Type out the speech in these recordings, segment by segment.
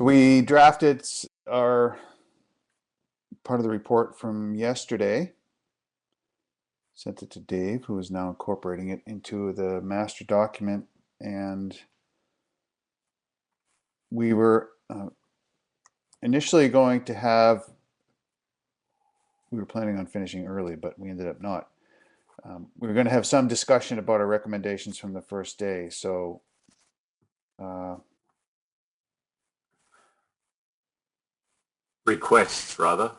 So we drafted our part of the report from yesterday, sent it to Dave, who is now incorporating it into the master document, and we were initially going to have, we were planning on finishing early, but we ended up not. We were going to have some discussion about our recommendations from the first day, so requests rather,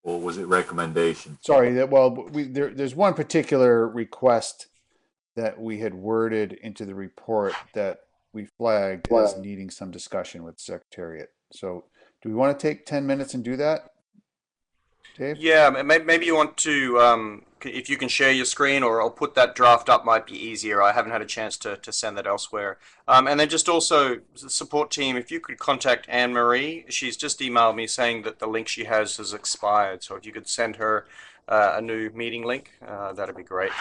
or was it recommendations? sorry, there's one particular request that we had worded into the report that we flagged as needing some discussion with Secretariat. So do we want to take 10 minutes and do that, Dave? Yeah, maybe you want to, if you can share your screen, or I'll put that draft up, might be easier. I haven't had a chance to send that elsewhere. And then just also, the support team, if you could contact Anne-Marie. She's just emailed me saying that the link she has expired. So if you could send her a new meeting link, that'd be great.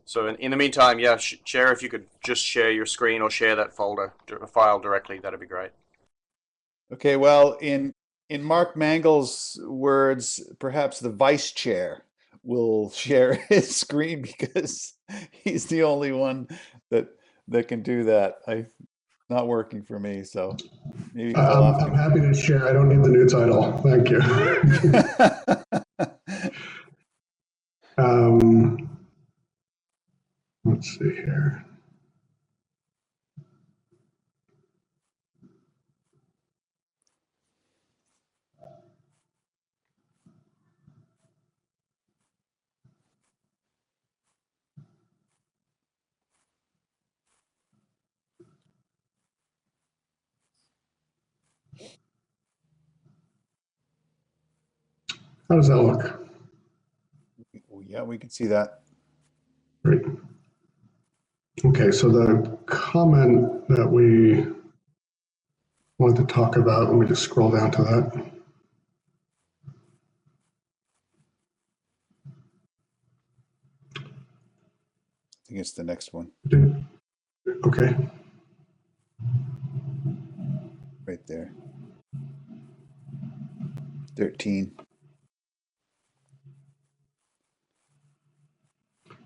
So in the meantime, yeah, Chair, if you could just share your screen or share that file directly, that'd be great. Okay, well, in Mark Mangel's words, perhaps the vice chair will share his screen because he's the only one that can do that. Not working for me, so maybe I'm happy to share. I don't need the new title. Thank you. Let's see here. How does that look? Yeah, we can see that. Great. Okay, so the comment that we wanted to talk about, let me just scroll down to that. I think it's the next one. Okay. Right there. 13.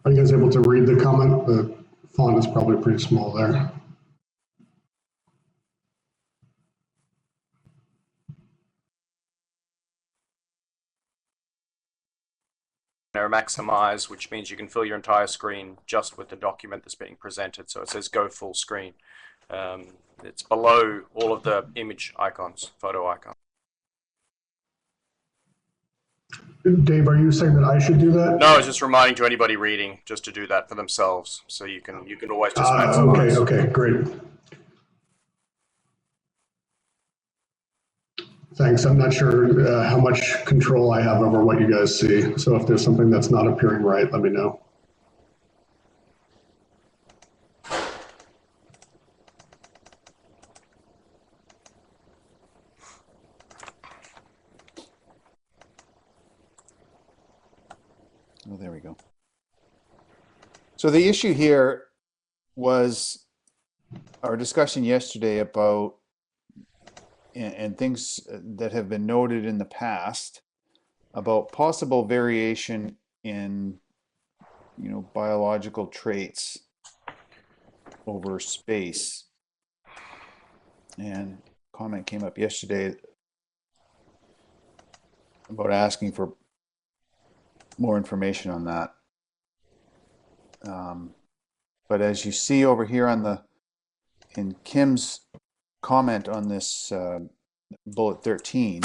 Are you guys able to read the comment? The font is probably pretty small there. Or maximize, which means you can fill your entire screen just with the document that's being presented. So it says go full screen. It's below all of the image icons, photo icons. Dave, are you saying that I should do that? No, I was just reminding to anybody reading just to do that for themselves. So you can always just maximize. Okay, great. Thanks. I'm not sure how much control I have over what you guys see. So if there's something that's not appearing right, let me know. Oh, there we go. So the issue here was our discussion yesterday about and things that have been noted in the past about possible variation in, biological traits over space. And comment came up yesterday about asking for more information on that. But as you see over here in Kim's comment on this bullet 13,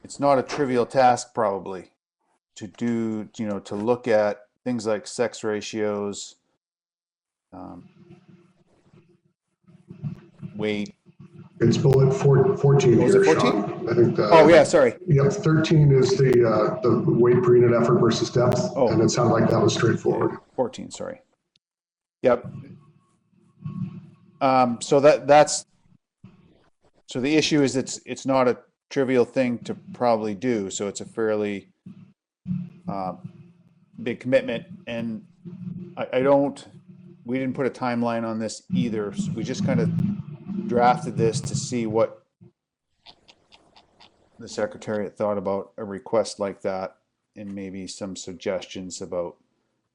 it's not a trivial task probably to do, to look at things like sex ratios, weight. It's bullet 14 Was here, it 14? Sean. I think Oh yeah, sorry. Yep, 13 is the weight per unit effort versus depth, and it sounded like that was straightforward. 14, sorry. Yep. So the issue is it's not a trivial thing to probably do, so it's a fairly big commitment, and we didn't put a timeline on this either. So we just kind of drafted this to see what the Secretariat thought about a request like that, and maybe some suggestions about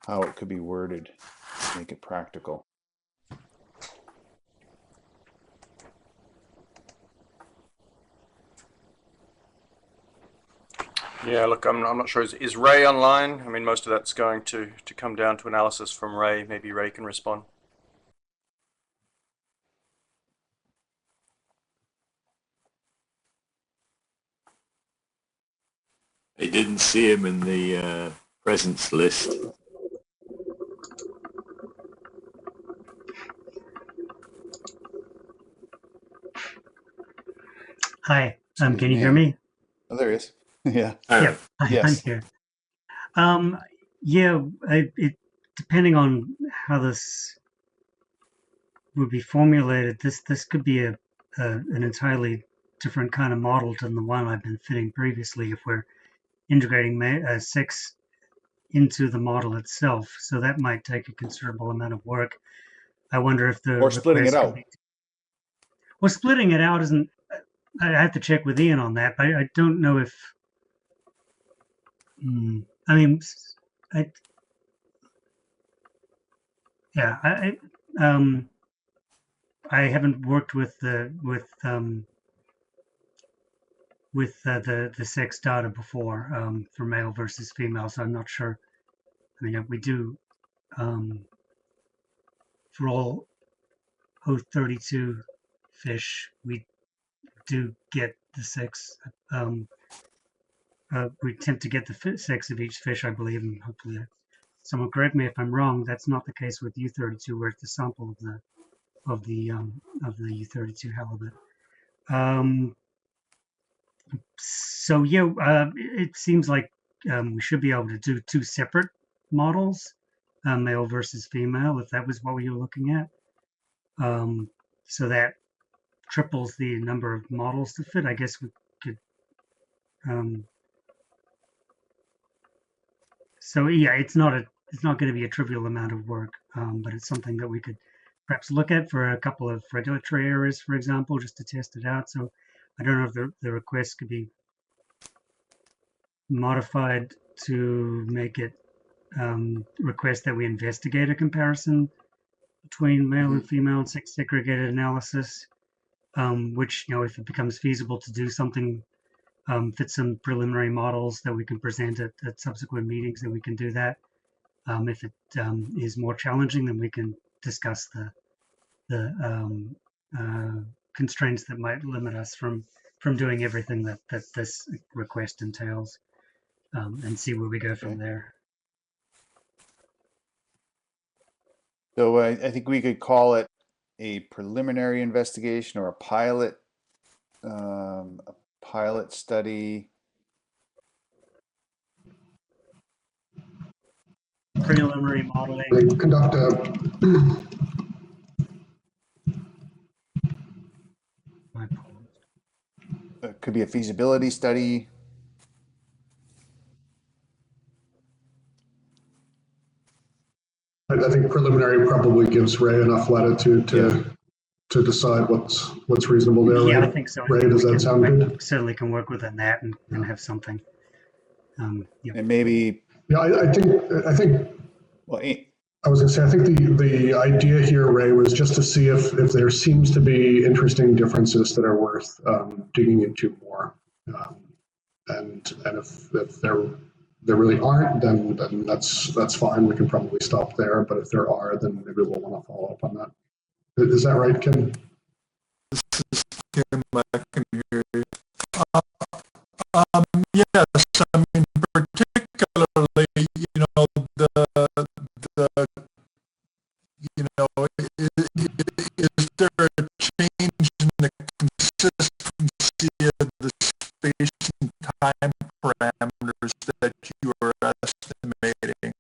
how it could be worded to make it practical. Yeah, look, I'm not sure. Is Ray online? I mean, most of that's going to come down to analysis from Ray. Maybe Ray can respond. I didn't see him in the presence list. Hi, See his can you hear name. me? Oh, there he is. Yeah. Yeah, I'm Yes. here. Yeah, it depending on how this would be formulated, this could be an entirely different kind of model than the one I've been fitting previously. If we're integrating sex into the model itself, so that might take a considerable amount of work. I wonder if the Or splitting it request could out. be. Well, splitting it out isn't. I have to check with Ian on that, but I don't know if. I mean, I yeah, I haven't worked with the sex data before for male versus female, so I'm not sure. I mean, we do for all O32 fish, we do get the sex. We tend to get the sex of each fish, I believe, and hopefully someone correct me if I'm wrong. That's not the case with U32, where it's the sample of the U32 halibut. So yeah, it seems like we should be able to do two separate models, male versus female, if that was what we were looking at. So that triples the number of models to fit. I guess we could. So yeah, it's not going to be a trivial amount of work, but it's something that we could perhaps look at for a couple of regulatory areas, for example, just to test it out. So I don't know if the request could be modified to make it request that we investigate a comparison between male and female and sex segregated analysis, which, if it becomes feasible to do something, fit some preliminary models that we can present at subsequent meetings, then we can do that. If it is more challenging, then we can discuss the constraints that might limit us from doing everything that this request entails, and see where we go from there. So I think we could call it a preliminary investigation or a pilot study. Preliminary modeling. They conduct a, It could be a feasibility study. I think preliminary probably gives Ray enough latitude to decide what's reasonable there. Yeah, Ray? I think so. Ray, does that sound good? Certainly can work within that and have something. Yeah. And maybe, Yeah, I think. well, I was going to say, I think the idea here, Ray, was just to see if there seems to be interesting differences that are worth digging into more, and if there really aren't, then that's fine. We can probably stop there. But if there are, then maybe we'll want to follow up on that. Is that right, Kim? Kim, I can hear you. Yes, I mean, particularly, is there a change in the consistency of the space and time parameters that you are estimating?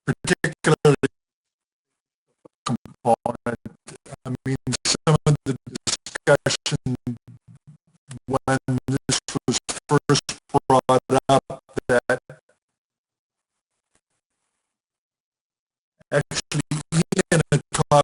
Particularly component. I mean, some of the discussion when this was first brought up, that actually Ian had talked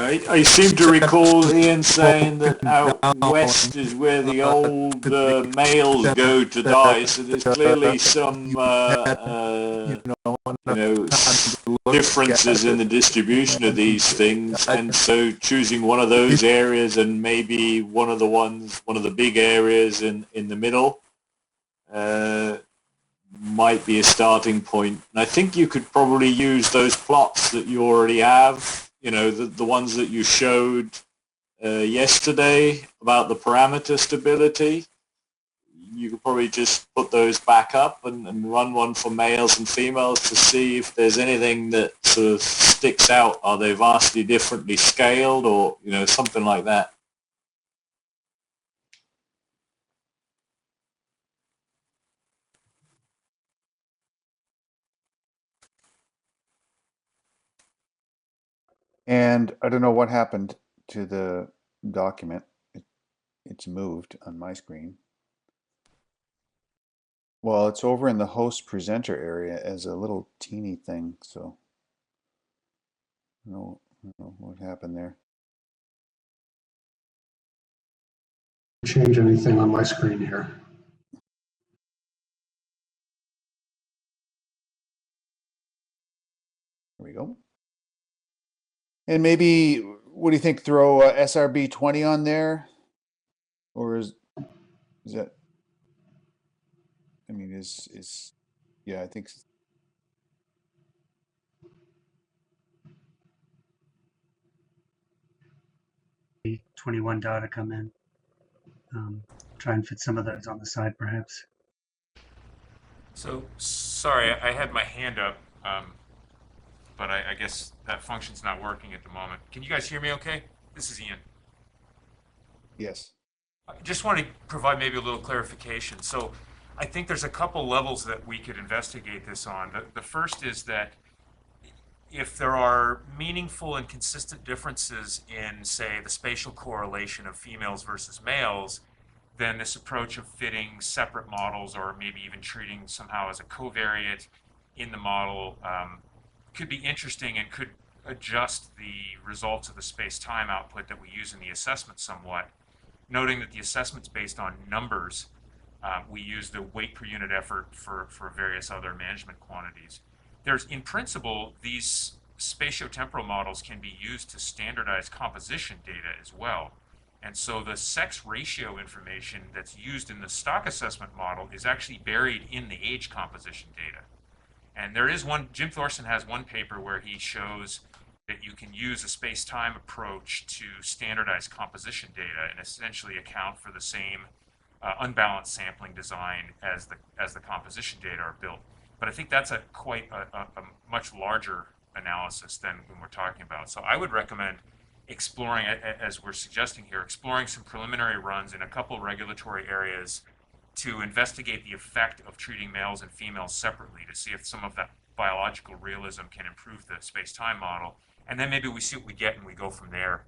I seem to recall Ian saying that out west is where the old males go to die, so there's clearly some differences in the distribution of these things, and so choosing one of those areas and maybe one of the big areas in the middle might be a starting point. And I think you could probably use those plots that you already have, the ones that you showed yesterday about the parameter stability. You could probably just put those back up and run one for males and females to see if there's anything that sort of sticks out. Are they vastly differently scaled, or something like that? And I don't know what happened to the document. It's moved on my screen. Well, it's over in the host presenter area as a little teeny thing, so I don't know what happened there. Change anything on my screen here. There we go. And maybe, what do you think, throw SRB20 on there? Or is that, I mean, yeah, I think. 21 data come in. Try and fit some of those on the side, perhaps. So, sorry, I had my hand up, but I guess that function's not working at the moment. Can you guys hear me okay? This is Ian. Yes. I just want to provide maybe a little clarification. So I think there's a couple levels that we could investigate this on. The first is that if there are meaningful and consistent differences in, say, the spatial correlation of females versus males, then this approach of fitting separate models, or maybe even treating somehow as a covariate in the model, could be interesting and could adjust the results of the space-time output that we use in the assessment somewhat. Noting that the assessment's based on numbers, we use the weight per unit effort for various other management quantities. In principle, these spatiotemporal models can be used to standardize composition data as well. And so the sex ratio information that's used in the stock assessment model is actually buried in the age composition data. And there is one, Jim Thorson has one paper where he shows that you can use a space-time approach to standardize composition data and essentially account for the same unbalanced sampling design as the composition data are built. But I think that's quite a much larger analysis than when we're talking about. So I would recommend exploring, as we're suggesting here, exploring some preliminary runs in a couple regulatory areas to investigate the effect of treating males and females separately to see if some of that biological realism can improve the space-time model. And then maybe we see what we get and we go from there.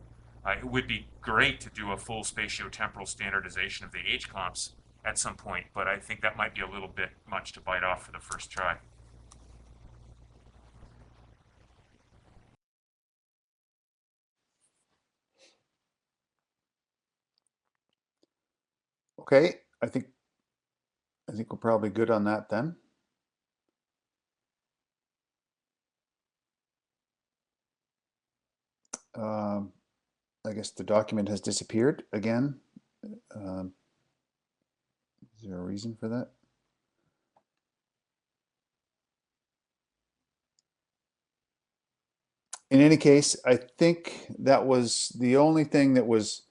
It would be great to do a full spatiotemporal standardization of the age comps at some point, but I think that might be a little bit much to bite off for the first try. Okay, I think we're probably good on that then. I guess the document has disappeared again. Is there a reason for that? In any case, I think that was the only thing that was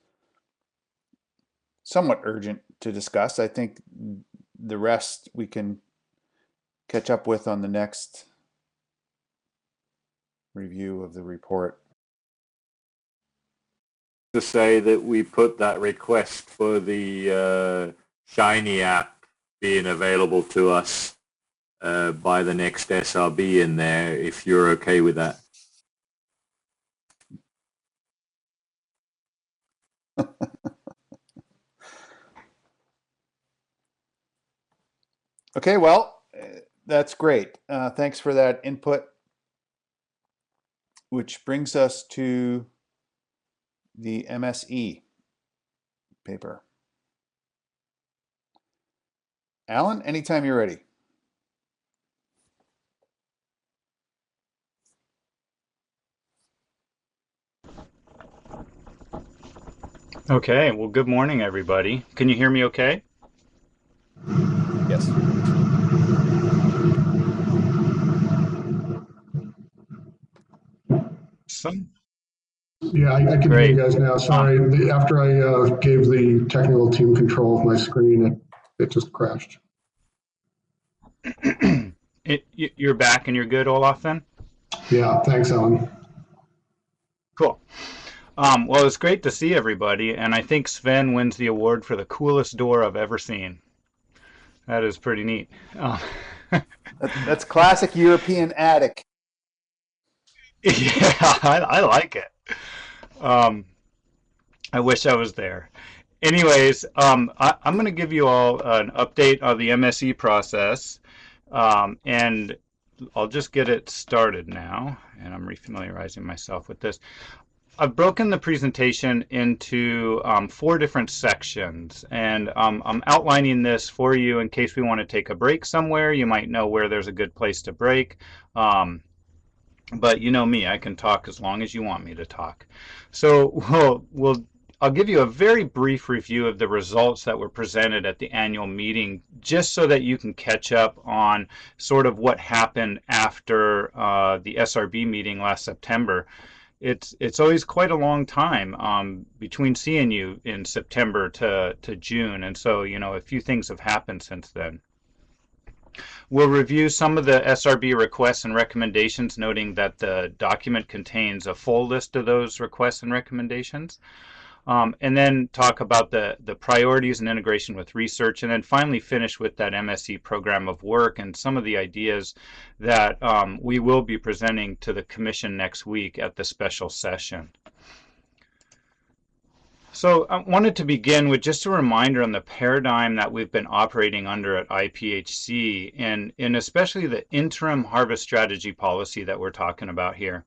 somewhat urgent to discuss. I think the rest we can catch up with on the next review of the report. To say that we put that request for the Shiny app being available to us by the next SRB in there, if you're okay with that. Okay, well, that's great. Thanks for that input, which brings us to the MSE paper. Alan, anytime you're ready. Okay, well, good morning, everybody. Can you hear me okay? Yes. Some Yeah, I can hear you Great. guys now. Sorry, after I gave the technical team control of my screen, it just crashed. You're back and you're good, Olaf, then? Yeah, thanks, Alan. Cool. Well, it's great to see everybody, and I think Sven wins the award for the coolest door I've ever seen. That is pretty neat. That's classic European attic. Yeah, I like it. I wish I was there. Anyways, I'm going to give you all an update on the MSE process, and I'll just get it started now, and I'm refamiliarizing myself with this. I've broken the presentation into 4 different sections, and I'm outlining this for you in case we want to take a break somewhere. You might know where there's a good place to break. But you know me, I can talk as long as you want me to talk. So I'll give you a very brief review of the results that were presented at the annual meeting, just so that you can catch up on sort of what happened after the SRB meeting last September. It's always quite a long time between seeing you in September to June, and so a few things have happened since then. We'll review some of the SRB requests and recommendations, noting that the document contains a full list of those requests and recommendations. And then talk about the priorities and integration with research, and then finally finish with that MSE program of work and some of the ideas that we will be presenting to the Commission next week at the special session. So I wanted to begin with just a reminder on the paradigm that we've been operating under at IPHC, and especially the interim harvest strategy policy that we're talking about here.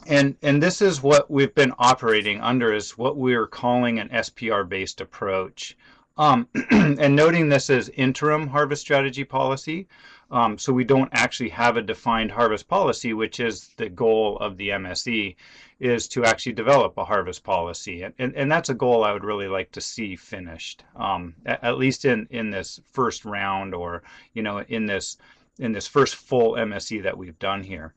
And this is what we've been operating under, is what we're calling an SPR-based approach. And noting this as interim harvest strategy policy, so we don't actually have a defined harvest policy, which is the goal of the MSE, is to actually develop a harvest policy. And that's a goal I would really like to see finished, at least in this first round, or in this first full MSE that we've done here.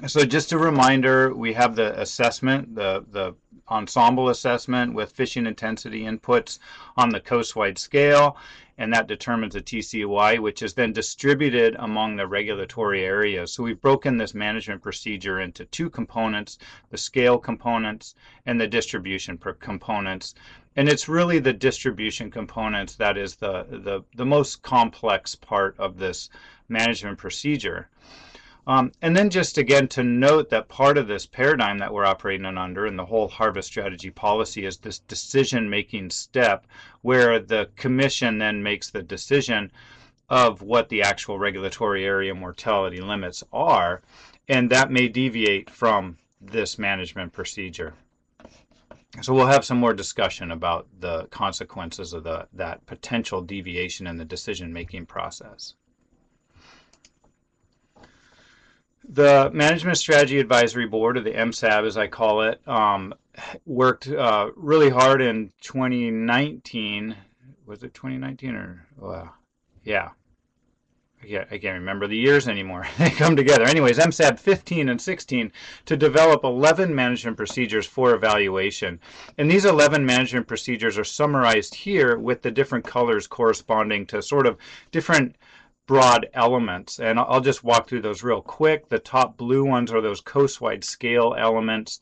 So just a reminder, we have the assessment, the ensemble assessment with fishing intensity inputs on the coast-wide scale, and that determines a TCY, which is then distributed among the regulatory areas. So we've broken this management procedure into 2 components, the scale components and the distribution components. And it's really the distribution components that is the most complex part of this management procedure. And then just again to note that part of this paradigm that we're operating under, and the whole harvest strategy policy, is this decision-making step where the Commission then makes the decision of what the actual regulatory area mortality limits are, and that may deviate from this management procedure. So we'll have some more discussion about the consequences of that potential deviation in the decision-making process. The Management Strategy Advisory Board, or the MSAB as I call it, worked really hard in 2019. Was it 2019 or? Well, yeah. I can't remember the years anymore. They come together. Anyways, MSAB 15 and 16 to develop 11 management procedures for evaluation. And these 11 management procedures are summarized here with the different colors corresponding to sort of different broad elements, and I'll just walk through those real quick. The top blue ones are those coast-wide scale elements,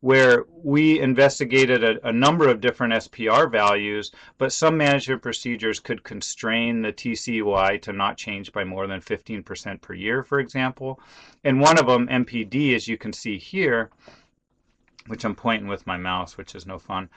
where we investigated a number of different SPR values, but some management procedures could constrain the TCY to not change by more than 15% per year, for example. And one of them, MPD, as you can see here, which I'm pointing with my mouse, which is no fun.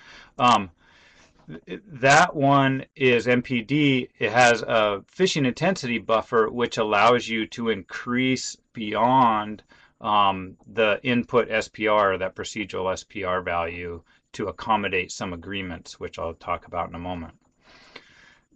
That one is MPD. It has a fishing intensity buffer, which allows you to increase beyond the input SPR, that procedural SPR value, to accommodate some agreements, which I'll talk about in a moment.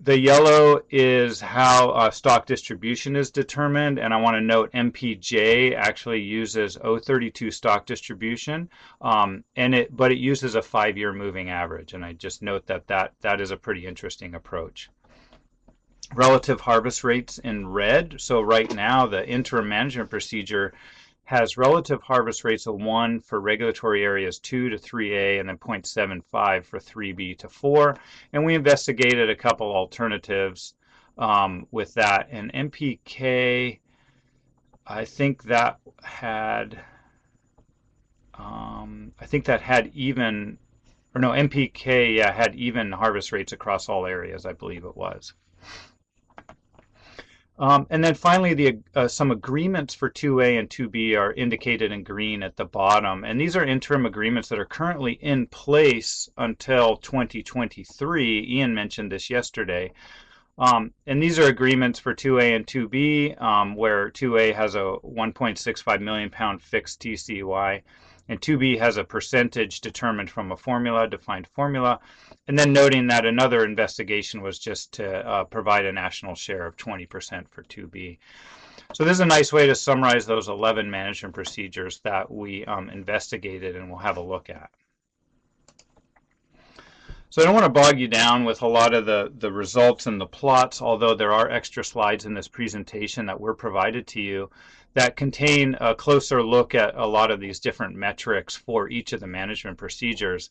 The yellow is how stock distribution is determined, and I want to note MPJ actually uses 032 stock distribution, but it uses a 5-year moving average, and I just note that is a pretty interesting approach. Relative harvest rates in red. So right now the interim management procedure has relative harvest rates of 1 for regulatory areas 2 to 3A, and then 0.75 for 3B to 4. And we investigated a couple alternatives with that. And MPK, I think that had, even, or no, MPK, yeah, had even harvest rates across all areas, I believe it was. And then finally, some agreements for 2A and 2B are indicated in green at the bottom. And these are interim agreements that are currently in place until 2023. Ian mentioned this yesterday. And these are agreements for 2A and 2B, where 2A has a 1.65 million pound fixed TCY, and 2B has a percentage determined from a defined formula. And then noting that another investigation was just to provide a national share of 20% for 2B. So this is a nice way to summarize those 11 management procedures that we investigated and we'll have a look at. So I don't want to bog you down with a lot of the results and the plots, although there are extra slides in this presentation that were provided to you that contain a closer look at a lot of these different metrics for each of the management procedures.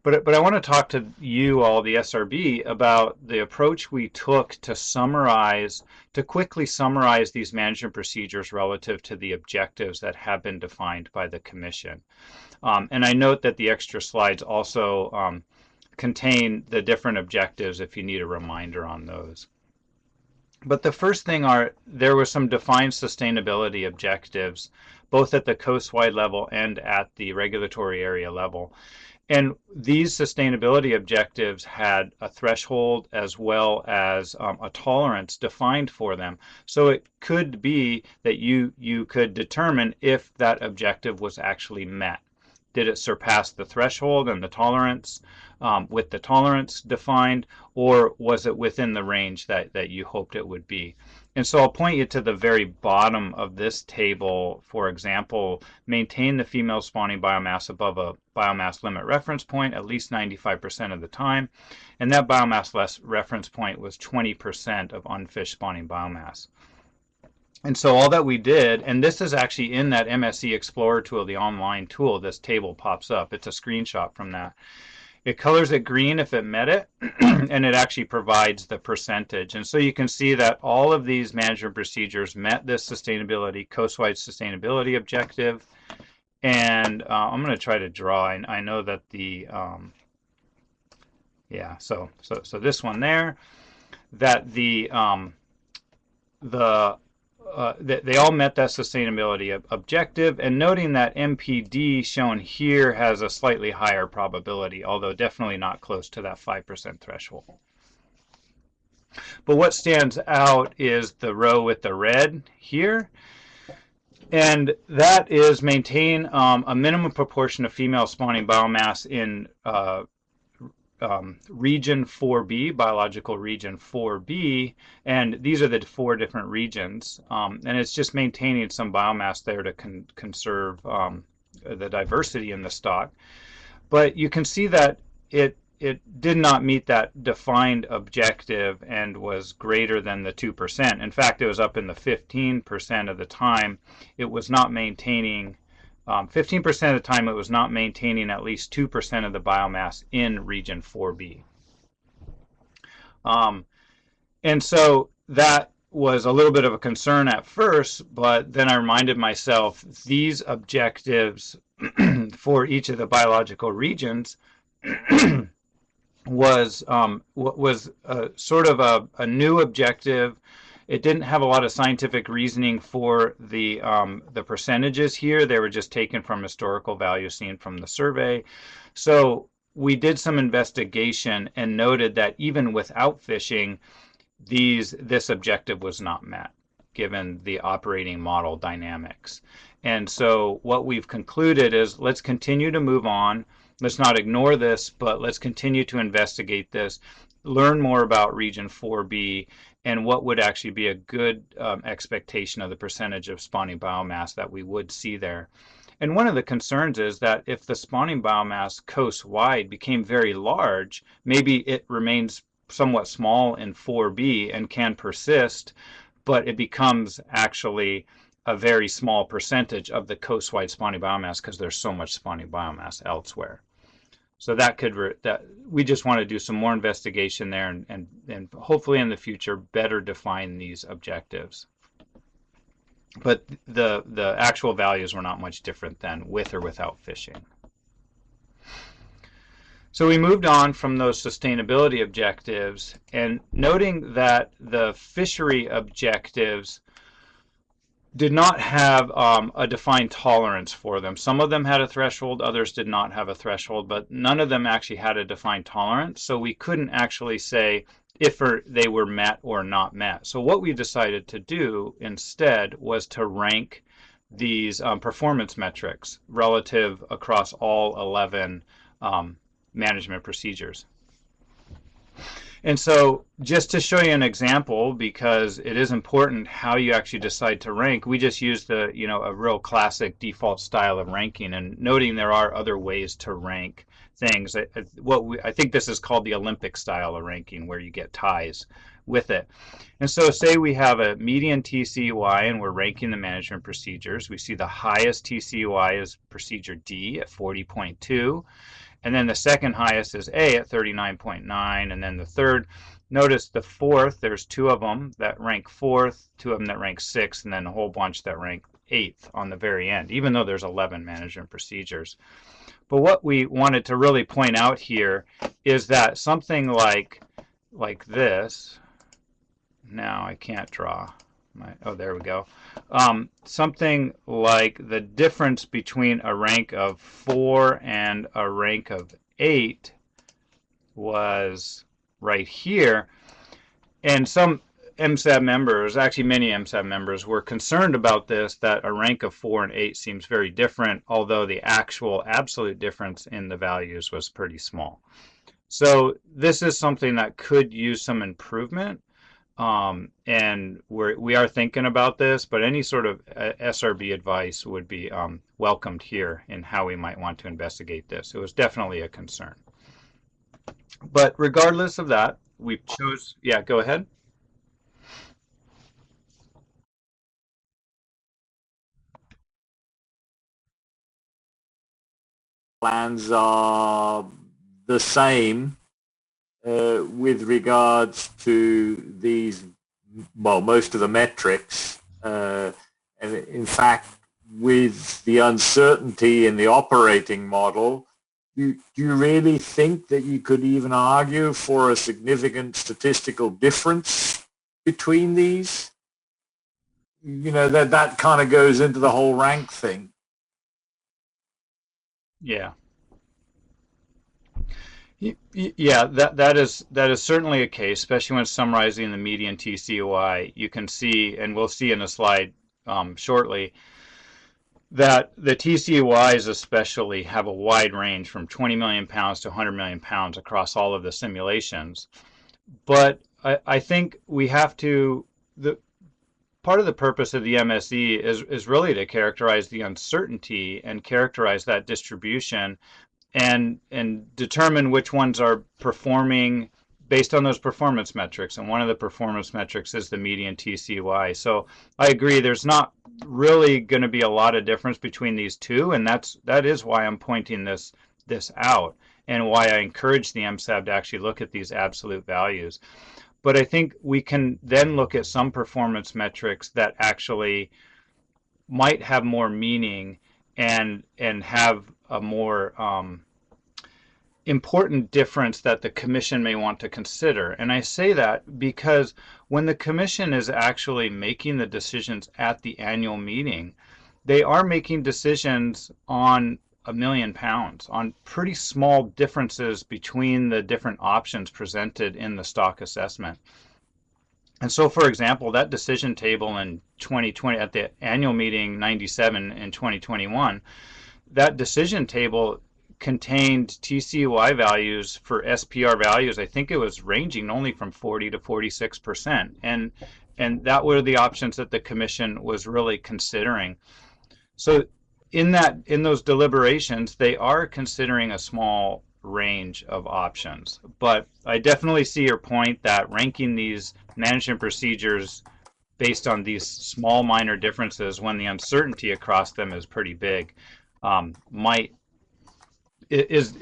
But I want to talk to you all, the SRB, about the approach we took to quickly summarize these management procedures relative to the objectives that have been defined by the Commission. And I note that the extra slides also contain the different objectives if you need a reminder on those. But the first thing there were some defined sustainability objectives, both at the coast-wide level and at the regulatory area level. And these sustainability objectives had a threshold as well as a tolerance defined for them. So it could be that you could determine if that objective was actually met. Did it surpass the threshold and the tolerance with the tolerance defined, or was it within the range that you hoped it would be? And so I'll point you to the very bottom of this table. For example, maintain the female spawning biomass above a biomass limit reference point at least 95% of the time. And that biomass reference point was 20% of unfished spawning biomass. And so all that we did, and this is actually in that MSC Explorer tool, the online tool, this table pops up. It's a screenshot from that. It colors it green if it met it, and it actually provides the percentage. And so you can see that all of these management procedures met this sustainability, coast-wide sustainability objective. And I'm going to try to draw. I know that the, yeah, so this one there, that they all met that sustainability objective, and noting that MPD shown here has a slightly higher probability, although definitely not close to that 5% threshold. But what stands out is the row with the red here, and that is maintain a minimum proportion of female spawning biomass in region 4B, biological region 4B, and these are the 4 different regions, and it's just maintaining some biomass there to conserve the diversity in the stock. But you can see that it did not meet that defined objective and was greater than the 2%. In fact, it was up in the 15% of the time. It was not maintaining 15% of the time, it was not maintaining at least 2% of the biomass in region 4B. And so that was a little bit of a concern at first, but then I reminded myself these objectives for each of the biological regions was sort of a new objective. It didn't have a lot of scientific reasoning for the percentages here. They were just taken from historical values seen from the survey. So we did some investigation and noted that even without fishing, this objective was not met, given the operating model dynamics. And so what we've concluded is let's continue to move on. Let's not ignore this, but let's continue to investigate this, learn more about region 4B, and what would actually be a good expectation of the percentage of spawning biomass that we would see there. And one of the concerns is that if the spawning biomass coast-wide became very large, maybe it remains somewhat small in 4B and can persist, but it becomes actually a very small percentage of the coast-wide spawning biomass because there's so much spawning biomass elsewhere. So that could we just want to do some more investigation there and hopefully in the future better define these objectives. But the actual values were not much different than with or without fishing. So we moved on from those sustainability objectives, and noting that the fishery objectives did not have a defined tolerance for them. Some of them had a threshold, others did not have a threshold, but none of them actually had a defined tolerance, so we couldn't actually say if they were met or not met. So what we decided to do instead was to rank these performance metrics relative across all 11 management procedures. And so just to show you an example, because it is important how you actually decide to rank, we just used a real classic default style of ranking, and noting there are other ways to rank things. I think this is called the Olympic style of ranking, where you get ties with it. And so say we have a median TCUI and we're ranking the management procedures. We see the highest TCUI is procedure D at 40.2. And then the second highest is A at 39.9, and then the third. Notice the fourth, there's 2 of them that rank 4th, 2 of them that rank 6th, and then a whole bunch that rank 8th on the very end, even though there's 11 management procedures. But what we wanted to really point out here is that something like this, now I can't draw. Oh, there we go. Something like the difference between a rank of 4 and a rank of 8 was right here. And some MSAB members, actually many MSAB members, were concerned about this, that a rank of 4 and 8 seems very different, although the actual absolute difference in the values was pretty small. So this is something that could use some improvement. And we are thinking about this, but any sort of SRB advice would be welcomed here in how we might want to investigate this. It was definitely a concern. But regardless of that, we chose, yeah, go ahead. Plans are the same with regards to these, well, most of the metrics. And in fact, with the uncertainty in the operating model, do you really think that you could even argue for a significant statistical difference between these? You know, that kind of goes into the whole rank thing. Yeah. Yeah, that is certainly a case, especially when summarizing the median TCUI. You can see, and we'll see in a slide shortly, that the TCUIs especially have a wide range from 20 million pounds to 100 million pounds across all of the simulations. But I think we have to, part of the purpose of the MSE is really to characterize the uncertainty and characterize that distribution and determine which ones are performing based on those performance metrics. And one of the performance metrics is the median TCUI. So I agree, there's not really going to be a lot of difference between these two, and that is why I'm pointing this out and why I encourage the MSAB to actually look at these absolute values. But I think we can then look at some performance metrics that actually might have more meaning and have a more important difference that the commission may want to consider. And I say that because when the commission is actually making the decisions at the annual meeting, they are making decisions on 1 million pounds, on pretty small differences between the different options presented in the stock assessment. And so, for example, that decision table in 2020 at the annual meeting 97 in 2021, that decision table contained TCUI values for SPR values. I think it was ranging only from 40 to 46%, and that were the options that the commission was really considering. So in those deliberations, they are considering a small range of options. But I definitely see your point that ranking these management procedures based on these small minor differences when the uncertainty across them is pretty big is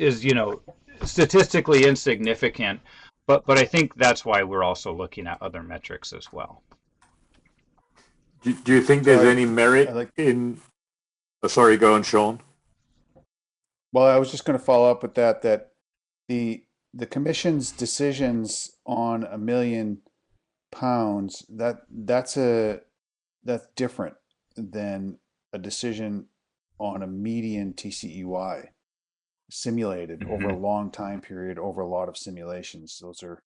statistically insignificant, but I think that's why we're also looking at other metrics as well. Do you think there's any merit in? Oh, sorry, go on, Sean. Well, I was just going to follow up with that the commission's decisions on £1 million, that's different than a decision on a median TCEY simulated over a long time period, over a lot of simulations. Those are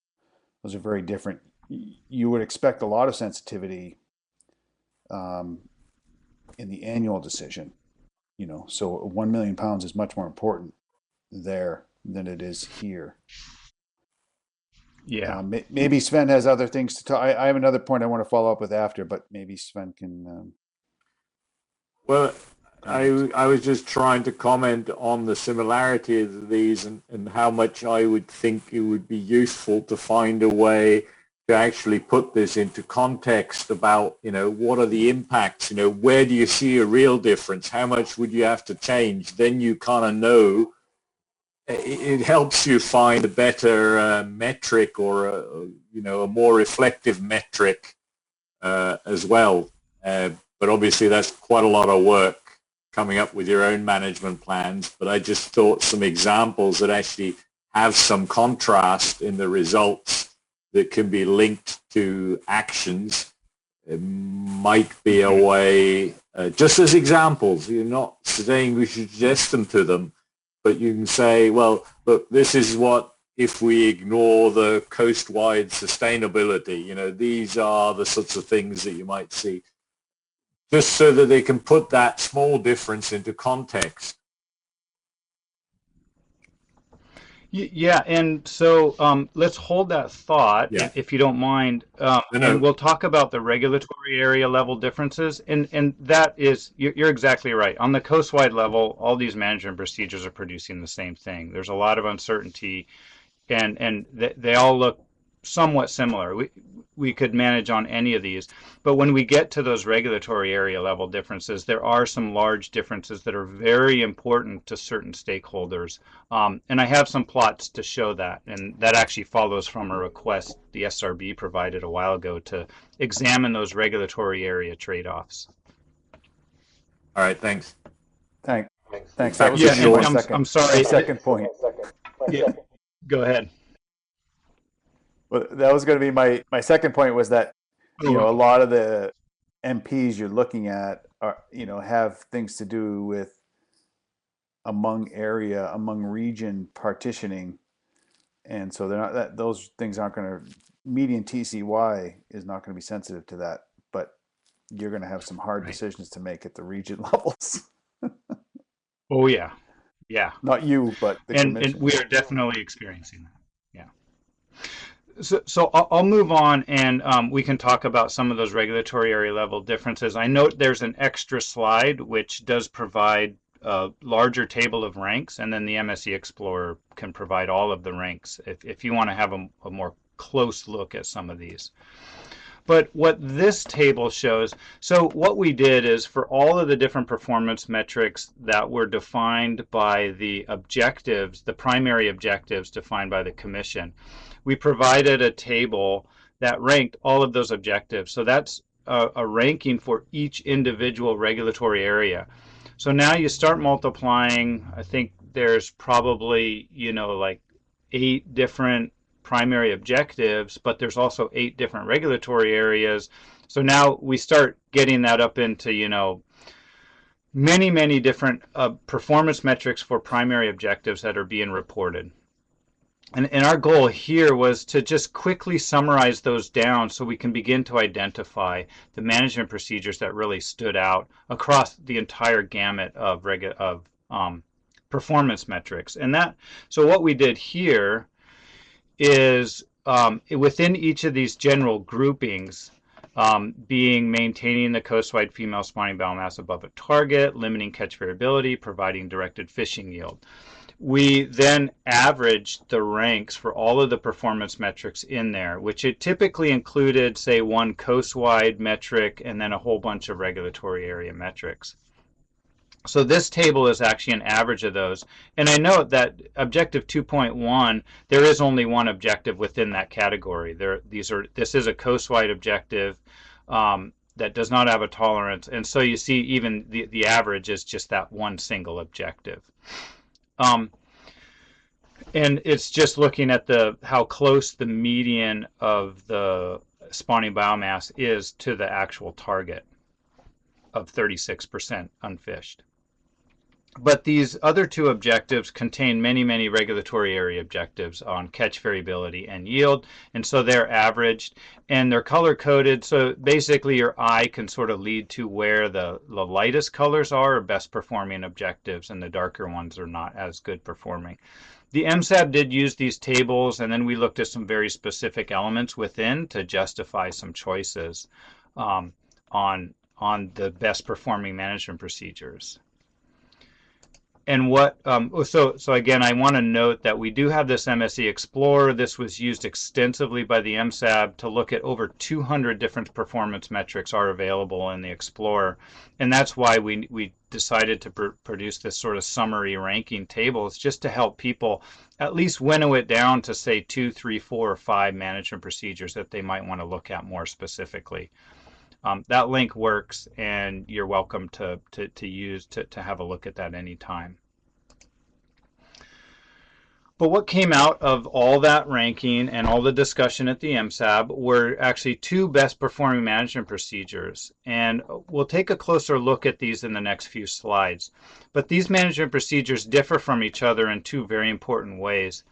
very different. You would expect a lot of sensitivity in the annual decision, so £1 million is much more important there than it is here. Yeah. Maybe Sven has other things to talk. I have another point I want to follow up with after, but maybe Sven can. Well, I was just trying to comment on the similarity of these and how much I would think it would be useful to find a way to actually put this into context about, what are the impacts, where do you see a real difference? How much would you have to change? Then you kind of know. It helps you find a better metric or a more reflective metric as well. But obviously that's quite a lot of work coming up with your own management plans. But I just thought some examples that actually have some contrast in the results that can be linked to actions might be a way, just as examples. You're not saying we should suggest them to them, but you can say, well, look, this is what, if we ignore the coast-wide sustainability, these are the sorts of things that you might see, just so that they can put that small difference into context. Yeah, and so let's hold that thought, if you don't mind, and we'll talk about the regulatory area level differences, and that is, you're exactly right. On the coast-wide level, all these management procedures are producing the same thing. There's a lot of uncertainty, and they all look somewhat similar. We could manage on any of these, but when we get to those regulatory area level differences, there are some large differences that are very important to certain stakeholders. And I have some plots to show that, and that actually follows from a request the SRB provided a while ago to examine those regulatory area trade-offs. All right, thanks. Thanks. That was I'm sorry. Second point. Yeah, go ahead. Well, that was going to be my second point, was that a lot of the MPs you're looking at are have things to do with among region partitioning, and so they're not those things aren't going to, median TCY is not going to be sensitive to that, but you're going to have some hard decisions to make at the region levels. Oh yeah, not you, but the commission. And we are definitely experiencing that. So I'll move on, and we can talk about some of those regulatory area level differences. I note there's an extra slide which does provide a larger table of ranks, and then the MSE Explorer can provide all of the ranks if you want to have a more close look at some of these. But what this table shows, so what we did is for all of the different performance metrics that were defined by the objectives, the primary objectives defined by the Commission, we provided a table that ranked all of those objectives. So that's a ranking for each individual regulatory area. So now you start multiplying. I think there's probably, like 8 different primary objectives, but there's also 8 different regulatory areas. So now we start getting that up into, many different performance metrics for primary objectives that are being reported. And our goal here was to just quickly summarize those down so we can begin to identify the management procedures that really stood out across the entire gamut of performance metrics. And so what we did here is within each of these general groupings, being maintaining the coast-wide female spawning biomass above a target, limiting catch variability, providing directed fishing yield. We then averaged the ranks for all of the performance metrics in there, which it typically included, say, one coast-wide metric and then a whole bunch of regulatory area metrics. So this table is actually an average of those. And I note that objective 2.1, there is only one objective within that category. This is a coast-wide objective that does not have a tolerance. And so you see even the average is just that one single objective. And it's just looking at how close the median of the spawning biomass is to the actual target of 36% unfished. But these other two objectives contain many, many regulatory area objectives on catch variability and yield. And so they're averaged and they're color coded. So basically your eye can sort of lead to where the lightest colors are best performing objectives and the darker ones are not as good performing. The MSAB did use these tables, and then we looked at some very specific elements within to justify some choices on the best performing management procedures. And so again, I want to note that we do have this MSE Explorer. This was used extensively by the MSAB to look at over 200 different performance metrics are available in the Explorer. And that's why we decided to produce this sort of summary ranking table. It's just to help people at least winnow it down to, say, 2, 3, 4, or 5 management procedures that they might want to look at more specifically. That link works, and you're welcome to have a look at that anytime. But what came out of all that ranking and all the discussion at the MSAB were actually 2 best performing management procedures. And we'll take a closer look at these in the next few slides. But these management procedures differ from each other in 2 very important ways.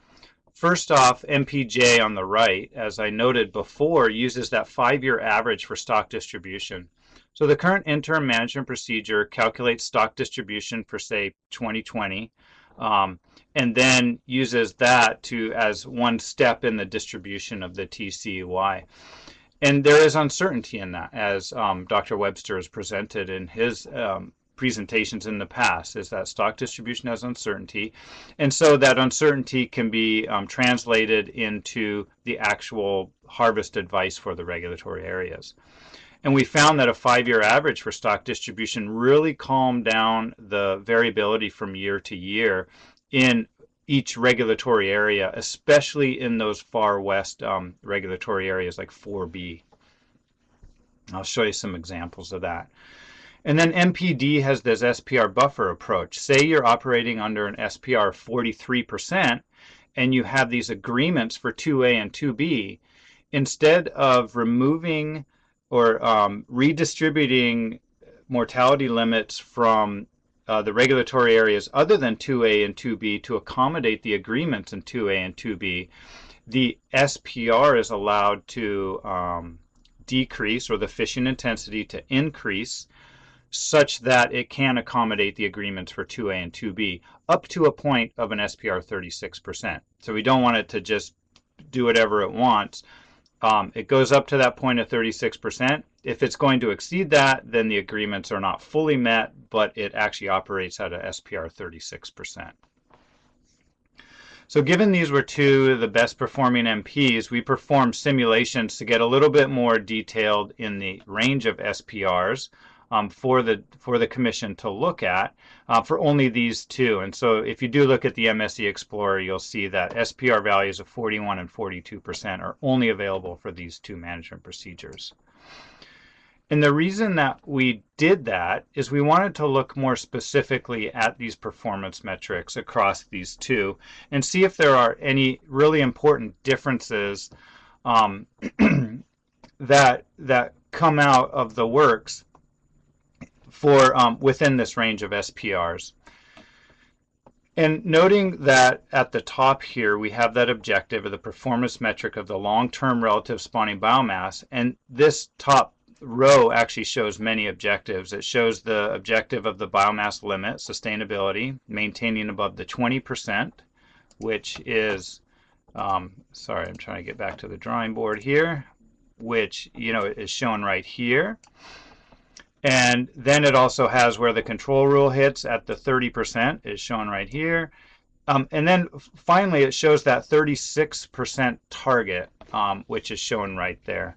First off, MPJ on the right, as I noted before, uses that 5-year average for stock distribution. So the current interim management procedure calculates stock distribution for, say, 2020, and then uses that as one step in the distribution of the TCUY. And there is uncertainty in that, as Dr. Webster has presented in his presentations in the past, is that stock distribution has uncertainty, and so that uncertainty can be translated into the actual harvest advice for the regulatory areas. And we found that a 5-year average for stock distribution really calmed down the variability from year to year in each regulatory area, especially in those far west regulatory areas like 4B. I'll show you some examples of that. And then MPD has this SPR buffer approach. Say you're operating under an SPR of 43% and you have these agreements for 2A and 2B. Instead of removing or redistributing mortality limits from the regulatory areas other than 2A and 2B to accommodate the agreements in 2A and 2B, the SPR is allowed to decrease, or the fishing intensity to increase, such that it can accommodate the agreements for 2A and 2B up to a point of an SPR 36%. So we don't want it to just do whatever it wants. It goes up to that point of 36%. If it's going to exceed that, then the agreements are not fully met, but it actually operates at a SPR 36%. So given these were 2 of the best performing MPs, we performed simulations to get a little bit more detailed in the range of SPRs for the commission to look at for only these 2. And so if you do look at the MSE Explorer, you'll see that SPR values of 41 and 42% are only available for these 2 management procedures. And the reason that we did that is we wanted to look more specifically at these performance metrics across these 2 and see if there are any really important differences that come out of the works for within this range of SPRs. And noting that at the top here, we have that objective or the performance metric of the long-term relative spawning biomass. And this top row actually shows many objectives. It shows the objective of the biomass limit, sustainability, maintaining above the 20%, which is, sorry, I'm trying to get back to the drawing board here, which, is shown right here. And then it also has where the control rule hits at the 30% is shown right here. And then finally, it shows that 36% target, which is shown right there.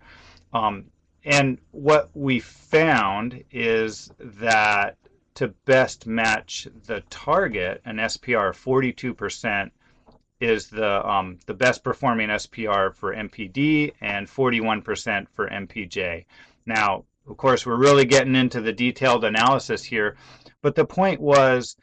And what we found is that to best match the target, an SPR of 42% is the best performing SPR for MPD and 41% for MPJ. Now, of course, we're really getting into the detailed analysis here, but the point was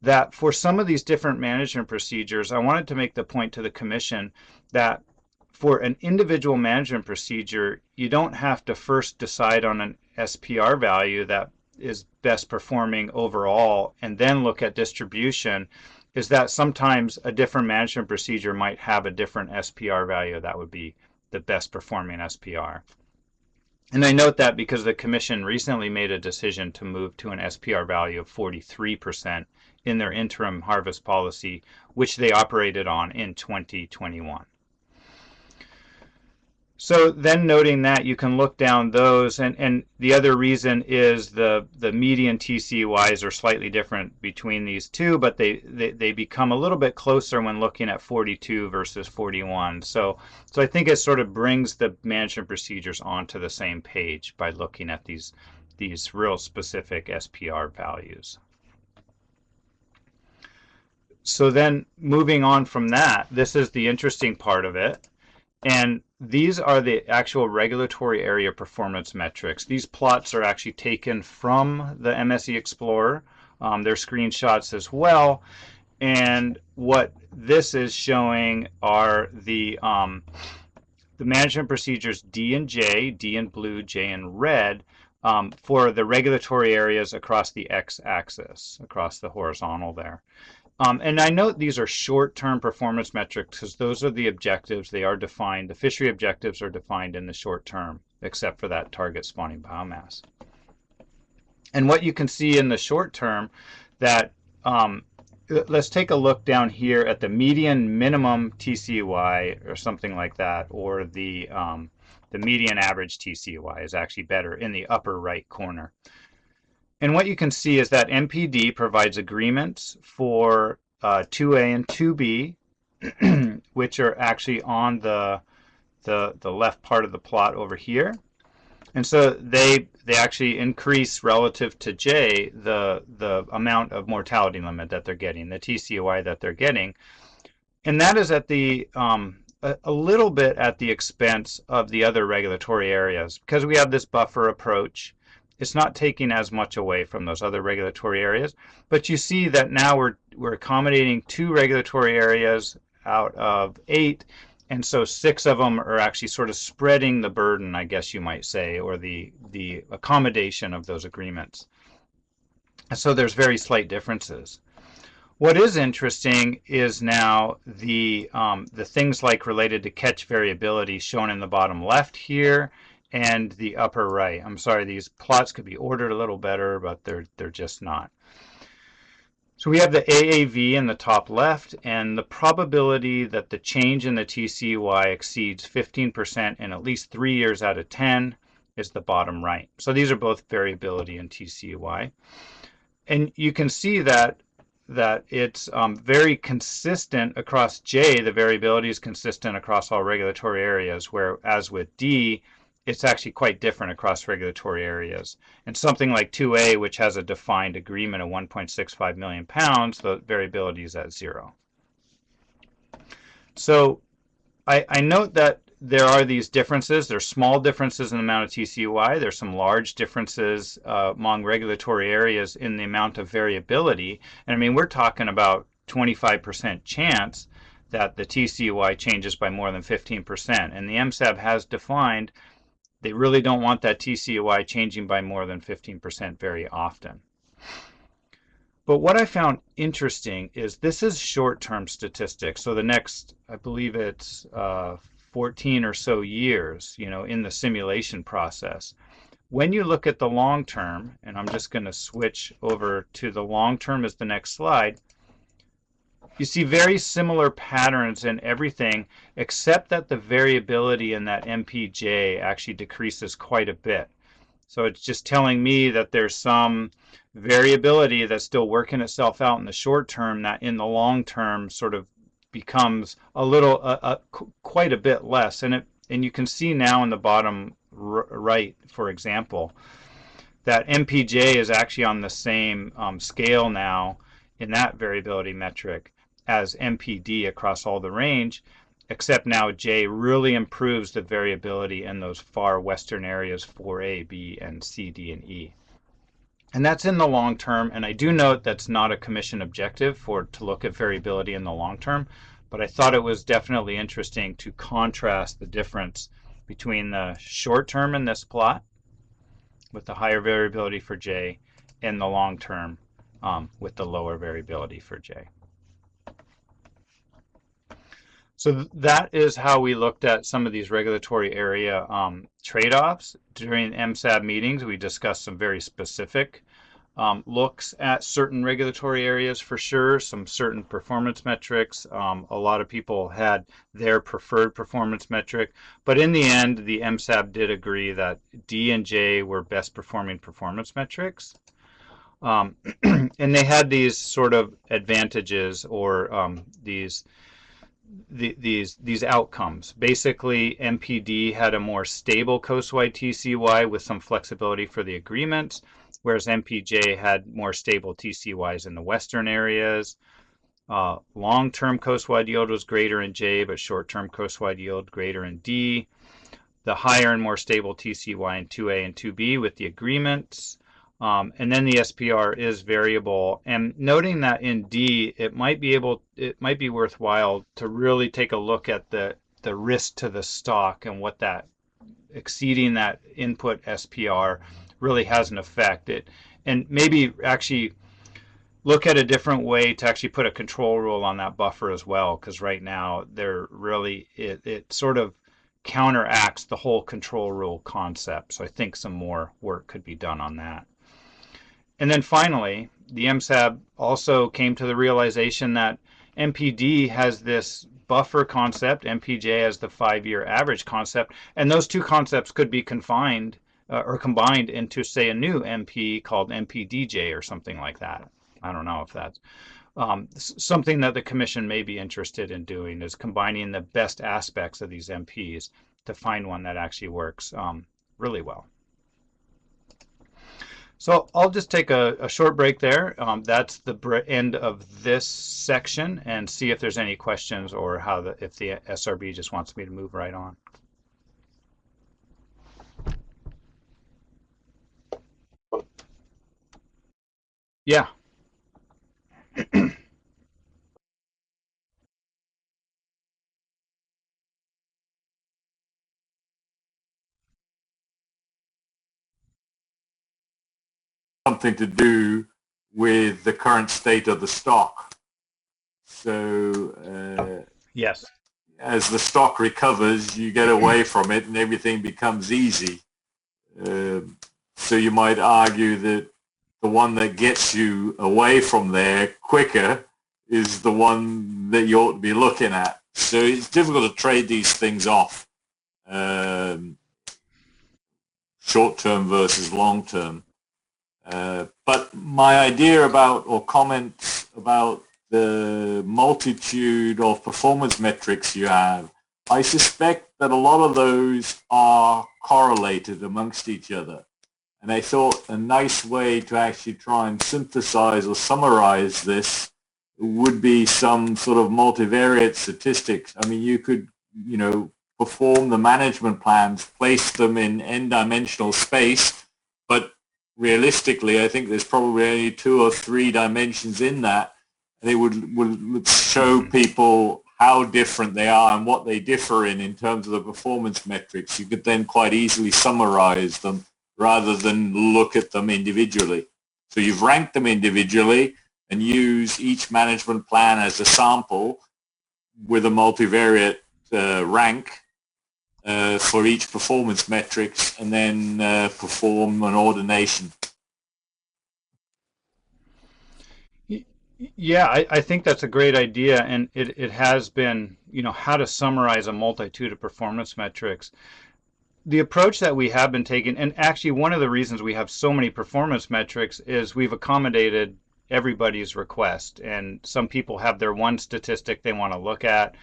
that for some of these different management procedures, I wanted to make the point to the Commission that for an individual management procedure, you don't have to first decide on an SPR value that is best performing overall and then look at distribution. Is that sometimes a different management procedure might have a different SPR value that would be the best performing SPR. And I note that because the Commission recently made a decision to move to an SPR value of 43% in their interim harvest policy, which they operated on in 2021. So then noting that, you can look down those, and the other reason is the median TCUIs are slightly different between these two, but they become a little bit closer when looking at 42 versus 41. So I think it sort of brings the management procedures onto the same page by looking at these real specific SPR values. So then moving on from that, this is the interesting part of it. And these are the actual regulatory area performance metrics. These plots are actually taken from the MSE Explorer. They're screenshots as well. And what this is showing are the management procedures D and J, D in blue, J in red, for the regulatory areas across the x-axis, across the horizontal there. And I note these are short-term performance metrics because those are the objectives. They are defined. The fishery objectives are defined in the short term, except for that target spawning biomass. And what you can see in the short term, that let's take a look down here at the median minimum TCUI or something like that, or the median average TCUI is actually better in the upper right corner. And what you can see is that MPD provides agreements for 2A and 2B, which are actually on the left part of the plot over here. And so they actually increase relative to J the amount of mortality limit that they're getting, the TCUI that they're getting. And that is at the a little bit at the expense of the other regulatory areas. Because we have this buffer approach, it's not taking as much away from those other regulatory areas. But you see that now we're accommodating 2 regulatory areas out of 8. And so 6 of them are actually sort of spreading the burden, I guess you might say, or the accommodation of those agreements. So there's very slight differences. What is interesting is now the things like related to catch variability shown in the bottom left here and the upper right. I'm sorry, these plots could be ordered a little better, but they're just not. So we have the AAV in the top left, and the probability that the change in the TCUI exceeds 15% in at least 3 years out of 10 is the bottom right. So these are both variability in TCUI. And you can see that it's very consistent across J. The variability is consistent across all regulatory areas, whereas with D, it's actually quite different across regulatory areas. And something like 2A, which has a defined agreement of 1.65 million pounds, the variability is at 0. So I note that there are these differences. There's small differences in the amount of TCUI. There's some large differences among regulatory areas in the amount of variability. And I mean, we're talking about 25% chance that the TCUI changes by more than 15%. And the MSAB has defined they really don't want that TCUI changing by more than 15% very often. But what I found interesting is this is short-term statistics. So the next, I believe it's 14 or so years, in the simulation process. When you look at the long term, and I'm just going to switch over to the long term as the next slide, you see very similar patterns in everything, except that the variability in that MPJ actually decreases quite a bit. So it's just telling me that there's some variability that's still working itself out in the short term that in the long term sort of becomes a little, quite a bit less. And you can see now in the bottom right, for example, that MPJ is actually on the same scale now in that variability metric as MPD across all the range, except now J really improves the variability in those far western areas 4A, B, and C, D, and E. And that's in the long term, and I do note that's not a commission objective to look at variability in the long term, but I thought it was definitely interesting to contrast the difference between the short term in this plot with the higher variability for J and the long term with the lower variability for J. So that is how we looked at some of these regulatory area trade-offs. During MSAB meetings, we discussed some very specific looks at certain regulatory areas for sure, some certain performance metrics. A lot of people had their preferred performance metric, but in the end, the MSAB did agree that D and J were best performing performance metrics. And they had these sort of advantages or these outcomes. Basically, MPD had a more stable coastwide TCY with some flexibility for the agreements, whereas MPJ had more stable TCYs in the western areas. Long-term coastwide yield was greater in J, but short-term coastwide yield greater in D. The higher and more stable TCY in 2A and 2B with the agreements. And then the SPR is variable, and noting that in D, it might be worthwhile to really take a look at the risk to the stock and what that exceeding that input SPR really has an effect. And maybe actually look at a different way to actually put a control rule on that buffer as well, because right now it sort of counteracts the whole control rule concept. So I think some more work could be done on that. And then finally, the MSAB also came to the realization that MPD has this buffer concept, MPJ has the 5-year average concept, and those two concepts could be confined or combined into, say, a new MP called MPDJ or something like that. I don't know if that's something that the Commission may be interested in doing, is combining the best aspects of these MPs to find one that actually works really well. So I'll just take a short break there. That's the end of this section, and see if there's any questions or if the SRB just wants me to move right on. Yeah. Something to do with the current state of the stock. So yes, as the stock recovers, you get away from it and everything becomes easy. So you might argue that the one that gets you away from there quicker is the one that you ought to be looking at. So it's difficult to trade these things off, short-term versus long-term. But my idea about, or comments about the multitude of performance metrics you have, I suspect that a lot of those are correlated amongst each other. And I thought a nice way to actually try and synthesize or summarize this would be some sort of multivariate statistics. I mean, you could, perform the management plans, place them in n-dimensional space, but realistically, I think there's probably only 2 or 3 dimensions in that, and it would show people how different they are and what they differ in terms of the performance metrics. You could then quite easily summarize them rather than look at them individually. So you've ranked them individually, and use each management plan as a sample with a multivariate rank for each performance metrics, and then perform an ordination. Yeah, I think that's a great idea, and it has been, how to summarize a multitude of performance metrics. The approach that we have been taking, and actually one of the reasons we have so many performance metrics is we've accommodated everybody's request, and some people have their one statistic they want to look at.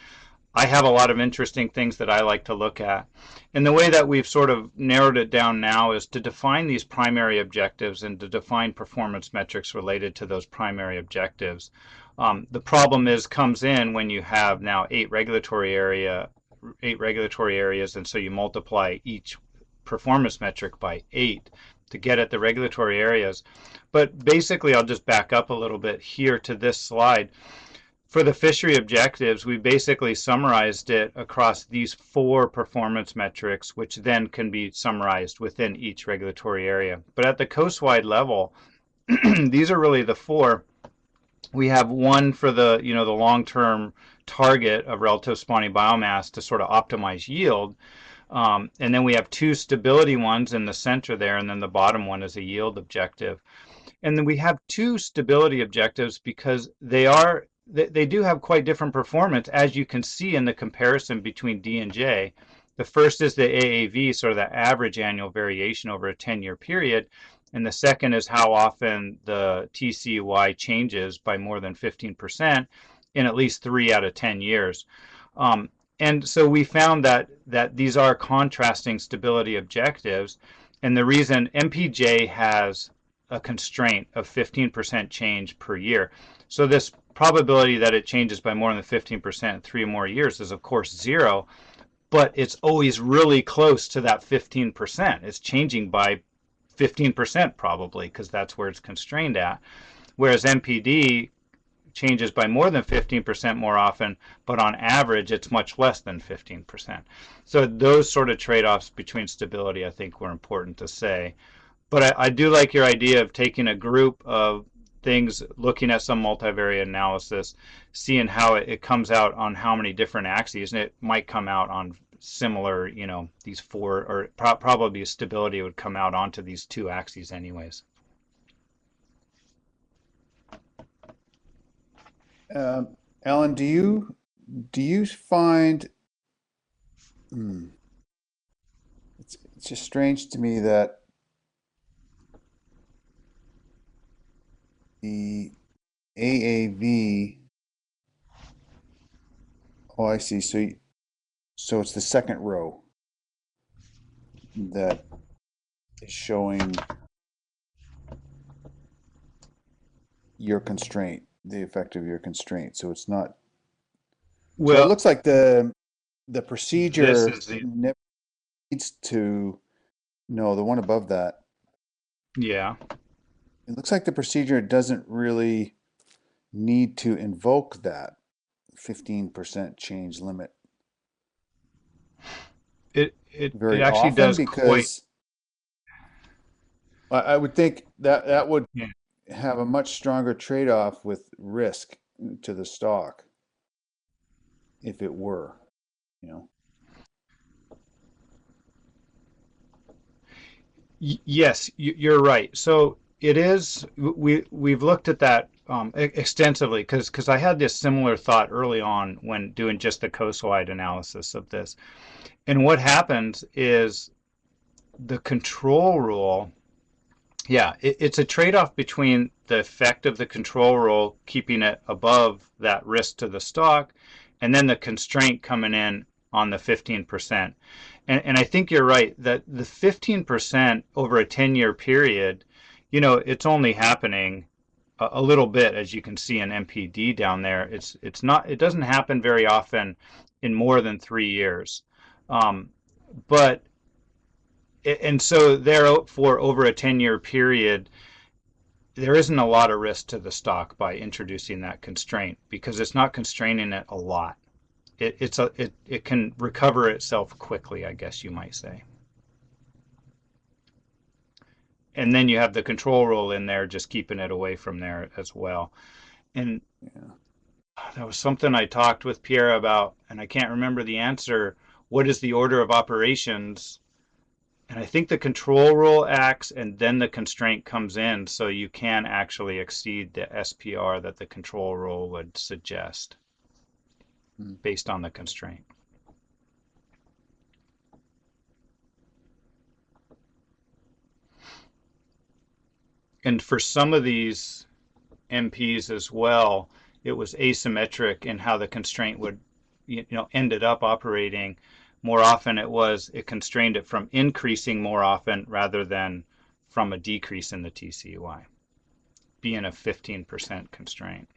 I have a lot of interesting things that I like to look at. And the way that we've sort of narrowed it down now is to define these primary objectives and to define performance metrics related to those primary objectives. The problem comes in when you have now 8 regulatory areas, and so you multiply each performance metric by 8 to get at the regulatory areas. But basically, I'll just back up a little bit here to this slide. For the fishery objectives, we basically summarized it across these 4 performance metrics, which then can be summarized within each regulatory area. But at the coastwide level, these are really the 4. We have one for the, the long-term target of relative spawning biomass to sort of optimize yield. And then we have 2 stability ones in the center there, and then the bottom one is a yield objective. And then we have 2 stability objectives because they do have quite different performance, as you can see in the comparison between D and J. The first is the AAV, sort of the average annual variation over a 10-year period. And the second is how often the TCUY changes by more than 15% in at least 3 out of 10 years. And so we found that these are contrasting stability objectives. And the reason MPJ has a constraint of 15% change per year. So this probability that it changes by more than 15% in 3 or more years is of course 0, but it's always really close to that 15%. It's changing by 15% probably, because that's where it's constrained at. Whereas MPD changes by more than 15% more often, but on average it's much less than 15%. So those sort of trade-offs between stability I think were important to say. But I do like your idea of taking a group of things, looking at some multivariate analysis, seeing how it comes out on how many different axes, and it might come out on similar, these 4, or probably stability would come out onto these 2 axes anyways. Alan, do you find it's just strange to me that the AAV, oh, I see. So it's the second row that is showing your constraint, the effect of your constraint. So it's not. Well, so it looks like the procedure needs to. No, the one above that. Yeah. It looks like the procedure doesn't really need to invoke that 15% change limit. It very actually often, does, because I would think that would have a much stronger trade-off with risk to the stock if it were, Yes, you're right. So it is. We've looked at that extensively because I had this similar thought early on when doing just the coastwide analysis of this. And what happens is the control rule. Yeah, it's a trade-off between the effect of the control rule, keeping it above that risk to the stock, and then the constraint coming in on the 15%. And I think you're right that the 15% over a 10-year period, it's only happening a little bit, as you can see in MPD down there. It doesn't happen very often in more than 3 years. And so therefore, over a 10-year period, there isn't a lot of risk to the stock by introducing that constraint because it's not constraining it a lot. It can recover itself quickly, I guess you might say. and then you have the control rule in there, just keeping it away from there as well. And that was something I talked with Pierre about, and I can't remember the answer. What is the order of operations? And I think the control rule acts and then the constraint comes in, so you can actually exceed the SPR that the control rule would suggest based on the constraint. And for some of these MPs as well, it was asymmetric in how the constraint would, ended up operating. More often it constrained it from increasing more often rather than from a decrease in the TCUI, being a 15% constraint.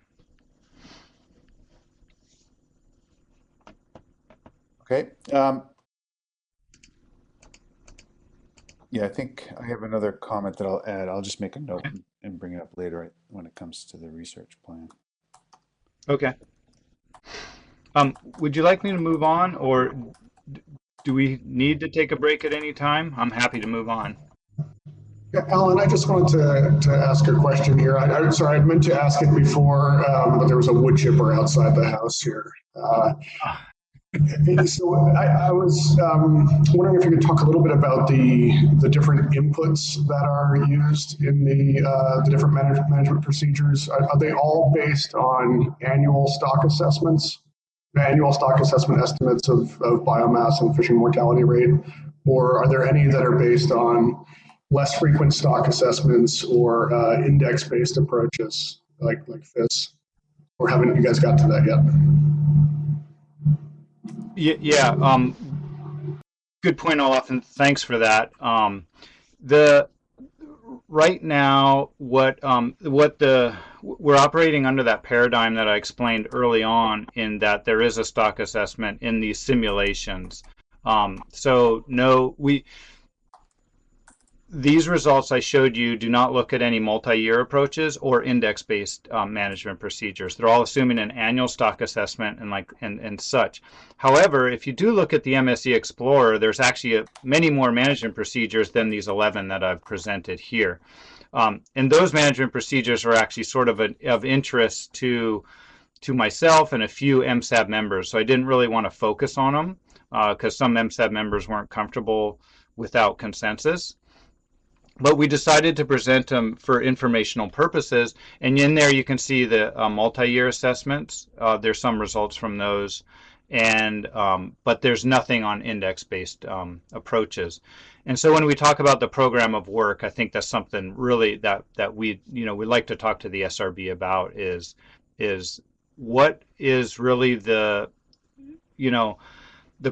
Okay. Yeah, I think I have another comment that I'll add. I'll just make a note and bring it up later when it comes to the research plan. Okay. Would you like me to move on, or do we need to take a break at any time? I'm happy to move on. Yeah, Alan, I just wanted to ask a question here. I'm sorry, I meant to ask it before, but there was a wood chipper outside the house here. So I was wondering if you could talk a little bit about the different inputs that are used in the different management procedures. Are they all based on annual stock assessments, annual stock assessment estimates of biomass and fishing mortality rate, or are there any that are based on less frequent stock assessments or index-based approaches like FIS? Or haven't you guys got to that yet? Yeah, good point, Olaf, and thanks for that. Right now, we're operating under that paradigm that I explained early on, in that there is a stock assessment in these simulations. These results I showed you do not look at any multi-year approaches or index-based management procedures. They're all assuming an annual stock assessment and such. However, if you do look at the MSE Explorer, there's actually many more management procedures than these 11 that I've presented here. And those management procedures are actually sort of of interest to myself and a few MSAB members. So I didn't really want to focus on them because some MSAB members weren't comfortable without consensus. But we decided to present them for informational purposes. And in there, you can see the multi-year assessments. There's some results from those, but there's nothing on index-based approaches. And so when we talk about the program of work, I think that's something really that we'd like to talk to the SRB about is what is really the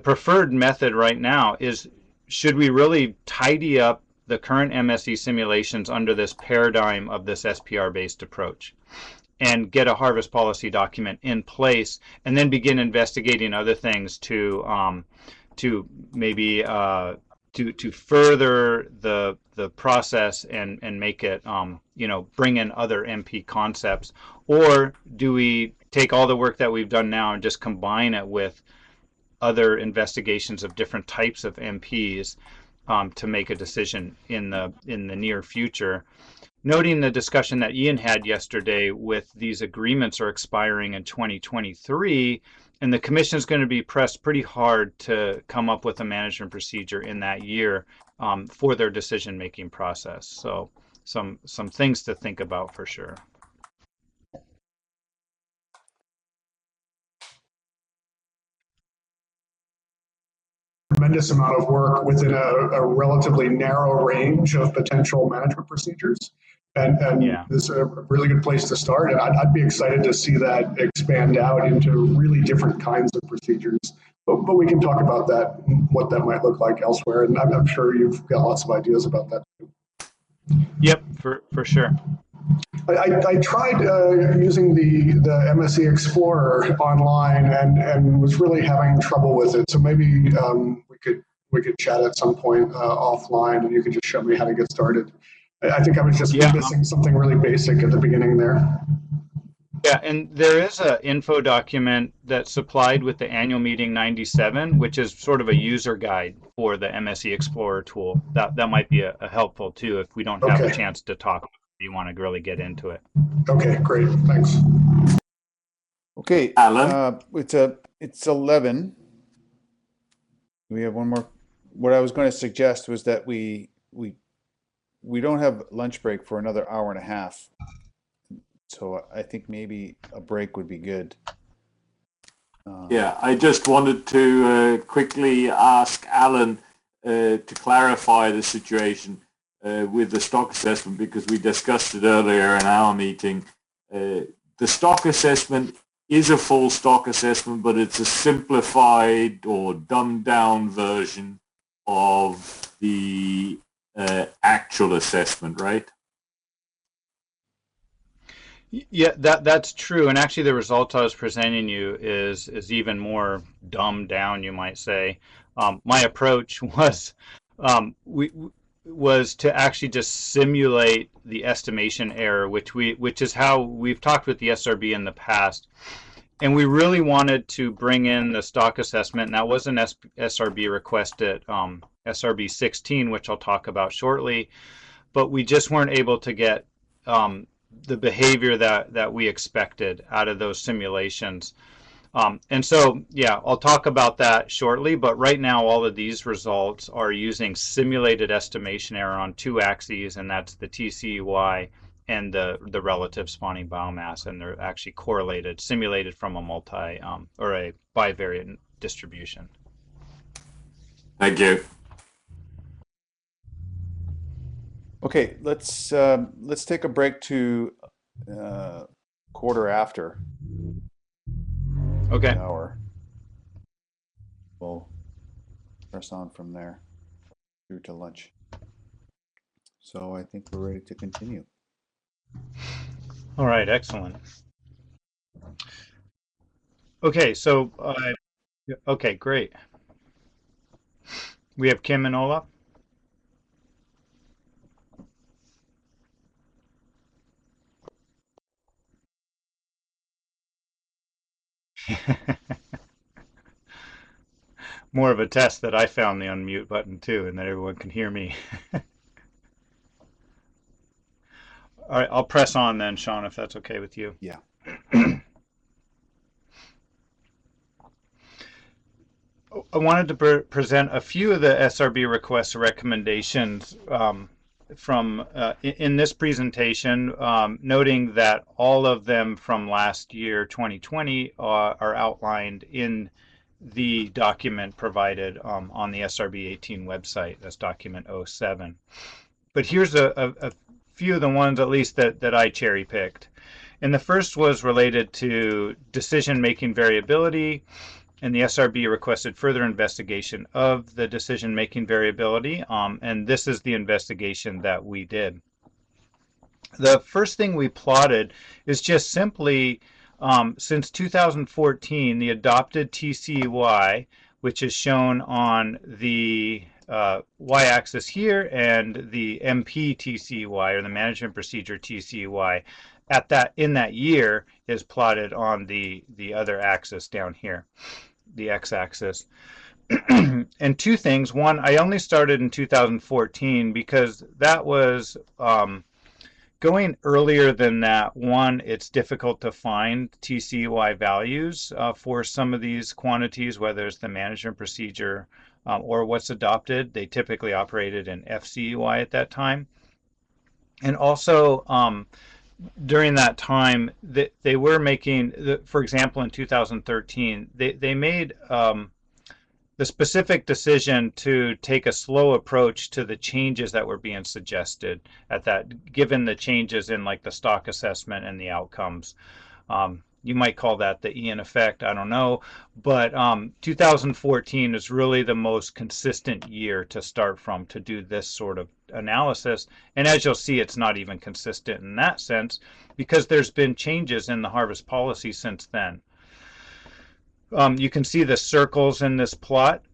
preferred method right now is, should we really tidy up the current MSE simulations under this paradigm of this SPR-based approach and get a harvest policy document in place, and then begin investigating other things to maybe to further the process and make it bring in other MP concepts? Or do we take all the work that we've done now and just combine it with other investigations of different types of MPs to make a decision in the near future? Noting the discussion that Ian had yesterday, with these agreements are expiring in 2023, and the Commission is going to be pressed pretty hard to come up with a management procedure in that year for their decision-making process. So some things to think about for sure. Tremendous amount of work within a relatively narrow range of potential management procedures. And Yeah. This is a really good place to start. And I'd be excited to see that expand out into really different kinds of procedures. But we can talk about that, what that might look like elsewhere. And I'm sure you've got lots of ideas about that too. Yep, for sure. I tried using the MSE Explorer online and was really having trouble with it. So maybe we could chat at some point offline, and you could just show me how to get started. I think I was just missing something really basic at the beginning there. Yeah, and there is a info document that's supplied with the annual meeting 97, which is sort of a user guide for the MSE Explorer tool. That might be a helpful too if we don't have a Okay. chance to talk. You want to really get into it. Okay, great. Thanks. Okay, Alan? it's 11. We have one more. What I was going to suggest was that we don't have lunch break for another hour and a half. So I think maybe a break would be good. Yeah, I just wanted to quickly ask Alan to clarify the situation with the stock assessment, because we discussed it earlier in our meeting. The stock assessment is a full stock assessment, but it's a simplified or dumbed down version of the actual assessment, right? Yeah, that's true. And actually, the result I was presenting you is even more dumbed down, you might say. My approach was was to actually just simulate the estimation error, which is how we've talked with the SRB in the past. And we really wanted to bring in the stock assessment, and that was an SRB request at SRB018, which I'll talk about shortly. But we just weren't able to get the behavior that we expected out of those simulations. And so, yeah, I'll talk about that shortly, but right now all of these results are using simulated estimation error on two axes, and that's the TCEY and the relative spawning biomass, and they're actually correlated, simulated from a multi or a bivariate distribution. Thank you. Okay, let's take a break to quarter after Okay. the hour. We'll press on from there through to lunch. So I think we're ready to continue. All right, excellent. Okay, so okay, great. We have Kim and Olaf. More of a test that I found the unmute button too, and that everyone can hear me. All right, I'll press on then, Sean, if that's okay with you. Yeah. I wanted to present a few of the SRB request recommendations from in this presentation, noting that all of them from last year, 2020, are outlined in the document provided on the SRB018 website. That's document 07. But here's a few of the ones, at least, that I cherry picked. And the first was related to decision-making variability, and the SRB requested further investigation of the decision-making variability, and this is the investigation that we did. The first thing we plotted is just simply, since 2014, the adopted TCEY, which is shown on the y-axis here, and the MP TCEY, or the Management Procedure TCEY, in that year is plotted on the other axis down here, the x-axis. And two things. One, I only started in 2014 because that was going earlier than that. One, it's difficult to find TCEY values for some of these quantities, whether it's the management procedure or what's adopted. They typically operated in FCEY at that time. And also, during that time, they were making, for example, in 2013, they made the specific decision to take a slow approach to the changes that were being suggested at that, given the changes in like the stock assessment and the outcomes. You might call that the Ian effect, I don't know, but 2014 is really the most consistent year to start from to do this sort of analysis. And as you'll see, it's not even consistent in that sense because there's been changes in the harvest policy since then. You can see the circles in this plot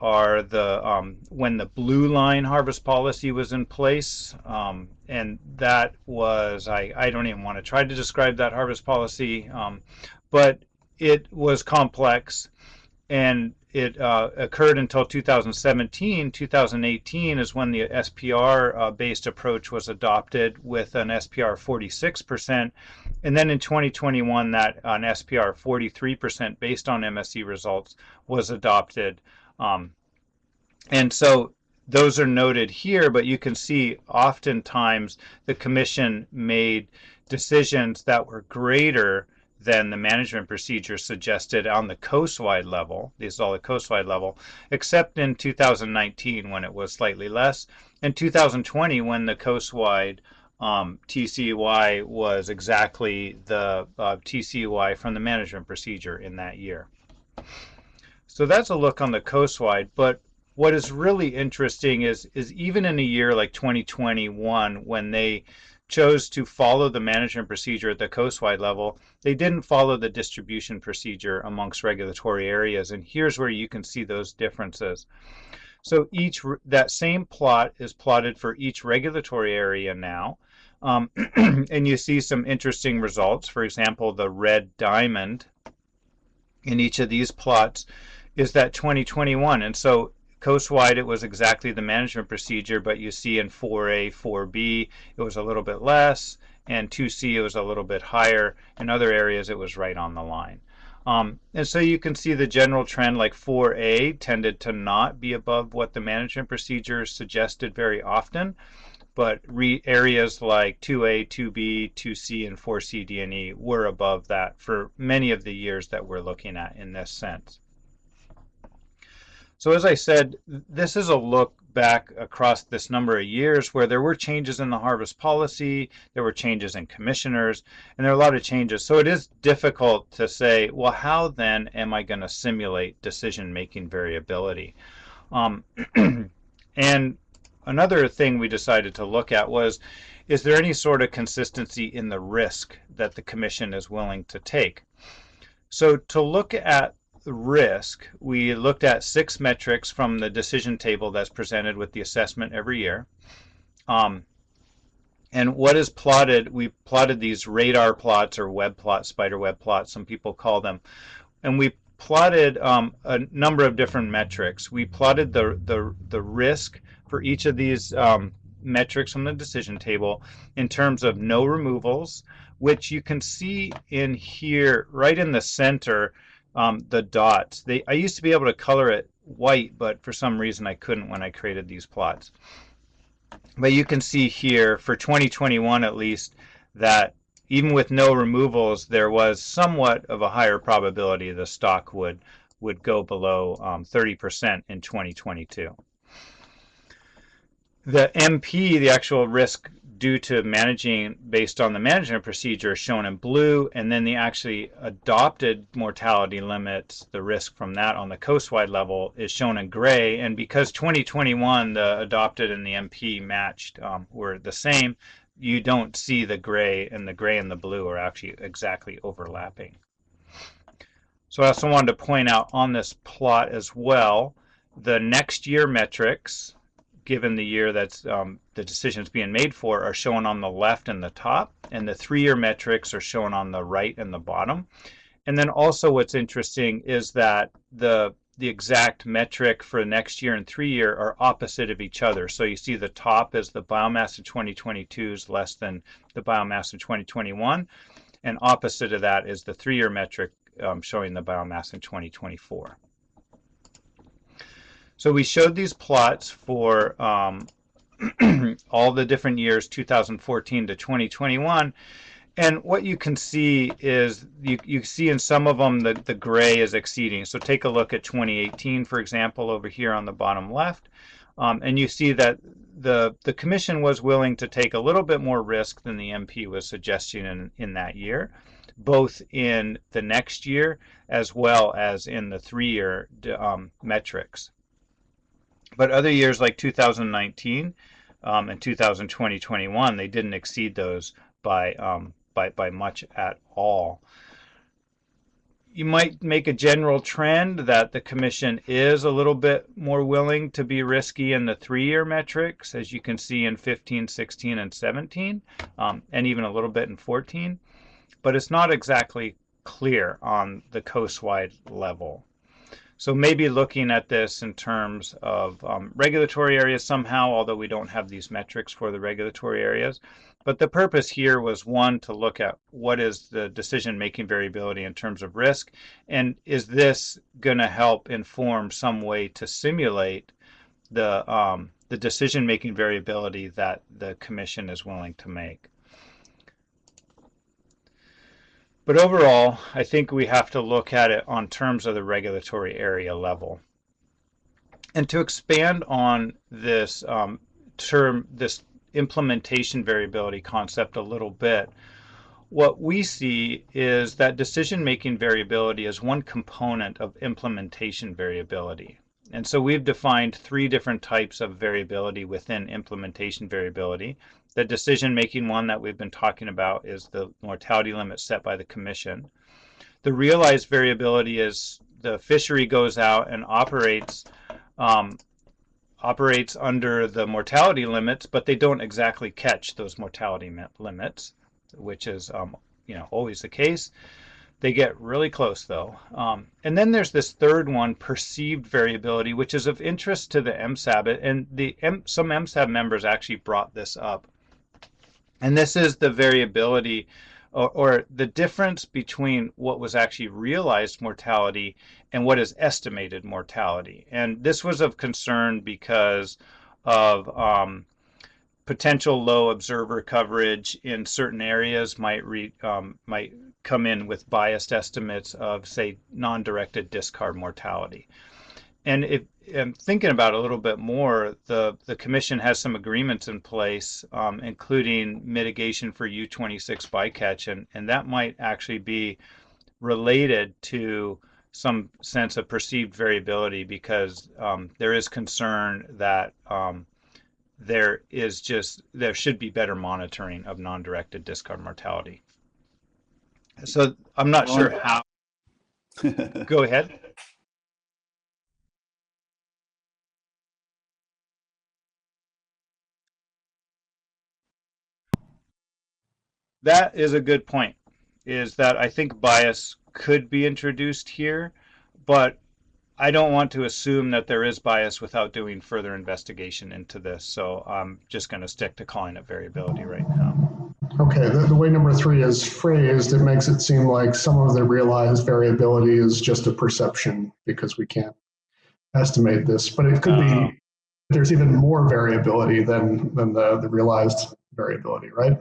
are the when the blue line harvest policy was in place, and that was, I don't even want to try to describe that harvest policy, but it was complex, and it occurred until 2017. 2018 is when the SPR based approach was adopted with an SPR 46%, and then in 2021 that an SPR 43% based on MSE results was adopted. And so those are noted here, but you can see oftentimes the commission made decisions that were greater than the management procedure suggested on the coastwide level. This is all the coastwide level, except in 2019 when it was slightly less, and 2020 when the coastwide TCUI was exactly the TCUI from the management procedure in that year. So that's a look on the coastwide, but what is really interesting is even in a year like 2021, when they chose to follow the management procedure at the coastwide level, they didn't follow the distribution procedure amongst regulatory areas, and here's where you can see those differences. So that same plot is plotted for each regulatory area now, and you see some interesting results. For example, the red diamond in each of these plots is that 2021, and so coastwide it was exactly the management procedure, but you see in 4A, 4B it was a little bit less, and 2C it was a little bit higher. In other areas it was right on the line. And so you can see the general trend, like 4A tended to not be above what the management procedure suggested very often, but areas like 2A, 2B, 2C, and 4C, D, and E were above that for many of the years that we're looking at in this sense. So as I said, this is a look back across this number of years where there were changes in the harvest policy, there were changes in commissioners, and there are a lot of changes. So it is difficult to say, well, how then am I going to simulate decision-making variability? And another thing we decided to look at was, is there any sort of consistency in the risk that the commission is willing to take? So to look at risk, we looked at 6 metrics from the decision table that's presented with the assessment every year. And what is plotted, we plotted these radar plots or web plots, spider web plots, some people call them. And we plotted a number of different metrics. We plotted the risk for each of these metrics from the decision table in terms of no removals, which you can see in here, right in the center, the dots. I used to be able to color it white, but for some reason I couldn't when I created these plots. But you can see here for 2021 at least that even with no removals, there was somewhat of a higher probability the stock would go below 30% in 2022. The MP, the actual risk due to managing based on the management procedure, is shown in blue, and then the actually adopted mortality limits, the risk from that on the coastwide level, is shown in gray. And because 2021 the adopted and the MP matched were the same, you don't see the gray, and the blue are actually exactly overlapping. So I also wanted to point out on this plot as well, the next year metrics, given the year that's the decision's being made for, are shown on the left and the top, and the 3-year metrics are shown on the right and the bottom. And then also what's interesting is that the exact metric for next year and 3-year are opposite of each other. So you see the top is the biomass in 2022 is less than the biomass in 2021, and opposite of that is the 3-year metric showing the biomass in 2024. So we showed these plots for all the different years, 2014 to 2021. And what you can see is, you see in some of them that the gray is exceeding. So take a look at 2018, for example, over here on the bottom left. And you see that the commission was willing to take a little bit more risk than the MP was suggesting in that year, both in the next year as well as in the 3-year metrics. But other years like 2019 and 2020-21, they didn't exceed those by much at all. you might make a general trend that the commission is a little bit more willing to be risky in the 3-year metrics, as you can see in 15, 16, and 17, and even a little bit in 14. But it's not exactly clear on the coast-wide level. So maybe looking at this in terms of regulatory areas somehow, although we don't have these metrics for the regulatory areas. But the purpose here was, one, to look at what is the decision-making variability in terms of risk, and is this going to help inform some way to simulate the decision-making variability that the commission is willing to make. But overall, I think we have to look at it on terms of the regulatory area level. And to expand on this this implementation variability concept a little bit, what we see is that decision-making variability is one component of implementation variability. And so we've defined 3 different types of variability within implementation variability. The decision-making one that we've been talking about is the mortality limit set by the commission. The realized variability is the fishery goes out and operates under the mortality limits, but they don't exactly catch those mortality limits, which is always the case. They get really close, though. And then there's this third one, perceived variability, which is of interest to the MSAB, and some MSAB members actually brought this up. And this is the variability or the difference between what was actually realized mortality and what is estimated mortality. And this was of concern because of potential low observer coverage in certain areas might come in with biased estimates of, say, non-directed discard mortality. And if I'm thinking about it a little bit more, the commission has some agreements in place, including mitigation for U26 bycatch, and that might actually be related to some sense of perceived variability, because there is concern that there should be better monitoring of non-directed discard mortality. So I'm not sure how. Go ahead. That is a good point, is that I think bias could be introduced here, but I don't want to assume that there is bias without doing further investigation into this. So I'm just going to stick to calling it variability right now. Okay, the way number 3 is phrased, it makes it seem like some of the realized variability is just a perception because we can't estimate this, but it could be there's even more variability than the realized variability, right?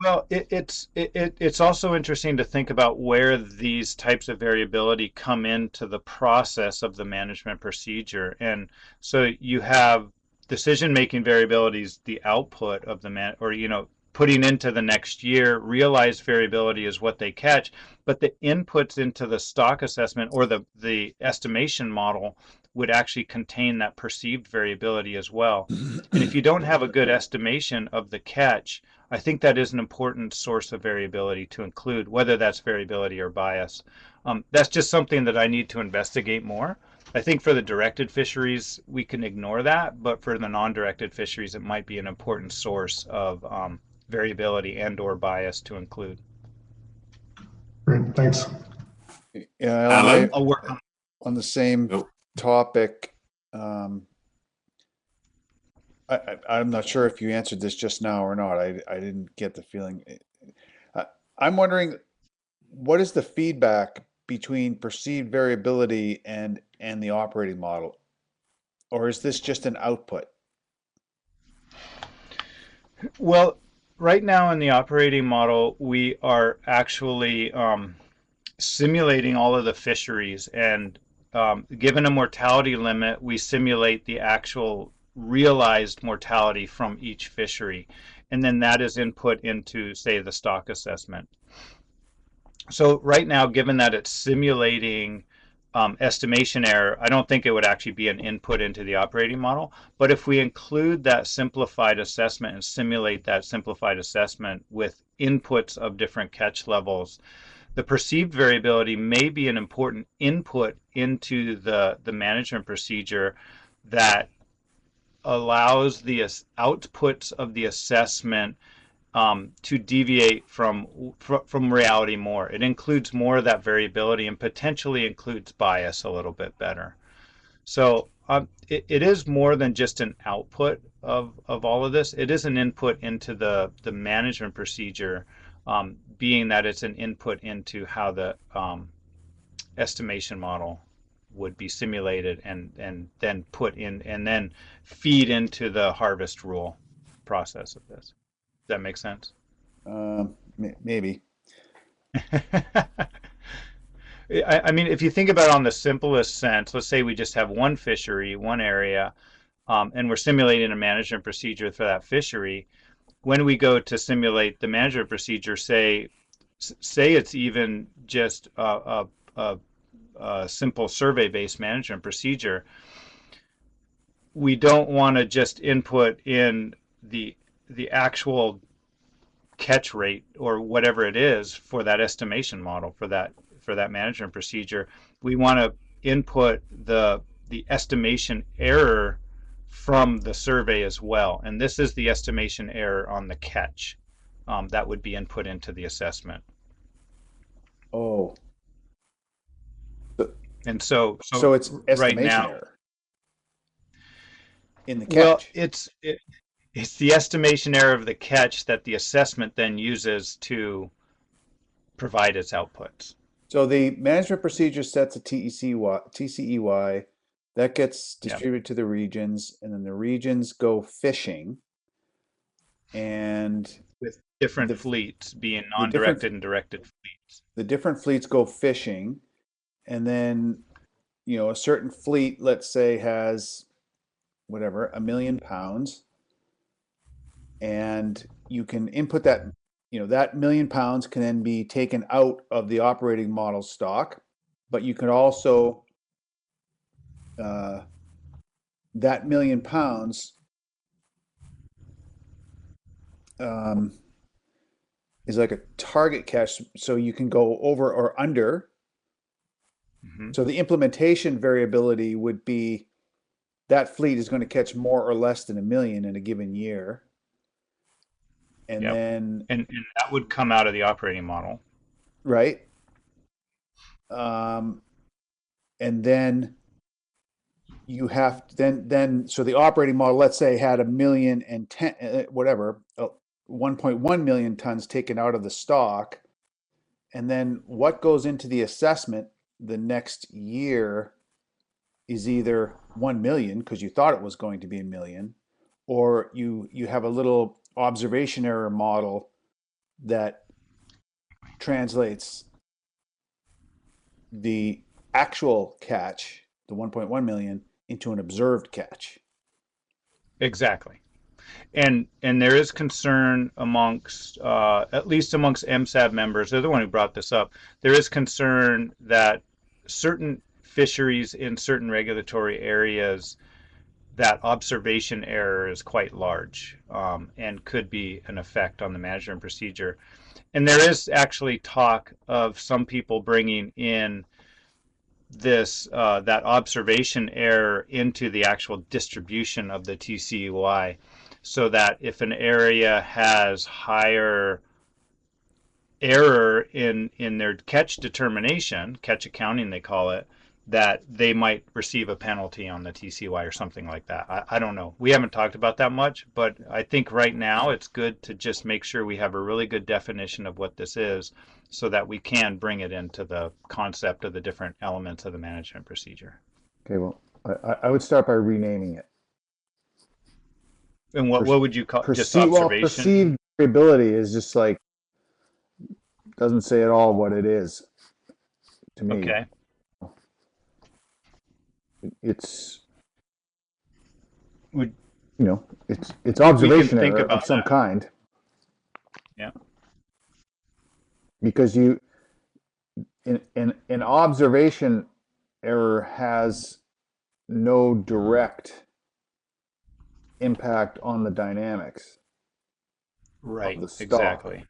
Well, it's also interesting to think about where these types of variability come into the process of the management procedure. And so you have decision-making variabilities, the output of the putting into the next year. Realized variability is what they catch, but the inputs into the stock assessment or the estimation model would actually contain that perceived variability as well. And if you don't have a good estimation of the catch, I think that is an important source of variability to include, whether that's variability or bias. That's just something that I need to investigate more. I think for the directed fisheries, we can ignore that, but for the non-directed fisheries, it might be an important source of variability and or bias to include. Great, thanks. Yeah, Alan? I'll work on the same topic. I'm not sure if you answered this just now or not. I didn't get the feeling. I'm wondering, what is the feedback between perceived variability and the operating model? Or is this just an output? Well, right now in the operating model, we are actually simulating all of the fisheries, and given a mortality limit, we simulate the actual realized mortality from each fishery, and then that is input into, say, the stock assessment. So right now, given that it's simulating estimation error, I don't think it would actually be an input into the operating model. But if we include that simplified assessment and simulate that simplified assessment with inputs of different catch levels, the perceived variability may be an important input into the management procedure that allows the outputs of the assessment to deviate from reality more. It includes more of that variability and potentially includes bias a little bit better. So it is more than just an output of all of this. It is an input into the management procedure, being that it's an input into how the estimation model would be simulated and then put in and then feed into the harvest rule process of this. Does that make sense? Maybe. I mean, if you think about it on the simplest sense, let's say we just have one fishery, one area, and we're simulating a management procedure for that fishery. When we go to simulate the management procedure, say it's even just a simple survey-based management procedure, we don't want to just input in the actual catch rate or whatever it is for that estimation model for that management procedure. We want to input the estimation error from the survey as well, and this is the estimation error on the catch that would be input into the assessment. Oh. And so it's estimation right now, error in the catch. Well, it's the estimation error of the catch that the assessment then uses to provide its outputs. So the management procedure sets a TCEY that gets distributed to the regions, and then the regions go fishing, and with different fleets being non-directed and directed fleets. The different fleets go fishing, and then, a certain fleet, let's say, has whatever, 1 million pounds, and you can input that, that 1 million pounds can then be taken out of the operating model stock, but you can also, that 1 million pounds is like a target catch, so you can go over or under. Mm-hmm. So the implementation variability would be that fleet is going to catch more or less than 1 million in a given year. And then and that would come out of the operating model. Right. And then you have then so the operating model, let's say, had 1.1 million tons taken out of the stock, and then what goes into the assessment the next year is either 1 million because you thought it was going to be 1 million, or you have a little observation error model that translates the actual catch, the 1.1 million, into an observed catch. Exactly. And there is concern amongst, at least amongst MSAB members, they're the one who brought this up, there is concern that certain fisheries in certain regulatory areas, that observation error is quite large and could be an effect on the management procedure. And there is actually talk of some people bringing in this that observation error into the actual distribution of the TCEY, so that if an area has higher error in their catch determination, catch accounting they call it, that they might receive a penalty on the TCEY or something like that. I don't know. We haven't talked about that much, but I think right now it's good to just make sure we have a really good definition of what this is so that we can bring it into the concept of the different elements of the management procedure. Okay, well, I would start by renaming it. And what would you call just observation? Well, perceived variability is just like, doesn't say at all what it is to me. Okay. It's it's observation think error about of some that. kind. Yeah. Because an observation error has no direct impact on the dynamics. Right. Of the stock. Exactly.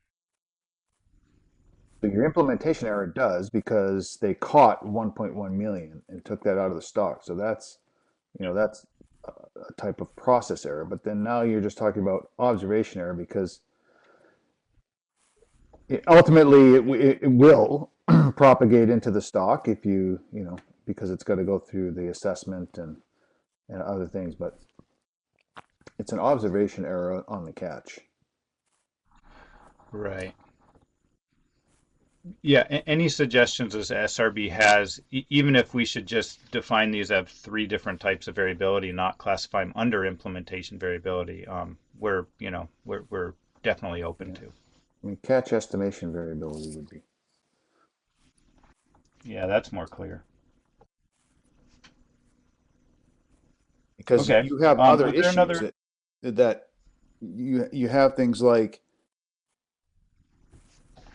So your implementation error does because they caught 1.1 million and took that out of the stock. So that's, that's a type of process error. But then now you're just talking about observation error because ultimately it will propagate into the stock if because it's got to go through the assessment and other things. But it's an observation error on the catch. Right. Yeah, any suggestions as SRB has, even if we should just define these as 3 different types of variability, not classify them under implementation variability, we're definitely open to. I mean, catch estimation variability would be. Yeah, that's more clear. Because Okay. you have other Was there issues another? that you have things like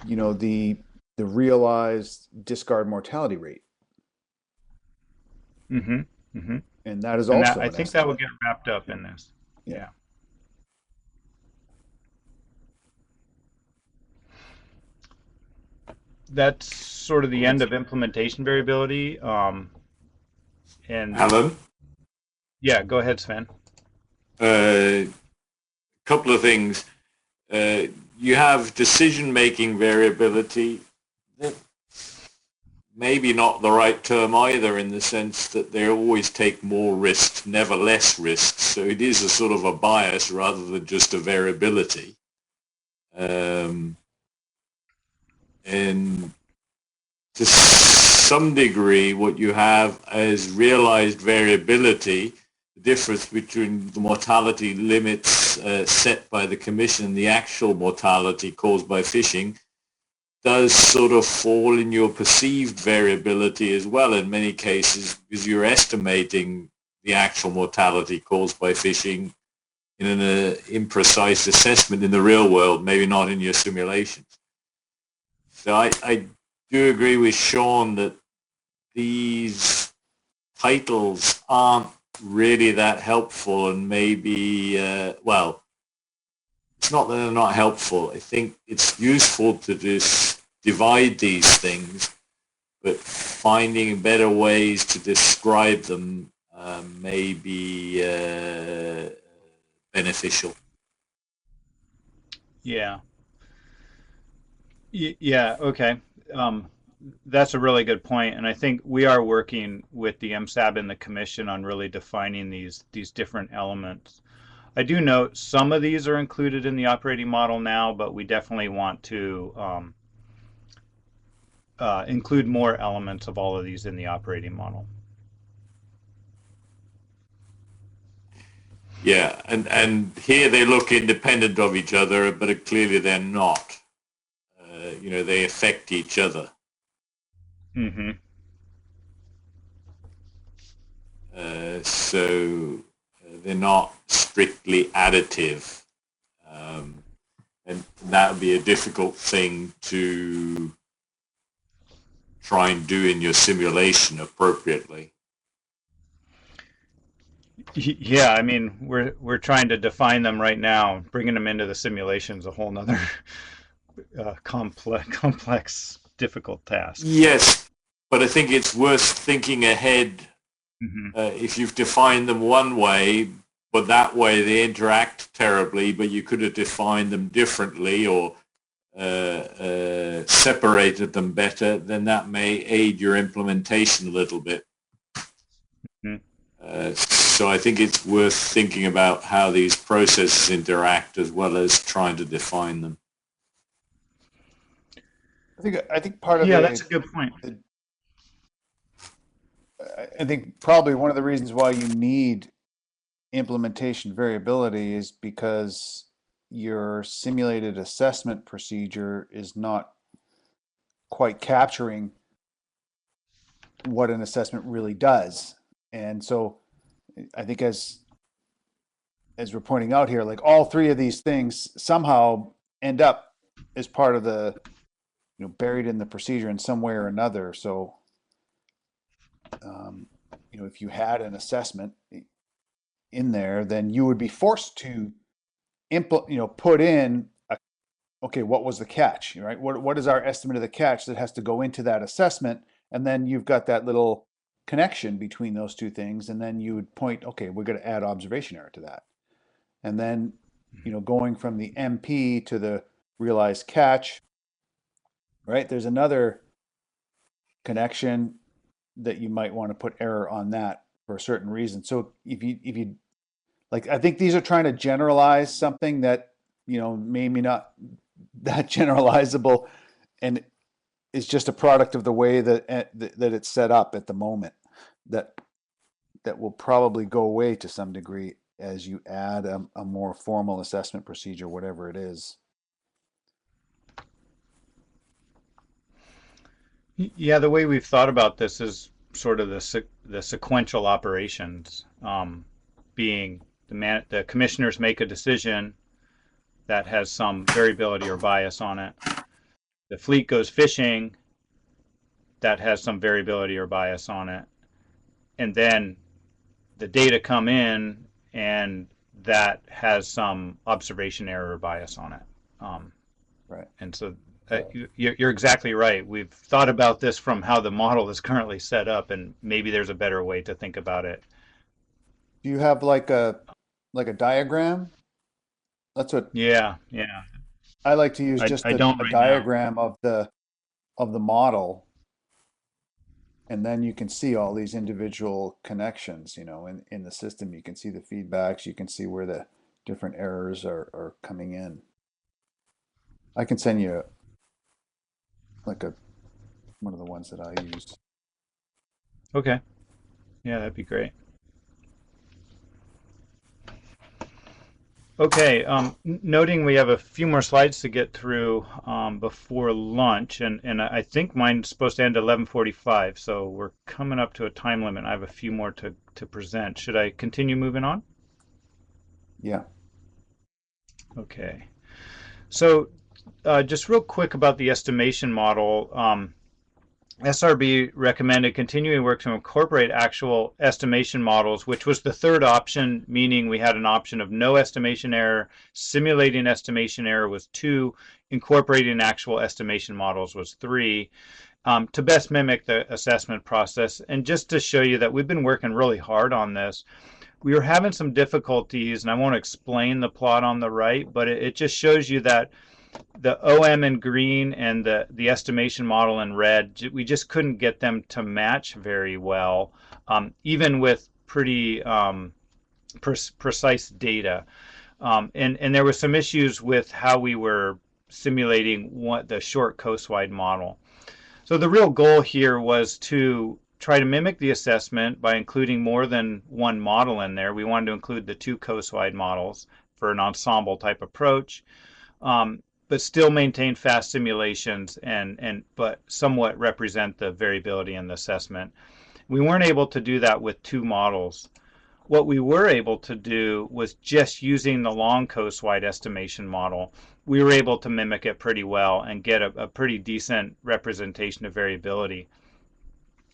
the realized discard mortality rate, Mm-hmm. Mm-hmm. and that is And that also I an think that will estimate. get wrapped up in this. Yeah. Yeah. That's sort of the end of implementation variability. And Alan, yeah, go ahead, Sven. couple of things. You have decision-making variability. Maybe not the right term either, in the sense that they always take more risks, never less risks. So it is a sort of a bias rather than just a variability. And to some degree, what you have is realized variability, the difference between the mortality limits set by the Commission and the actual mortality caused by fishing does sort of fall in your perceived variability as well in many cases, because you're estimating the actual mortality caused by fishing in an imprecise assessment in the real world, maybe not in your simulations. So I do agree with Sean that these titles aren't really that helpful, and maybe, it's not that they're not helpful. I think it's useful to just divide these things, but finding better ways to describe them may be beneficial. Yeah. Yeah. Okay. That's a really good point, and I think we are working with the MSAB and the Commission on really defining these different elements. I do note some of these are included in the operating model now, but we definitely want to include more elements of all of these in the operating model. Yeah, and here they look independent of each other, but clearly they're not. They affect each other. Mm-hmm. So they're not strictly additive. And that would be a difficult thing to try and do in your simulation appropriately. Yeah, I mean, we're trying to define them right now. Bringing them into the simulation is a whole nother complex, difficult task. Yes, but I think it's worth thinking ahead. Mm-hmm. If you've defined them one way, but that way they interact terribly, but you could have defined them differently or separated them better, then that may aid your implementation a little bit. Mm-hmm. So I think it's worth thinking about how these processes interact as well as trying to define them. I think part of that's a good point. I think probably one of the reasons why you need implementation variability is because your simulated assessment procedure is not quite capturing what an assessment really does. And so I think as we're pointing out here, like all 3 of these things somehow end up as part of the, buried in the procedure in some way or another. So, if you had an assessment in there, then you would be forced to put in okay, what was the catch, right? What is our estimate of the catch that has to go into that assessment? And then you've got that little connection between those two things. And then you would point, okay, we're going to add observation error to that. And then, going from the MP to the realized catch, right? There's another connection that you might want to put error on that for a certain reason. So if you like, I think these are trying to generalize something that, maybe not that generalizable, and it's just a product of the way that it's set up at the moment, that will probably go away to some degree as you add a more formal assessment procedure, whatever it is. Yeah, the way we've thought about this is sort of the sequential operations, being the commissioners make a decision that has some variability or bias on it. The fleet goes fishing, that has some variability or bias on it. And then the data come in, and that has some observation error or bias on it. Right. And so you're exactly right. We've thought about this from how the model is currently set up, and maybe there's a better way to think about it. Do you have like a diagram? That's what. Yeah. I like to use just I a don't right diagram of the model, and then you can see all these individual connections, in the system. You can see the feedbacks, you can see where the different errors are coming in. I can send you one of the ones that I use. Okay. Yeah, that'd be great. Okay, noting we have a few more slides to get through before lunch, and I think mine's supposed to end at 11:45, so we're coming up to a time limit. I have a few more to present. Should I continue moving on? Yeah. Okay. So just real quick about the estimation model. SRB recommended continuing work to incorporate actual estimation models, which was the third option, meaning we had an option of no estimation error, simulating estimation error was 2, incorporating actual estimation models was 3, to best mimic the assessment process. And just to show you that we've been working really hard on this, we were having some difficulties, and I won't explain the plot on the right, but it just shows you that the OM in green and the estimation model in red, we just couldn't get them to match very well, even with pretty precise data. And there were some issues with how we were simulating the short coastwide model. So the real goal here was to try to mimic the assessment by including more than one model in there. We wanted to include the 2 coastwide models for an ensemble type approach. But still maintain fast simulations but somewhat represent the variability in the assessment. We weren't able to do that with 2 models. What we were able to do was just using the long coastwide estimation model. We were able to mimic it pretty well and get a pretty decent representation of variability.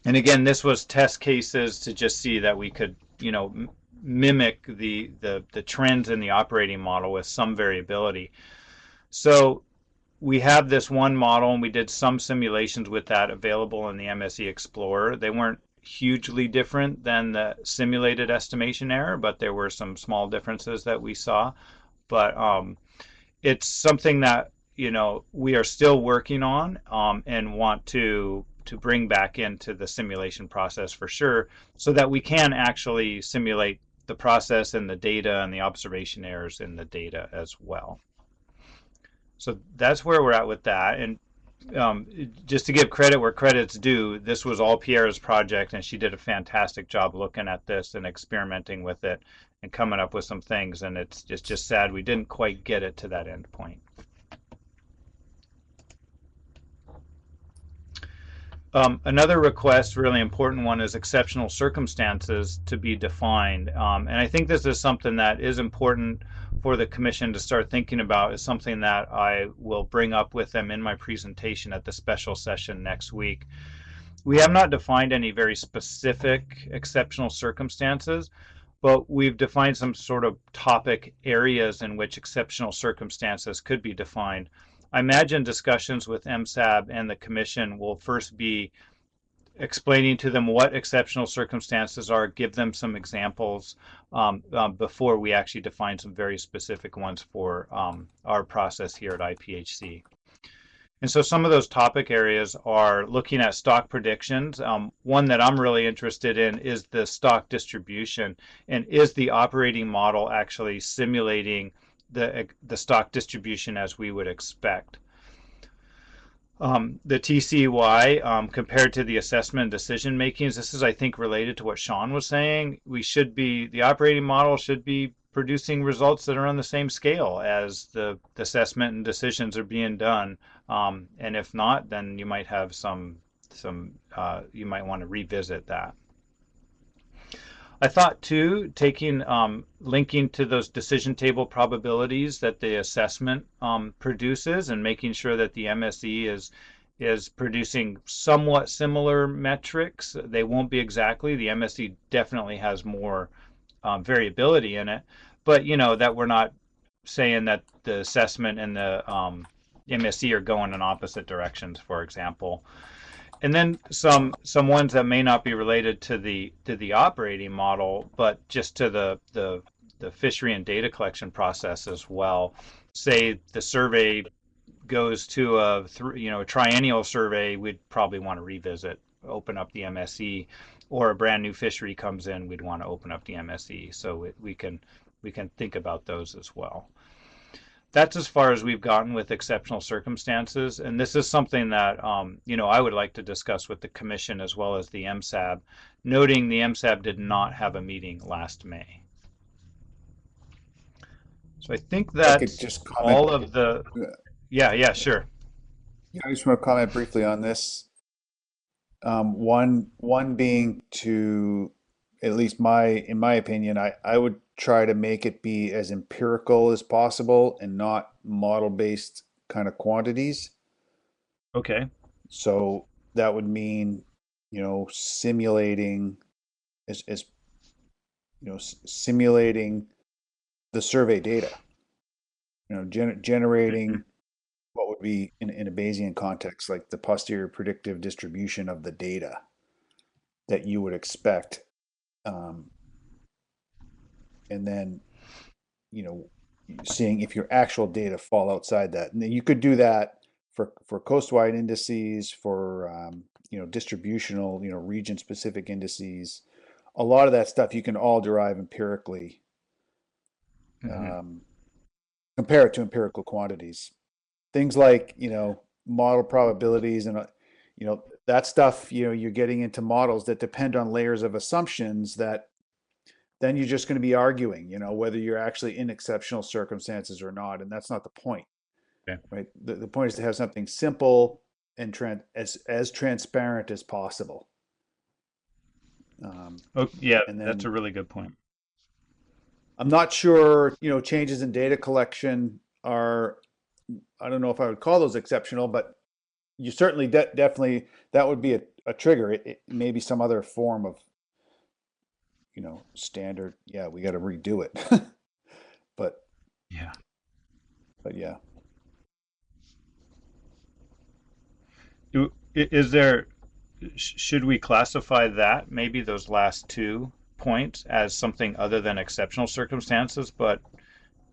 And again, this was test cases to just see that we could, mimic the trends in the operating model with some variability. So we have this one model, and we did some simulations with that available in the MSE Explorer. They weren't hugely different than the simulated estimation error, but there were some small differences that we saw. But it's something that we are still working on and want to bring back into the simulation process for sure, so that we can actually simulate the process and the data and the observation errors in the data as well. So that's where we're at with that. And just to give credit where credit's due, this was all Pierre's project, and she did a fantastic job looking at this and experimenting with it and coming up with some things. And it's just sad we didn't quite get it to that end point. Another request, really important one, is exceptional circumstances to be defined. And I think this is something that is important for the Commission to start thinking about. Is something that I will bring up with them in my presentation at the special session next week. We have not defined any very specific exceptional circumstances, but we've defined some sort of topic areas in which exceptional circumstances could be defined. I imagine discussions with MSAB and the Commission will first be explaining to them what exceptional circumstances are, give them some examples before we actually define some very specific ones for our process here at IPHC. And so some of those topic areas are looking at stock predictions. One that I'm really interested in is the stock distribution, and is the operating model actually simulating the stock distribution as we would expect. The TCY compared to the assessment and decision makings, this is, I think, related to what Sean was saying. The operating model should be producing results that are on the same scale as the assessment and decisions are being done. And if not, then you might have you might want to revisit that. I thought too, linking to those decision table probabilities that the assessment produces, and making sure that the MSE is producing somewhat similar metrics. They won't be exactly. The MSE definitely has more variability in it, but that we're not saying that the assessment and the MSE are going in opposite directions, for example. And then some ones that may not be related to the operating model, but just to the fishery and data collection process as well. Say the survey goes to a triennial survey, we'd probably want to revisit, open up the MSE, or a brand new fishery comes in, we'd want to open up the MSE. So we can think about those as well. That's as far as we've gotten with exceptional circumstances, and this is something that I would like to discuss with the Commission as well as the MSAB, noting the MSAB did not have a meeting last May. So I think that's just comment. all of the. Yeah, sure. Yeah, I just want to comment briefly on this. One being to, at least in my opinion, I would try to make it be as empirical as possible and not model-based kind of quantities. Okay. So that would mean, simulating simulating the survey data, generating what would be in a Bayesian context, like the posterior predictive distribution of the data that you would expect. And then, seeing if your actual data fall outside that. And then you could do that for coast-wide indices, for, distributional, region-specific indices. A lot of that stuff you can all derive empirically, compare it to empirical quantities. Things like, model probabilities and, that stuff, you're getting into models that depend on layers of assumptions that then you're just going to be arguing, whether you're actually in exceptional circumstances or not. And that's not the point, right? The point is to have something simple and as transparent as possible. And that's a really good point. I'm not sure, changes in data collection are, I don't know if I would call those exceptional, but you certainly definitely, that would be a trigger. It may be some other form of, standard. Yeah, we got to redo it. but yeah. Should we classify that, maybe those last 2 points, as something other than exceptional circumstances? But,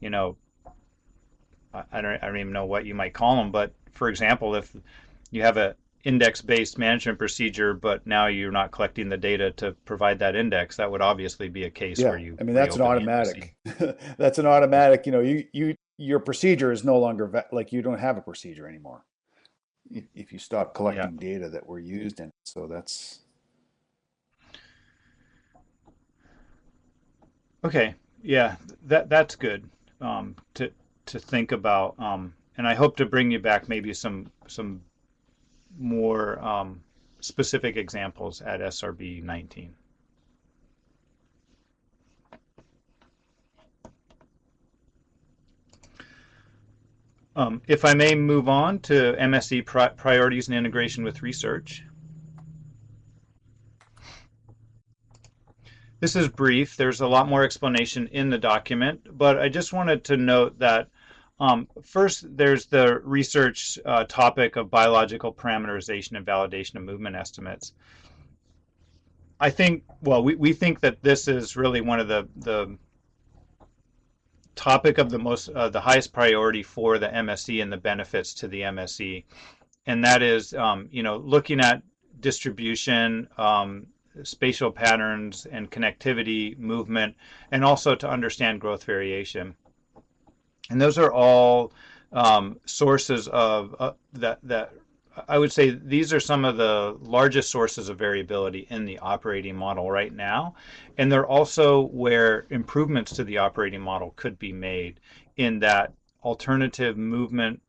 I don't even know what you might call them. But for example, if you have a index-based management procedure, but now you're not collecting the data to provide that index, that would obviously be a case where you. I mean, that's an automatic. That's an automatic. Your procedure is no longer like you don't have a procedure anymore if you stop collecting data that were used in it. So that's. Okay. Yeah, that's good to think about, and I hope to bring you back maybe some more specific examples at SRB018. If I may move on to MSE priorities and integration with research. This is brief. There's a lot more explanation in the document, but I just wanted to note that First, there's the research topic of biological parameterization and validation of movement estimates. I think, well, we think that this is really one of the topic of the highest priority for the MSE and the benefits to the MSE, and that is, looking at distribution, spatial patterns, and connectivity, movement, and also to understand growth variation. And those are all sources of that I would say these are some of the largest sources of variability in the operating model right now. And they're also where improvements to the operating model could be made, in that alternative movement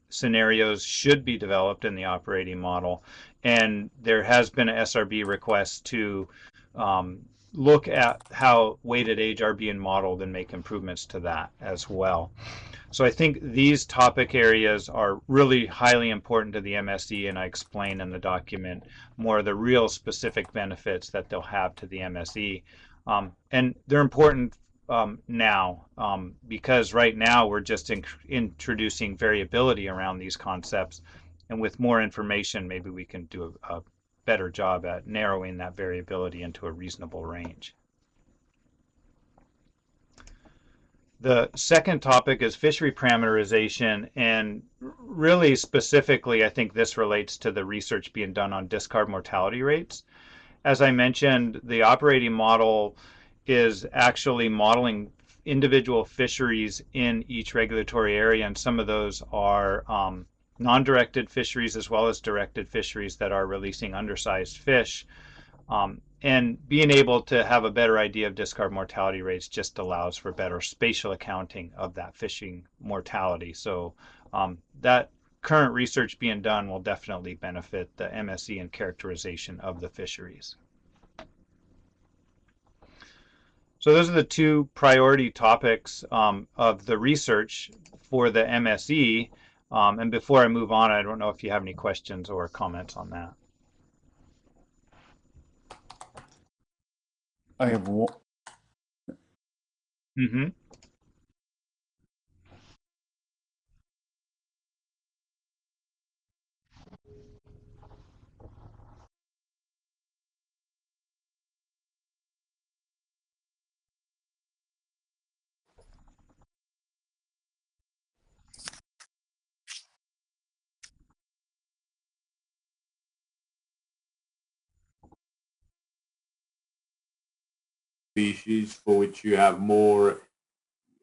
scenarios should be developed in the operating model. And there has been an SRB request to look at how weighted age are being modeled and make improvements to that as well. So I think these topic areas are really highly important to the MSE, and I explain in the document more of the real specific benefits that they'll have to the MSE. And they're important now because right now we're just introducing variability around these concepts, and with more information maybe we can do a better job at narrowing that variability into a reasonable range. The second topic is fishery parameterization, and really specifically I think this relates to the research being done on discard mortality rates. As I mentioned, the operating model is actually modeling individual fisheries in each regulatory area, and some of those are non-directed fisheries as well as directed fisheries that are releasing undersized fish. And being able to have a better idea of discard mortality rates just allows for better spatial accounting of that fishing mortality. So that current research being done will definitely benefit the MSE and characterization of the fisheries. So those are the two priority topics of the research for the MSE. And before I move on, I don't know if you have any questions or comments on that. I have one. Mm-hmm. Species for which you have more,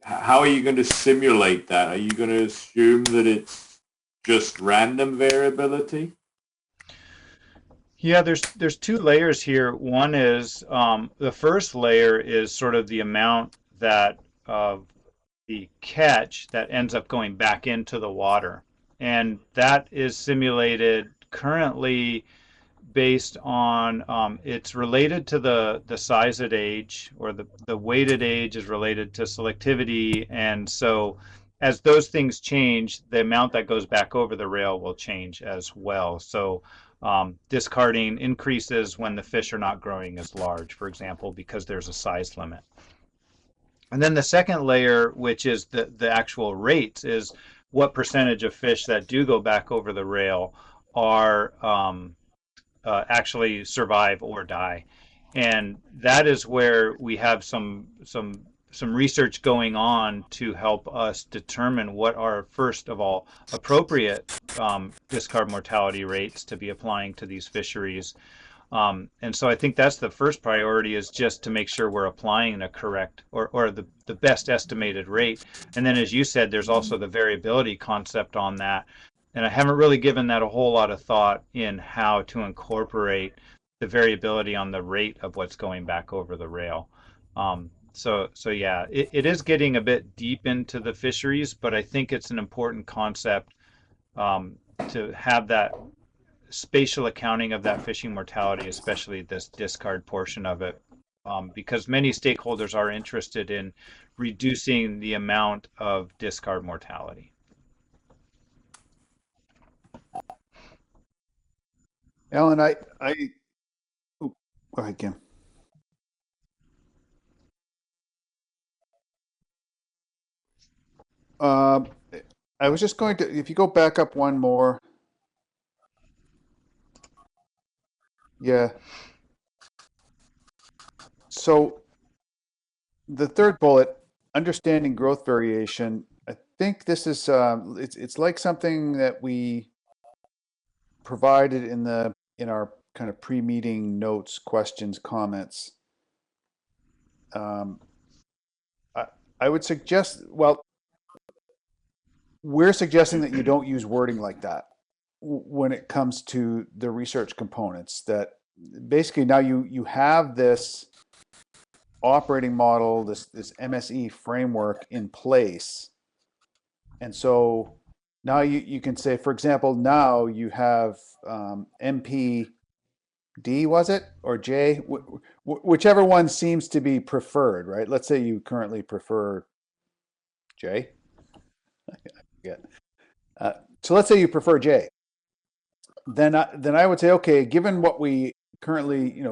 how are you going to simulate that? Are you going to assume that it's just random variability? Yeah, there's two layers here. One is the first layer is sort of the amount that of the catch that ends up going back into the water, and that is simulated currently based on it's related to the size at age, or the weighted age is related to selectivity, and so as those things change, the amount that goes back over the rail will change as well. So discarding increases when the fish are not growing as large, for example, because there's a size limit. And then the second layer, which is the actual rates, is what percentage of fish that do go back over the rail are actually survive or die. And that is where we have some research going on to help us determine what are, first of all, appropriate discard mortality rates to be applying to these fisheries. And so I think that's the first priority, is just to make sure we're applying a correct or the best estimated rate. And then, as you said, there's also the variability concept on that. And I haven't really given that a whole lot of thought in how to incorporate the variability on the rate of what's going back over the rail. So yeah, it is getting a bit deep into the fisheries, but I think it's an important concept to have that spatial accounting of that fishing mortality, especially this discard portion of it, because many stakeholders are interested in reducing the amount of discard mortality. Alan, oh, go ahead, Kim. Um, I was just going to, if you go back up one more, yeah. So the third bullet, understanding growth variation. I think this is it's like something that we provided in our kind of pre-meeting notes, questions, comments. Um, I, I would suggest, well, we're suggesting that you don't use wording like that when it comes to the research components. That basically now you have this operating model, this MSE framework in place, and so now you can say, for example, now you have MPD, was it, or J, whichever one seems to be preferred, right? Let's say you currently prefer J. I forget. So let's say you prefer J. Then I would say, okay, given what we currently,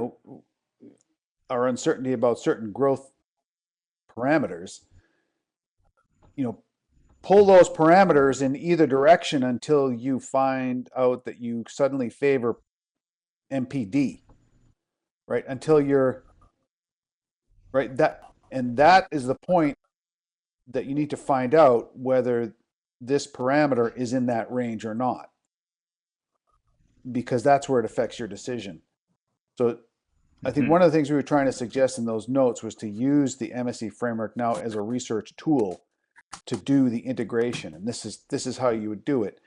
our uncertainty about certain growth parameters, pull those parameters in either direction until you find out that you suddenly favor MPD, right? Until you're right, that is the point that you need to find out whether this parameter is in that range or not, because that's where it affects your decision. So I think one of the things we were trying to suggest in those notes was to use the MSE framework now as a research tool to do the integration, and this is how you would do it.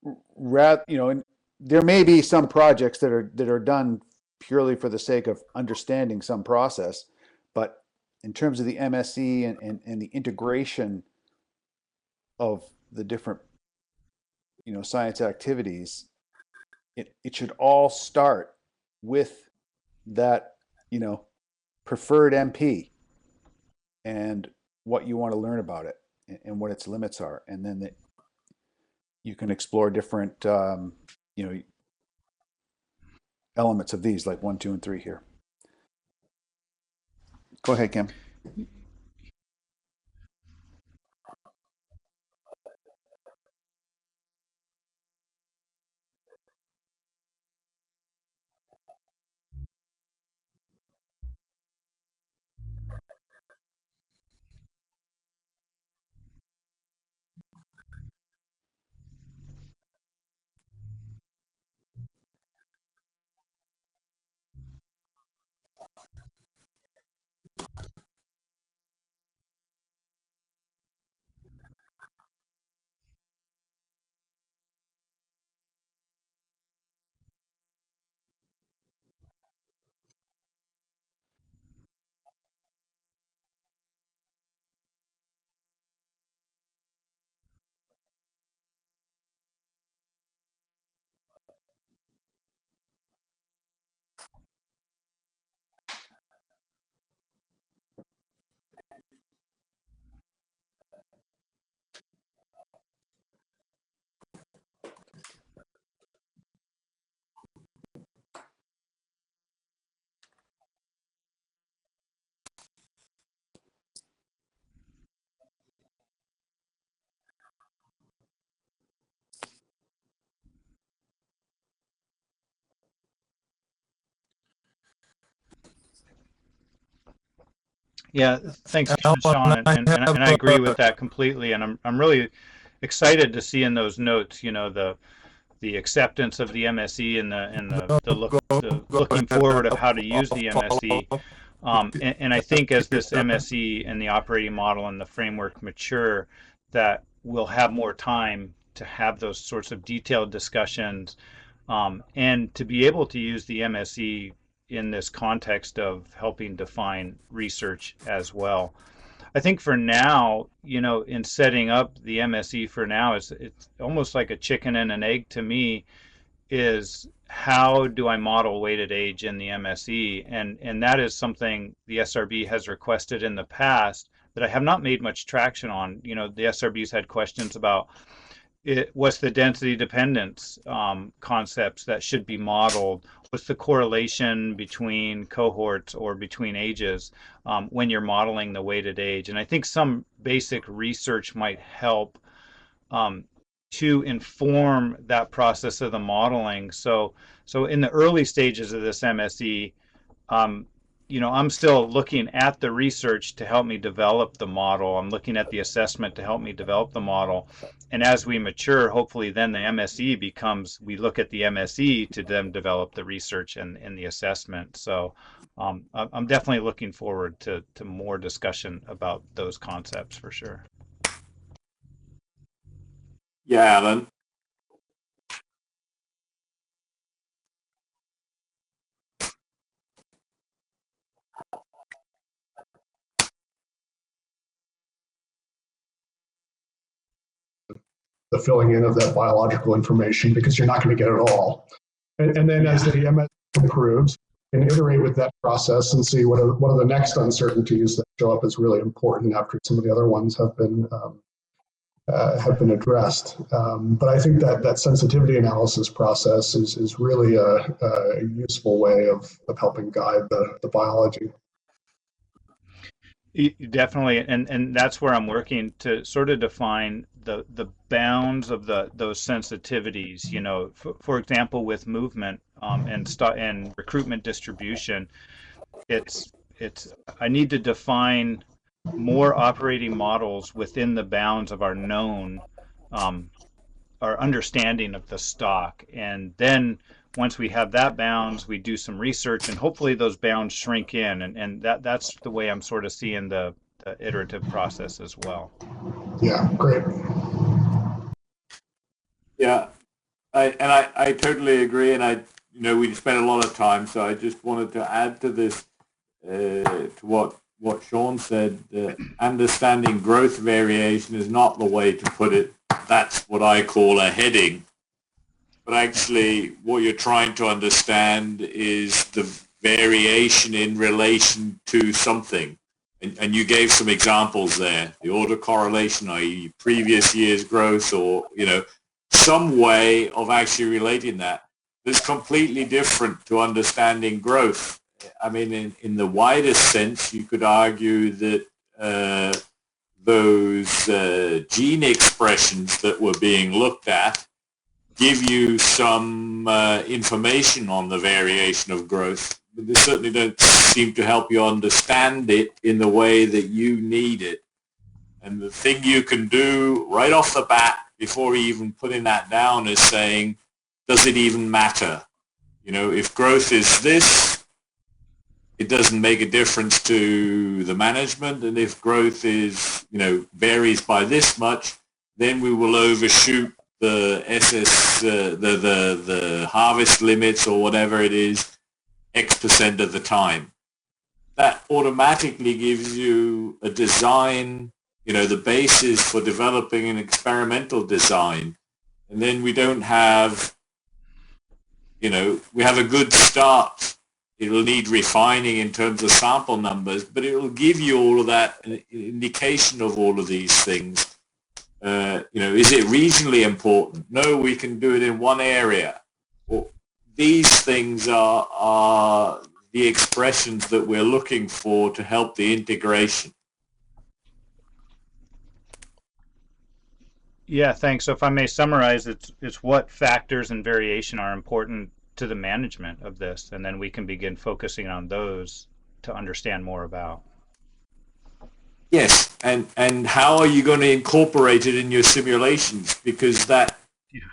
And there may be some projects that are done purely for the sake of understanding some process, but in terms of the MSE and the integration of the different science activities, it should all start with that preferred MP and what you want to learn about it and what its limits are, and then you can explore different elements of these, like 1, 2, and 3 here. Go ahead, Kim. Yeah, thanks, Alan, Sean, I and have I agree with that completely. And I'm really excited to see in those notes, the acceptance of the MSE and the go looking ahead. forward of how to use the Follow. MSE. And I think as this MSE and the operating model and the framework mature, that we'll have more time to have those sorts of detailed discussions, and to be able to use the MSE in this context of helping define research as well. I think for now, in setting up the MSE for now, it's almost like a chicken and an egg to me, is how do I model weighted age in the MSE? And that is something the SRB has requested in the past that I have not made much traction on. The SRB's had questions about, what's the density dependence concepts that should be modeled? What's the correlation between cohorts or between ages when you're modeling the weighted age? And I think some basic research might help to inform that process of the modeling. So in the early stages of this MSE, I'm still looking at the research to help me develop the model. I'm looking at the assessment to help me develop the model. And as we mature, hopefully then the MSE becomes, we look at the MSE to then develop the research and the assessment. So I'm definitely looking forward to more discussion about those concepts for sure. Yeah, Alan. The filling in of that biological information, because you're not going to get it all. And then as the MS improves, and iterate with that process and see what are the next uncertainties that show up as really important after some of the other ones have been addressed. But I think that sensitivity analysis process is really a useful way of helping guide the biology. Definitely, and that's where I'm working to sort of define the bounds of those sensitivities. For example, with movement and recruitment distribution, I need to define more operating models within the bounds of our known, our understanding of the stock, and then once we have that bounds, we do some research, and hopefully those bounds shrink in, and that's the way I'm sort of seeing the iterative process as well. Yeah, great. Yeah, I totally agree, and we spent a lot of time, so I just wanted to add to this, to what Sean said. Understanding growth variation is not the way to put it. That's what I call a heading. But actually, what you're trying to understand is the variation in relation to something. And you gave some examples there, the autocorrelation, i.e. previous year's growth, or, some way of actually relating that. That's completely different to understanding growth. I mean, in the widest sense, you could argue that those gene expressions that were being looked at give you some information on the variation of growth, but they certainly don't seem to help you understand it in the way that you need it. And the thing you can do right off the bat, before even putting that down, is saying, does it even matter? If growth is this, it doesn't make a difference to the management, and if growth is, varies by this much, then we will overshoot the the harvest limits or whatever it is, X% of the time. That automatically gives you a design, the basis for developing an experimental design. And then we don't have, we have a good start. It'll need refining in terms of sample numbers, but it'll give you all of that, an indication of all of these things. Is it regionally important? No, we can do it in one area. Well, these things are the expressions that we're looking for to help the integration. Yeah, thanks. So if I may summarize, it's what factors and variation are important to the management of this, and then we can begin focusing on those to understand more about. Yes, and how are you going to incorporate it in your simulations? Because that,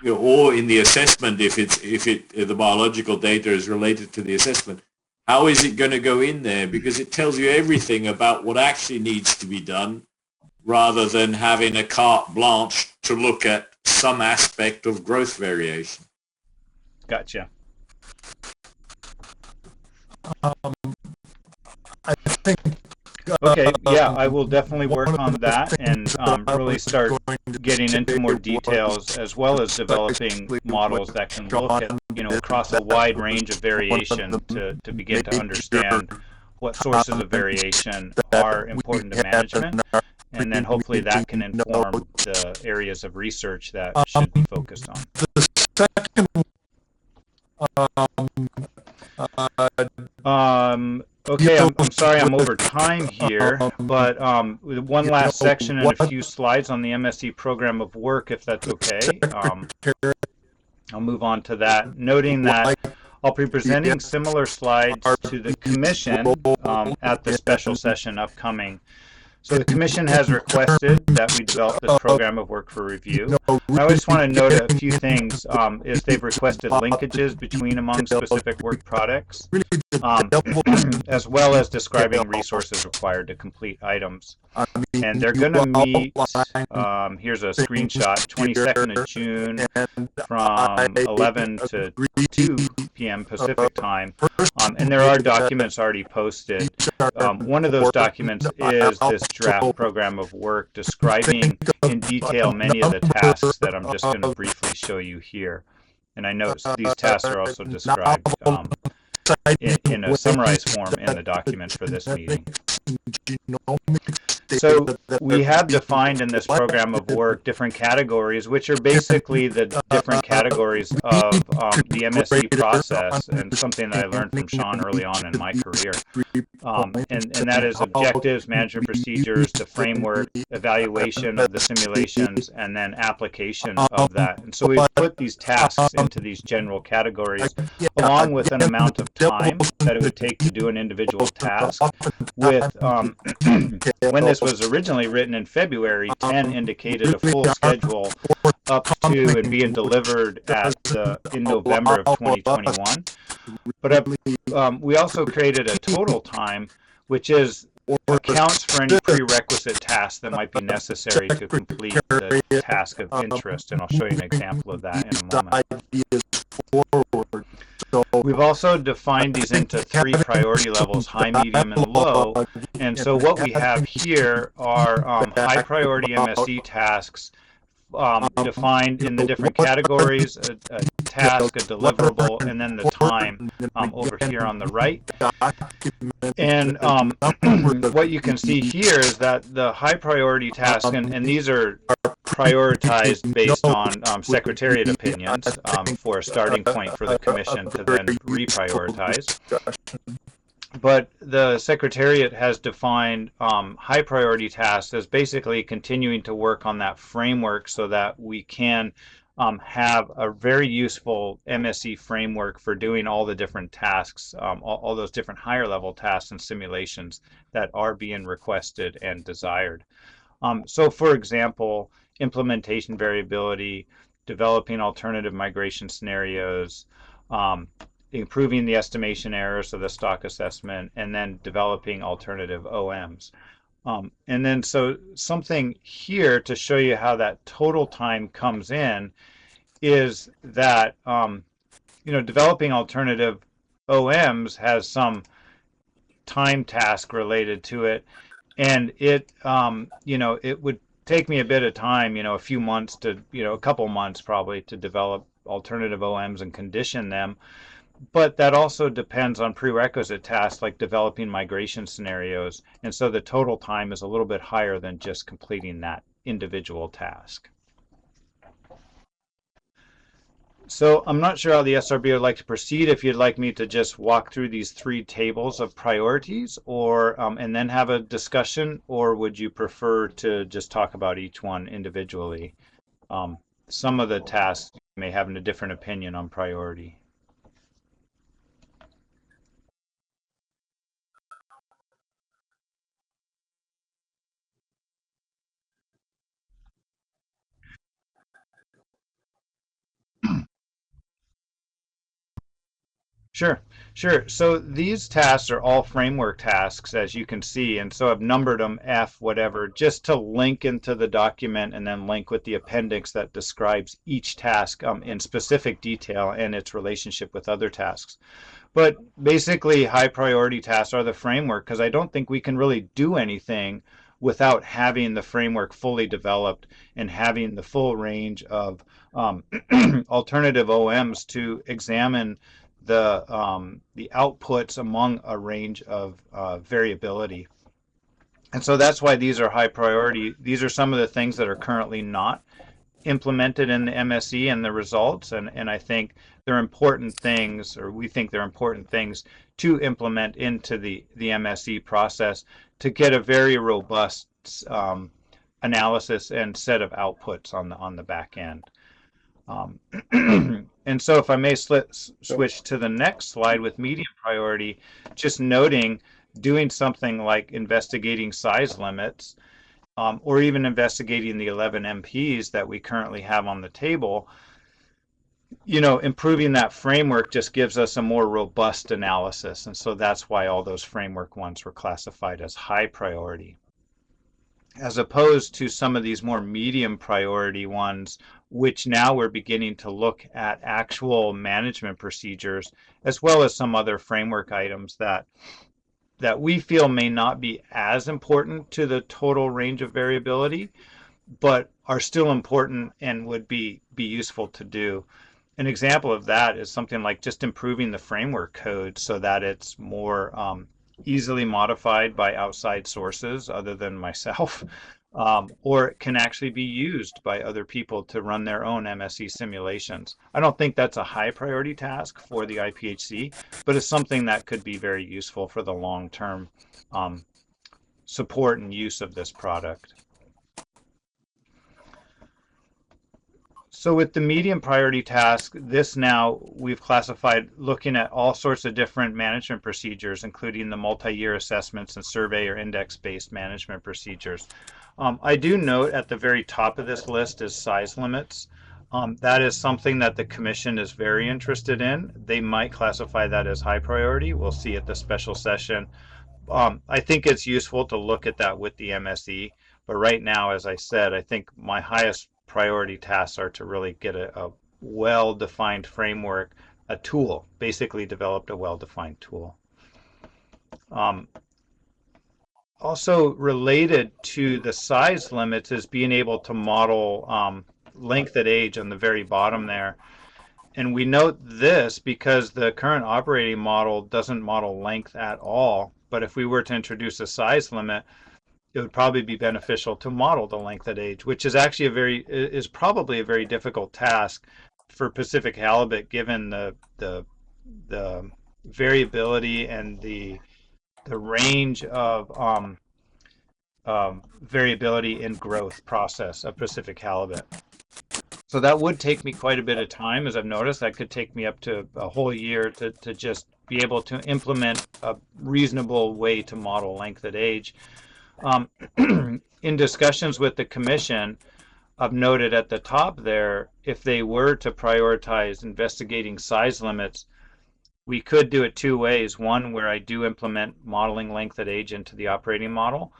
or in the assessment, if the biological data is related to the assessment, how is it going to go in there? Because it tells you everything about what actually needs to be done, rather than having a carte blanche to look at some aspect of growth variation. Gotcha. I think. Okay, yeah, I will definitely work on that and really start getting into more details, as well as developing models that can look at, across a wide range of variation to begin to understand what sources of variation are important to management, and then hopefully that can inform the areas of research that should be focused on. The second okay, I'm sorry I'm over time here, but with one last section and a few slides on the MSc program of work, if that's okay. I'll move on to that, noting that I'll be presenting similar slides to the Commission at the special session upcoming. So the Commission has requested that we develop this program of work for review. I just want to note a few things. Is they've requested linkages between among specific work products, as well as describing resources required to complete items. And they're going to meet, here's a screenshot, 22nd of June from 11 to 2 p.m. Pacific time. And there are documents already posted. One of those documents is this draft program of work describing in detail many of the tasks that I'm just going to briefly show you here. And I notice these tasks are also described in a summarized form in the document for this meeting. So we have defined in this program of work different categories, which are basically the different categories of the MSc process, and something that I learned from Sean early on in my career. And that is objectives, management procedures, the framework, evaluation of the simulations, and then application of that. And so we've put these tasks into these general categories, along with an amount of time that it would take to do an individual task. With when this was originally written in February, 10 indicated a full schedule up to and being delivered in November of 2021. But we also created a total time, which accounts for any prerequisite tasks that might be necessary to complete the task of interest, and I'll show you an example of that in a moment. We've also defined these into 3 priority levels, high, medium, and low. And so what we have here are high priority MSc tasks defined in the different categories, a task, a deliverable, and then the time over here on the right. And what you can see here is that the high priority tasks, and these are prioritized based on Secretariat opinions for a starting point for the Commission to then reprioritize. But the Secretariat has defined high priority tasks as basically continuing to work on that framework so that we can have a very useful MSc framework for doing all the different tasks, all those different higher level tasks and simulations that are being requested and desired. So for example, implementation variability, developing alternative migration scenarios, improving the estimation errors of the stock assessment, and then developing alternative OMs. And then so something here to show you how that total time comes in is that, developing alternative OMs has some time task related to it. And it, it would take me a bit of time, a few months to, a couple months probably to develop alternative OMs and condition them. But that also depends on prerequisite tasks like developing migration scenarios. And so the total time is a little bit higher than just completing that individual task. So I'm not sure how the SRB would like to proceed. If you'd like me to just walk through these 3 tables of priorities or and then have a discussion, or would you prefer to just talk about each one individually? Some of the tasks may have a different opinion on priority. Sure. So these tasks are all framework tasks, as you can see, and so I've numbered them F, whatever, just to link into the document and then link with the appendix that describes each task in specific detail and its relationship with other tasks. But basically, high priority tasks are the framework, because I don't think we can really do anything without having the framework fully developed and having the full range of alternative OMs to examine the outputs among a range of variability. And so that's why these are high priority. These are some of the things that are currently not implemented in the MSE and the results. And I think they're important things, or we think they're important things to implement into the MSE process to get a very robust analysis and set of outputs on the back end. And so if I may switch to the next slide with medium priority, just noting doing something like investigating size limits, or even investigating the 11 MPs that we currently have on the table, improving that framework just gives us a more robust analysis. And so that's why all those framework ones were classified as high priority, as opposed to some of these more medium priority ones, which now we're beginning to look at actual management procedures, as well as some other framework items that we feel may not be as important to the total range of variability, but are still important and would be useful to do. An example of that is something like just improving the framework code so that it's more easily modified by outside sources other than myself, or it can actually be used by other people to run their own MSE simulations. I don't think that's a high priority task for the IPHC, but it's something that could be very useful for the long-term support and use of this product. So with the medium priority task, this now we've classified looking at all sorts of different management procedures, including the multi-year assessments and survey or index-based management procedures. I do note at the very top of this list is size limits. That is something that the Commission is very interested in. They might classify that as high priority. We'll see at the special session. I think it's useful to look at that with the MSE, but right now, as I said, I think my highest priority tasks are to really get a well-defined framework, a tool, basically developed a well-defined tool. Also related to the size limits is being able to model length at age on the very bottom there. And we note this because the current operating model doesn't model length at all. But if we were to introduce a size limit, it would probably be beneficial to model the length at age, which is actually probably a very difficult task for Pacific halibut, given the variability and the range of variability in growth process of Pacific halibut. So that would take me quite a bit of time, as I've noticed. That could take me up to a whole year to just be able to implement a reasonable way to model length at age. In discussions with the Commission, I've noted at the top there, if they were to prioritize investigating size limits, we could do it two ways. One, where I do implement modeling length at age into the operating model,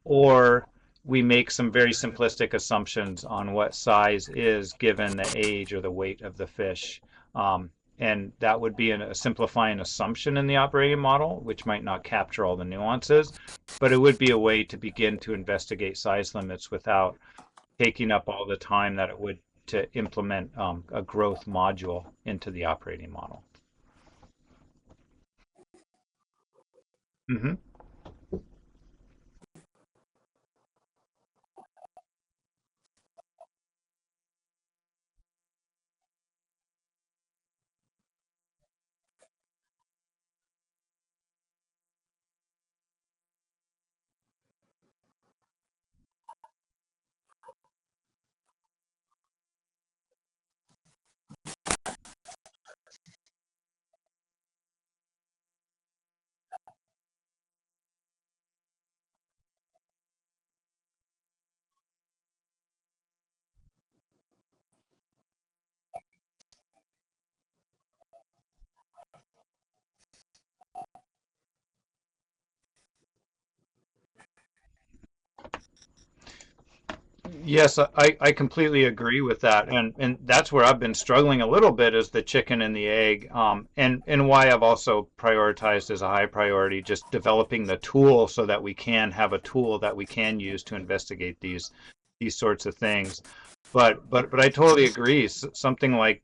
or we make some very simplistic assumptions on what size is given the age or the weight of the fish. And that would be a simplifying assumption in the operating model, which might not capture all the nuances, but it would be a way to begin to investigate size limits without taking up all the time that it would to implement a growth module into the operating model. Mm-hmm. Yes, I completely agree with that, and that's where I've been struggling a little bit is the chicken and the egg, and why I've also prioritized as a high priority just developing the tool so that we can have a tool that we can use to investigate these sorts of things. But I totally agree. Something like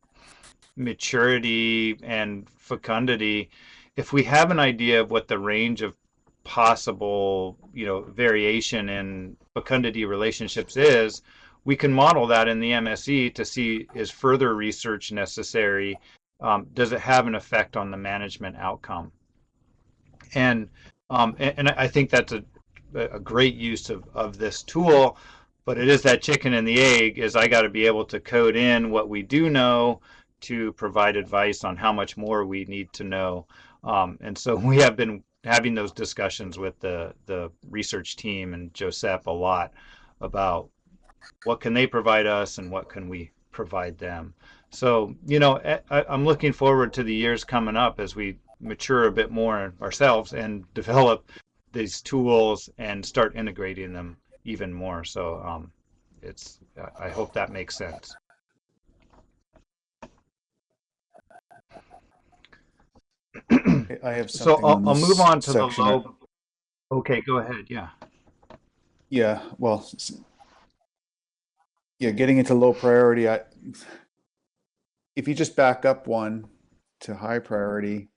maturity and fecundity, if we have an idea of what the range of possible, variation in fecundity relationships is, we can model that in the MSE to see, is further research necessary? Does it have an effect on the management outcome? And I think that's a great use of this tool, but it is that chicken and the egg, is I got to be able to code in what we do know to provide advice on how much more we need to know. And so we have been having those discussions with the research team and Josep a lot about what can they provide us and what can we provide them. So, I'm looking forward to the years coming up as we mature a bit more ourselves and develop these tools and start integrating them even more. So I hope that makes sense. I have So something. I'll move on to the section. low. Okay, go ahead. Yeah. Yeah, well, yeah, getting into low priority, if you just back up one to high priority,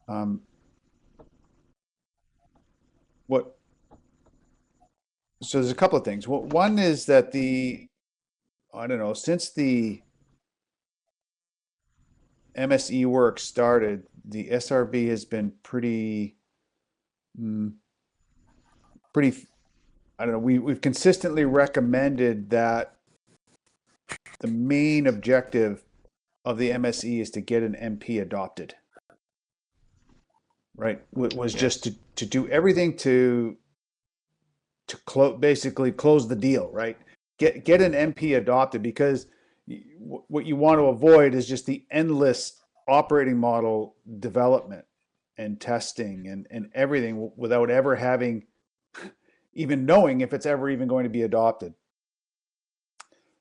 so there's a couple of things. One is that I don't know, since the MSE work started, the SRB has been pretty, I don't know, we've consistently recommended that the main objective of the MSE is to get an MP adopted, right? Was just to do everything to basically close the deal, right? Get an MP adopted, because what you want to avoid is just the endless operating model development and testing and everything without ever having even knowing if it's ever even going to be adopted.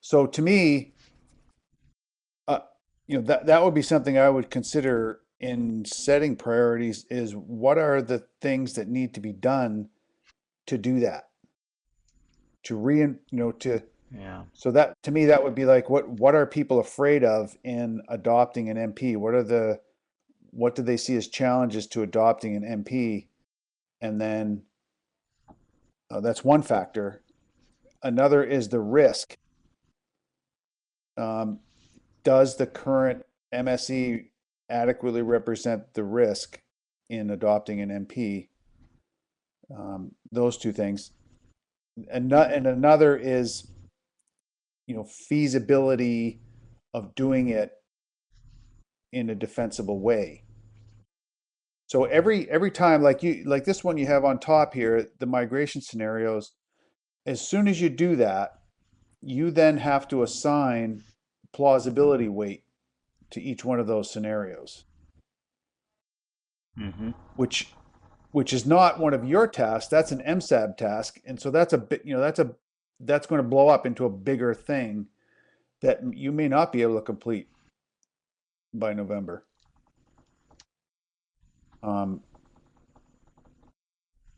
So to me, that would be something I would consider in setting priorities, is what are the things that need to be done to do that, so that, to me, that would be like, what are people afraid of in adopting an MP? What do they see as challenges to adopting an MP? And then that's one factor. Another is the risk. Does the current MSE adequately represent the risk in adopting an MP? Those two things. And another is, feasibility of doing it in a defensible way. So every time, like this one you have on top here, the migration scenarios, as soon as you do that, you then have to assign plausibility weight to each one of those scenarios, which is not one of your tasks. That's an MSAB task, and so that's a bit, that's going to blow up into a bigger thing that you may not be able to complete by November.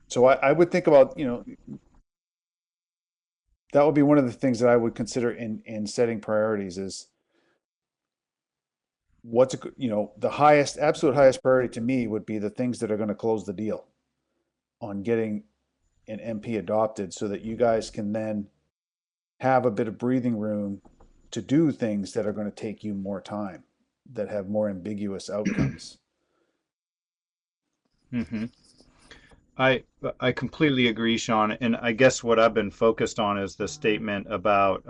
So I would think about, that would be one of the things that I would consider in setting priorities, is what's, the absolute highest priority to me would be the things that are going to close the deal on getting an MP adopted, so that you guys can then have a bit of breathing room to do things that are going to take you more time, that have more ambiguous outcomes. I completely agree, Sean. And I guess what I've been focused on is the statement about,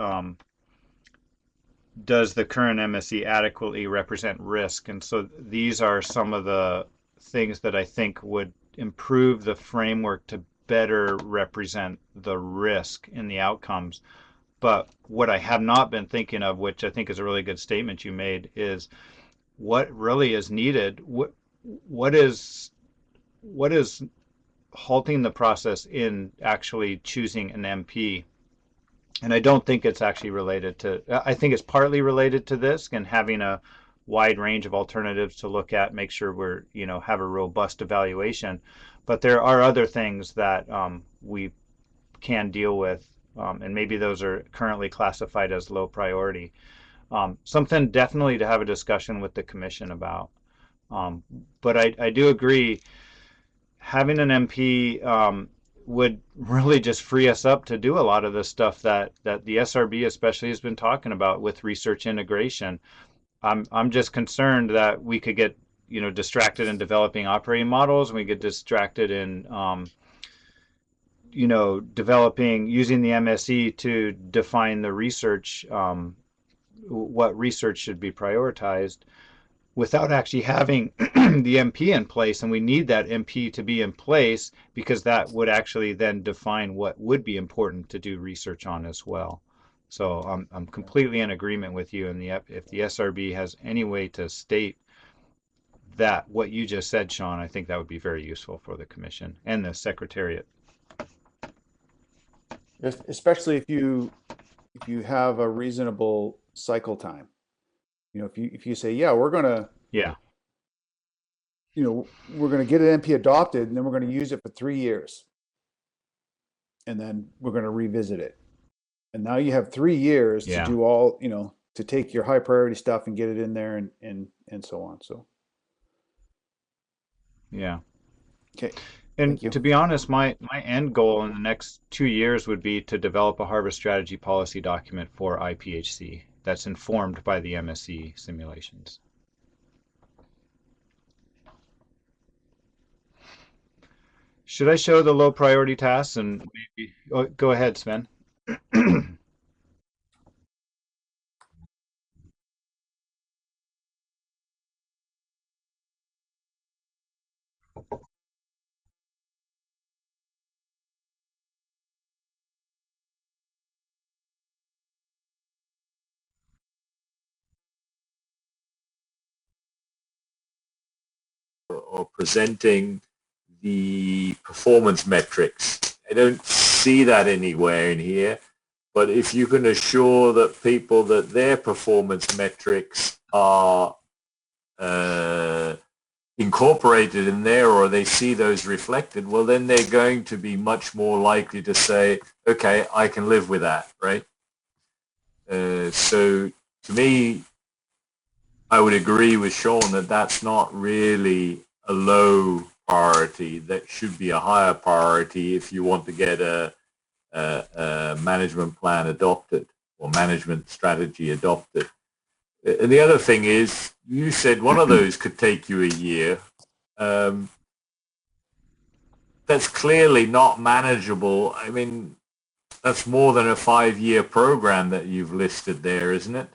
does the current MSE adequately represent risk? And so these are some of the things that I think would improve the framework to better represent the risk in the outcomes. But what I have not been thinking of, which I think is a really good statement you made, is what really is needed. What is halting the process in actually choosing an MP? And I don't think it's actually related to, I think it's partly related to this and having a wide range of alternatives to look at, make sure we're, have a robust evaluation. But there are other things that we can deal with, and maybe those are currently classified as low priority. Something definitely to have a discussion with the commission about. But I do agree, having an MP would really just free us up to do a lot of the stuff that the SRB especially has been talking about with research integration. I'm just concerned that we could get distracted in developing operating models, and we get distracted in developing, using the MSE to define the research, what research should be prioritized, without actually having the MP in place. And we need that MP to be in place, because that would actually then define what would be important to do research on as well. So I'm completely in agreement with you. And if the SRB has any way to state that, what you just said, Sean, I think that would be very useful for the Commission and the Secretariat. Especially if you have a reasonable cycle time. If you say, yeah, we're gonna get an MP adopted, and then we're gonna use it for 3 years, and then we're gonna revisit it, and now you have 3 years to do all, to take your high priority stuff and get it in there, and so on. So yeah. Okay. And to be honest, my end goal in the next 2 years would be to develop a harvest strategy policy document for IPHC that's informed by the MSE simulations. Should I show the low priority tasks? And maybe go ahead, Sven. Or presenting the performance metrics. I don't see that anywhere in here, but if you can assure that people that their performance metrics are incorporated in there, or they see those reflected, well, then they're going to be much more likely to say, okay, I can live with that, right? So to me, I would agree with Sean that that's not really a low priority. That should be a higher priority if you want to get a management plan adopted or management strategy adopted. And the other thing is, you said one of those could take you a year. That's clearly not manageable. I mean, that's more than a 5-year program that you've listed there, isn't it?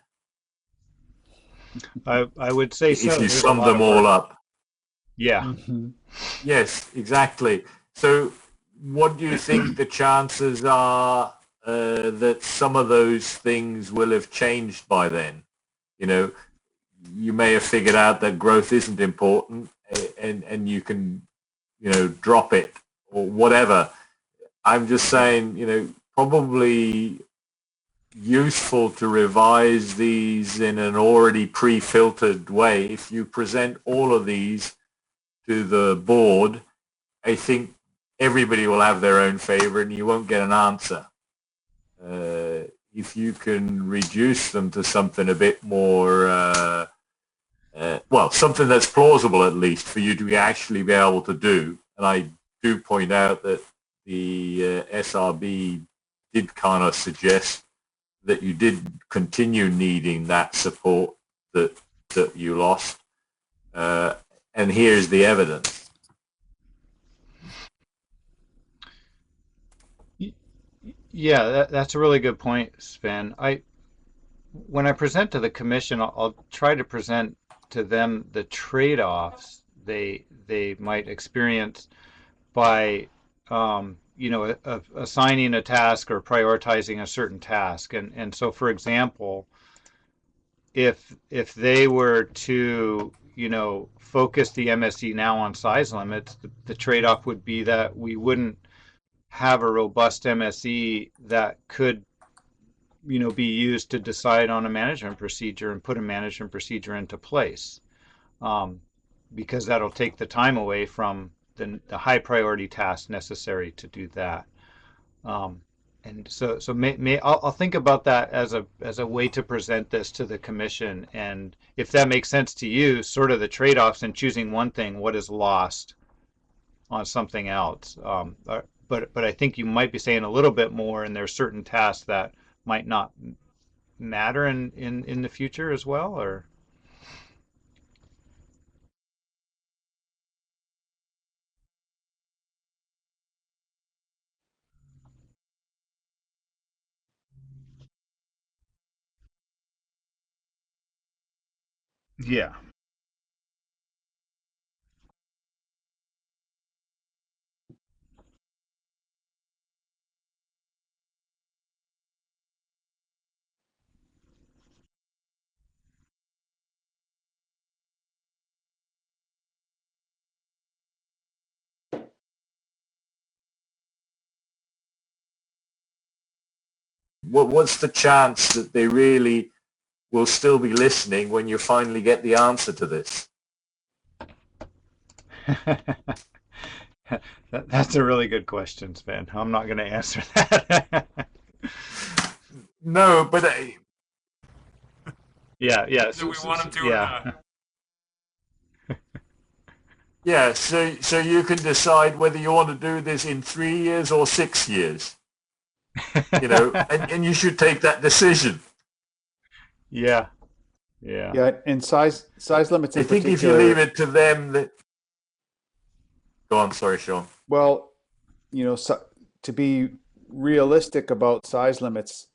I would say so. If you sum them all up. Yeah. Mm-hmm. Yes, exactly. So what do you think the chances are that some of those things will have changed by then? You may have figured out that growth isn't important, and you can, drop it or whatever. I'm just saying, probably useful to revise these in an already pre-filtered way. If you present all of these to the board, I think everybody will have their own favorite and you won't get an answer. If you can reduce them to something a bit more, something that's plausible at least for you to actually be able to do. And I do point out that the SRB did kind of suggest that you did continue needing that support that you lost. And here's the evidence. Yeah, that's a really good point, Sven. When I present to the Commission, I'll try to present to them the trade-offs they might experience by assigning a task or prioritizing a certain task. And so, for example, if they were to focus the MSE now on size limits, the trade-off would be that we wouldn't have a robust MSE that could be used to decide on a management procedure and put a management procedure into place, because that'll take the time away from the high priority tasks necessary to do that. And so I'll think about that as a way to present this to the Commission, and if that makes sense to you, sort of the trade-offs in choosing one thing, what is lost on something else. But I think you might be saying a little bit more, and there's certain tasks that might not matter in the future as well, or? Yeah. What's the chance that they really will still be listening when you finally get the answer to this? That's a really good question, Sven. I'm not going to answer that. No, but Yeah. Do we want them to or Yeah. not? yeah, so you can decide whether you want to do this in 3 years or 6 years, and you should take that decision. Yeah. Yeah, and size limits in I think particular. if you leave it to them, go on. Sorry, Sean. Well, so, to be realistic about size limits,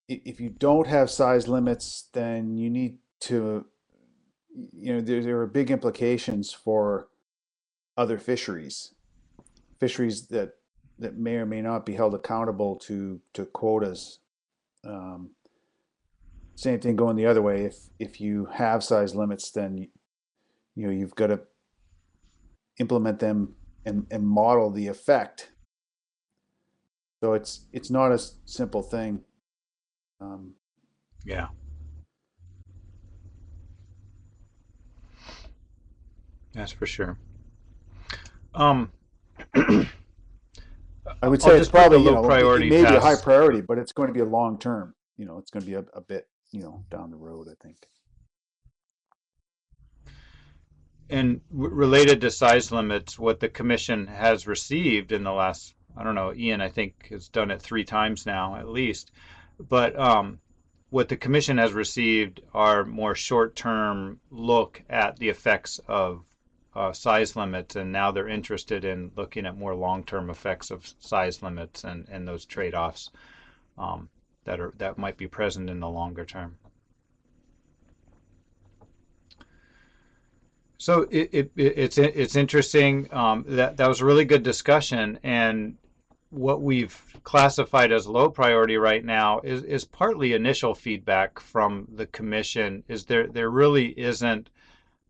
if you don't have size limits, then you need to, there are big implications for other fisheries that may or may not be held accountable to quotas. Same thing going the other way. If you have size limits, then you've got to implement them and model the effect. So it's not a simple thing. Yeah. That's for sure. I would I'll say it's just put the probably, low priority it may be a high tasks. priority, but it's going to be a long term. It's going to be a bit, down the road, I think. And related to size limits, what the commission has received in the last, I don't know, Ian, I think has done it 3 times now at least. But what the commission has received are more short-term look at the effects of size limits, and now they're interested in looking at more long-term effects of size limits and those trade-offs that might be present in the longer term. So it's interesting. That was a really good discussion, and what we've classified as low priority right now is partly initial feedback from the commission. Is there really isn't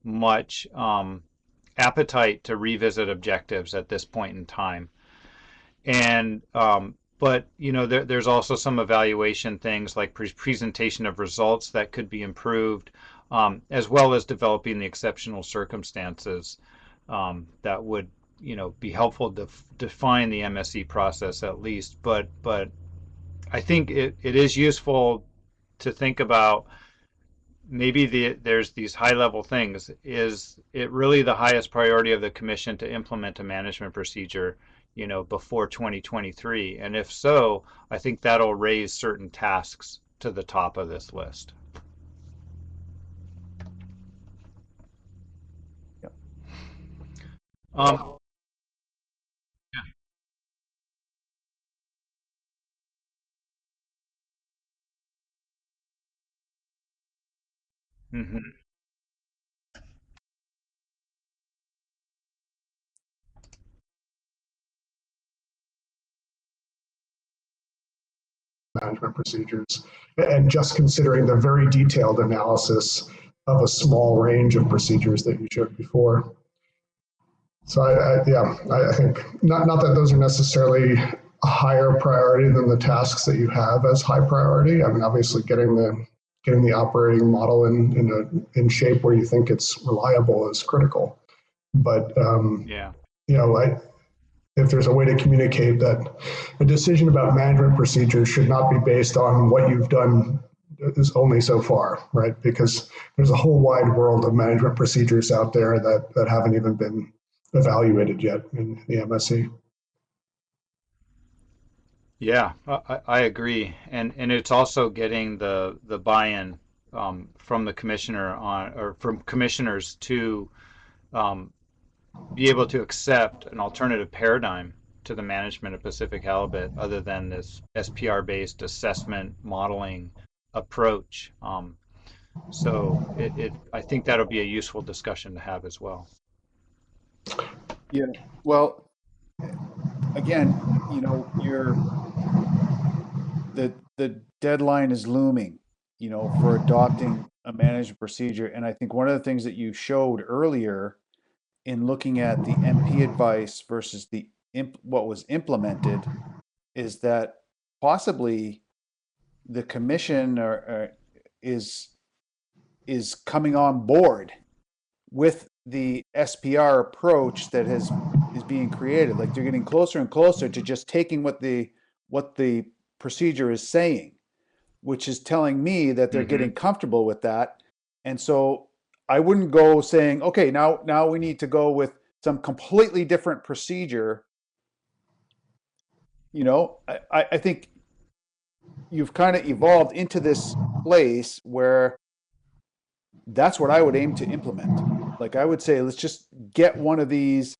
much appetite to revisit objectives at this point in time, and but there's also some evaluation things like presentation of results that could be improved, as well as developing the exceptional circumstances that would be helpful to define the MSE process at least. But I think it is useful to think about maybe there's these high level things. Is it really the highest priority of the commission to implement a management procedure before 2023? And if so, I think that'll raise certain tasks to the top of this list. Yep. Mm-hmm. Management procedures, and just considering the very detailed analysis of a small range of procedures that you showed before. So I think not that those are necessarily a higher priority than the tasks that you have as high priority. I mean, obviously getting the operating model in shape where you think it's reliable is critical. But Yeah. if there's a way to communicate that a decision about management procedures should not be based on what you've done is only so far, right? Because there's a whole wide world of management procedures out there that haven't even been evaluated yet in the MSE. Yeah, I agree, and it's also getting the buy-in from the commissioner on, or from commissioners to um, be able to accept an alternative paradigm to the management of Pacific halibut other than this SPR-based assessment modeling approach. So I think that'll be a useful discussion to have as well. Yeah. Well, again, the deadline is looming, for adopting a management procedure. And I think one of the things that you showed earlier in looking at the MP advice versus what was implemented is that possibly the commission is coming on board with the SPR approach that is being created. Like they're getting closer and closer to just taking what the procedure is saying, which is telling me that they're getting comfortable with that. And so I wouldn't go saying, okay, now we need to go with some completely different procedure. I think you've kind of evolved into this place where that's what I would aim to implement. Like I would say, let's just get one of these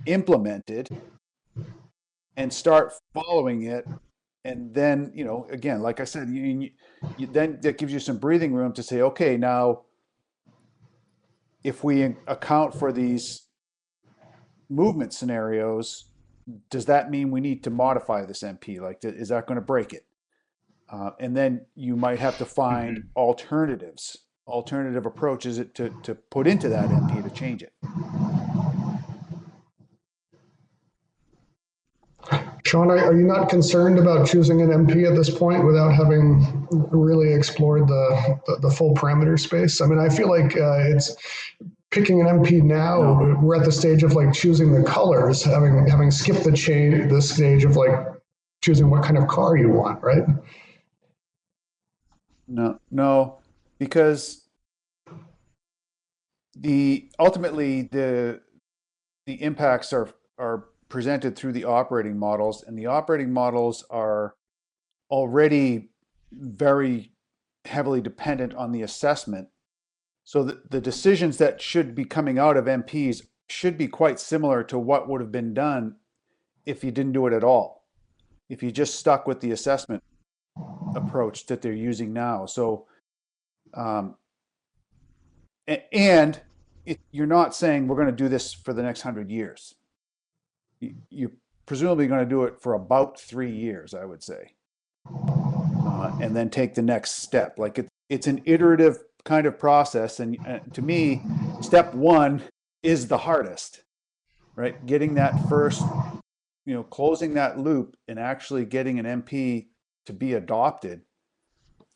implemented and start following it. And then, again, like I said, you then that gives you some breathing room to say, okay, now if we account for these movement scenarios, does that mean we need to modify this MP? Like, is that going to break it? And then you might have to find alternative approaches to put into that MP to change it. Sean, are you not concerned about choosing an MP at this point without having really explored the full parameter space? I mean, I feel like it's picking an MP now. No. We're at the stage of like choosing the colors, having skipped the stage of like choosing what kind of car you want, right? No, because ultimately the impacts are presented through the operating models, and the operating models are already very heavily dependent on the assessment. So the decisions that should be coming out of MPs should be quite similar to what would have been done if you didn't do it at all, if you just stuck with the assessment approach that they're using now. So, and you're not saying we're going to do this for the next 100 years. You're presumably going to do it for about 3 years, I would say, and then take the next step. Like it's an iterative kind of process, and to me, step one is the hardest, right? Getting that first, closing that loop and actually getting an MP to be adopted.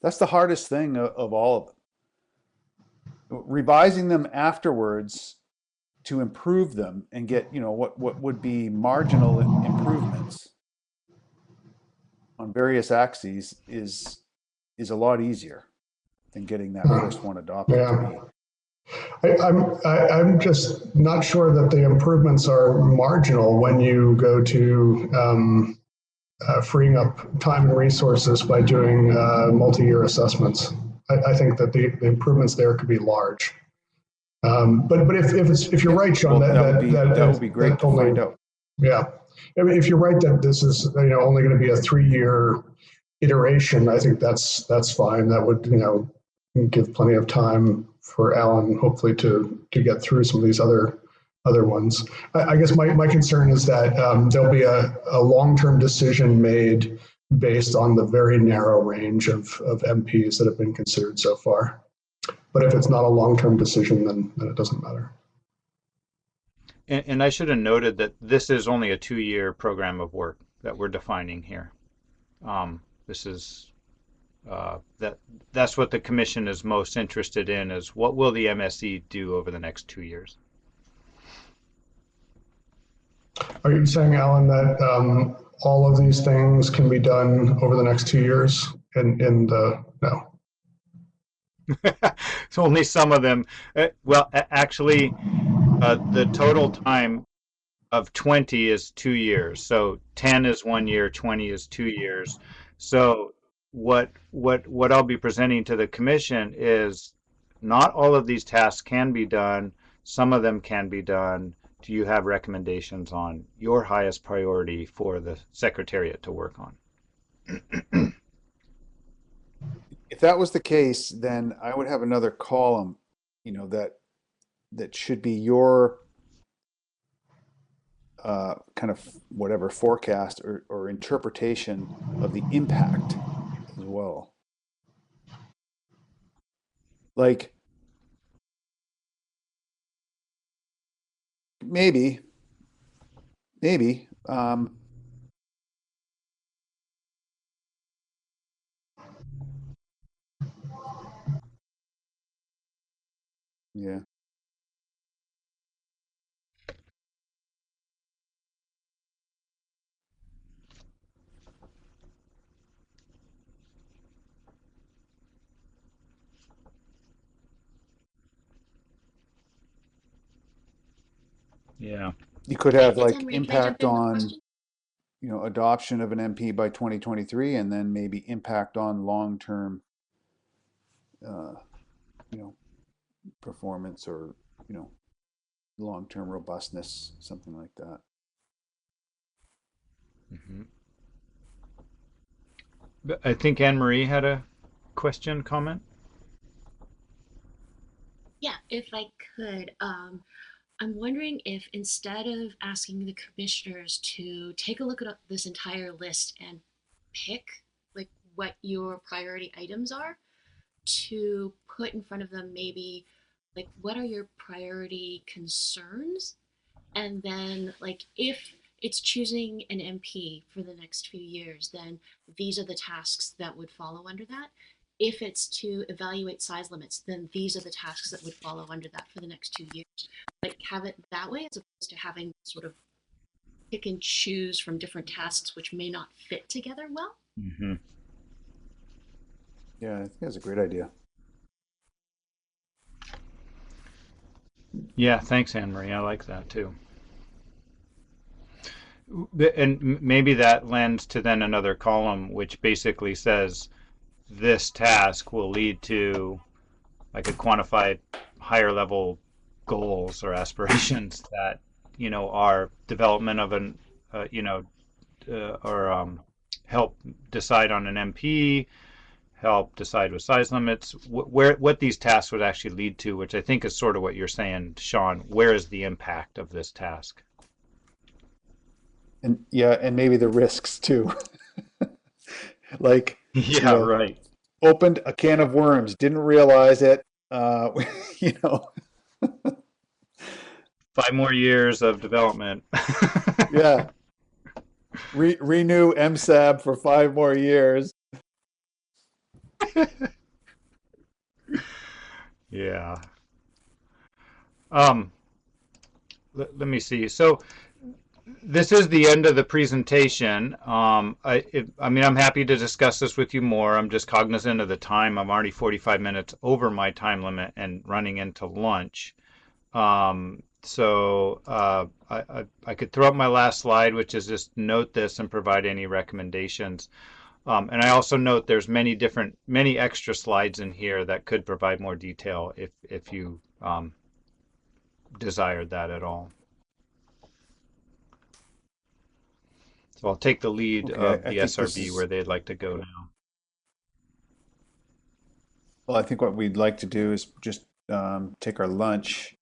That's the hardest thing of all of them. Revising them afterwards to improve them and get, what would be marginal improvements on various axes is a lot easier than getting that first one adopted. Yeah. I'm just not sure that the improvements are marginal when you go to freeing up time and resources by doing multi-year assessments. I think that the improvements there could be large. But if you're right, Sean, that would be great to find out. Yeah, I mean, if you're right that this is only going to be a 3-year iteration, I think that's fine. That would give plenty of time for Alan, hopefully, to get through some of these other ones. I guess my concern is that there'll be a long-term decision made based on the very narrow range of MPs that have been considered so far. But if it's not a long-term decision, then it doesn't matter. And I should have noted that this is only a 2-year program of work that we're defining here. This is that's what the commission is most interested in, is what will the MSE do over the next 2 years. Are you saying, Alan, that all of these things can be done over the next 2 years in the no. So only some of them. Well, actually, the total time of 20 is 2 years. So 10 is 1 year, 20 is 2 years. So what I'll be presenting to the commission is not all of these tasks can be done. Some of them can be done. Do you have recommendations on your highest priority for the Secretariat to work on? If that was the case, then I would have another column, that should be your kind of whatever forecast or interpretation of the impact as well. Like maybe, yeah. Yeah. You could have Hey, like Anne Marie, can I jump impact in with a on, question? adoption of an MP by 2023, and then maybe impact on long-term, uh, performance or, long-term robustness, something like that. Mm-hmm. I think Anne Marie had a question, comment. Yeah, if I could, I'm wondering if instead of asking the commissioners to take a look at this entire list and pick like what your priority items are, to put in front of them maybe like what are your priority concerns, and then like if it's choosing an MP for the next few years, then these are the tasks that would follow under that. If it's to evaluate size limits, then these are the tasks that would follow under that for the next 2 years. Like have it that way as opposed to having sort of pick and choose from different tasks which may not fit together well. Mm-hmm. Yeah, I think that's a great idea. Yeah, thanks, Anne Marie. I like that too. And maybe that lends to then another column which basically says this task will lead to like a quantified higher level goals or aspirations that are development of an or help decide on an MP, help decide with size limits, what these tasks would actually lead to, which I think is sort of what you're saying, Sean. Where is the impact of this task? And yeah, and maybe the risks too. Like, Yeah, right. Opened a can of worms, didn't realize it. You know, 5 more years of development. yeah. Renew MSAB for 5 more years. Yeah. Let me see. So this is the end of the presentation. I mean, I'm happy to discuss this with you more. I'm just cognizant of the time. I'm already 45 minutes over my time limit and running into lunch. I could throw up my last slide, which is just note this and provide any recommendations. And I also note there's many extra slides in here that could provide more detail if you desired that at all. So I'll take the lead of the SRB where they'd like to go now. Well, I think what we'd like to do is just take our lunch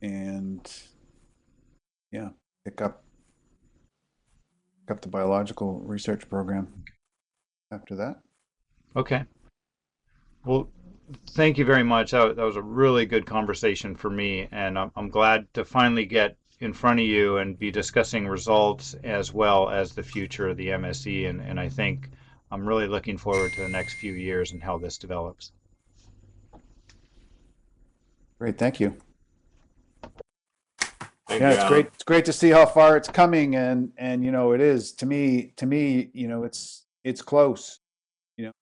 and yeah, pick up the biological research program after that. Okay. Well, thank you very much. That was a really good conversation for me, and I'm glad to finally get in front of you and be discussing results as well as the future of the MSE, and I think I'm really looking forward to the next few years and how this develops. Great, thank you. Yeah, it's great. It's great to see how far it's coming, and it is to me, it's it's close, you know.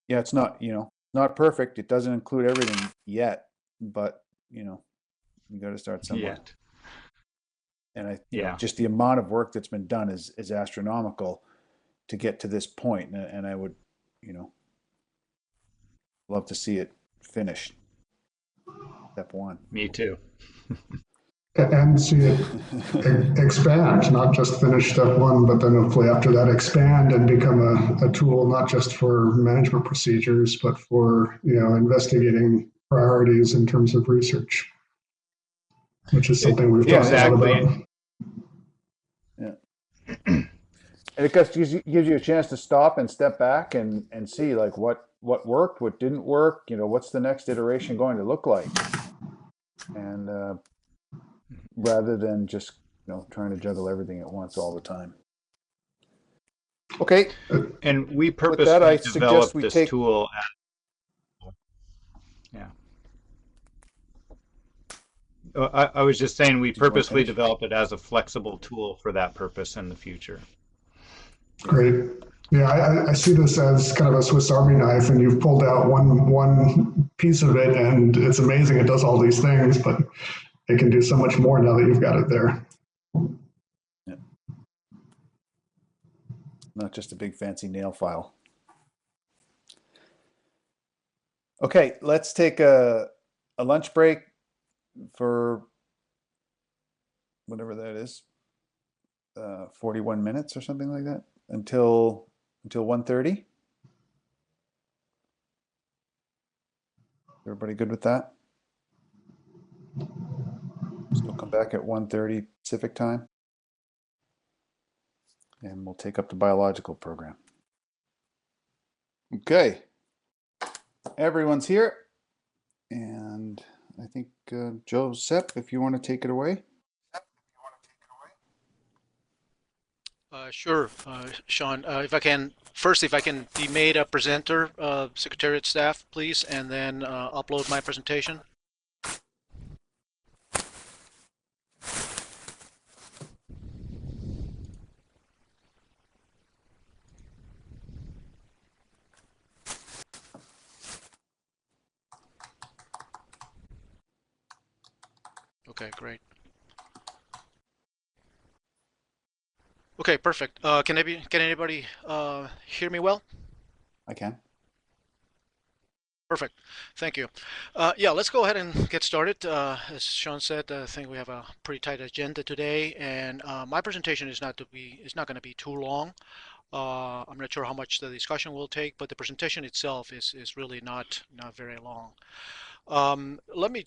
Yeah, it's not, you know, not perfect. It doesn't include everything yet, but you know, you got to start somewhere. Yet. And you know, Yeah. just the amount of work that's been done is astronomical to get to this point, and I would, you know, love to see it finished. Step one. Me too. And see it expand, not just finish step one, but then hopefully after that expand and become a tool not just for management procedures, but for, you know, investigating priorities in terms of research, which is something we've talked a lot Exactly. about. Yeah. And it gives you a chance to stop and step back and see like what worked, what didn't work, you know, what's the next iteration going to look like, and rather than just, you know, trying to juggle everything at once all the time. Okay. And we With purposely that, I suggest developed we this take. tool. Yeah. I was just saying we Did you want to purposely finish? developed it as a flexible tool for that purpose in the future. Great. Yeah, I see this as kind of a Swiss Army knife, and you've pulled out one piece of it, and it's amazing. It does all these things, but it can do so much more now that you've got it there. Yeah. Not just a big fancy nail file. Okay, let's take a lunch break for whatever that is, 41 minutes or something like that, until 1:30. Everybody good with that? So we'll come back at 1:30 Pacific time, and we'll take up the biological program. Okay, everyone's here, and I think Joseph, if you want to take it away. Sure, Sean. If I can be made a presenter, Secretariat staff, please, and then upload my presentation. Okay, great. Okay, perfect. Can anybody hear me well? I can. Perfect. Thank you. Yeah, let's go ahead and get started. As Sean said, I think we have a pretty tight agenda today, and my presentation is not going to be too long. I'm not sure how much the discussion will take, but the presentation itself is really not very long. Let me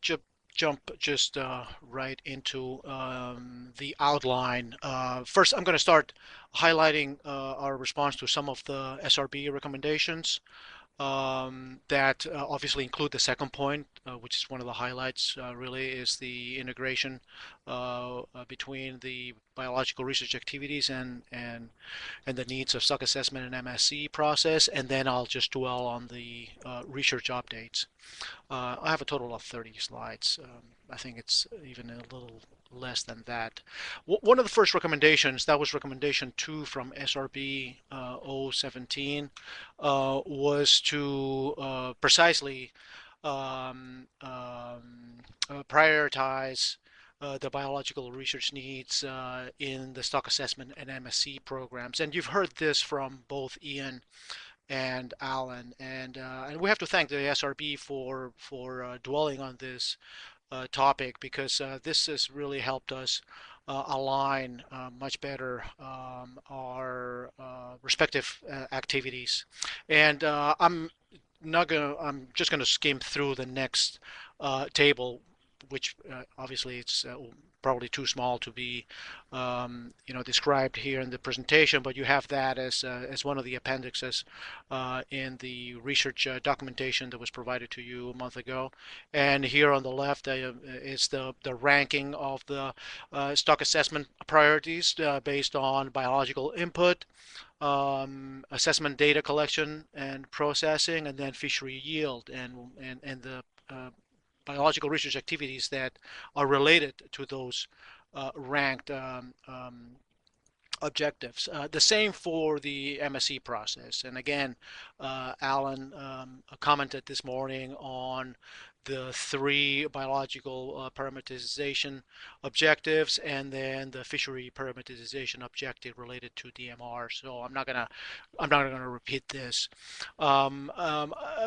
jump just right into the outline. First, I'm going to start highlighting our response to some of the SRB recommendations that obviously include the second point, which is one of the highlights, really, is the integration between the biological research activities and the needs of stock assessment and MSC process, and then I'll just dwell on the research updates. I have a total of 30 slides. I think it's even a little less than that. One of the first recommendations, that was recommendation 2 from SRB 017, was to precisely prioritize the biological research needs in the stock assessment and MSC programs. And you've heard this from both Ian and Alan, and we have to thank the SRB for dwelling on this topic, because this has really helped us align much better our respective activities. And I'm just gonna skim through the next table, which obviously it's probably too small to be described here in the presentation, but you have that as one of the appendixes in the research documentation that was provided to you a month ago. And here on the left is the ranking of the stock assessment priorities based on biological input, assessment data collection and processing, and then fishery yield, and the biological research activities that are related to those ranked objectives. The same for the MSC process. And again, Alan commented this morning on the three biological parameterization objectives and then the fishery parameterization objective related to DMR. So I'm not gonna repeat this. A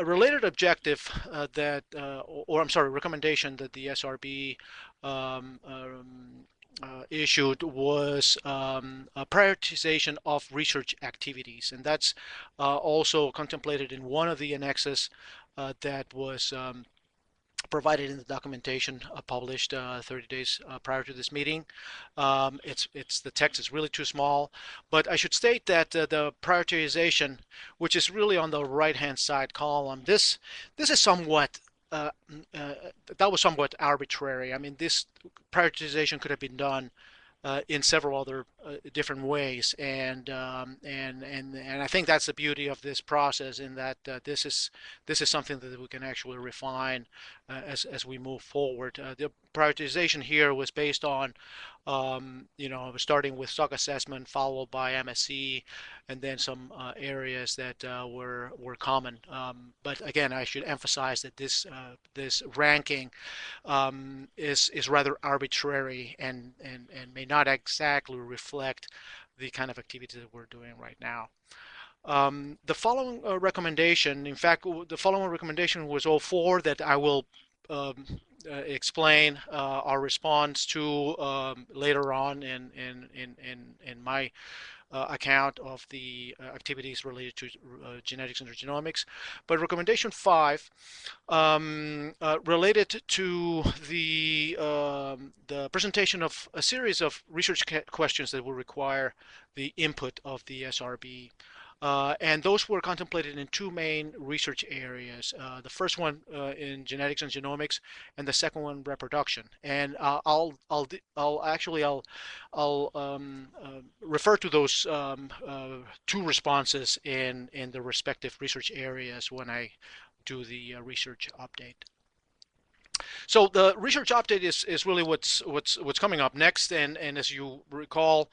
related objective recommendation that the SRB issued was a prioritization of research activities, and that's also contemplated in one of the annexes that was provided in the documentation published 30 days prior to this meeting. It's the text is really too small, but I should state that the prioritization, which is really on the right-hand side column, this is somewhat that was somewhat arbitrary. I mean, this prioritization could have been done in several other different ways, and I think that's the beauty of this process, in that this is something that we can actually refine as we move forward. The prioritization here was based on starting with stock assessment, followed by MSC, and then some areas that were common. But again, I should emphasize that this ranking is rather arbitrary and may not exactly reflect the kind of activity that we're doing right now. The following recommendation, in fact, the following recommendation was 04 that I will explain our response to later on in my account of the activities related to genetics and genomics. But recommendation 5 related to the presentation of a series of research questions that will require the input of the SRB. And those were contemplated in two main research areas. The first one in genetics and genomics, and the second one reproduction. And I'll refer to those two responses in the respective research areas when I do the research update. So the research update is really what's coming up next, and as you recall,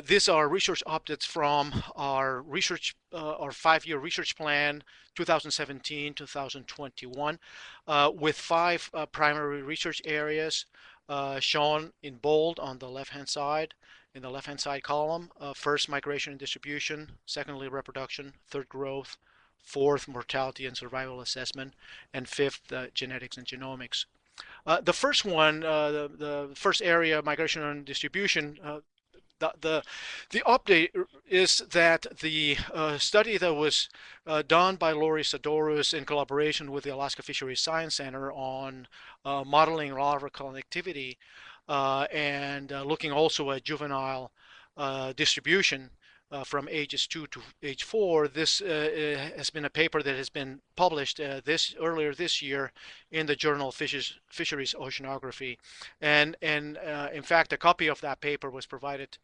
these are research updates from our research, our 5-year research plan, 2017-2021, with 5 primary research areas shown in bold on the left-hand side. In the left-hand side column, first, migration and distribution; secondly, reproduction; third, growth; fourth, mortality and survival assessment; and fifth, genetics and genomics. The first one, the first area, migration and distribution, the update is that the study that was done by Lori Sadorus in collaboration with the Alaska Fisheries Science Center on modeling larval connectivity and looking also at juvenile distribution from ages 2 to age 4. This has been a paper that has been published earlier this year in the journal Fisheries Oceanography, and in fact, a copy of that paper was provided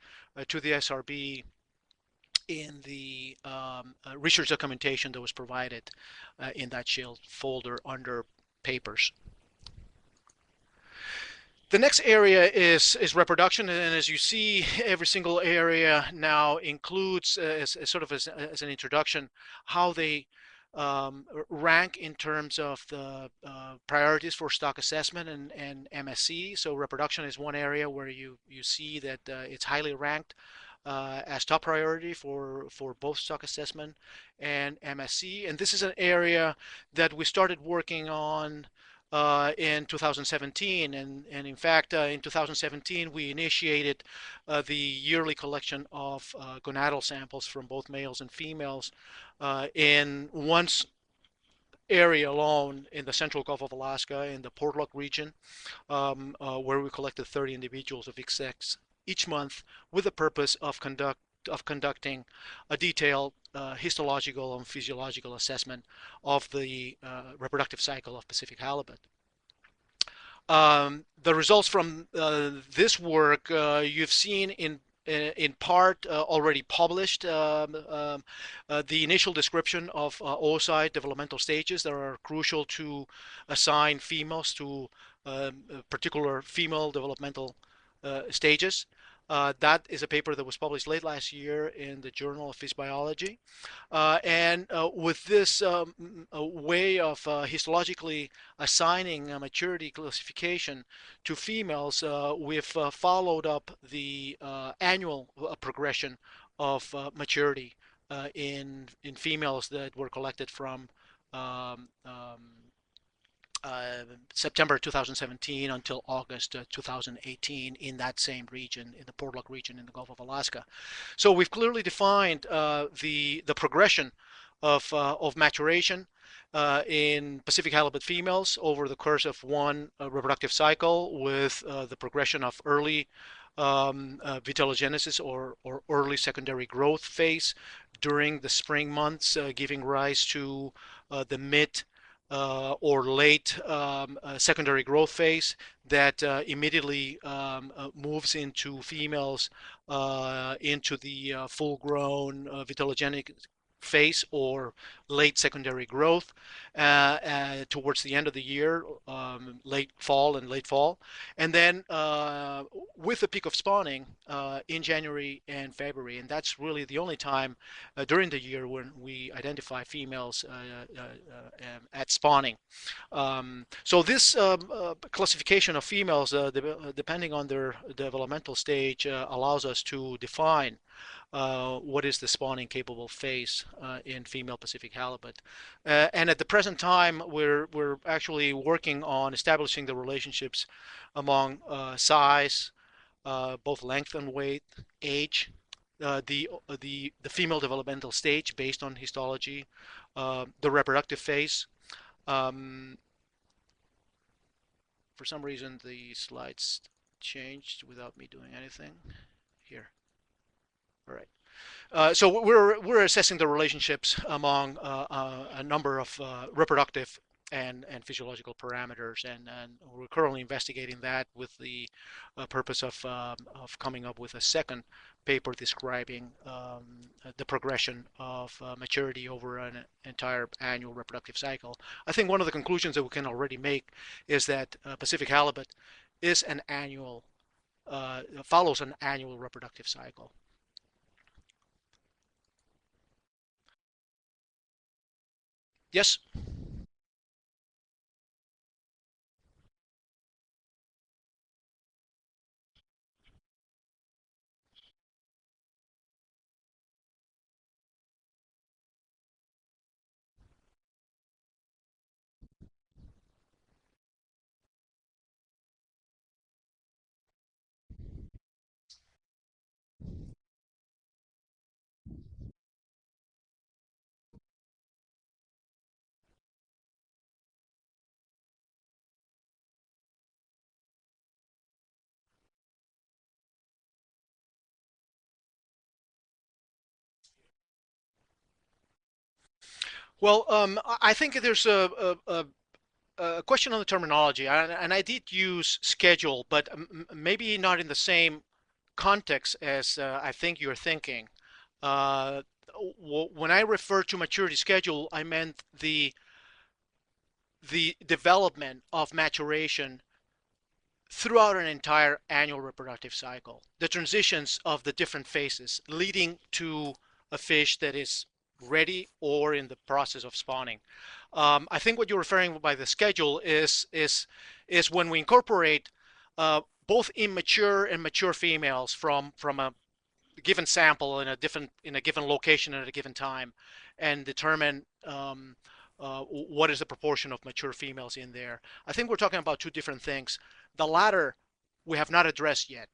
to the SRB in the research documentation that was provided in that shield folder under papers. The next area is reproduction, and as you see, every single area now includes, as an introduction, how they rank in terms of the priorities for stock assessment and MSC. So reproduction is one area where you see that it's highly ranked as top priority for both stock assessment and MSC. And this is an area that we started working on in 2017, and in fact in 2017 we initiated the yearly collection of gonadal samples from both males and females in one area alone in the central Gulf of Alaska in the Portlock region, where we collected 30 individuals of each sex each month with the purpose of conducting a detailed histological and physiological assessment of the reproductive cycle of Pacific halibut. The results from this work you've seen in part already published. The initial description of oocyte developmental stages that are crucial to assign females to particular female developmental stages. That is a paper that was published late last year in the Journal of Fish Biology. And with this way of histologically assigning a maturity classification to females, we've followed up the annual progression of maturity in females that were collected from um, um, September 2017 until August 2018 in that same region, in the Portlock region in the Gulf of Alaska. So we've clearly defined the progression of maturation in Pacific halibut females over the course of one reproductive cycle, with the progression of early vitellogenesis or early secondary growth phase during the spring months, giving rise to the mid or late secondary growth phase that immediately moves into females into the full-grown vitellogenic phase or late secondary growth towards the end of the year, late fall. And then with the peak of spawning in January and February. And that's really the only time during the year when we identify females at spawning. So this classification of females, depending on their developmental stage, allows us to define what is the spawning capable phase in female Pacific halibut. And at the present time, we're actually working on establishing the relationships among size, both length and weight, age, the female developmental stage based on histology, the reproductive phase. For some reason, the slides changed without me doing anything here. All right. So we're assessing the relationships among a number of reproductive and physiological parameters, and we're currently investigating that with the purpose of coming up with a second paper describing the progression of maturity over an entire annual reproductive cycle. I think one of the conclusions that we can already make is that Pacific halibut is an annual follows an annual reproductive cycle. Yes. Well, I think there's a question on the terminology, and I did use schedule, but maybe not in the same context as I think you're thinking. Uh, when I refer to maturity schedule, I meant the development of maturation throughout an entire annual reproductive cycle, the transitions of the different phases leading to a fish that is ready or in the process of spawning. I think what you're referring by the schedule is when we incorporate both immature and mature females from a given sample in a given location at a given time, and determine what is the proportion of mature females in there. I think we're talking about two different things. The latter we have not addressed yet.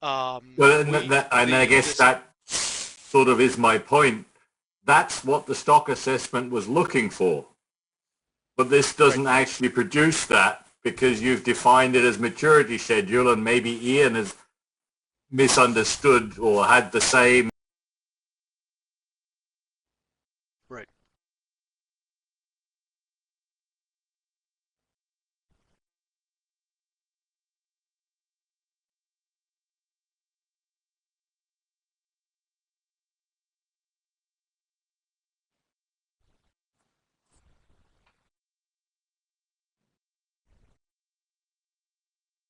Well, and I guess that sort of is my point. That's what the stock assessment was looking for. But this doesn't actually produce that, because you've defined it as maturity schedule, and maybe Ian has misunderstood or had the same. Right.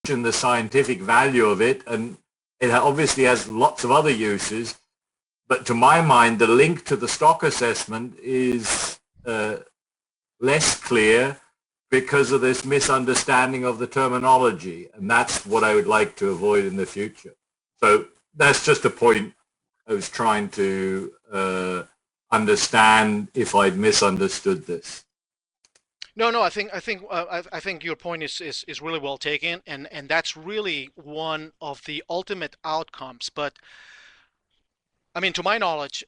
The scientific value of it, and It obviously has lots of other uses, but to my mind, the link to the stock assessment is less clear because of this misunderstanding of the terminology. And that's what I would like to avoid in the future. So that's just a point I was trying to understand if I'd misunderstood this. No. I think your point is really well taken, and that's really one of the ultimate outcomes. But I mean, to my knowledge,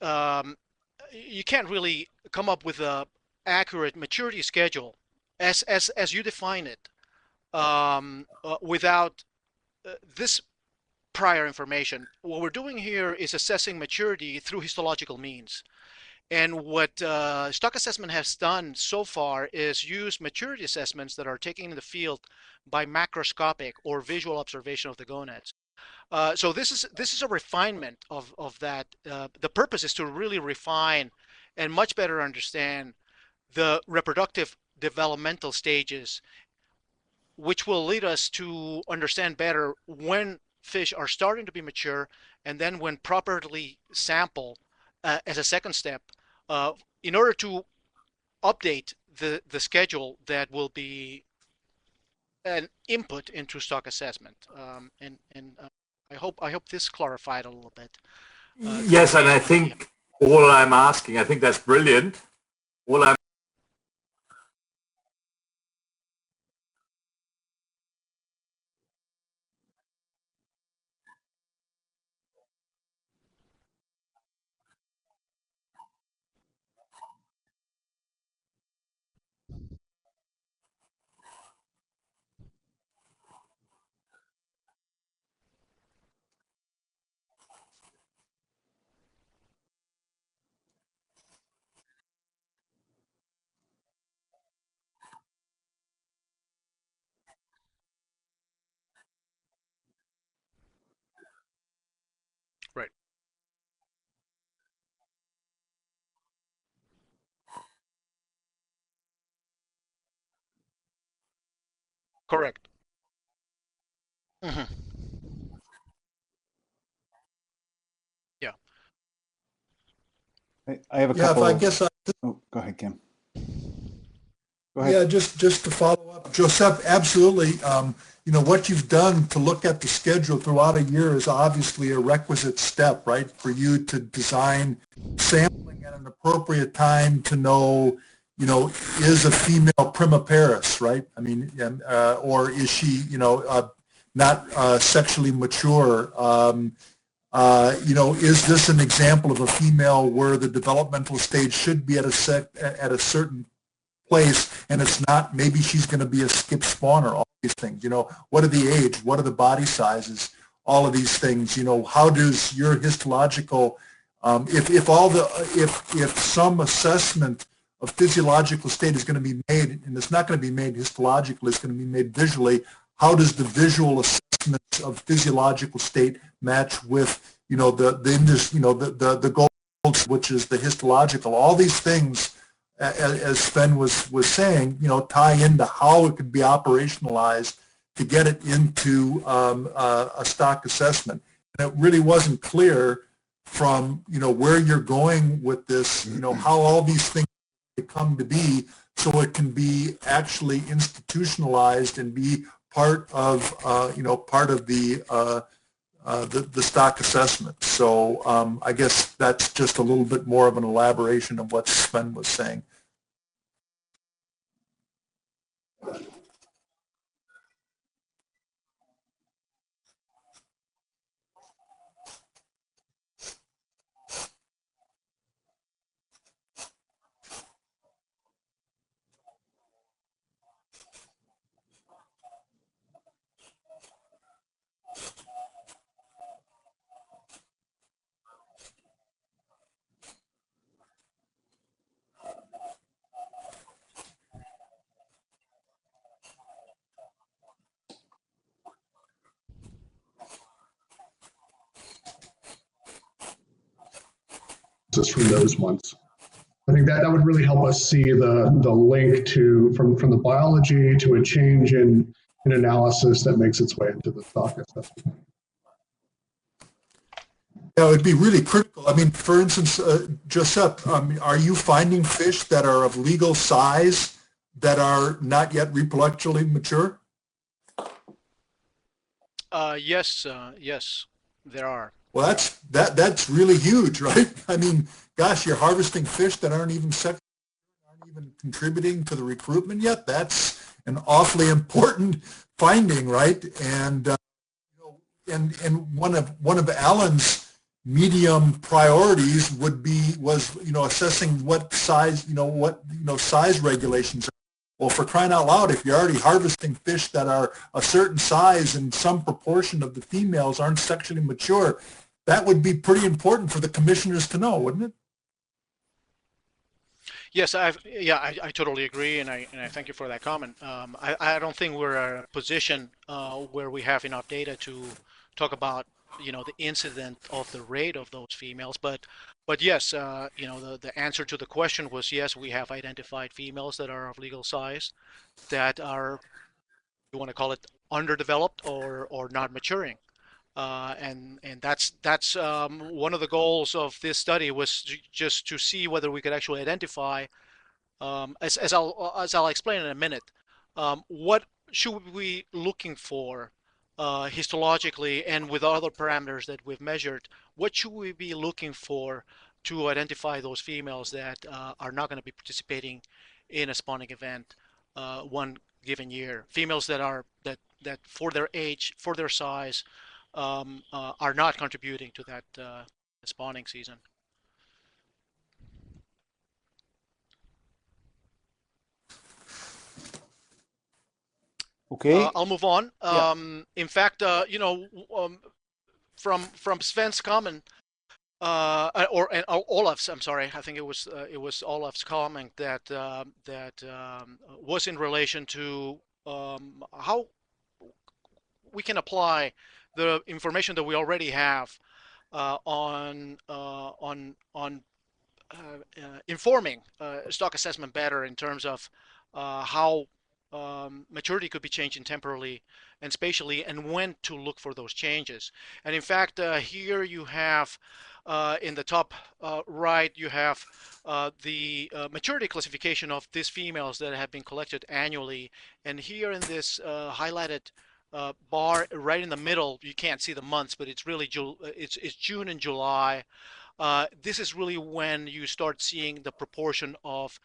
you can't really come up with a accurate maturity schedule as you define it without this prior information. What we're doing here is assessing maturity through histological means. And what stock assessment has done so far is use maturity assessments that are taken in the field by macroscopic or visual observation of the gonads. So this is a refinement of that. The purpose is to really refine and much better understand the reproductive developmental stages, which will lead us to understand better when fish are starting to be mature, and then when properly sample as a second step, in order to update the schedule that will be an input into stock assessment. I hope this clarified a little bit. Yes, and I think all I'm asking, I think that's brilliant. All I'm Right. Correct. Mm-hmm. Yeah. I have a Yeah, if couple. I guess Oh, go ahead, Kim. Go ahead. Yeah, just to follow up, Joseph, absolutely. What you've done to look at the schedule throughout a year is obviously a requisite step, right? For you to design sampling at an appropriate time to know, is a female prima paris, right? I mean, or is she, not sexually mature? Is this an example of a female where the developmental stage should be at a certain place, and it's not? Maybe she's going to be a skip spawner. All these things, what are the age, what are the body sizes, all of these things. How does your histological, if some assessment of physiological state is going to be made, and it's not going to be made histologically, it's going to be made visually. How does the visual assessment of physiological state match with the goals, which is the histological? All these things, as Sven was saying, tie into how it could be operationalized to get it into a stock assessment. And it really wasn't clear from where you're going with this, how all these things come to be, so it can be actually institutionalized and be part of the stock assessment. So I guess that's just a little bit more of an elaboration of what Sven was saying. Just from those ones. I think that would really help us see the link to from the biology to a change in analysis that makes its way into the stock assessment. Yeah, it would be really critical. I mean, for instance, Joseph, are you finding fish that are of legal size that are not yet reproductively mature? Yes, yes, there are. Well, that's really huge, right? I mean, gosh, you're harvesting fish that aren't even contributing to the recruitment yet. That's an awfully important finding, right? And and one of Alan's medium priorities was assessing what size size regulations are. Well, for crying out loud, if you're already harvesting fish that are a certain size and some proportion of the females aren't sexually mature, that would be pretty important for the commissioners to know, wouldn't it? Yes, I totally agree, and I thank you for that comment. I don't think we're in a position where we have enough data to talk about the incident of the rate of those females, but yes, the answer to the question was yes, we have identified females that are of legal size that are, you want to call it, underdeveloped or not maturing. And that's one of the goals of this study was just to see whether we could actually identify, as I'll explain in a minute, what should we be looking for histologically and with other parameters that we've measured. What should we be looking for to identify those females that are not going to be participating in a spawning event one given year? Females that for their age, for their size, are not contributing to that spawning season. Okay. I'll move on. Yeah. In fact, from Sven's comment, or Olaf's, I'm sorry, I think it was Olaf's comment that was in relation to how we can apply the information that we already have on informing stock assessment better in terms of how maturity could be changing temporally and spatially, and when to look for those changes. And in fact, here you have in the top right, you have the maturity classification of these females that have been collected annually. And here in this highlighted bar right in the middle, you can't see the months, but it's really it's June and July. This is really when you start seeing the proportion of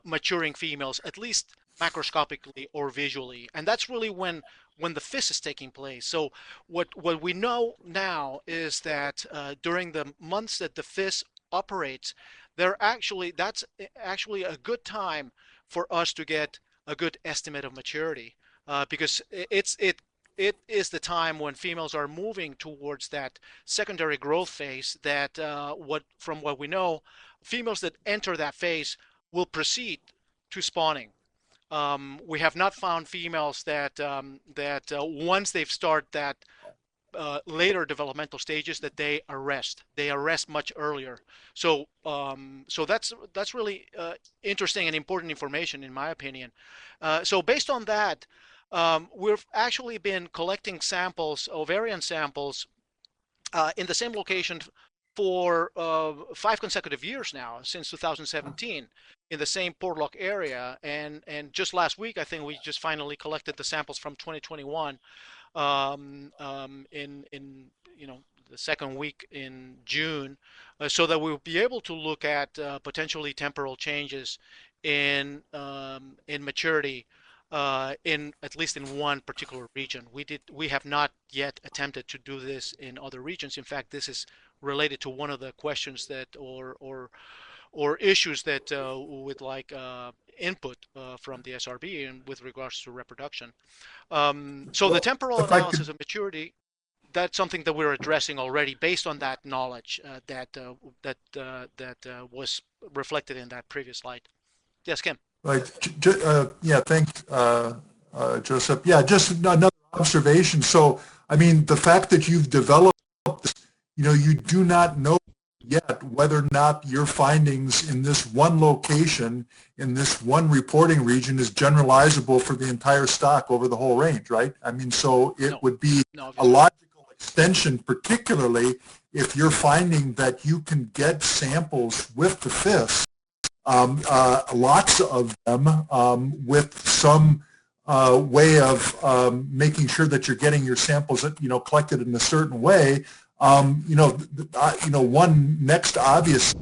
maturing females, at least macroscopically or visually, and that's really when the FIS is taking place. So what we know now is that during the months that the FIS operates, that's actually a good time for us to get a good estimate of maturity, because it is the time when females are moving towards that secondary growth phase that from what we know, females that enter that phase will proceed to spawning. We have not found females that once they've started that later developmental stages that they arrest much earlier. So that's really interesting and important information in my opinion. So based on that, we've actually been collecting samples, ovarian samples, in the same location for 5 consecutive years now, since 2017, in the same Portlock area. And just last week, I think we just finally collected the samples from 2021 in the second week in June, so that we'll be able to look at potentially temporal changes in maturity in at least in one particular region. We have not yet attempted to do this in other regions. In fact, this is related to one of the questions that or issues that would like input from the SRB and with regards to reproduction. So the temporal analysis of maturity, that's something that we're addressing already based on that knowledge that was reflected in that previous slide. Yes, Kim. Right. Yeah, thanks, Joseph. Yeah, just another observation. So, I mean, the fact that you've developed this, you do not know yet whether or not your findings in this one location, in this one reporting region, is generalizable for the entire stock over the whole range, right? I mean, so it would be a logical extension, particularly if you're finding that you can get samples with the FIS, lots of them, with some way of making sure that you're getting your samples, collected in a certain way. One next obvious,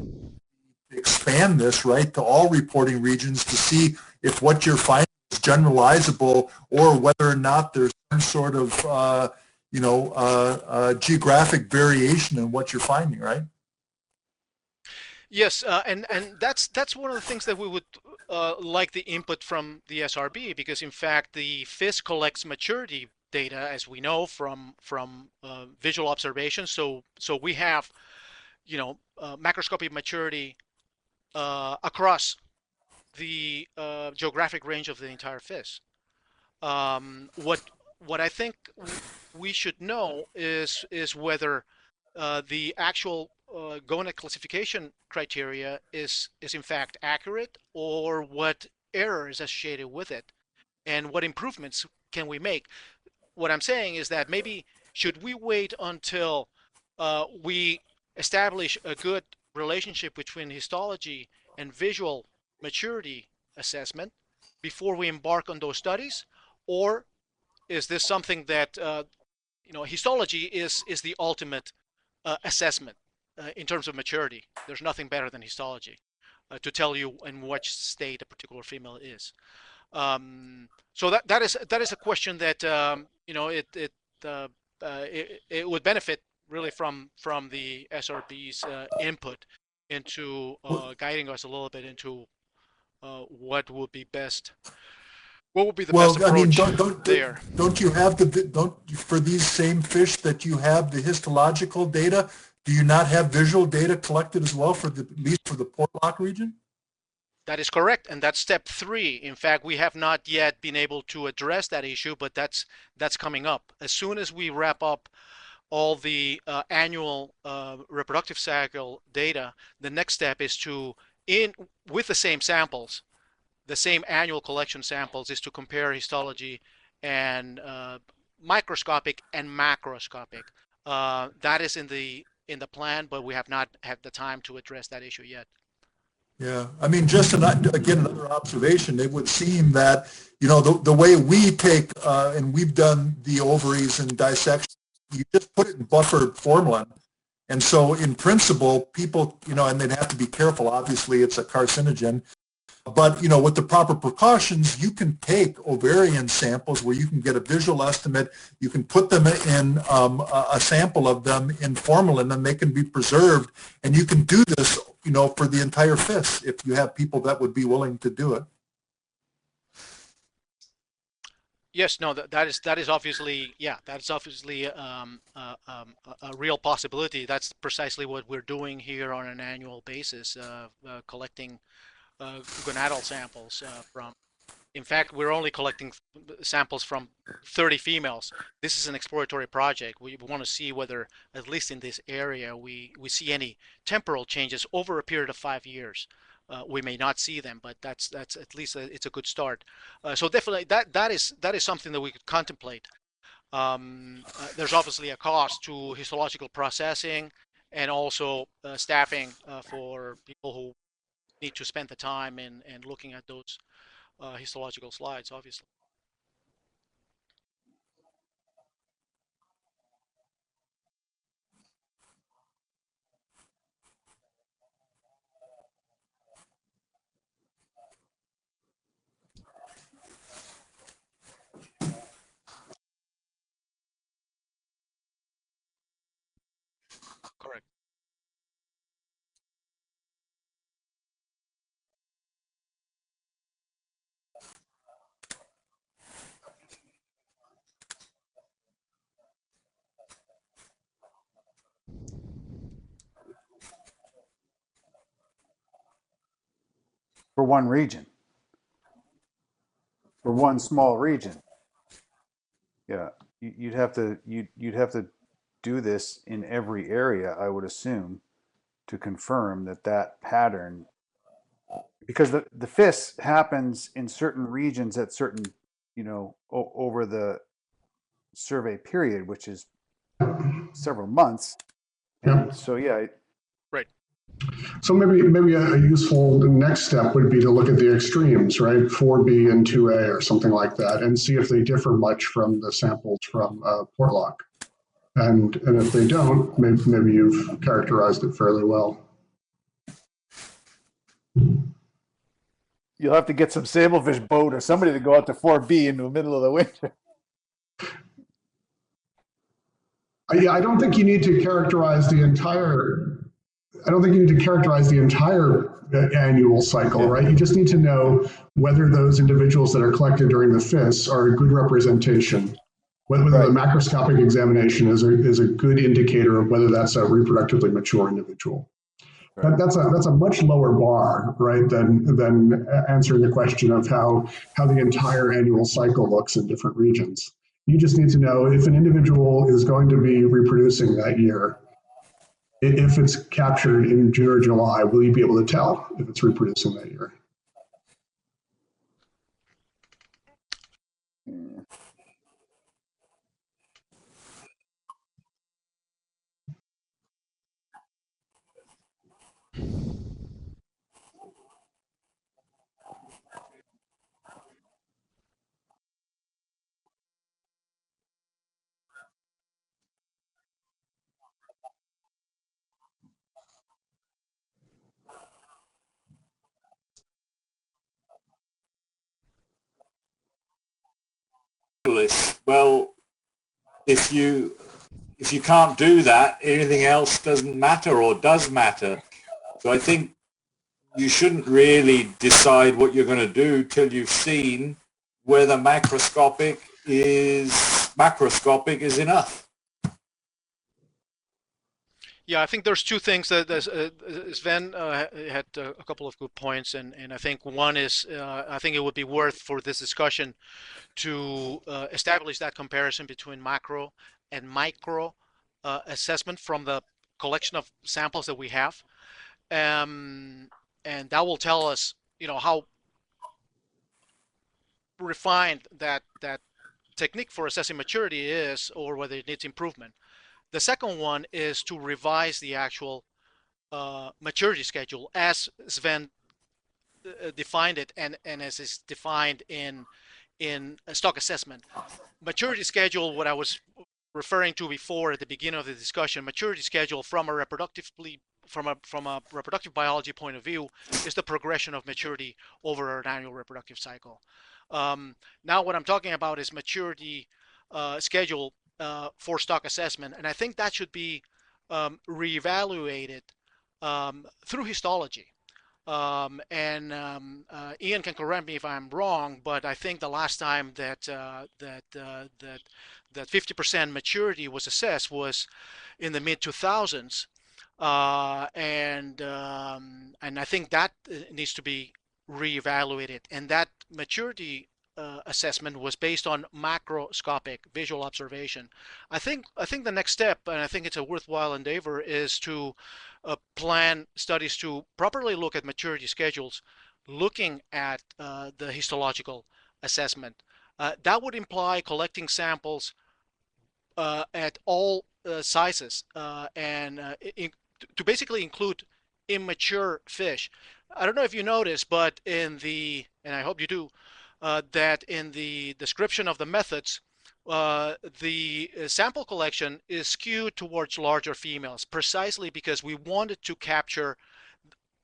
expand this right to all reporting regions to see if what you're finding is generalizable, or whether or not there's some sort of geographic variation in what you're finding, right? Yes, and that's one of the things that we would like the input from the SRB, because in fact the FIS collects maturity data, as we know, from visual observations. So we have macroscopic maturity across the geographic range of the entire FIS. What I think we should know is whether the actual GONET classification criteria is in fact accurate, or what error is associated with it, and what improvements can we make. What I'm saying is that maybe should we wait until we establish a good relationship between histology and visual maturity assessment before we embark on those studies, or is this something that histology is the ultimate assessment in terms of maturity? There's nothing better than histology to tell you in which state a particular female is. So that is a question that it would benefit really from the SRB's input into guiding us a little bit into what would be best. What would be the best approach there? Don't you have for these same fish that you have the histological data? Do you not have visual data collected as well at least for the Portlock region? That is correct, and that's step 3. In fact, we have not yet been able to address that issue, but that's coming up. As soon as we wrap up all the annual reproductive cycle data, the next step is to, with the same samples, the same annual collection samples, is to compare histology and microscopic and macroscopic. That is in the plan, but we have not had the time to address that issue yet. Yeah, I mean, just again, another observation, it would seem that, the way we take, and we've done the ovaries and dissection, you just put it in buffered formalin. And so in principle, people, and they'd have to be careful, obviously it's a carcinogen, but, with the proper precautions, you can take ovarian samples where you can get a visual estimate, you can put them in a sample of them in formalin, and they can be preserved, and you can do this for the entire FIS if you have people that would be willing to do it. Yes, no, that is obviously, yeah, that's obviously a real possibility. That's precisely what we're doing here on an annual basis, collecting gonadal samples from. In fact, we're only collecting samples from 30 females. This is an exploratory project. We want to see whether, at least in this area, we see any temporal changes over a period of 5 years. We may not see them, but that's at least it's a good start. So definitely that is something that we could contemplate. There's obviously a cost to histological processing, and also staffing for people who need to spend the time and looking at those histological slides, obviously. Correct. For one region, for one small region. Yeah, you'd have to do this in every area, I would assume, to confirm that pattern, because the FIS happens in certain regions at certain, over the survey period, which is several months. Yeah. And so, yeah, Right. So maybe a useful next step would be to look at the extremes, right? 4B and 2A or something like that, and see if they differ much from the samples from Portlock. And if they don't, maybe you've characterized it fairly well. you'll have to get some sablefish boat or somebody to go out to 4B in the middle of the winter. Yeah, I don't think you need to characterize the entire. I don't think you need to characterize the entire annual cycle, Yeah. right? You just need to know whether those individuals that are collected during the FIS are a good representation, whether Right. the macroscopic examination is a good indicator of whether that's a reproductively mature individual. Right. That's a much lower bar, right, than answering the question of how the entire annual cycle looks in different regions. You just need to know if an individual is going to be reproducing that year. If it's captured in June or July, will you be able to tell if it's reproducing that year? Well, if you can't do that, anything else doesn't matter or does matter. So I think you shouldn't really decide what you're going to do till you've seen whether macroscopic is enough. Yeah, I think there's two things that Sven had a couple of good points, and I think one is I think it would be worth for this discussion to establish that comparison between macro and micro assessment from the collection of samples that we have, and that will tell us, how refined that technique for assessing maturity is, or whether it needs improvement. The second one is to revise the actual maturity schedule as Sven defined it, and as is defined in a stock assessment. Maturity schedule, what I was referring to before at the beginning of the discussion, maturity schedule from a reproductive biology point of view is the progression of maturity over an annual reproductive cycle. Now what I'm talking about is maturity schedule for stock assessment, and I think that should be reevaluated through histology. Ian can correct me if I'm wrong, but I think the last time that 50% maturity was assessed was in the mid 2000s, and I think that needs to be reevaluated. And that maturity assessment was based on macroscopic visual observation. I think the next step, and I think it's a worthwhile endeavor, is to plan studies to properly look at maturity schedules, looking at the histological assessment. That would imply collecting samples at all sizes and to basically include immature fish. I don't know if you noticed, but and I hope you do, that in the description of the methods, the sample collection is skewed towards larger females, precisely because we wanted to capture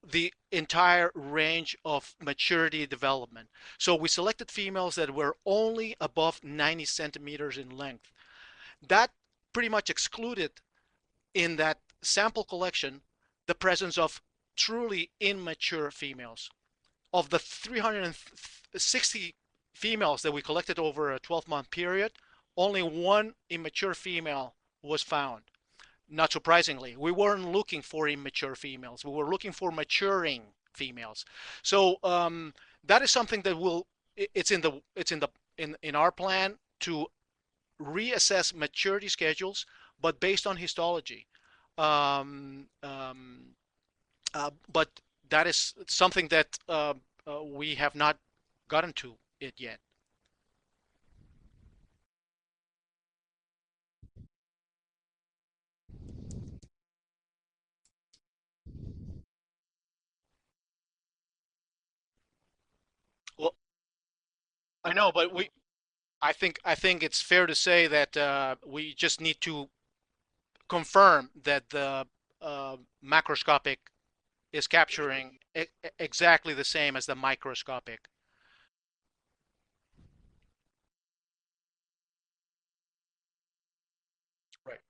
the entire range of maturity development. So we selected females that were only above 90 centimeters in length. That pretty much excluded in that sample collection the presence of truly immature females. Of the 360 females that we collected over a 12-month period, only one immature female was found. Not surprisingly, we weren't looking for immature females. We were looking for maturing females. So that is something that it's in our plan to reassess maturity schedules, but based on histology. But that is something that we have not gotten to it yet. I know, but I think it's fair to say that we just need to confirm that the macroscopic is capturing exactly the same as the microscopic. Right.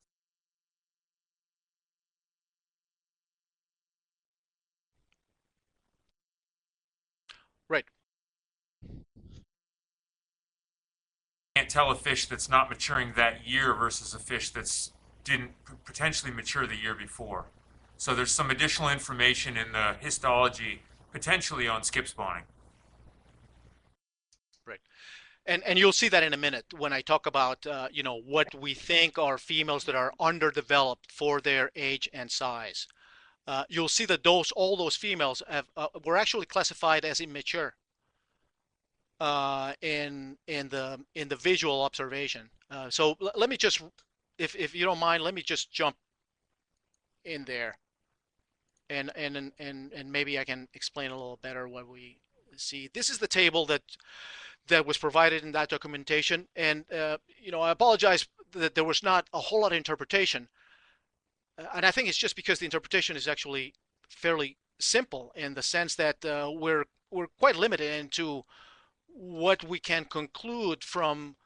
Right. Can't tell a fish that's not maturing that year versus a fish that's didn't potentially mature the year before. So there's some additional information in the histology potentially on skip spawning. Right. And you'll see that in a minute when I talk about what we think are females that are underdeveloped for their age and size. You'll see that all those females were actually classified as immature in the visual observation. So let me just, if you don't mind, let me just jump in there, and maybe I can explain a little better what we see. This is the table that was provided in that documentation, and I apologize that there was not a whole lot of interpretation, and I think it's just because the interpretation is actually fairly simple in the sense that we're quite limited into what we can conclude from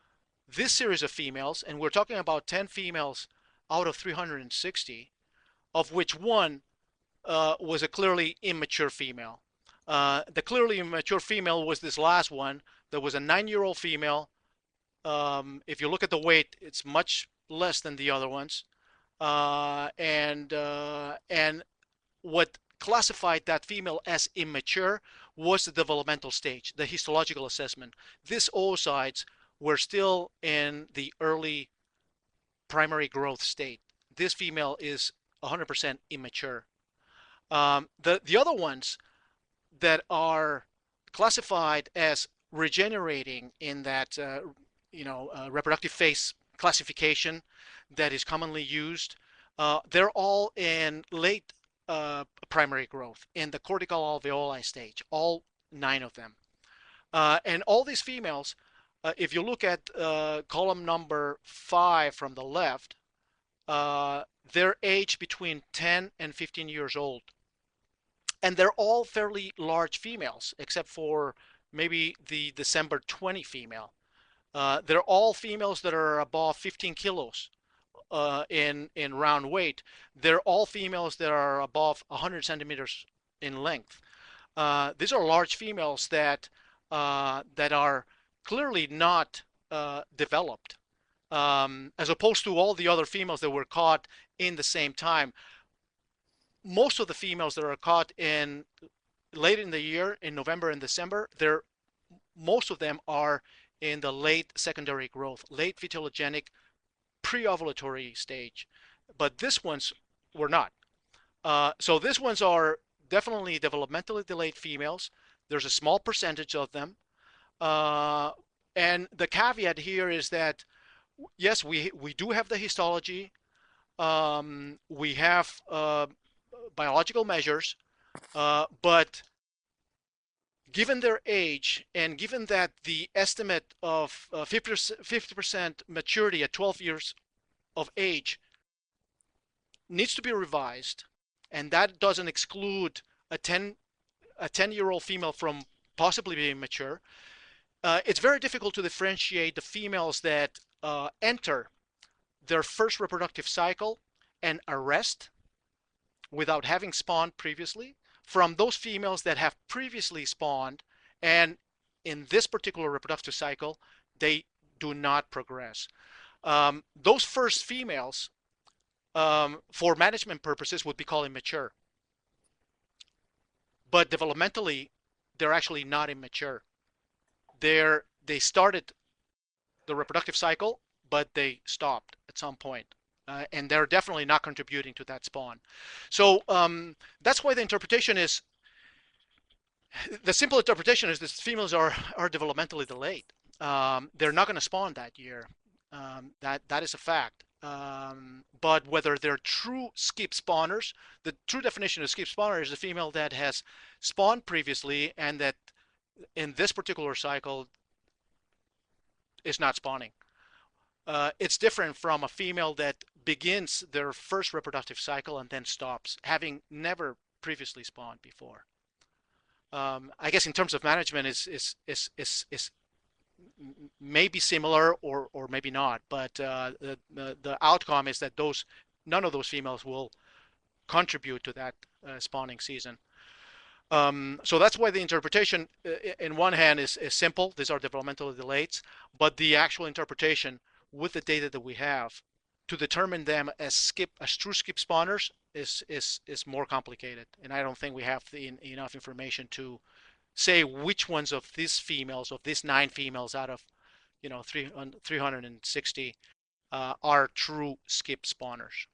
this series of females, and we're talking about 10 females out of 360, of which one was a clearly immature female. The clearly immature female was this last one. There was a 9-year-old female. If you look at the weight, it's much less than the other ones. And what classified that female as immature was the developmental stage, the histological assessment. These oocytes were still in the early primary growth state. This female is 100% immature. The other ones that are classified as regenerating in that reproductive phase classification that is commonly used, they're all in late primary growth in the cortical alveoli stage, all 9 of them. And all these females, if you look at column number 5 from the left, they're aged between 10 and 15 years old. And they're all fairly large females, except for maybe the December 20 female. They're all females that are above 15 kilos in round weight. They're all females that are above 100 centimeters in length. These are large females that are clearly not developed, as opposed to all the other females that were caught in the same time. Most of the females that are caught in late in the year, in November and December, most of them are in the late secondary growth, late phytologenic, pre-ovulatory stage. But these ones were not. So these ones are definitely developmentally delayed females. There's a small percentage of them. And the caveat here is that, yes, we do have the histology. We have biological measures, but given their age and given that the estimate of 50% maturity at 12 years of age needs to be revised, and that doesn't exclude a 10-year-old female from possibly being mature, it's very difficult to differentiate the females that enter their first reproductive cycle and arrest without having spawned previously from those females that have previously spawned, and in this particular reproductive cycle they do not progress. Those first females, for management purposes, would be called immature, but developmentally they're actually not immature. They started the reproductive cycle, but they stopped at some point. And they're definitely not contributing to that spawn. So that's why the simple interpretation is that females are developmentally delayed. They're not going to spawn that year. That is a fact. But whether they're true skip spawners, the true definition of skip spawner is a female that has spawned previously and that in this particular cycle is not spawning. It's different from a female that begins their first reproductive cycle and then stops, having never previously spawned before. I guess in terms of management is maybe similar or maybe not, but the outcome is that none of those females will contribute to that spawning season. So that's why the interpretation, in one hand, is simple. These are developmental delays, but the actual interpretation with the data that we have to determine them as true skip spawners is more complicated. And I don't think we have enough information to say which ones of these females, of these 9 females out of 360, are true skip spawners.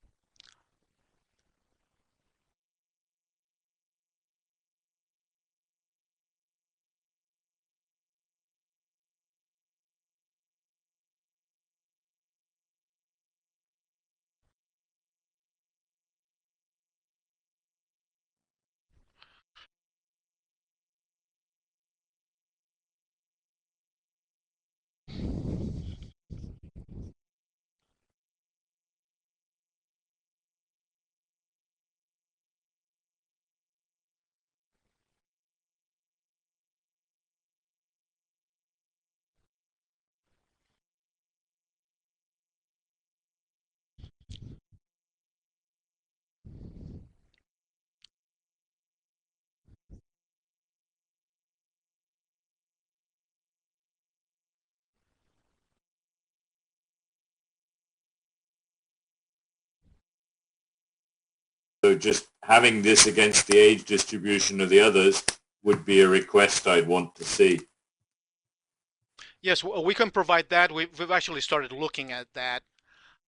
So just having this against the age distribution of the others would be a request I'd want to see. Yes, we can provide that. We've actually started looking at that.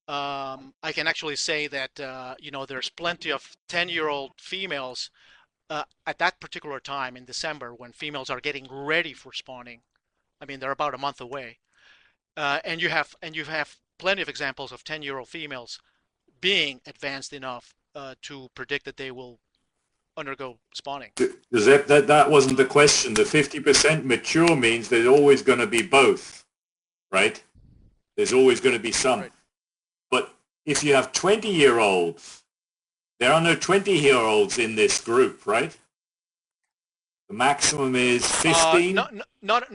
I can actually say that there's plenty of 10-year-old females at that particular time in December when females are getting ready for spawning. I mean, they're about a month away, and you have plenty of examples of 10-year-old females being advanced enough to predict that they will undergo spawning. That wasn't the question. The 50% mature means there's always going to be both, right? There's always going to be some. Right. But if you have 20-year-olds, there are no 20-year-olds in this group, right? The maximum is 15? Not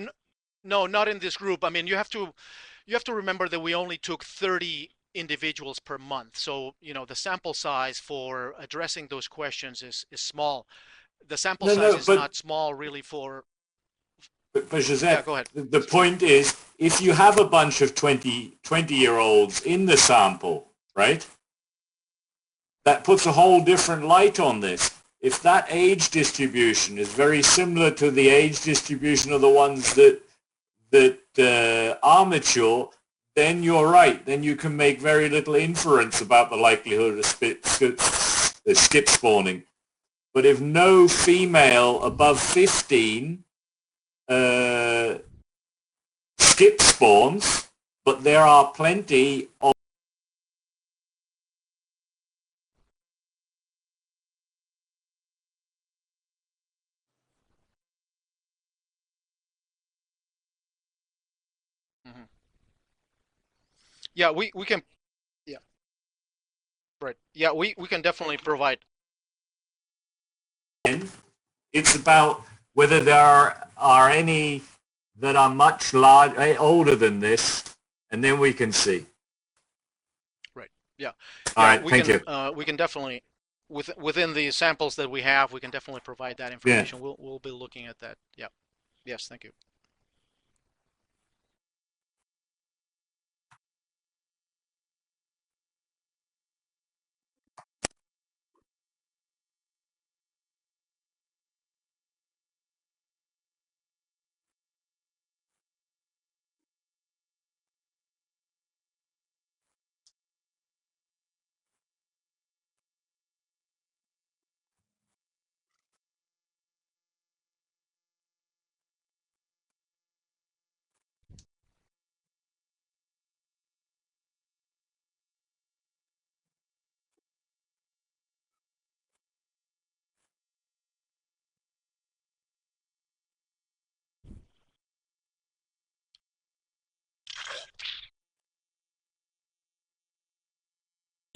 in this group. I mean, you have to remember that we only took 30 individuals per month. So, the sample size for addressing those questions is small. The sample size is not small really for... But Joseph, yeah, go ahead. The point is, if you have a bunch of 20-year-olds in the sample, right, that puts a whole different light on this. If that age distribution is very similar to the age distribution of the ones that are mature, then you're right. Then you can make very little inference about the likelihood of skip spawning. But if no female above 15 skip spawns, but there are plenty of Yeah, we can... yeah, right. Yeah, we can definitely provide... It's about whether there are any that are much older than this, and then we can see. Right. Yeah. All right. Thank you. We can definitely, within the samples that we have, we can definitely provide that information. Yeah. We'll be looking at that. Yeah. Yes. Thank you.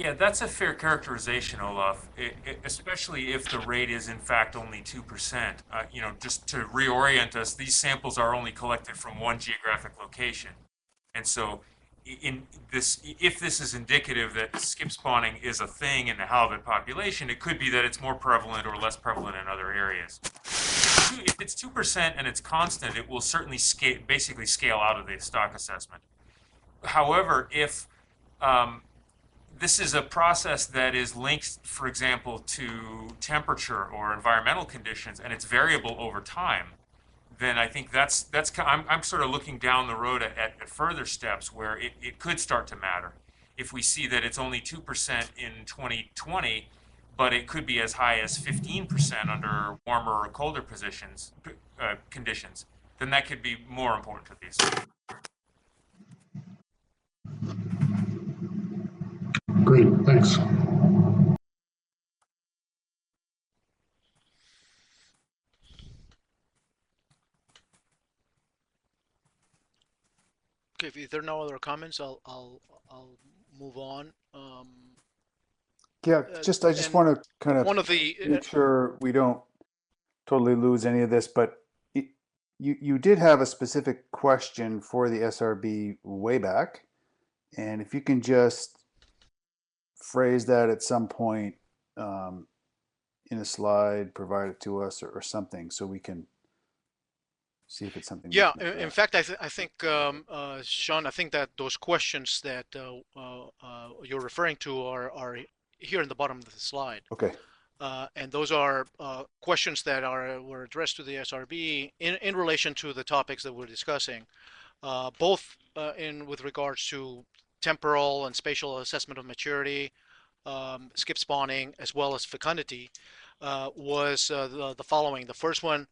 Yeah, that's a fair characterization, Olaf, especially if the rate is in fact only 2%. Just to reorient us, these samples are only collected from one geographic location. And so in this, if this is indicative that skip spawning is a thing in the halibut population, it could be that it's more prevalent or less prevalent in other areas. If it's 2% and it's constant, it will certainly basically scale out of the stock assessment. However, if this is a process that is linked, for example, to temperature or environmental conditions, and it's variable over time, then I think I'm sort of looking down the road at further steps where it could start to matter. If we see that it's only 2% in 2020, but it could be as high as 15% under warmer or colder conditions, then that could be more important to these. Great, thanks. Okay, if there are no other comments, I'll move on. Yeah, I just And want to kind one of of the make sure we don't totally lose any of this, but you did have a specific question for the SRB way back, and if you can just phrase that at some point in a slide, provide it to us or something so we can see if it's something we yeah, can in fact, I think Sean, I think that those questions that you're referring to are here in the bottom of the slide. Okay. And those are questions that were addressed to the SRB in relation to the topics that we're discussing, both with regards to temporal and spatial assessment of maturity, skip spawning, as well as fecundity, was the following. The first one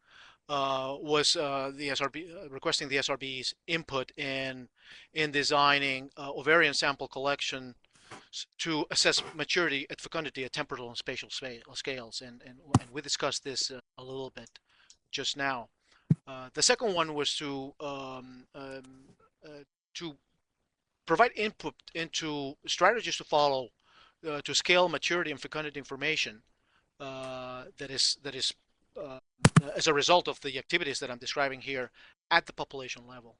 was the SRB requesting the SRB's input in designing ovarian sample collection to assess maturity at fecundity at temporal and spatial scales, and we discussed this a little bit just now. The second one was to provide input into strategies to follow to scale maturity and fecundity information that is as a result of the activities that I'm describing here at the population level.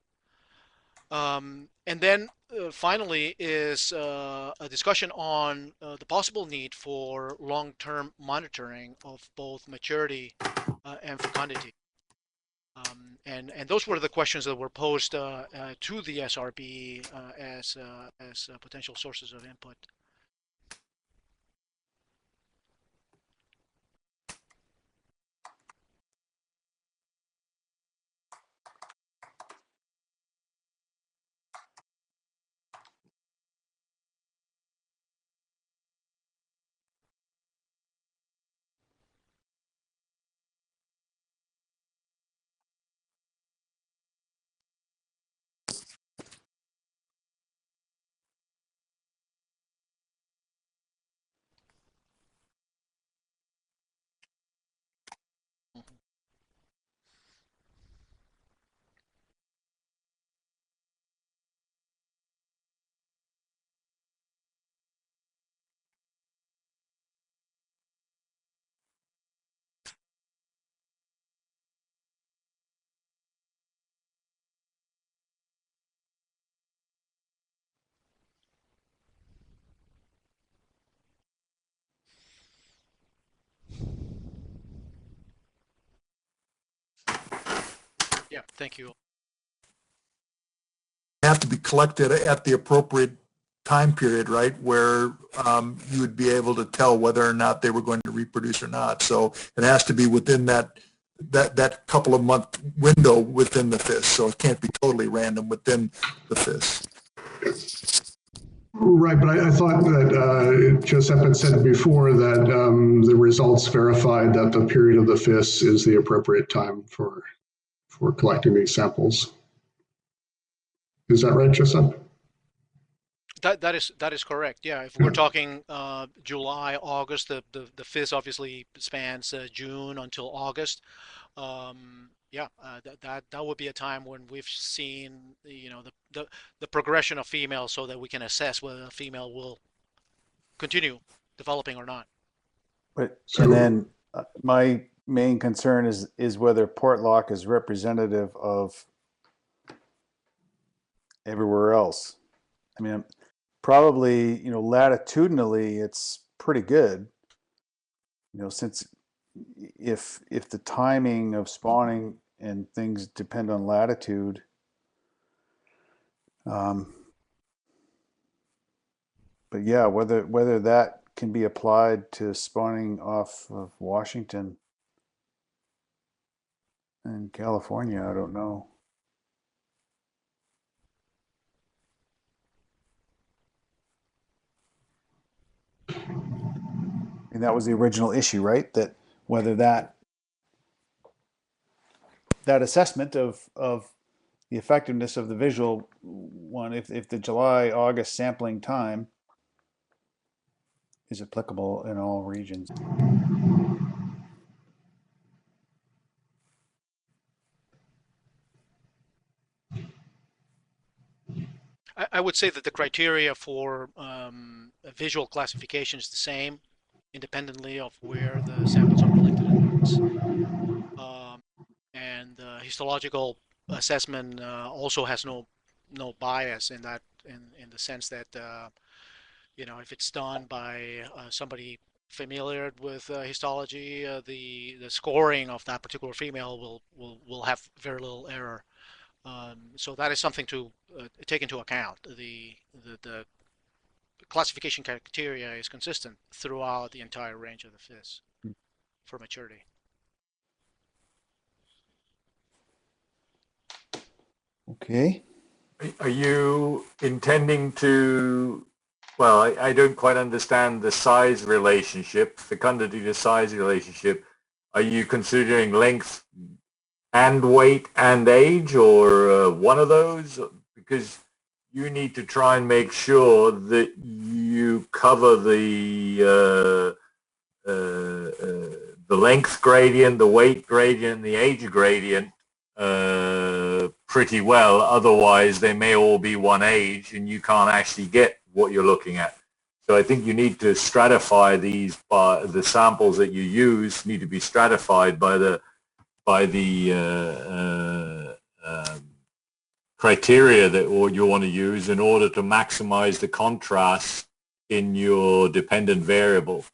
And then finally is a discussion on the possible need for long-term monitoring of both maturity and fecundity. And those were the questions that were posed to the SRB as potential sources of input. Yeah, thank you. Have to be collected at the appropriate time period, right, where you would be able to tell whether or not they were going to reproduce or not. So it has to be within that couple of month window within the FIS. So it can't be totally random within the FIS. Right, but I thought that Joseph had said before that the results verified that the period of the FIS is the appropriate time for collecting these samples. Is that right, Joseph? That is correct. Yeah, if we're talking July, August, the FIS obviously spans June until August. Yeah, that would be a time when we've seen the progression of females, so that we can assess whether a female will continue developing or not. But So- and then my main concern is whether Portlock is representative of everywhere else. I mean, probably, latitudinally it's pretty good. Since if the timing of spawning and things depend on latitude, but yeah, whether that can be applied to spawning off of Washington and California, I don't know. And that was the original issue, right? That whether that assessment of the effectiveness of the visual one, if the July August sampling time is applicable in all regions. I would say that the criteria for a visual classification is the same, independently of where the samples are collected. And histological assessment also has no bias in that, in the sense that if it's done by somebody familiar with histology, the scoring of that particular female will have very little error. So that is something to take into account. The classification criteria is consistent throughout the entire range of the FIS for maturity. Okay. Are you intending to, well, I don't quite understand the size relationship, fecundity to size relationship. Are you considering length and weight and age, or one of those? Because you need to try and make sure that you cover the length gradient, the weight gradient, the age gradient pretty well. Otherwise, they may all be one age, and you can't actually get what you're looking at. So I think you need to stratify these. The samples that you use need to be stratified by the criteria that you want to use in order to maximize the contrast in your dependent variable.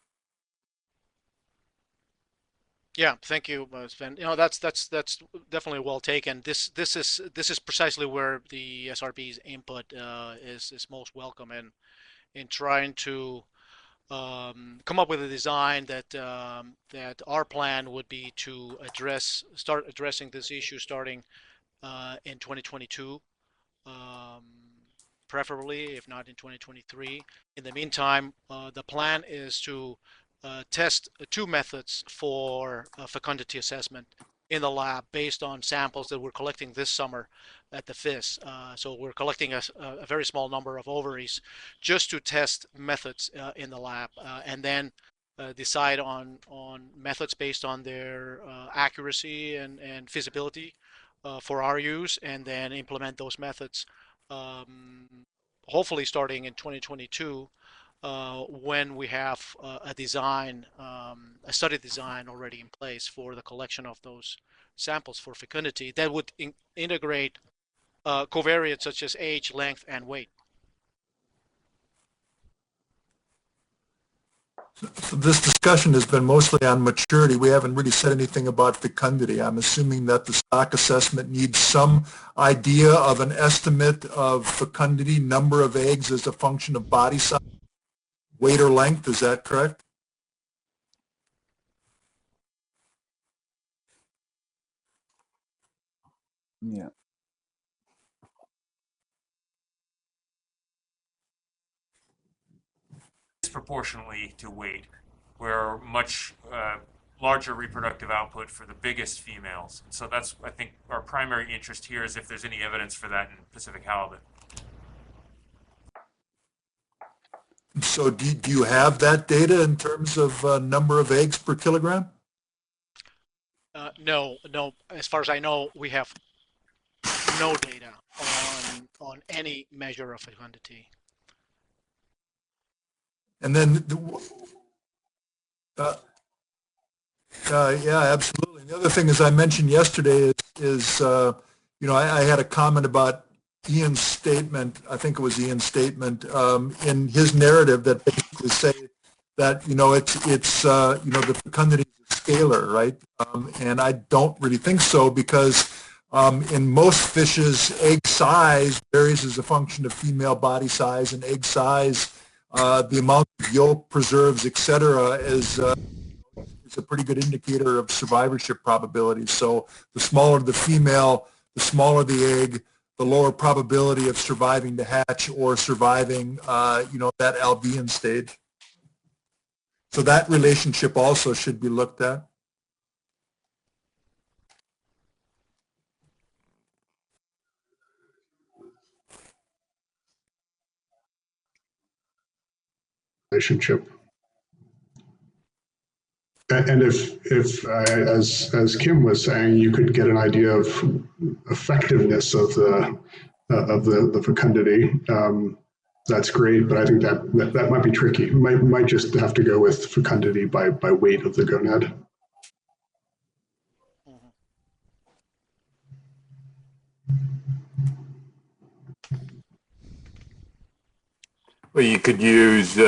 Yeah, thank you, Sven. That's definitely well taken. This is precisely where the SRB's input is most welcome in trying to come up with a design that our plan would be to start addressing this issue starting in 2022, preferably, if not in 2023. In the meantime, the plan is to test two methods for fecundity assessment in the lab based on samples that we're collecting this summer at the FIS. So we're collecting a very small number of ovaries just to test methods in the lab, and then decide on methods based on their accuracy and feasibility for our use, and then implement those methods hopefully starting in 2022 when we have a study design already in place for the collection of those samples for fecundity that would integrate covariates such as age, length, and weight. So this discussion has been mostly on maturity. We haven't really said anything about fecundity. I'm assuming that the stock assessment needs some idea of an estimate of fecundity, number of eggs as a function of body size, weight or length. Is that correct? Yeah. Disproportionately to weight, where much larger reproductive output for the biggest females. And so that's, I think, our primary interest here is if there's any evidence for that in Pacific halibut. So do you have that data in terms of number of eggs per kilogram? No. As far as I know, we have no data on any measure of fecundity. And then, yeah, absolutely. And the other thing, as I mentioned yesterday, is I had a comment about Ian's statement. I think it was Ian's statement in his narrative that basically say that it's the fecundity is a scalar, right? And I don't really think so, because in most fishes, egg size varies as a function of female body size and egg size. The amount of yolk preserves, et cetera, is a pretty good indicator of survivorship probability. So the smaller the female, the smaller the egg, the lower probability of surviving the hatch or surviving, that albion stage. So that relationship also should be looked at. Relationship. And as Kim was saying, you could get an idea of effectiveness of the fecundity. That's great, but I think that might be tricky. Might just have to go with fecundity by weight of the gonad. Well, you could use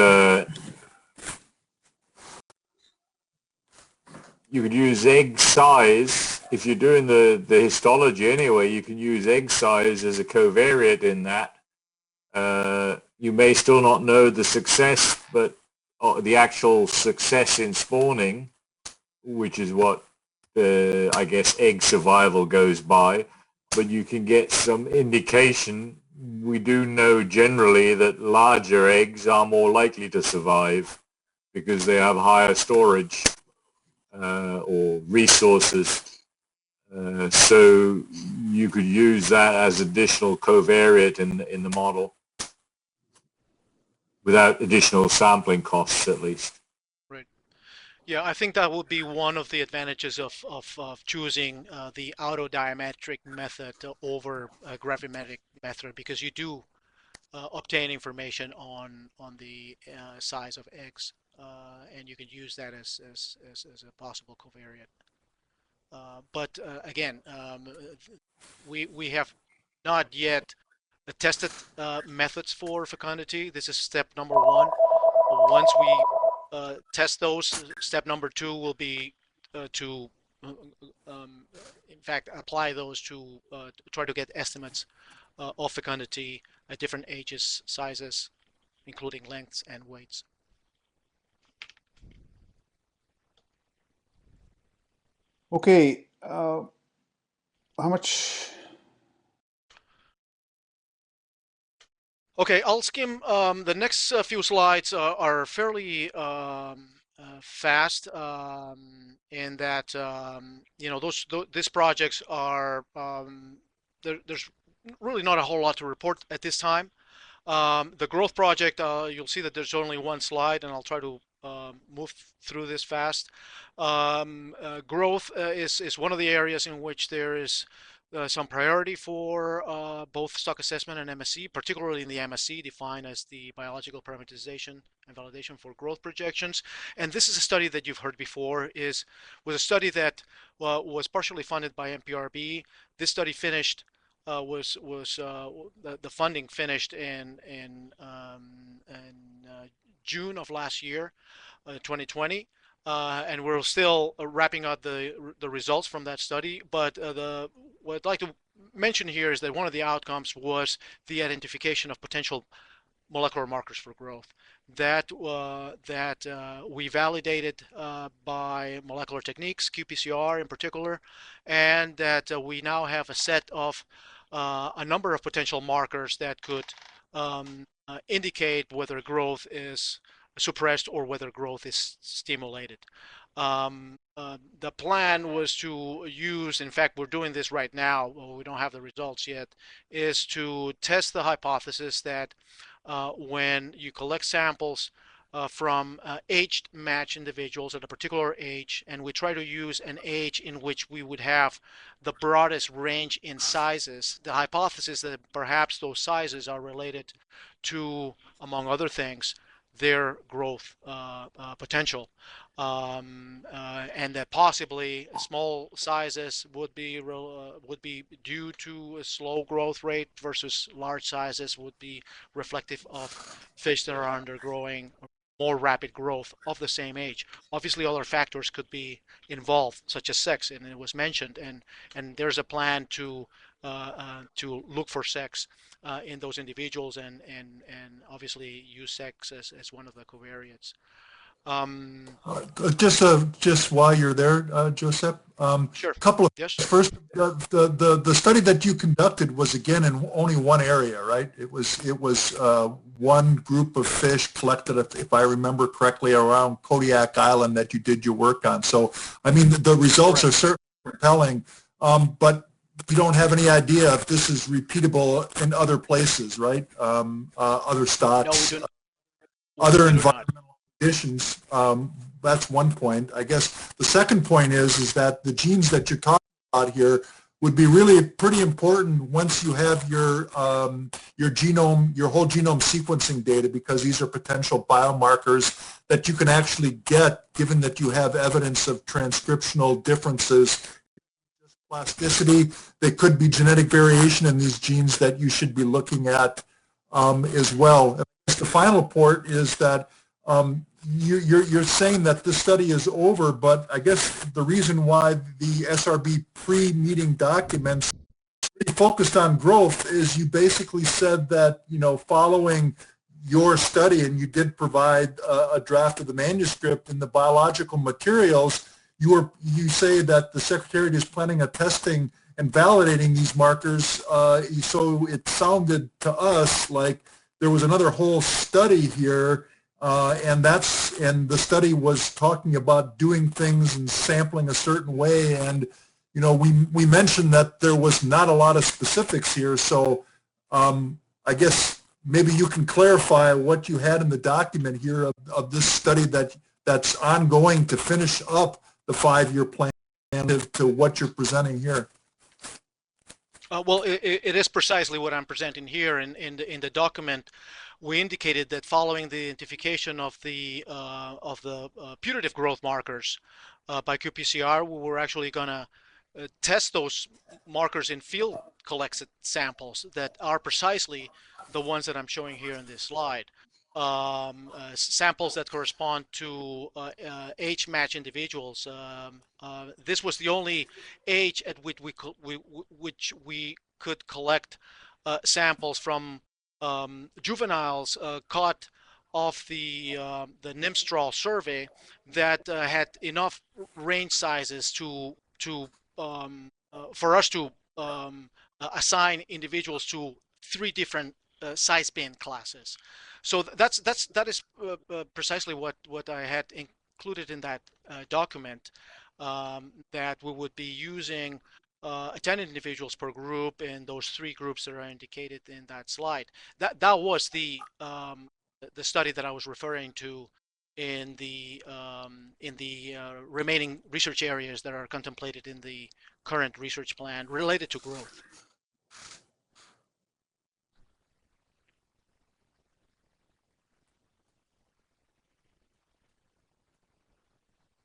egg size. If you're doing the histology anyway, you can use egg size as a covariate in that. You may still not know the success, but the actual success in spawning, which is what I guess egg survival goes by, but you can get some indication. We do know generally that larger eggs are more likely to survive because they have higher storage or resources. So you could use that as additional covariate in the model without additional sampling costs, at least. Right. Yeah, I think that would be one of the advantages of choosing the autodiametric method over a gravimetric method, because you do obtain information on the size of eggs, and you can use that as a possible covariate. But again, we have not yet tested methods for fecundity. This is step number one. Once we test those, step number two will be to, in fact, apply those to try to get estimates of fecundity at different ages, sizes, including lengths and weights. Okay, how much? Okay, I'll skim. The next few slides are fairly fast in that these projects are there's really not a whole lot to report at this time. The growth project, you'll see that there's only one slide, and I'll try to move through this fast. Growth is one of the areas in which there is some priority for both stock assessment and MSC, particularly in the MSC, defined as the biological parameterization and validation for growth projections. And this is a study that you've heard before. Was a study that was partially funded by MPRB. This study finished. The funding finished in June of last year, 2020, and we're still wrapping up the results from that study. But what I'd like to mention here is that one of the outcomes was the identification of potential molecular markers for growth that we validated by molecular techniques, qPCR in particular, and that we now have a set of a number of potential markers that could indicate whether growth is suppressed or whether growth is stimulated. The plan was to use, in fact, we're doing this right now, we don't have the results yet, is to test the hypothesis that when you collect samples from aged match individuals at a particular age, and we try to use an age in which we would have the broadest range in sizes, the hypothesis that perhaps those sizes are related to, among other things, their growth potential, and that possibly small sizes would be due to a slow growth rate versus large sizes would be reflective of fish that are undergoing more rapid growth of the same age. Obviously, other factors could be involved, such as sex, and it was mentioned, and there's a plan to look for sex in those individuals, and obviously use sex as one of the covariates. Just while you're there, Joseph, Sure. couple of Yes. first, the study that you conducted was again in only one area, right? It was one group of fish collected, if I remember correctly, around Kodiak Island that you did your work on. So, I mean, the results are certainly compelling, but you don't have any idea if this is repeatable in other places, right? Other stocks, No, we do not. other environmental conditions. That's one point. I guess the second point is that the genes that you're talking about here would be really pretty important once you have your genome, your whole genome sequencing data, because these are potential biomarkers that you can actually get, given that you have evidence of transcriptional differences. Plasticity, there could be genetic variation in these genes that you should be looking at as well. The final part is that you're saying that this study is over, but I guess the reason why the SRB pre-meeting documents really focused on growth is you basically said that, you know, following your study, and you did provide a draft of the manuscript and the biological materials, you say that the Secretariat is planning a testing and validating these markers. So it sounded to us like there was another whole study here, and the study was talking about doing things and sampling a certain way. And you know, we mentioned that there was not a lot of specifics here. So I guess maybe you can clarify what you had in the document here of this study that's ongoing to finish up the 5-year plan to what you're presenting here. Well, it is precisely what I'm presenting here. In the document, we indicated that following the identification of the putative growth markers by qPCR, we were actually going to test those markers in field collected samples that are precisely the ones that I'm showing here in this slide. Samples that correspond to age-matched individuals. This was the only age at which we could collect samples from juveniles caught off the NIMSTRAL survey that had enough range sizes for us to assign individuals to 3 different size band classes. So that is precisely what I had included in that document, that we would be using 10 individuals per group in those 3 groups that are indicated in that slide. That was the study that I was referring to in the remaining research areas that are contemplated in the current research plan related to growth.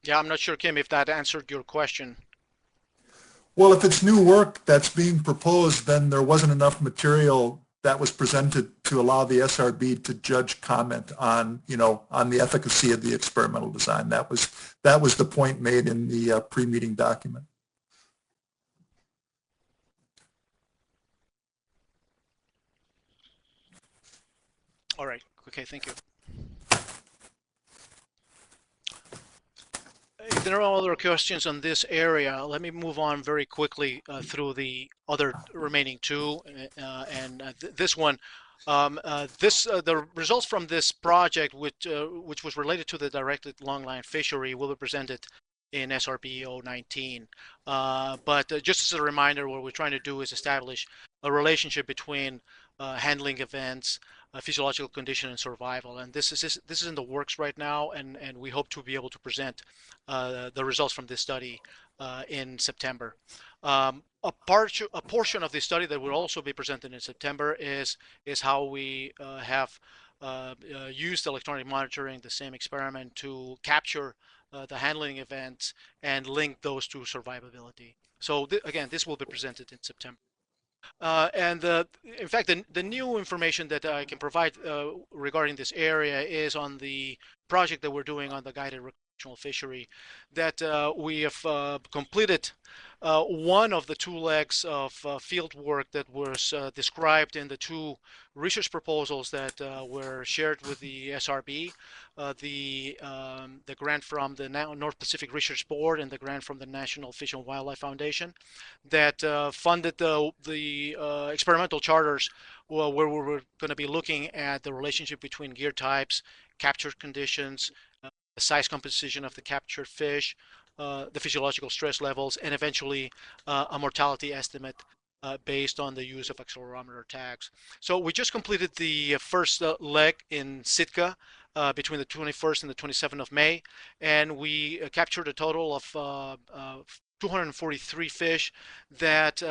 Yeah, I'm not sure, Kim, if that answered your question. Well, if it's new work that's being proposed, then there wasn't enough material that was presented to allow the SRB to judge comment on, you know, on the efficacy of the experimental design. That was the point made in the pre-meeting document. All right. Okay, thank you. If there are no other questions on this area, let me move on very quickly through the other remaining 2. This one, the results from this project, which was related to the directed longline fishery, will be presented in SRB019. But just as a reminder, what we're trying to do is establish a relationship between handling events, physiological condition, and survival. And this is in the works right now, and we hope to be able to present the results from this study in September. A portion of the study that will also be presented in September is how we have used electronic monitoring, the same experiment, to capture the handling events and link those to survivability. So again, this will be presented in September. In fact, the new information that I can provide regarding this area is on the project that we're doing on the guided recreational fishery, that we have completed one of the two legs of field work that was described in the two research proposals that were shared with the SRB, the grant from the North Pacific Research Board and the grant from the National Fish and Wildlife Foundation, that funded the experimental charters where we were going to be looking at the relationship between gear types, capture conditions, the size composition of the captured fish, the physiological stress levels, and eventually a mortality estimate based on the use of accelerometer tags. So we just completed the first leg in Sitka between the 21st and the 27th of May, and we captured a total of 243 fish that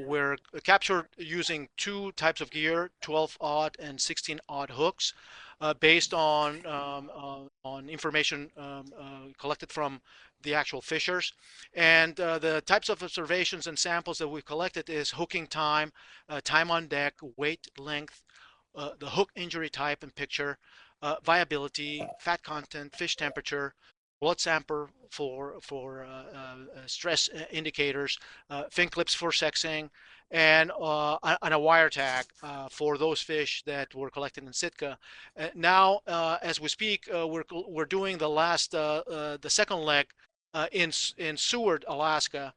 were captured using two types of gear, 12-aught and 16-aught hooks, based on information collected from the actual fishers. And the types of observations and samples that we've collected is hooking time, time on deck, weight, length, the hook injury type and picture, viability, fat content, fish temperature, blood sample for stress indicators, fin clips for sexing, and a wire tag for those fish that were collected in Sitka. Now, as we speak, we're doing the second leg in Seward, Alaska.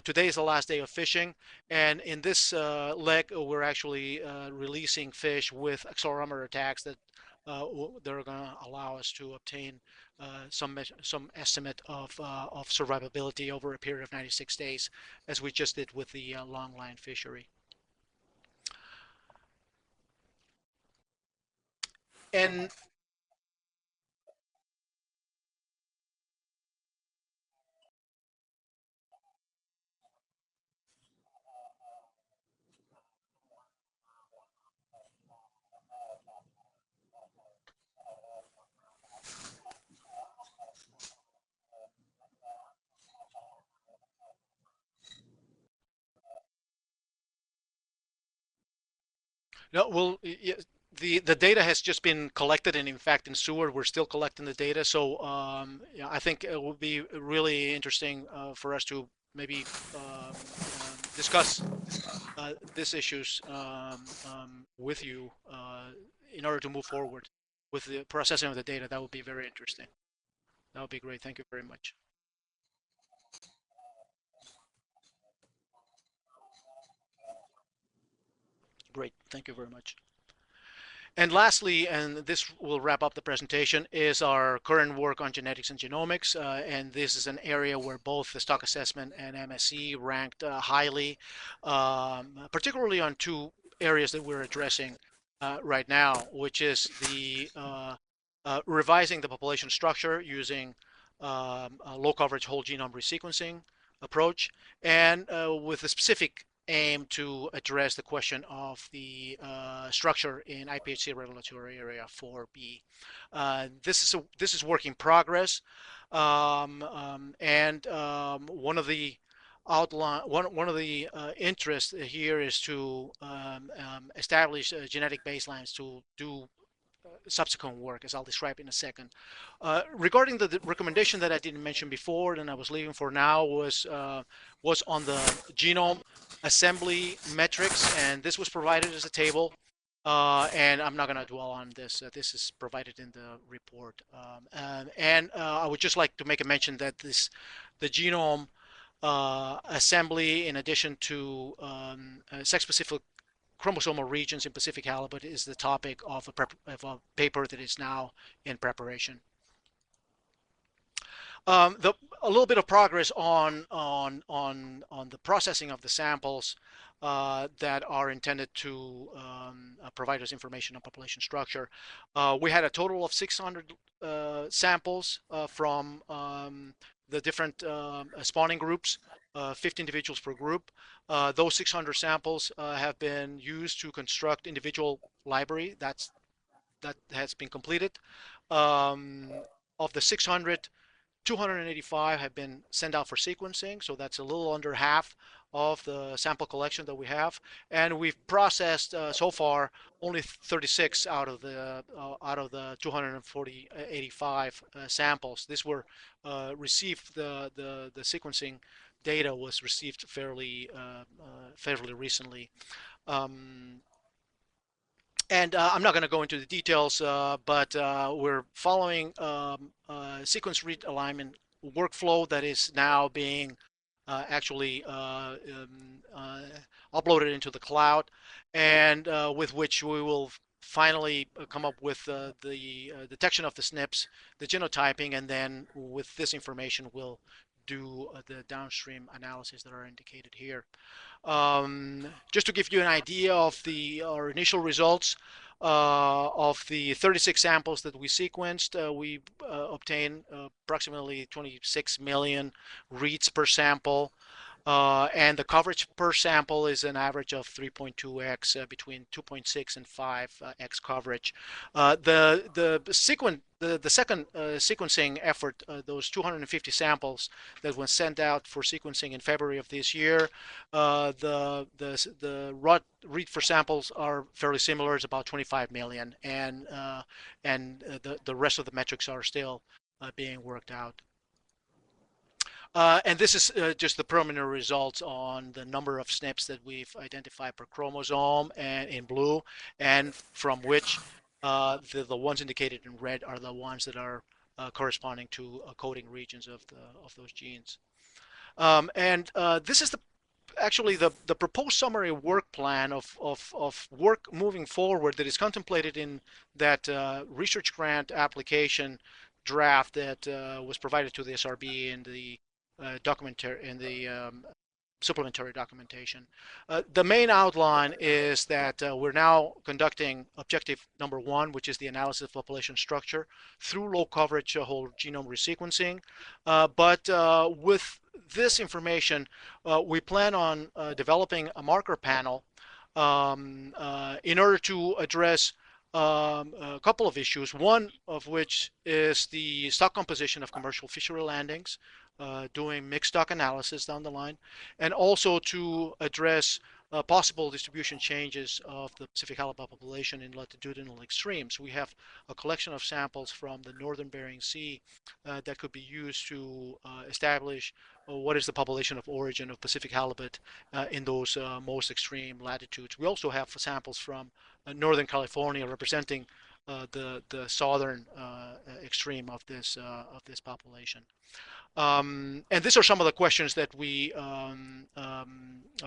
Today is the last day of fishing, and in this leg, we're actually releasing fish with accelerometer tags that they're going to allow us to obtain some estimate of survivability over a period of 96 days, as we just did with the longline fishery. And no, well, the data has just been collected, and in fact, in Seward, we're still collecting the data. So, yeah, I think it will be really interesting for us to maybe discuss these issues with you in order to move forward with the processing of the data. That would be very interesting. That would be great. Thank you very much. Great. Thank you very much. And lastly, and this will wrap up the presentation, is our current work on genetics and genomics. And this is an area where both the stock assessment and MSC ranked highly, particularly on two areas that we're addressing right now, which is the revising the population structure using a low coverage whole genome resequencing approach, and with a specific aim to address the question of the structure in IPHC regulatory area 4B. This is work in progress, and one of the interests here is to establish genetic baselines to do subsequent work, as I'll describe in a second. Regarding the recommendation that I didn't mention before and I was leaving for now was on the genome assembly metrics, and this was provided as a table, and I'm not going to dwell on this. This is provided in the report, and I would just like to make a mention that the genome assembly, in addition to sex-specific chromosomal regions in Pacific halibut, is the topic of a paper that is now in preparation. A little bit of progress on the processing of the samples that are intended to provide us information on population structure. We had a total of 600 samples from the different spawning groups, 50 individuals per group. Those 600 samples have been used to construct individual library. That's that has been completed. Of the 600, 285 have been sent out for sequencing, so that's a little under half of the sample collection that we have, and we've processed so far only 36 out of the 285 samples. These were received the sequencing data was received fairly recently. And I'm not going to go into the details, but we're following sequence read alignment workflow that is now being actually uploaded into the cloud, and with which we will finally come up with the detection of the SNPs, the genotyping, and then with this information we'll do the downstream analysis that are indicated here. Just to give you an idea of our initial results, of the 36 samples that we sequenced, we obtained approximately 26 million reads per sample. And the coverage per sample is an average of 3.2x, between 2.6 and 5x coverage. The second sequencing effort, those 250 samples that were sent out for sequencing in February of this year, the read for samples are fairly similar. It's about 25 million, and the rest of the metrics are still being worked out. And this is just the preliminary results on the number of SNPs that we've identified per chromosome, and in blue, and from which the ones indicated in red are the ones that are corresponding to coding regions of those genes. And this is actually the proposed summary work plan of work moving forward that is contemplated in that research grant application draft that was provided to the SRB in the supplementary documentation. The main outline is that we're now conducting objective number 1, which is the analysis of population structure through low coverage whole genome resequencing. But with this information, we plan on developing a marker panel in order to address a couple of issues, one of which is the stock composition of commercial fishery landings, doing mixed stock analysis down the line, and also to address possible distribution changes of the Pacific halibut population in latitudinal extremes. We have a collection of samples from the northern Bering Sea that could be used to establish what is the population of origin of Pacific halibut in those most extreme latitudes. We also have samples from Northern California representing the southern extreme of this population. And these are some of the questions that we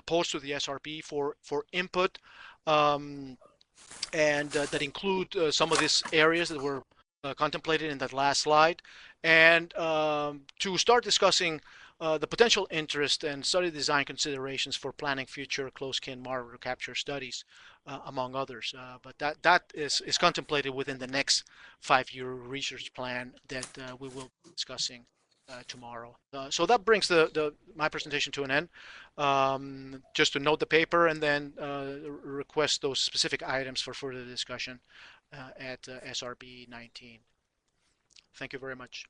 posed to the SRB for input, and that include some of these areas that were contemplated in that last slide, and to start discussing the potential interest and study design considerations for planning future close-kin marker capture studies, among others. But that is contemplated within the next 5-year research plan that we will be discussing tomorrow. So that brings my presentation to an end. Just to note the paper and then request those specific items for further discussion at SRB019. Thank you very much.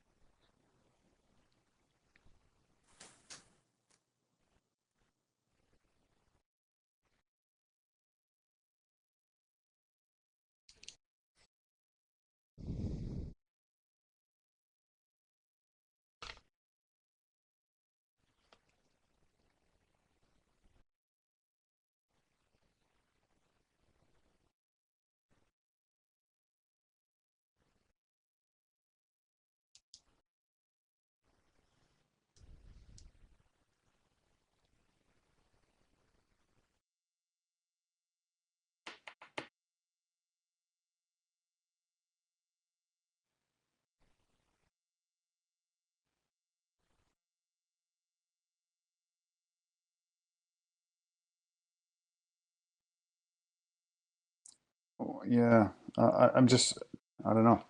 Yeah, I'm just, I don't know.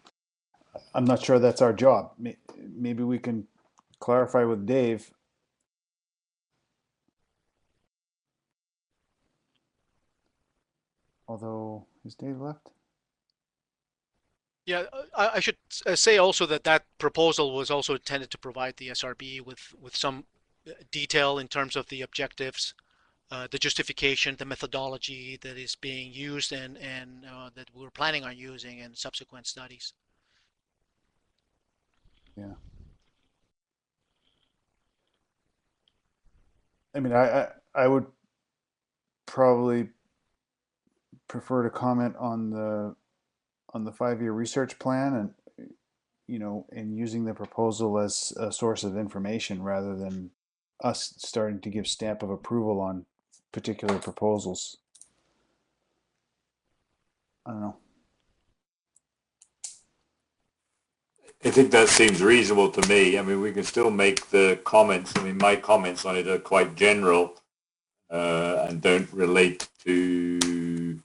I'm not sure that's our job. Maybe we can clarify with Dave. Although, is Dave left? Yeah, I should say also that that proposal was also intended to provide the SRB with some detail in terms of the objectives, the justification, the methodology that is being used, and that we're planning on using in subsequent studies. Yeah. I mean, I would probably prefer to comment on the 5-year research plan and and using the proposal as a source of information rather than us starting to give stamp of approval on particular proposals. I don't know. I think that seems reasonable to me. I mean, we can still make the comments. I mean, my comments on it are quite general and don't relate to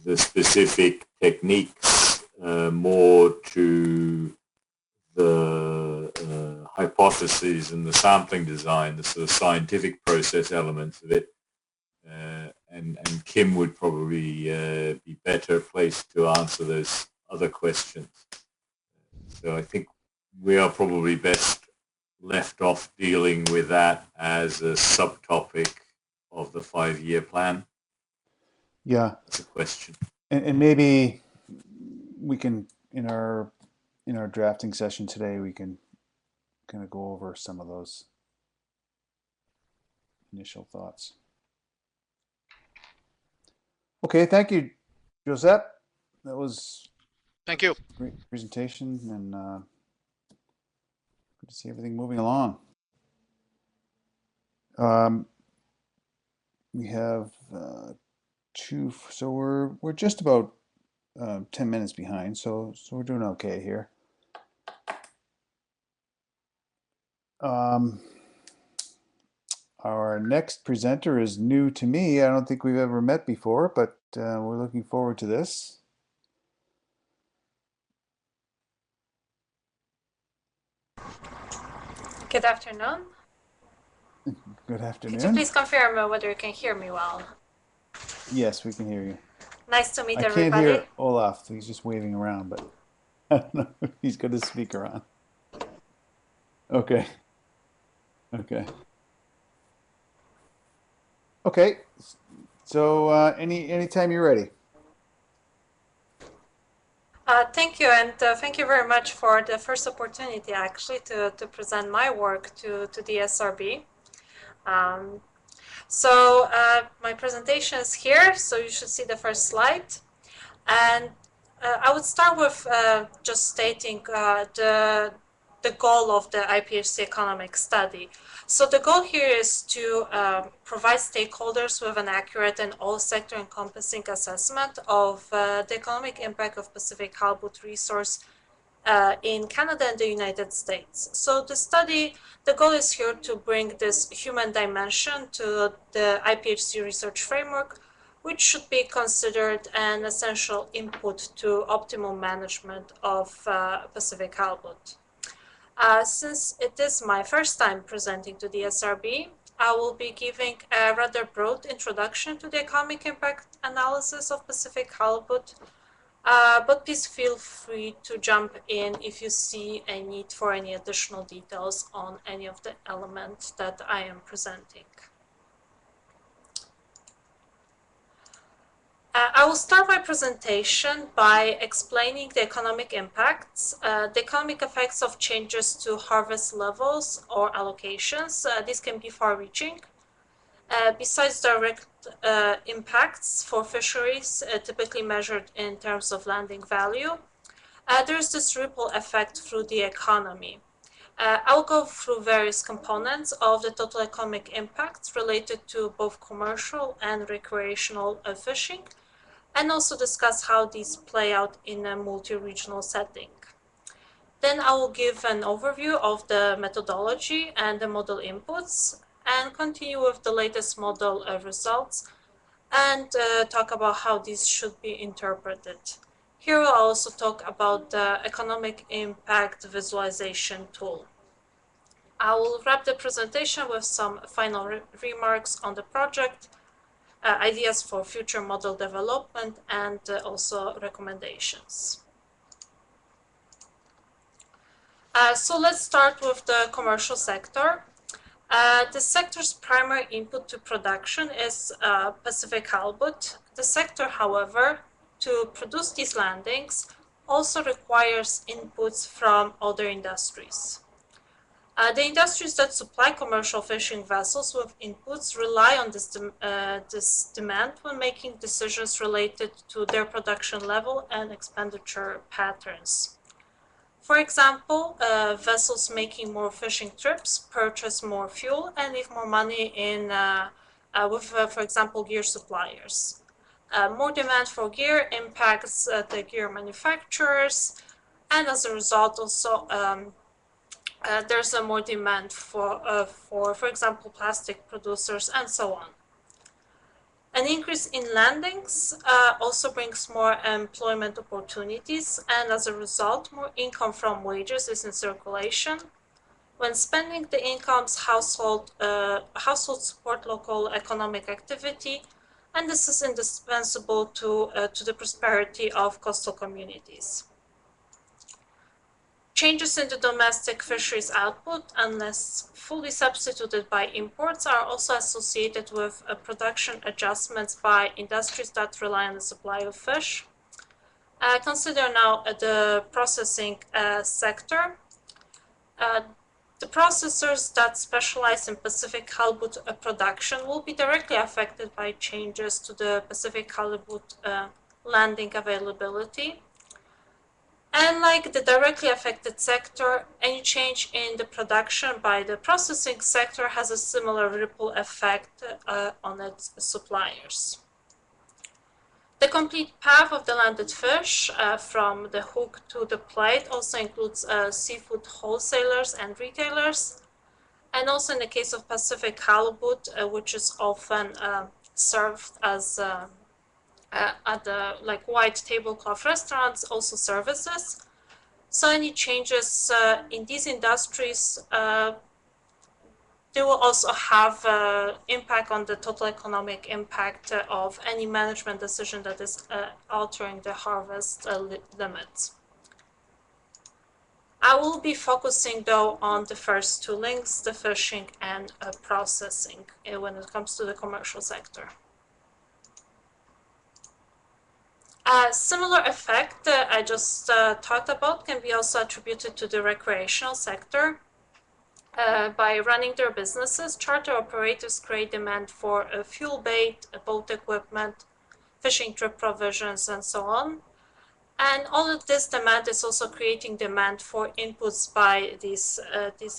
the specific techniques, more to the hypotheses and the sampling design, the sort of scientific process elements of it. And Kim would probably be better placed to answer those other questions. So I think we are probably best left off dealing with that as a subtopic of the 5-year plan. Yeah. That's a question. And maybe we can, in our drafting session today, we can kind of go over some of those initial thoughts. Okay, thank you, Josette. That was Thank you. a great presentation, and good to see everything moving along. We have so we're just about 10 minutes behind, so we're doing okay here. Our next presenter is new to me. I don't think we've ever met before, but we're looking forward to this. Good afternoon. Good afternoon. Could you please confirm whether you can hear me well? Yes, we can hear you. Nice to meet I everybody. can't hear Olaf. He's just waving around, but I don't know if he's got his speaker on. Okay. Okay. Okay. So anytime you're ready. Thank you, and thank you very much for the first opportunity actually to present my work to the SRB. So my presentation is here, so you should see the first slide. And I would start with just stating the goal of the IPHC economic study. So the goal here is to provide stakeholders with an accurate and all-sector encompassing assessment of the economic impact of Pacific halibut resource in Canada and the United States. So the goal is here to bring this human dimension to the IPHC research framework, which should be considered an essential input to optimal management of Pacific halibut. Since it is my first time presenting to the SRB, I will be giving a rather broad introduction to the economic impact analysis of Pacific halibut, but please feel free to jump in if you see a need for any additional details on any of the elements that I am presenting. I will start my presentation by explaining the economic impacts, the economic effects of changes to harvest levels or allocations. These can be far-reaching. Besides direct impacts for fisheries, typically measured in terms of landing value, there's this ripple effect through the economy. I'll go through various components of the total economic impacts related to both commercial and recreational fishing, and also discuss how these play out in a multi-regional setting. Then I will give an overview of the methodology and the model inputs, and continue with the latest model results, and talk about how these should be interpreted. Here I'll also talk about the economic impact visualization tool. I will wrap the presentation with some final remarks on the project, ideas for future model development, and also recommendations. So let's start with the commercial sector. The sector's primary input to production is Pacific halibut. The sector, however, to produce these landings also requires inputs from other industries. The industries that supply commercial fishing vessels with inputs rely on this demand when making decisions related to their production level and expenditure patterns. For example, vessels making more fishing trips purchase more fuel and leave more money with, for example, gear suppliers. More demand for gear impacts the gear manufacturers, and as a result, also there's a more demand for example, plastic producers and so on. An increase in landings also brings more employment opportunities, and as a result, more income from wages is in circulation. When spending the incomes, households support local economic activity, and this is indispensable to the prosperity of coastal communities. Changes in the domestic fisheries output, unless fully substituted by imports, are also associated with production adjustments by industries that rely on the supply of fish. Consider now the processing sector. The processors that specialize in Pacific halibut production will be directly affected by changes to the Pacific halibut landing availability. And like the directly affected sector, any change in the production by the processing sector has a similar ripple effect on its suppliers. The complete path of the landed fish from the hook to the plate also includes seafood wholesalers and retailers. And also in the case of Pacific halibut, which is often served as at the white tablecloth restaurants, also services. So any changes in these industries, they will also have impact on the total economic impact of any management decision that is altering the harvest limits. I will be focusing though on the first two links, the fishing and processing, when it comes to the commercial sector. A similar effect I just talked about can be also attributed to the recreational sector. By running their businesses, charter operators create demand for fuel bait, boat equipment, fishing trip provisions, and so on. And all of this demand is also creating demand for inputs by these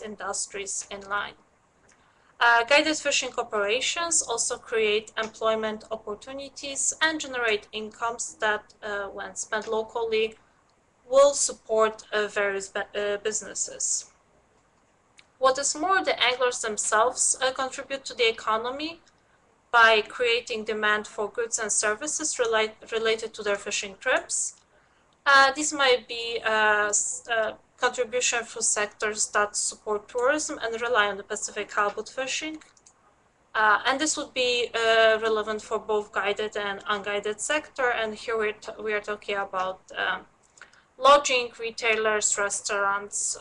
industries in line. Guided fishing operations also create employment opportunities and generate incomes that, when spent locally, will support various businesses. What is more, the anglers themselves contribute to the economy by creating demand for goods and services related to their fishing trips. This might be contribution through sectors that support tourism and rely on the Pacific halibut fishing. And this would be relevant for both guided and unguided sector. And here we are talking about lodging, retailers, restaurants,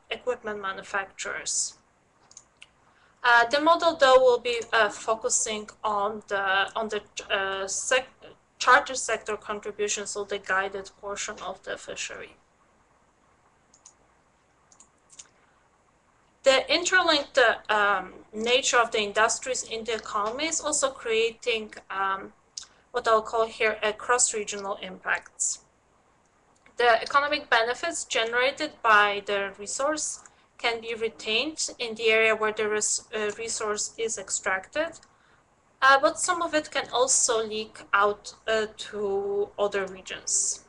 equipment manufacturers. The model, though, will be focusing on the charter sector contribution, so the guided portion of the fishery. The interlinked nature of the industries in the economy is also creating what I'll call here cross-regional impacts. The economic benefits generated by the resource can be retained in the area where the resource is extracted, but some of it can also leak out to other regions.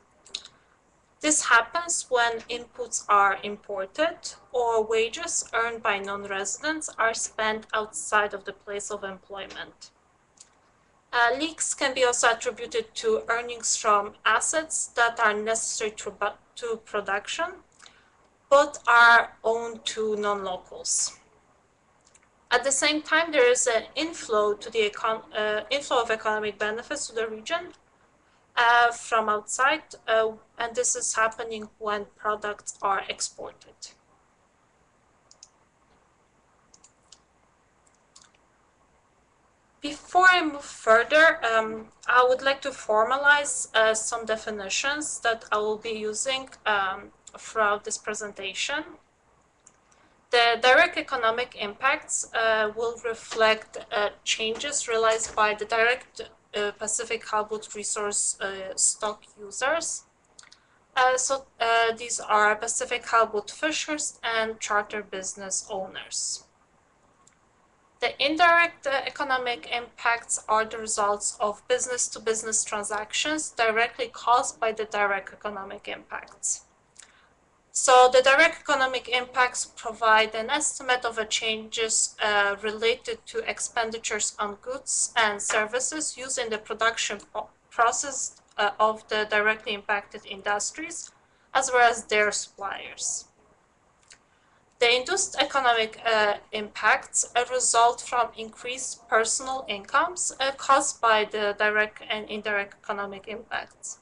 This happens when inputs are imported or wages earned by non-residents are spent outside of the place of employment. Leaks can be also attributed to earnings from assets that are necessary to production, but are owned to non-locals. At the same time, there is an inflow to the inflow of economic benefits to the region from outside, and this is happening when products are exported. Before I move further, I would like to formalize some definitions that I will be using throughout this presentation. The direct economic impacts will reflect changes realized by the direct Pacific Halibut resource stock users. These are Pacific Halibut fishers and charter business owners. The indirect economic impacts are the results of business-to-business transactions directly caused by the direct economic impacts. So the direct economic impacts provide an estimate of the changes related to expenditures on goods and services used in the production process of the directly impacted industries, as well as their suppliers. The induced economic impacts result from increased personal incomes caused by the direct and indirect economic impacts.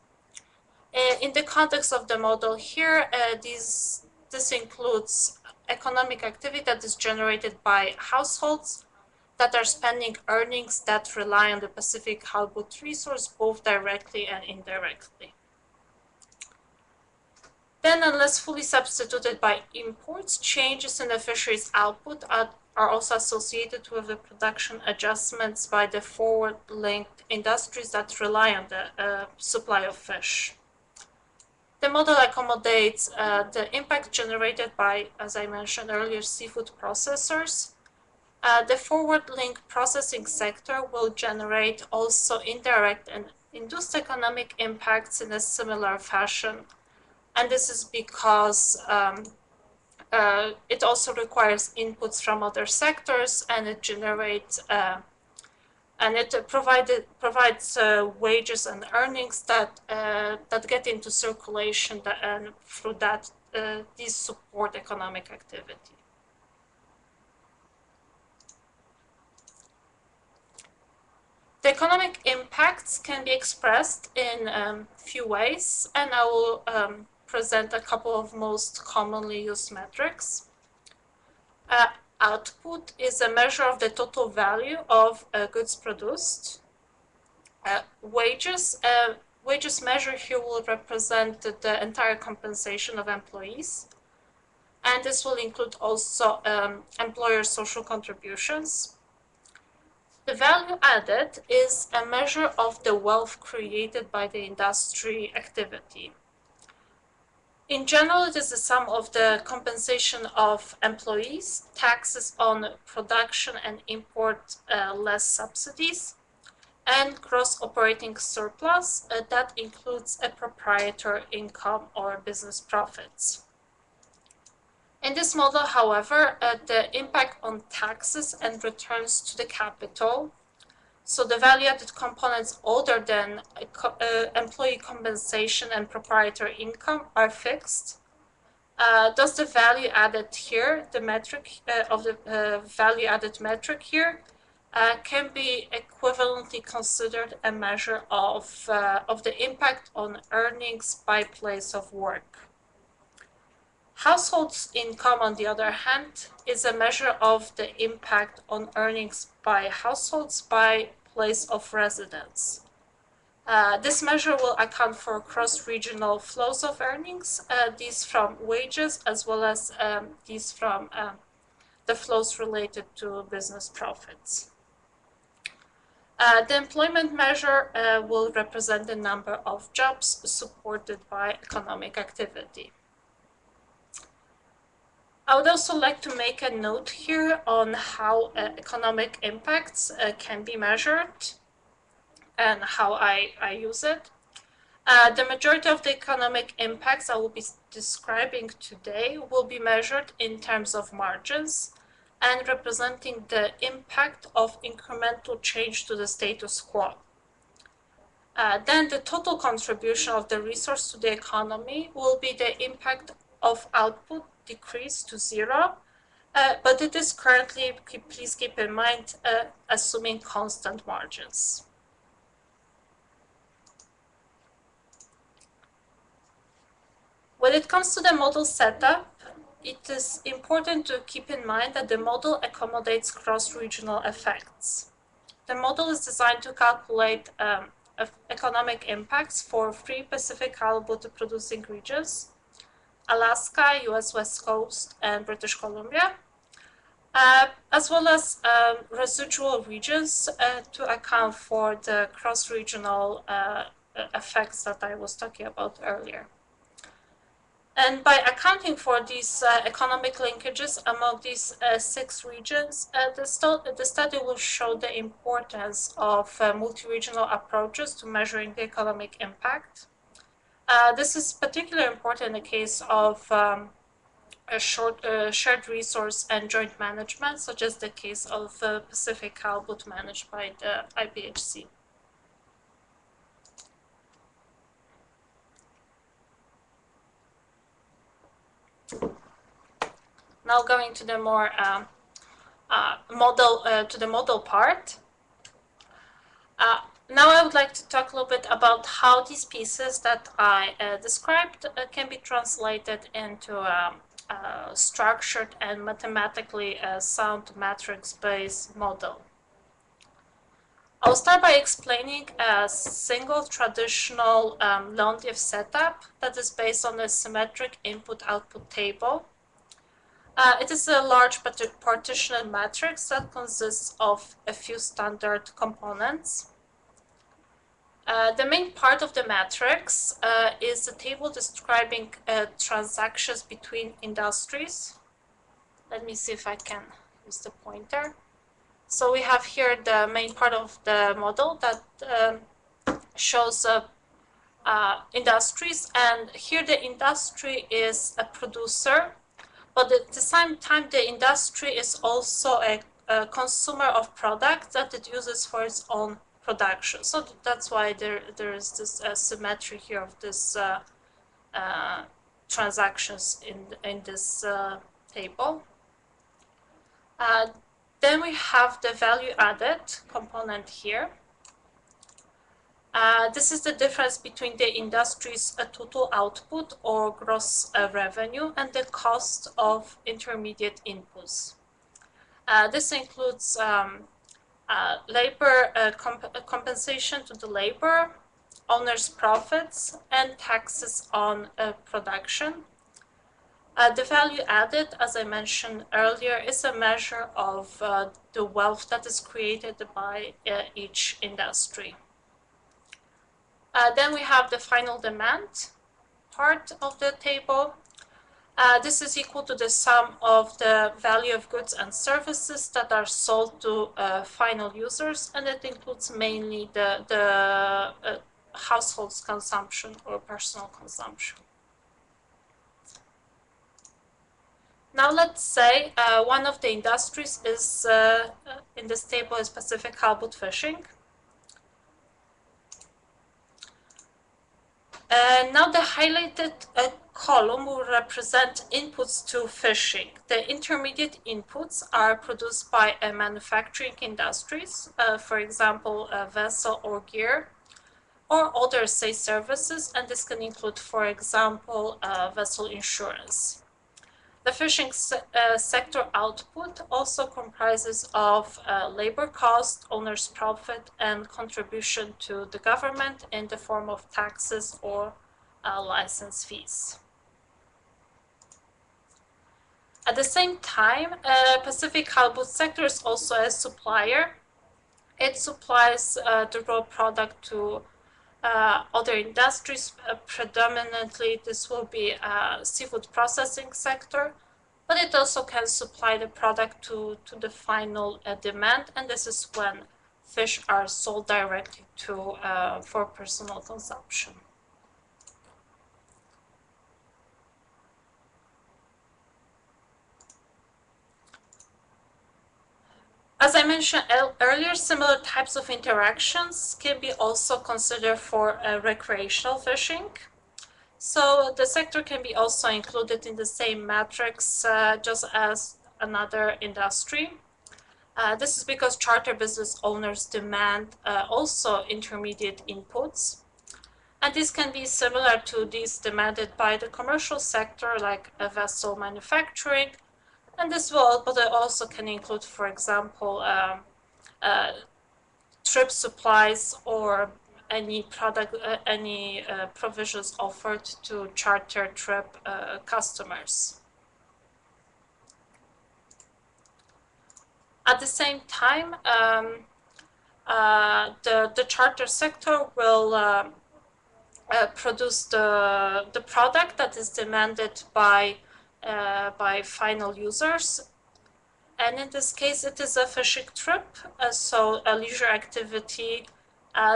In the context of the model here, this includes economic activity that is generated by households that are spending earnings that rely on the Pacific Halibut resource both directly and indirectly. Then, unless fully substituted by imports, changes in the fisheries output are also associated with the production adjustments by the forward-linked industries that rely on the supply of fish. The model accommodates the impact generated by, as I mentioned earlier, seafood processors. The forward-linked processing sector will generate also indirect and induced economic impacts in a similar fashion. And this is because it also requires inputs from other sectors, and it generates and it provides wages and earnings that get into circulation, and through that these support economic activity. The economic impacts can be expressed in few ways, and I will present a couple of most commonly used metrics. Output is a measure of the total value of goods produced. Wages measure here will represent the entire compensation of employees, and this will include also employer social contributions. The value added is a measure of the wealth created by the industry activity. In general, it is the sum of the compensation of employees, taxes on production and import less subsidies, and gross operating surplus that includes a proprietor income or business profits. In this model, however, the impact on taxes and returns to the capital, so the value-added components other than employee compensation and proprietor income, are fixed. Thus, the value added here, the metric of the value-added metric here, can be equivalently considered a measure of the impact on earnings by place of work. Households' income, on the other hand, is a measure of the impact on earnings by households by place of residence. This measure will account for cross-regional flows of earnings, these from wages as well as these from the flows related to business profits. The employment measure will represent the number of jobs supported by economic activity. I would also like to make a note here on how economic impacts can be measured and how I use it. The majority of the economic impacts I will be describing today will be measured in terms of margins and representing the impact of incremental change to the status quo. Then the total contribution of the resource to the economy will be the impact of output decreased to zero, but it is currently, please keep in mind, assuming constant margins. When it comes to the model setup, it is important to keep in mind that the model accommodates cross-regional effects. the model is designed to calculate economic impacts for 3 Pacific halibut producing regions: Alaska, US West Coast, and British Columbia, as well as residual regions to account for the cross-regional effects that I was talking about earlier. And by accounting for these economic linkages among these 6 regions, the study will show the importance of multi-regional approaches to measuring the economic impact. This is particularly important in the case of shared resource and joint management, such as the case of Pacific halibut managed by the IPHC. Now going to the more model part. Now I would like to talk a little bit about how these pieces that I described can be translated into a structured and mathematically sound matrix-based model. I'll start by explaining a single traditional long-diff setup that is based on a symmetric input-output table. It is a large partitional matrix that consists of a few standard components. The main part of the matrix is a table describing transactions between industries. Let me see if I can use the pointer. So we have here the main part of the model that shows industries, and here the industry is a producer, but at the same time the industry is also a consumer of products that it uses for its own production. So that's why there is this symmetry here of this transactions in this table. Then we have the value added component here. This is the difference between the industry's total output or gross revenue and the cost of intermediate inputs. This includes labor compensation to the labor, owner's profits, and taxes on production. The value added, as I mentioned earlier, is a measure of the wealth that is created by each industry. Then we have the final demand part of the table. This is equal to the sum of the value of goods and services that are sold to final users, and it includes mainly the household's consumption or personal consumption. Now let's say one of the industries is in this table is Pacific halibut fishing. Now the highlighted column will represent inputs to fishing. The intermediate inputs are produced by manufacturing industries, for example, a vessel or gear, or other, say, services, and this can include, for example, vessel insurance. The fishing sector output also comprises of labor cost, owner's profit, and contribution to the government in the form of taxes or license fees. At the same time, Pacific halibut sector is also a supplier. It supplies the raw product to other industries. Predominantly, this will be seafood processing sector, but it also can supply the product to the final demand, and this is when fish are sold directly to for personal consumption. As I mentioned earlier, similar types of interactions can be also considered for recreational fishing. So the sector can be also included in the same matrix just as another industry. This is because charter business owners demand also intermediate inputs. And this can be similar to these demanded by the commercial sector, like a vessel manufacturing. And this will, but it also can include, for example, trip supplies or any provisions offered to charter trip customers. At the same time, the charter sector will produce the product that is demanded by final users. And in this case, it is a fishing trip, so a leisure activity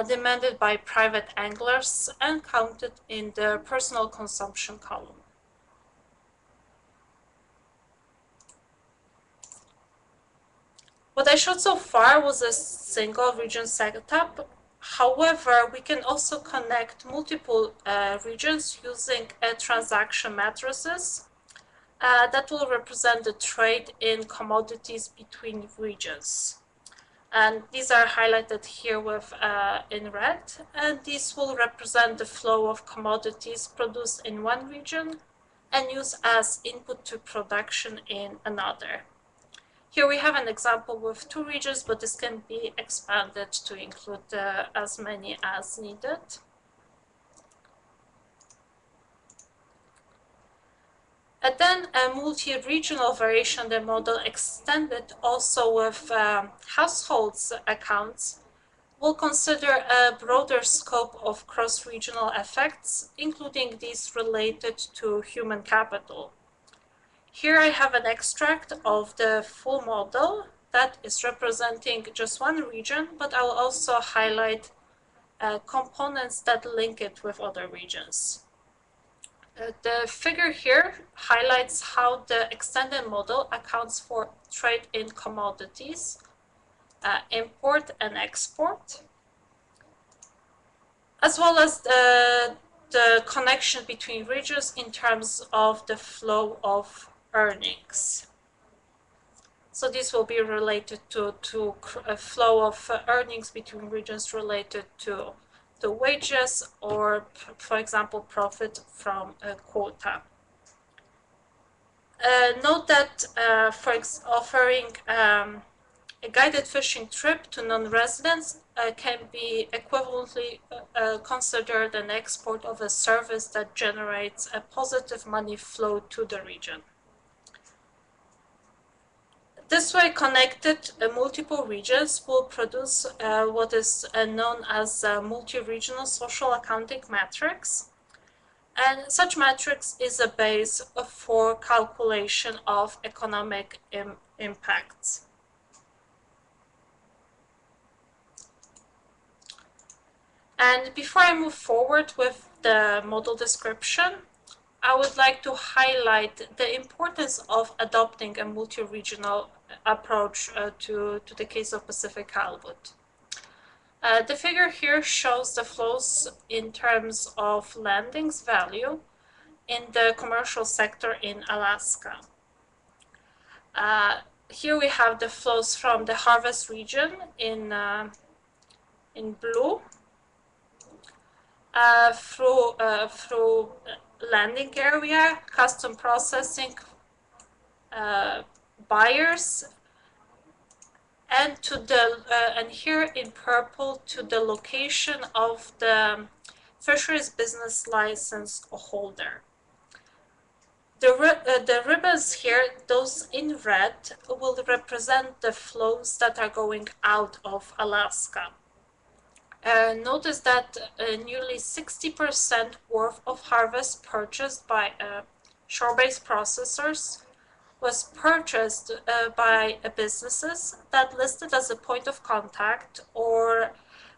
demanded by private anglers and counted in the personal consumption column. What I showed so far was a single region setup. However, we can also connect multiple regions using transaction matrices that will represent the trade in commodities between regions. And these are highlighted here with in red, and these will represent the flow of commodities produced in one region and used as input to production in another. Here we have an example with two regions, but this can be expanded to include as many as needed. And then a multi-regional variation of the model extended also with households accounts will consider a broader scope of cross-regional effects, including these related to human capital. Here I have an extract of the full model that is representing just one region, but I will also highlight components that link it with other regions. The figure here highlights how the extended model accounts for trade in commodities, import and export, as well as the connection between regions in terms of the flow of earnings. So this will be related to a flow of earnings between regions related to the wages or, for example, profit from a quota. Note that offering a guided fishing trip to non-residents can be equivalently considered an export of a service that generates a positive money flow to the region. This way, connected multiple regions will produce what is known as a multi-regional social accounting matrix. And such matrix is a base for calculation of economic impacts. And before I move forward with the model description, I would like to highlight the importance of adopting a multi-regional approach to the case of Pacific halibut. The figure here shows the flows in terms of landings value in the commercial sector in Alaska. Here we have the flows from the harvest region in blue through landing area, custom processing, buyers, and to the and here in purple to the location of the fisheries business license holder. The ribbons here, those in red, will represent the flows that are going out of Alaska. Notice that nearly 60% worth of harvest purchased by shore-based processors was purchased by businesses that listed as a point of contact or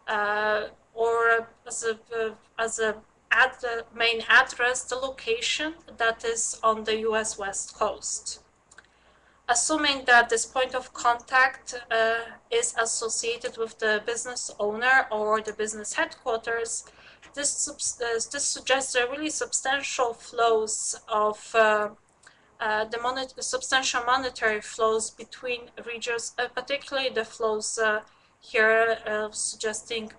as a main address, the location that is on the U.S. West Coast. Assuming that this point of contact is associated with the business owner or the business headquarters, this suggests a really substantial flows of substantial monetary flows between regions, particularly the flows here suggesting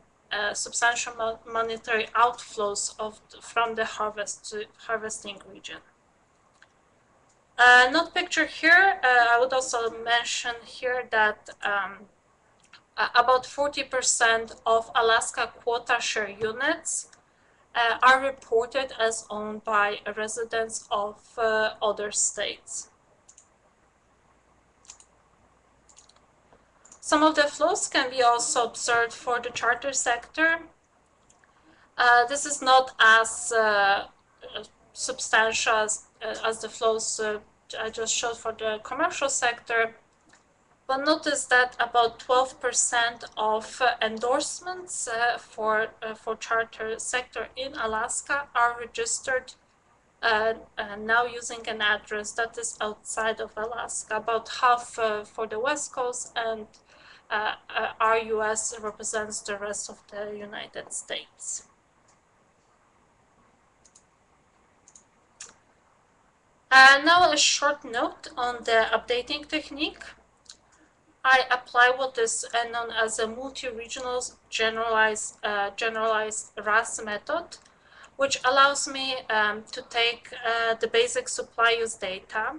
substantial monetary outflows from the harvesting region. Not pictured here, I would also mention here that about 40% of Alaska quota share units are reported as owned by residents of other states. Some of the flows can be also observed for the charter sector. This is not as substantial as the flows I just showed for the commercial sector, but notice that about 12% of endorsements for charter sector in Alaska are registered now using an address that is outside of Alaska, about half for the West Coast, and RUS represents the rest of the United States. Now a short note on the updating technique. I apply what is known as a multi-regional generalized RAS method, which allows me to take the basic supply use data.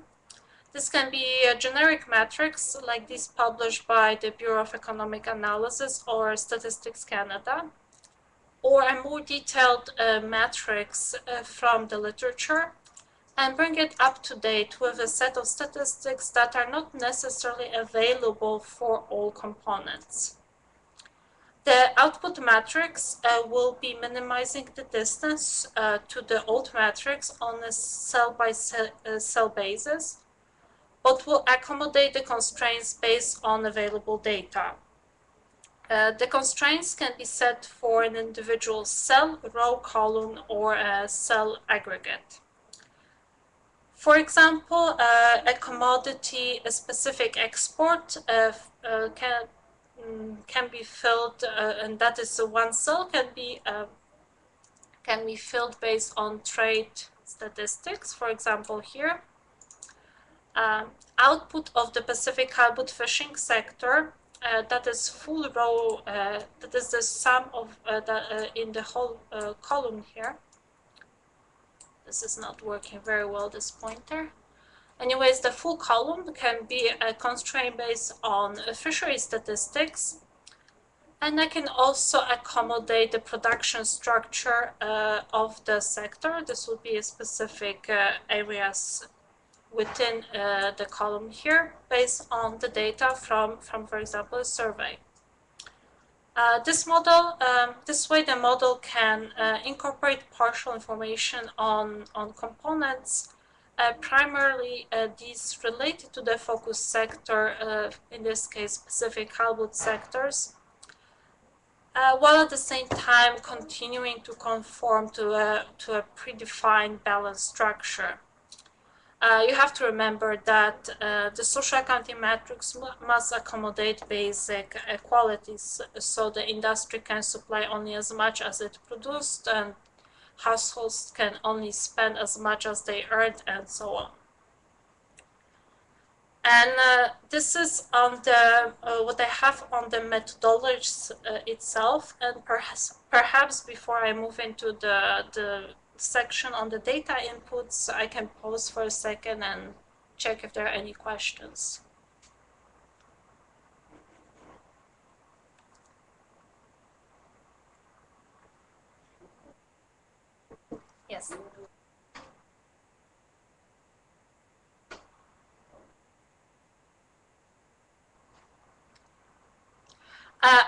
This can be a generic matrix like these published by the Bureau of Economic Analysis or Statistics Canada, or a more detailed matrix from the literature, and bring it up to date with a set of statistics that are not necessarily available for all components. The output matrix will be minimizing the distance to the old matrix on a cell-by-cell basis, but will accommodate the constraints based on available data. The constraints can be set for an individual cell, row, column, or a cell aggregate. For example, a commodity, a specific export can be filled, and that is one cell can be filled based on trade statistics. For example, here, output of the Pacific halibut fishing sector, that is full row, that is the sum of in the whole column here. This is not working very well, this pointer. Anyways, the full column can be a constraint based on fishery statistics, and I can also accommodate the production structure of the sector. This would be a specific areas within the column here based on the data from for example, a survey. This way the model can incorporate partial information on components, primarily these related to the focus sector, in this case Pacific halibut sectors, while at the same time continuing to conform to a predefined balance structure. You have to remember that the social accounting matrix must accommodate basic qualities, so the industry can supply only as much as it produced, and households can only spend as much as they earned, and so on. And this is on the what I have on the methodology itself, and perhaps before I move into the section on the data inputs, I can pause for a second and check if there are any questions. Yes.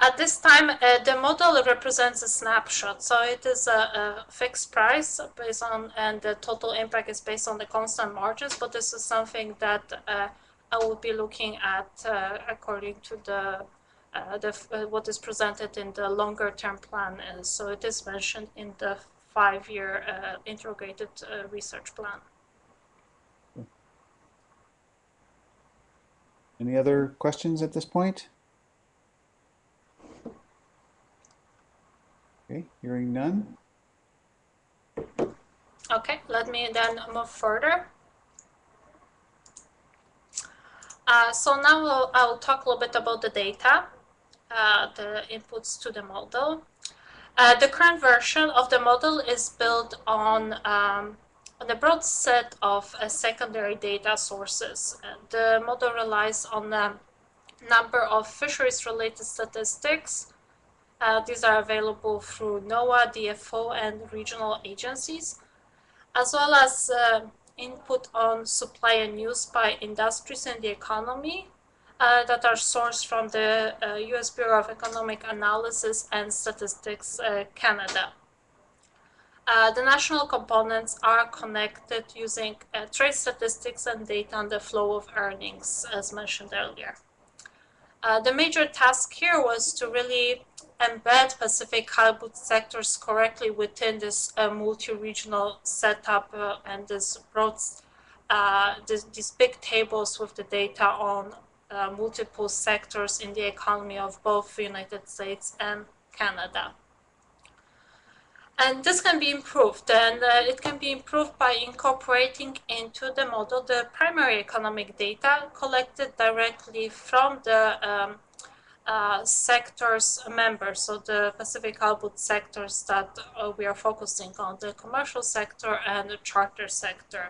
At this time, the model represents a snapshot, so it is a fixed price based on, and the total impact is based on the constant margins. But this is something that I will be looking at according to the what is presented in the longer-term plan. So it is mentioned in the 5-year integrated research plan. Any other questions at this point? Okay, hearing none. Okay, let me then move further. So now I'll talk a little bit about the data, the inputs to the model. The current version of the model is built on a broad set of secondary data sources. The model relies on number of fisheries-related statistics. These are available through NOAA, DFO, and regional agencies, as well as input on supply and use by industries in the economy that are sourced from the US Bureau of Economic Analysis and Statistics Canada. The national components are connected using trade statistics and data on the flow of earnings, as mentioned earlier. The major task here was to really embed Pacific halibut sectors correctly within this multi-regional setup and this these big tables with the data on multiple sectors in the economy of both the United States and Canada. And this can be improved, and it can be improved by incorporating into the model the primary economic data collected directly from the sectors members, so the Pacific halibut sectors that we are focusing on, the commercial sector and the charter sector.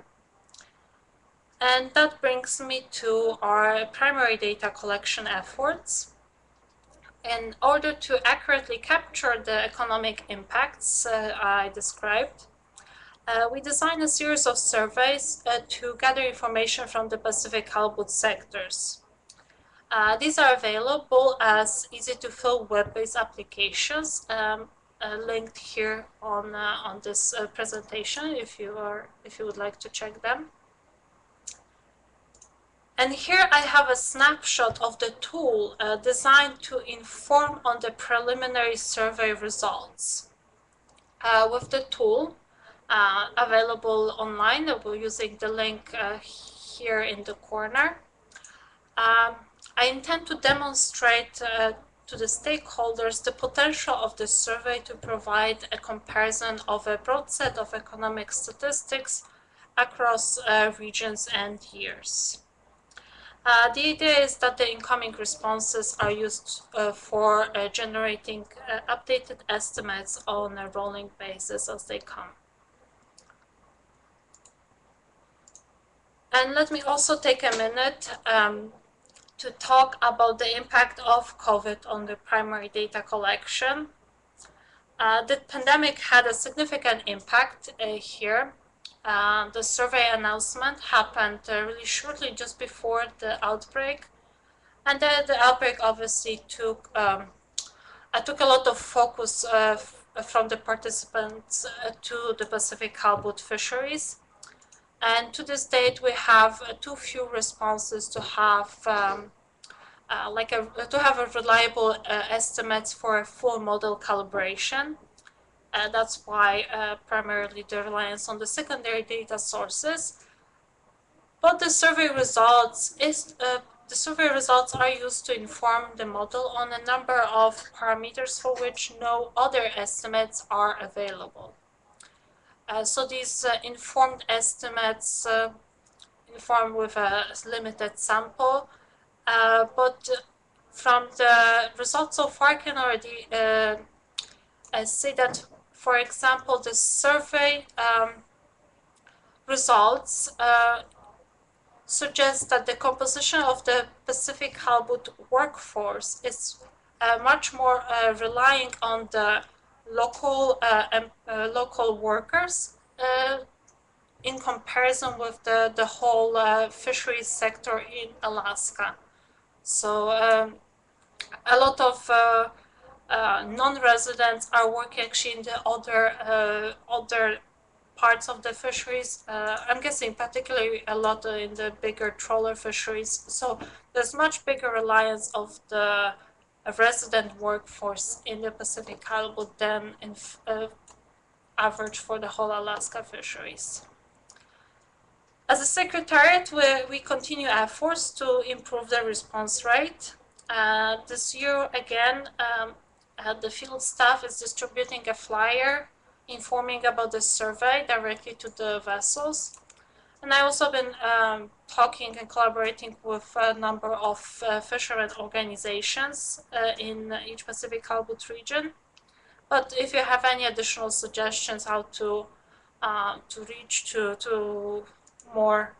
And that brings me to our primary data collection efforts. In order to accurately capture the economic impacts I described, we designed a series of surveys to gather information from the Pacific halibut sectors. These are available as easy-to-fill web-based applications linked here on this presentation if you would like to check them. And here I have a snapshot of the tool designed to inform on the preliminary survey results. With the tool available online, we're using the link here in the corner. I intend to demonstrate to the stakeholders the potential of the survey to provide a comparison of a broad set of economic statistics across regions and years. The idea is that the incoming responses are used for generating updated estimates on a rolling basis as they come. And let me also take a minute to talk about the impact of COVID on the primary data collection. The pandemic had a significant impact here. The survey announcement happened really shortly just before the outbreak, and the outbreak obviously took a lot of focus from the participants to the Pacific halibut fisheries. And to this date, we have too few responses to have reliable estimates for a full model calibration. That's why primarily the reliance on the secondary data sources. But the survey results are used to inform the model on a number of parameters for which no other estimates are available. So these informed estimates inform with a limited sample, but from the results so far, I can already say that, for example, the survey results suggest that the composition of the Pacific halibut workforce is much more relying on the local workers in comparison with the whole fisheries sector in Alaska. So a lot of non-residents are working actually in the other parts of the fisheries. I'm guessing particularly a lot in the bigger trawler fisheries. So there's much bigger reliance of the resident workforce in the Pacific halibut than in average for the whole Alaska fisheries. As a secretariat, we continue efforts to improve the response rate. This year, again, the field staff is distributing a flyer informing about the survey directly to the vessels. And I also been talking and collaborating with a number of fishermen organizations in each Pacific halibut region. But if you have any additional suggestions how to reach to more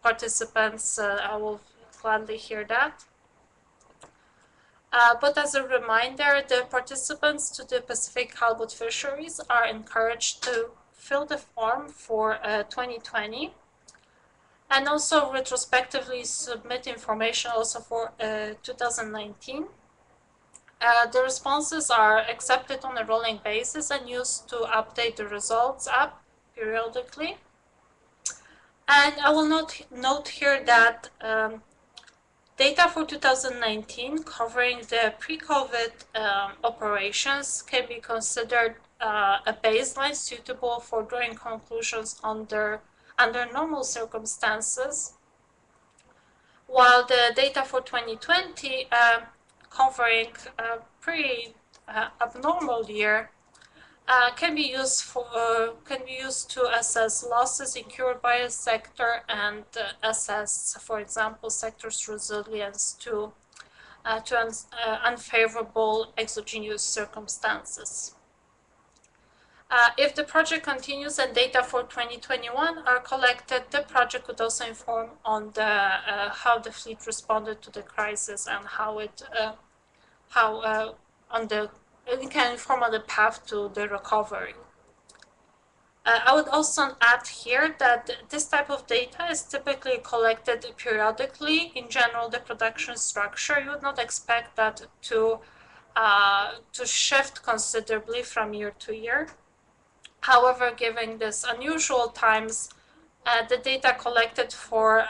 participants, I will gladly hear that. But as a reminder, the participants to the Pacific halibut fisheries are encouraged to fill the form for 2020 and also retrospectively submit information also for 2019. The responses are accepted on a rolling basis and used to update the results app periodically. And I will note here that data for 2019 covering the pre-COVID operations can be considered a baseline suitable for drawing conclusions under normal circumstances, while the data for 2020 covering a pre-abnormal year can be used to assess losses incurred by a sector and assess, for example, sector's resilience to unfavorable exogenous circumstances. If the project continues and data for 2021 are collected, the project could also inform on how the fleet responded to the crisis and it can inform on the path to the recovery. I would also add here that this type of data is typically collected periodically. In general, the production structure, you would not expect that to shift considerably from year to year. However, given this unusual times, the data collected for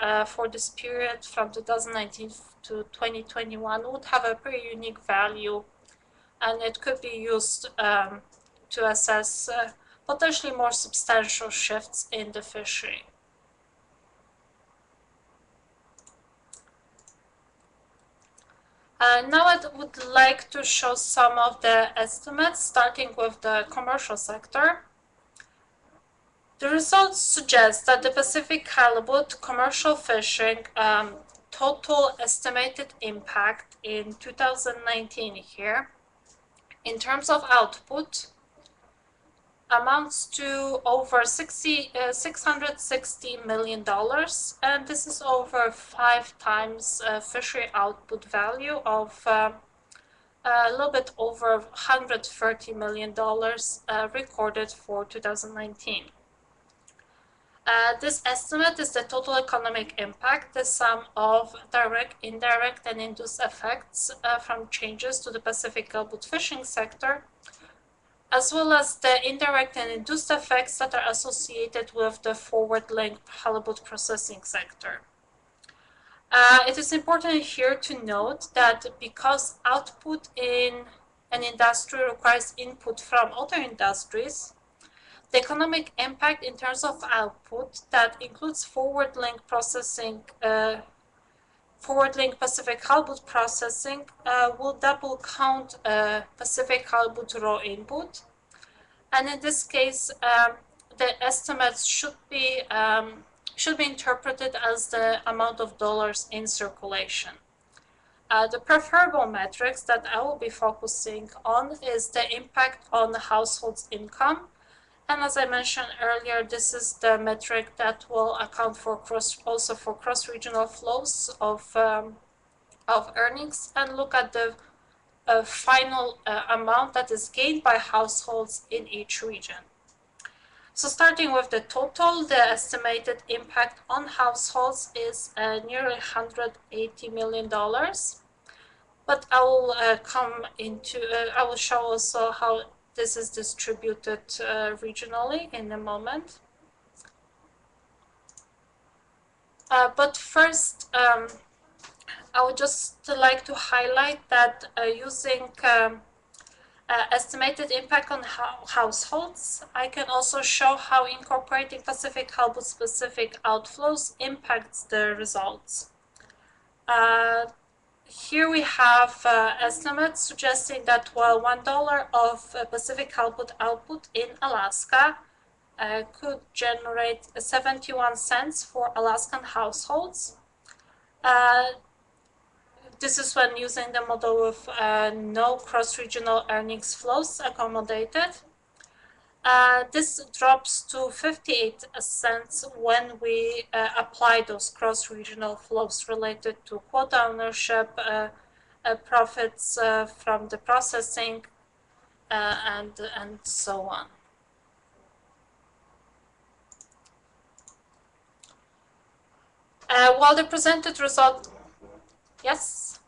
this period from 2019 to 2021 would have a pretty unique value, and it could be used to assess potentially more substantial shifts in the fishery. Now I would like to show some of the estimates, starting with the commercial sector. The results suggest that the Pacific halibut commercial fishing total estimated impact in 2019 here, in terms of output, amounts to over $660 million, and this is over 5 times fishery output value of a little bit over $130 million recorded for 2019. This estimate is the total economic impact, the sum of direct, indirect, and induced effects from changes to the Pacific halibut fishing sector, as well as the indirect and induced effects that are associated with the forward-linked halibut processing sector. It is important here to note that because output in an industry requires input from other industries, the economic impact in terms of output that includes forward-linked processing, forward-linked Pacific halibut processing will double count Pacific halibut raw input, and in this case, the estimates should be interpreted as the amount of dollars in circulation. The preferable metrics that I will be focusing on is the impact on the household's income. And as I mentioned earlier, this is the metric that will account for cross-regional flows of earnings and look at the final amount that is gained by households in each region. So starting with the total, the estimated impact on households is nearly $180 million. But I will I will show also how this is distributed regionally in a moment. But first, I would just like to highlight that using estimated impact on households, I can also show how incorporating Pacific halibut specific outflows impacts the results. Here we have estimates suggesting that while $1 of Pacific halibut output in Alaska could generate 71 cents for Alaskan households, this is when using the model with no cross-regional earnings flows accommodated. This drops to 58 cents when we apply those cross-regional flows related to quota ownership, profits from the processing, and so on. While the presented result, yes.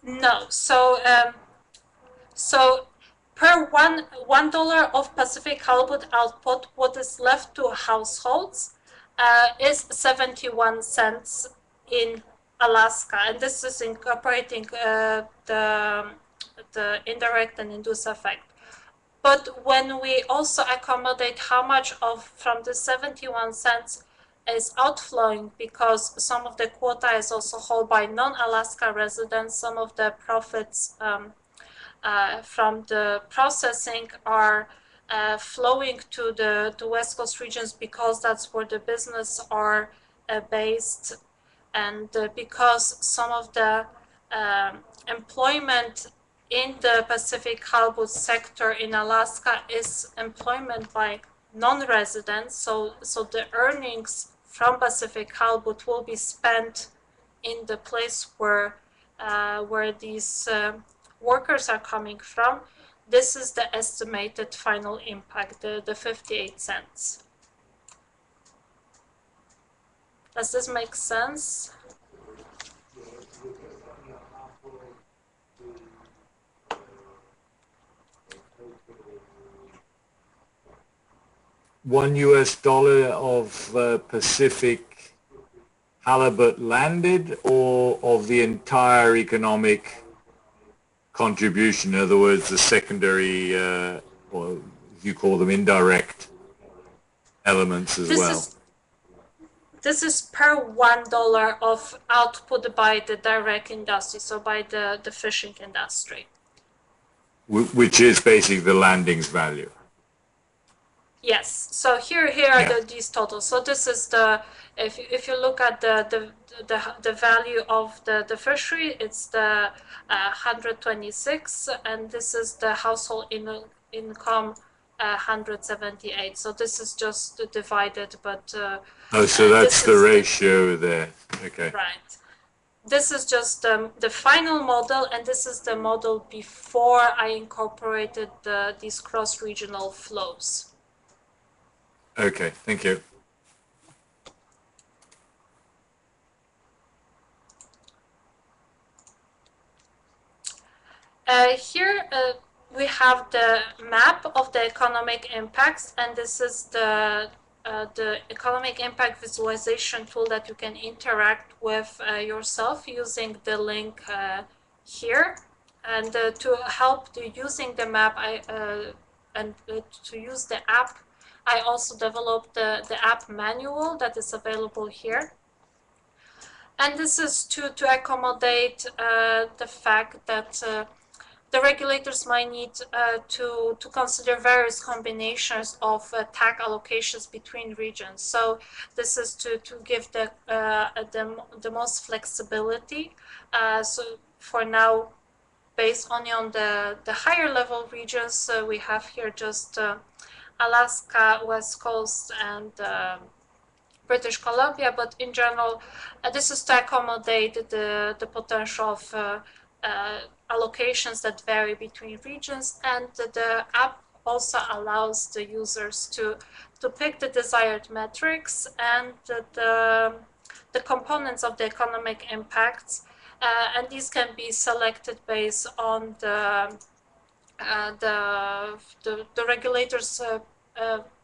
No, so per $1 of Pacific halibut output, what is left to households is 71 cents in Alaska, and this is incorporating the indirect and induced effect. But when we also accommodate how much of from the 71 cents is outflowing, because some of the quota is also held by non-Alaska residents, some of the profits from the processing are flowing to the West Coast regions because that's where the business are based, and because some of the employment in the Pacific halibut sector in Alaska is employment by non-residents, so the earnings from Pacific halibut will be spent in the place where these workers are coming from. This is the estimated final impact, the 58 cents. Does this make sense? $1 of Pacific halibut landed, or of the entire economic contribution? In other words, the secondary, or you call them indirect elements as well. This is per $1 of output by the direct industry, so by the fishing industry. Which is basically the landings value. Yes. So here are these totals. So this is the, if you look at the value of the fishery, it's the 126, and this is the household income 178. So this is just divided, but so that's the ratio there. Okay. Right. This is just the final model, and this is the model before I incorporated these cross-regional flows. Okay, thank you. Here we have the map of the economic impacts, and this is the economic impact visualization tool that you can interact with yourself using the link here. And to help using the map, and to use the app, I also developed the app manual that is available here. And this is to accommodate the fact that the regulators might need to consider various combinations of TAC allocations between regions. So this is to give the most flexibility. So for now, based only on the higher level regions, we have here just Alaska, West Coast, and British Columbia, but in general, this is to accommodate the potential of allocations that vary between regions, and the app also allows the users to pick the desired metrics and the components of the economic impacts, and these can be selected based on the regulators'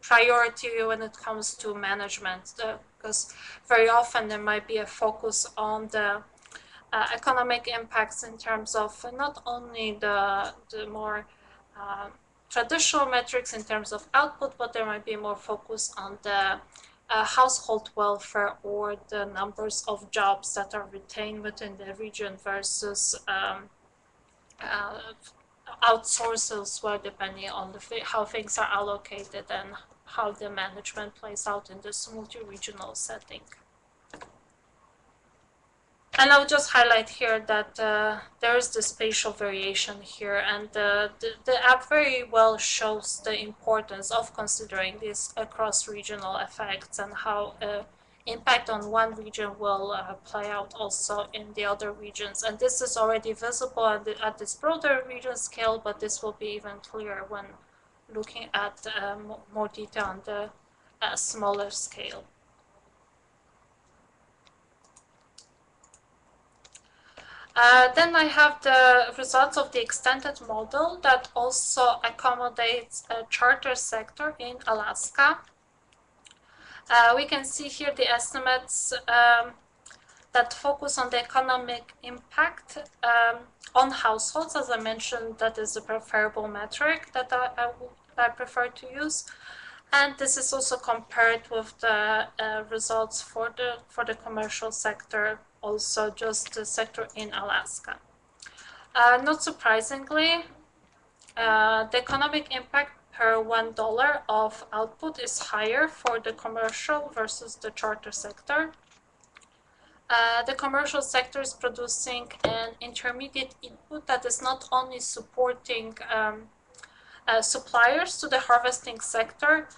priority when it comes to management, because very often there might be a focus on the economic impacts in terms of not only the more traditional metrics in terms of output, but there might be more focus on the household welfare or the numbers of jobs that are retained within the region versus outsourced elsewhere, depending on how things are allocated and how the management plays out in this multi-regional setting. And I'll just highlight here that there is the spatial variation here, and the app very well shows the importance of considering these cross-regional effects and how impact on one region will play out also in the other regions. And this is already visible at this broader region scale, but this will be even clearer when looking at more detail on the smaller scale. Then I have the results of the extended model that also accommodates a charter sector in Alaska. We can see here the estimates that focus on the economic impact on households. As I mentioned, that is a preferable metric that I prefer to use. And this is also compared with the results for the commercial sector, also just the sector in Alaska. Not surprisingly, the economic impact per $1 of output is higher for the commercial versus the charter sector. The commercial sector is producing an intermediate input that is not only supporting suppliers to the harvesting sector,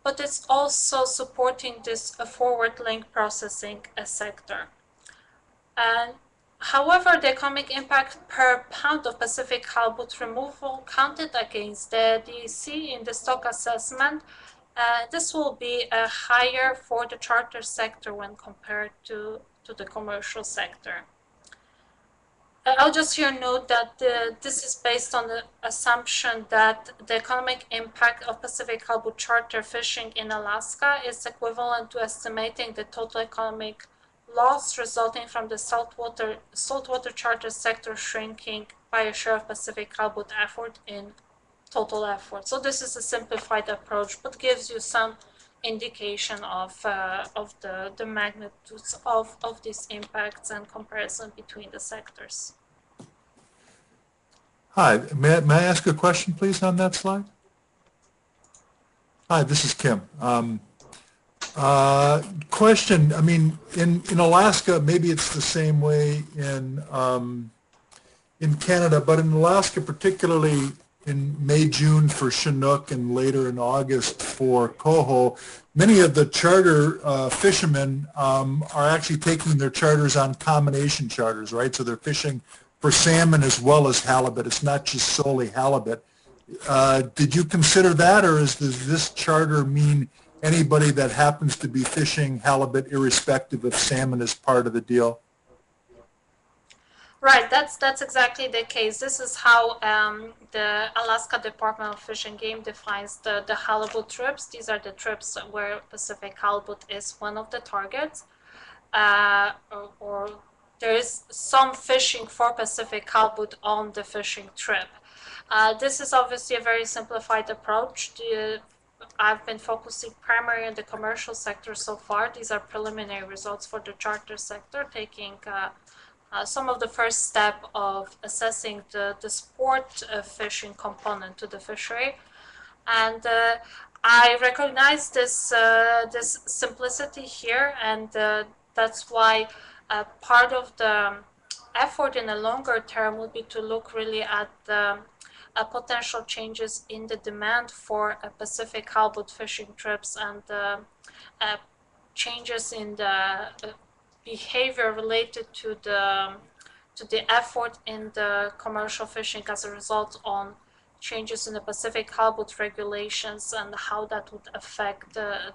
but it's also supporting this forward link processing sector. And however, the economic impact per pound of Pacific halibut removal counted against the DEC in the stock assessment, this will be higher for the charter sector when compared to the commercial sector. I'll just here note that this is based on the assumption that the economic impact of Pacific halibut charter fishing in Alaska is equivalent to estimating the total economic loss resulting from the saltwater charter sector shrinking by a share of Pacific halibut effort in total effort. So this is a simplified approach, but gives you some indication of the magnitudes of these impacts and comparison between the sectors. Hi, may I ask a question, please, on that slide? Hi, this is Kim. Question, I mean, in Alaska, maybe it's the same way in Canada, but in Alaska, particularly in May, June for Chinook and later in August for coho, many of the charter fishermen are actually taking their charters on combination charters, right? So they're fishing for salmon as well as halibut. It's not just solely halibut. Did you consider that, or does this charter mean anybody that happens to be fishing halibut irrespective of salmon as part of the deal? Right, that's exactly the case. This is how the Alaska Department of Fish and Game defines the halibut trips. These are the trips where Pacific halibut is one of the targets, or there is some fishing for Pacific halibut on the fishing trip. This is obviously a very simplified approach. I've been focusing primarily on the commercial sector so far. These are preliminary results for the charter sector, taking some of the first step of assessing the sport fishing component to the fishery. And I recognize this simplicity here, and that's why part of the effort in the longer term would be to look really at the potential changes in the demand for Pacific halibut fishing trips and changes in the behavior related to the effort in the commercial fishing as a result on changes in the Pacific halibut regulations and how that would affect the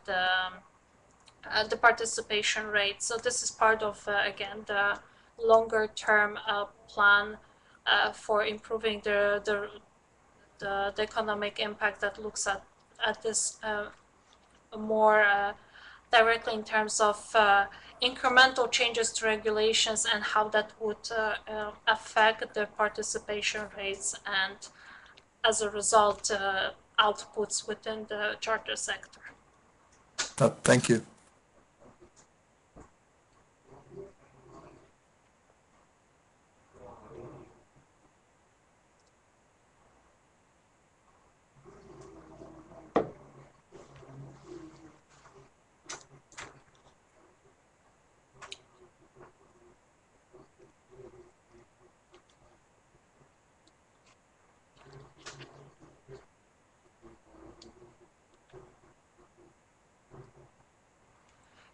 participation rate. So this is part of again the longer term plan for improving the economic impact that looks at this more directly in terms of incremental changes to regulations and how that would affect the participation rates and, as a result, outputs within the charter sector. Thank you.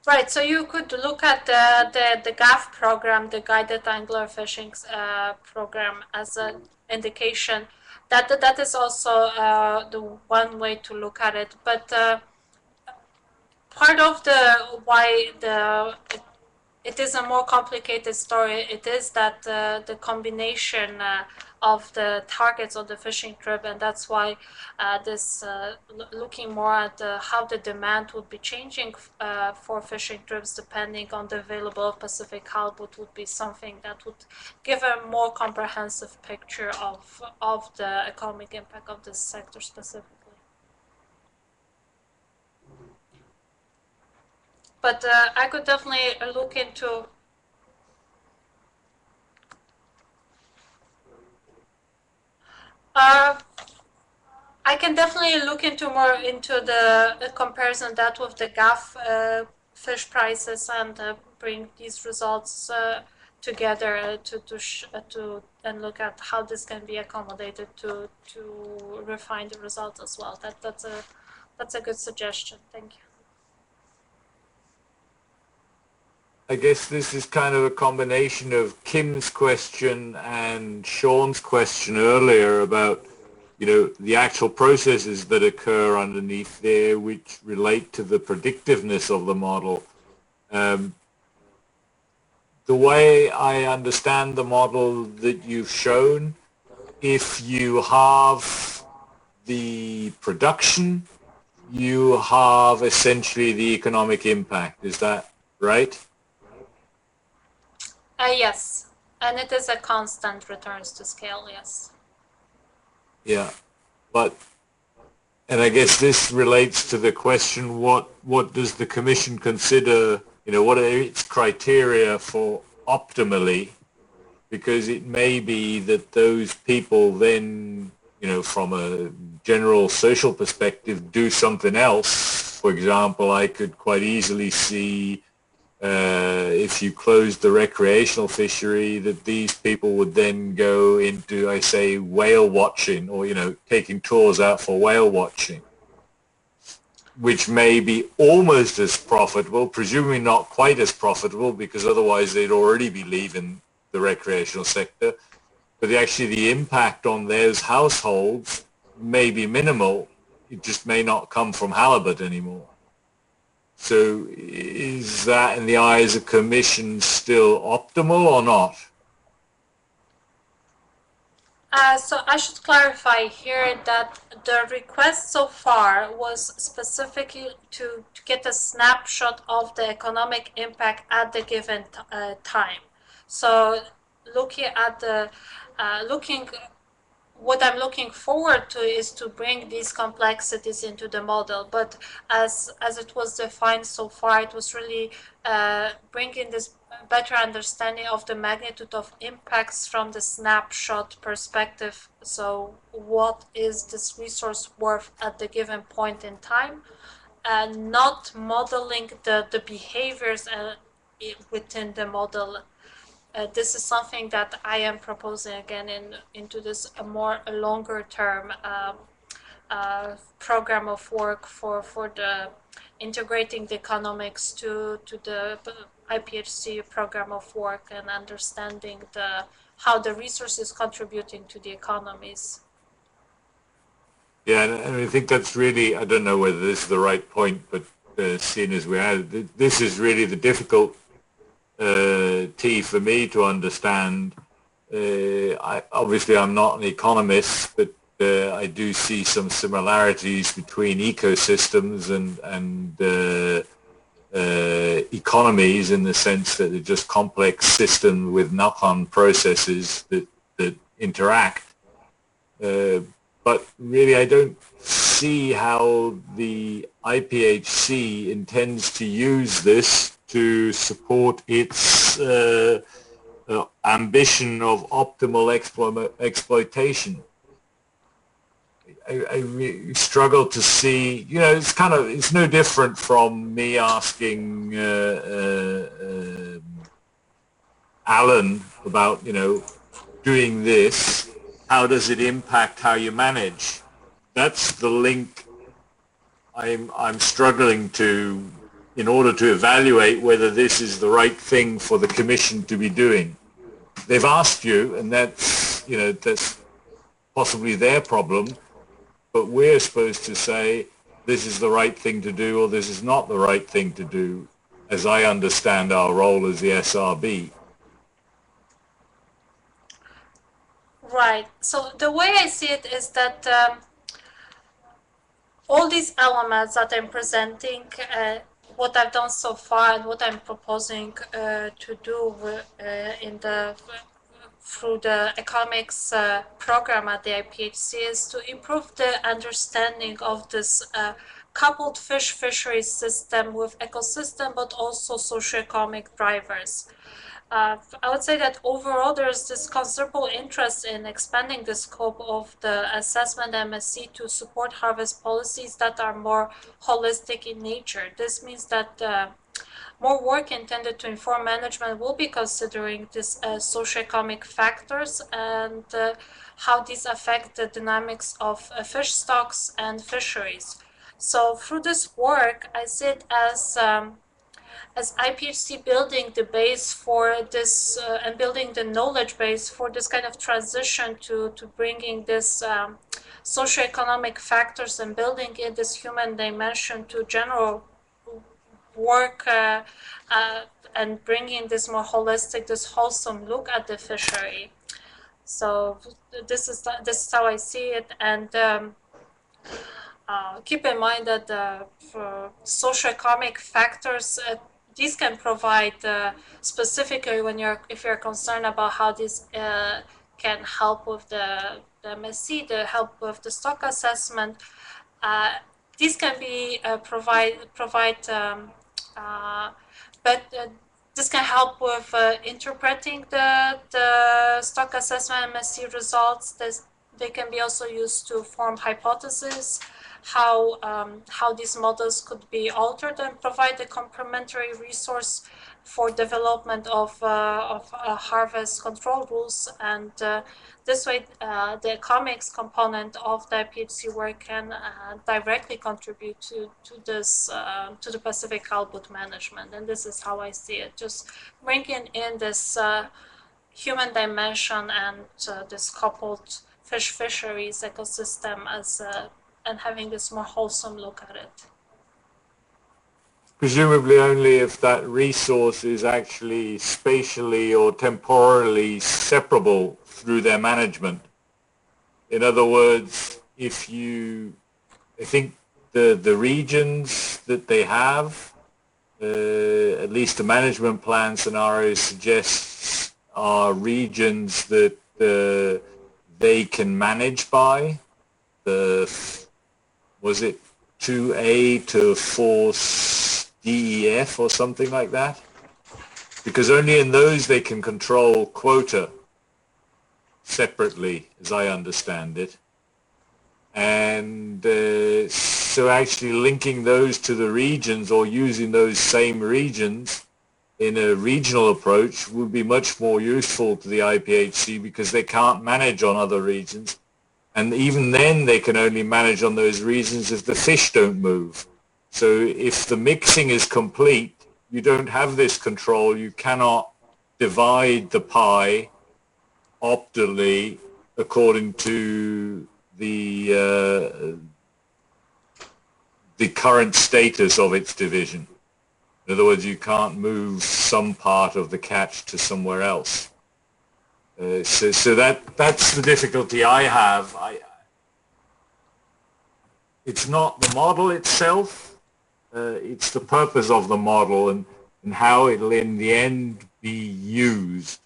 Right, so you could look at the GAF program, the Guided Angler Fishing program, as an indication. That is also the one way to look at it. But part of the why it is a more complicated story. It is that the combination of the targets of the fishing trip, and that's why this looking more at how the demand would be changing for fishing trips depending on the available Pacific halibut would be something that would give a more comprehensive picture of the economic impact of this sector specifically. But I could definitely look into. I can definitely look into more into the comparison that with the GAF fish prices and bring these results together to and look at how this can be accommodated to refine the results as well. That's a good suggestion. Thank you. I guess this is kind of a combination of Kim's question and Sean's question earlier about, the actual processes that occur underneath there which relate to the predictiveness of the model. The way I understand the model that you've shown, if you have the production, you have essentially the economic impact. Is that right? Yes, and it is a constant returns to scale, yes. Yeah, and I guess this relates to the question, what does the Commission consider, what are its criteria for optimally? Because it may be that those people then, from a general social perspective, do something else. For example, I could quite easily see if you closed the recreational fishery, that these people would then go into, I say, whale watching, or, taking tours out for whale watching, which may be almost as profitable, presumably not quite as profitable, because otherwise they'd already be leaving the recreational sector. But actually the impact on those households may be minimal. It just may not come from halibut anymore. So is that, in the eyes of Commission, still optimal or not? So I should clarify here that the request so far was specifically to get a snapshot of the economic impact at the given time. So looking at the what I'm looking forward to is to bring these complexities into the model. But as it was defined so far, it was really bringing this better understanding of the magnitude of impacts from the snapshot perspective. So what is this resource worth at the given point in time? And not modeling the behaviors within the model. This is something that I am proposing again into this a longer term program of work for the integrating the economics to the IPHC program of work and understanding how the resource is contributing to the economies. Yeah, and I think that's really, I don't know whether this is the right point, but seeing as we are, this is really the difficult for me to understand. Obviously I'm not an economist, but I do see some similarities between ecosystems and economies, in the sense that they're just complex systems with knock-on processes that interact. But really I don't see how the IPHC intends to use this to support its ambition of optimal exploitation. I really struggle to see, it's no different from me asking Alan about, doing this, how does it impact how you manage? That's the link I'm struggling to in order to evaluate whether this is the right thing for the Commission to be doing. They've asked you, and that's, you know, that's possibly their problem, but we're supposed to say this is the right thing to do or this is not the right thing to do, as I understand our role as the SRB. Right. So the way I see it is that all these elements that I'm presenting, what I've done so far and what I'm proposing to do in the through the economics program at the IPHC is to improve the understanding of this coupled fisheries system with ecosystem, but also socioeconomic drivers. I would say that overall there's this considerable interest in expanding the scope of the assessment MSC to support harvest policies that are more holistic in nature. This means that more work intended to inform management will be considering these socioeconomic factors and how these affect the dynamics of fish stocks and fisheries. So through this work, I see it as IPHC building the base for this and building the knowledge base for this kind of transition to bringing this socioeconomic factors and building in this human dimension to general work and bringing this more holistic, this wholesome look at the fishery. So this is how I see it, and keep in mind that for socioeconomic factors, these can provide specifically if you're concerned about how this can help with the MSC, the help with the stock assessment. These can be but this can help with interpreting the stock assessment MSC results. They can be also used to form hypotheses, how these models could be altered and provide a complementary resource for development of harvest control rules. And this way, the economics component of the IPHC work can directly contribute to this to the Pacific halibut management. And this is how I see it: just bringing in this human dimension and this coupled fisheries ecosystem as and having this more wholesome look at it. Presumably only if that resource is actually spatially or temporally separable through their management. In other words, I think the regions that they have, at least the management plan scenario suggests, are regions that they can manage by. Was it 2A to 4 DEF or something like that? Because only in those they can control quota separately, as I understand it. And so actually linking those to the regions or using those same regions in a regional approach would be much more useful to the IPHC because they can't manage on other regions. And even then they can only manage on those regions if the fish don't move. So if the mixing is complete, you don't have this control. You cannot divide the pie optimally according to the current status of its division. In other words, you can't move some part of the catch to somewhere else. So that's the difficulty I have. It's not the model itself, it's the purpose of the model and how it'll in the end be used.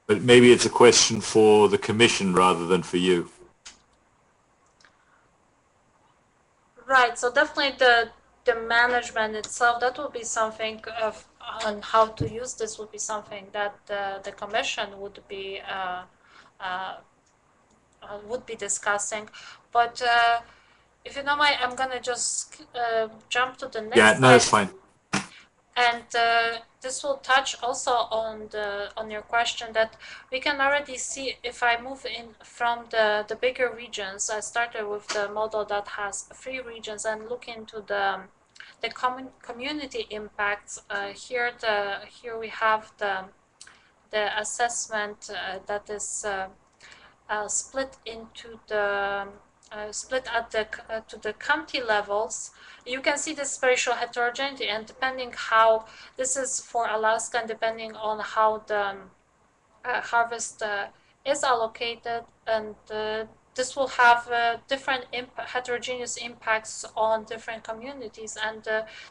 But maybe it's a question for the Commission rather than for you. Right, so definitely the management itself, that would be something on how to use this would be something that the Commission would be discussing. But if you don't mind, I'm gonna just jump to the next slide. Yeah, no, it's fine. And this will touch also on your question that we can already see if I move in from the bigger regions. I started with the model that has 3 regions and look into the community impacts. Here we have the assessment that is split into the split at the to the county levels. You can see the spatial heterogeneity, and depending how this is for Alaska, and depending on how the harvest is allocated, and this will have different heterogeneous impacts on different communities, and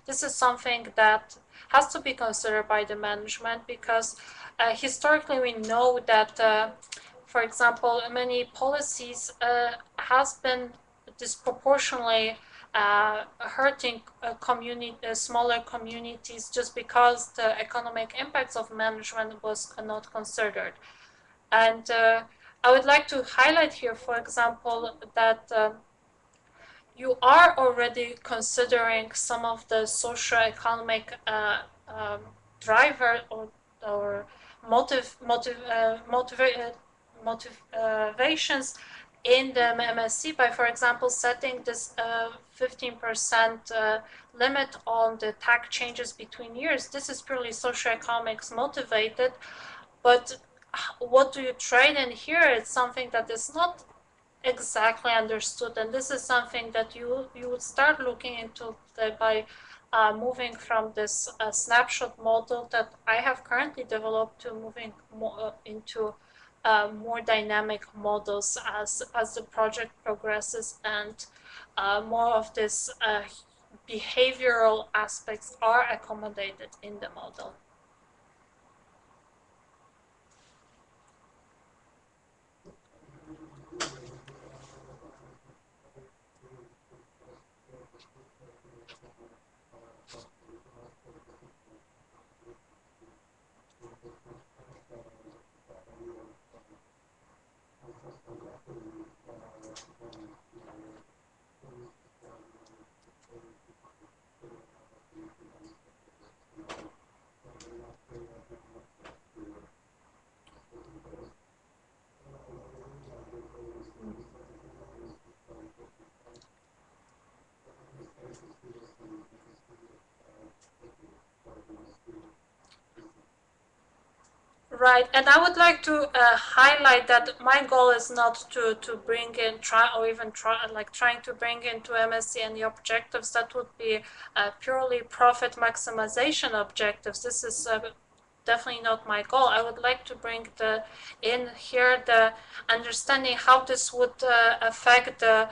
this is something that has to be considered by the management because historically we know that for example, many policies has been disproportionately hurting smaller communities just because the economic impacts of management was not considered. And I would like to highlight here, for example, that you are already considering some of the socioeconomic driver or motivations in the MSC by, for example, setting this 15% limit on the tax changes between years. This is purely socioeconomics motivated, but what do you trade in here? It's something that is not exactly understood, and this is something that you would start looking into by moving from this snapshot model that I have currently developed to moving more into more dynamic models as the project progresses, and more of this behavioral aspects are accommodated in the model. Right, and I would like to highlight that my goal is not to bring in trying to bring into MSc any objectives that would be purely profit maximization objectives. This is definitely not my goal. I would like to bring in here the understanding how this would affect the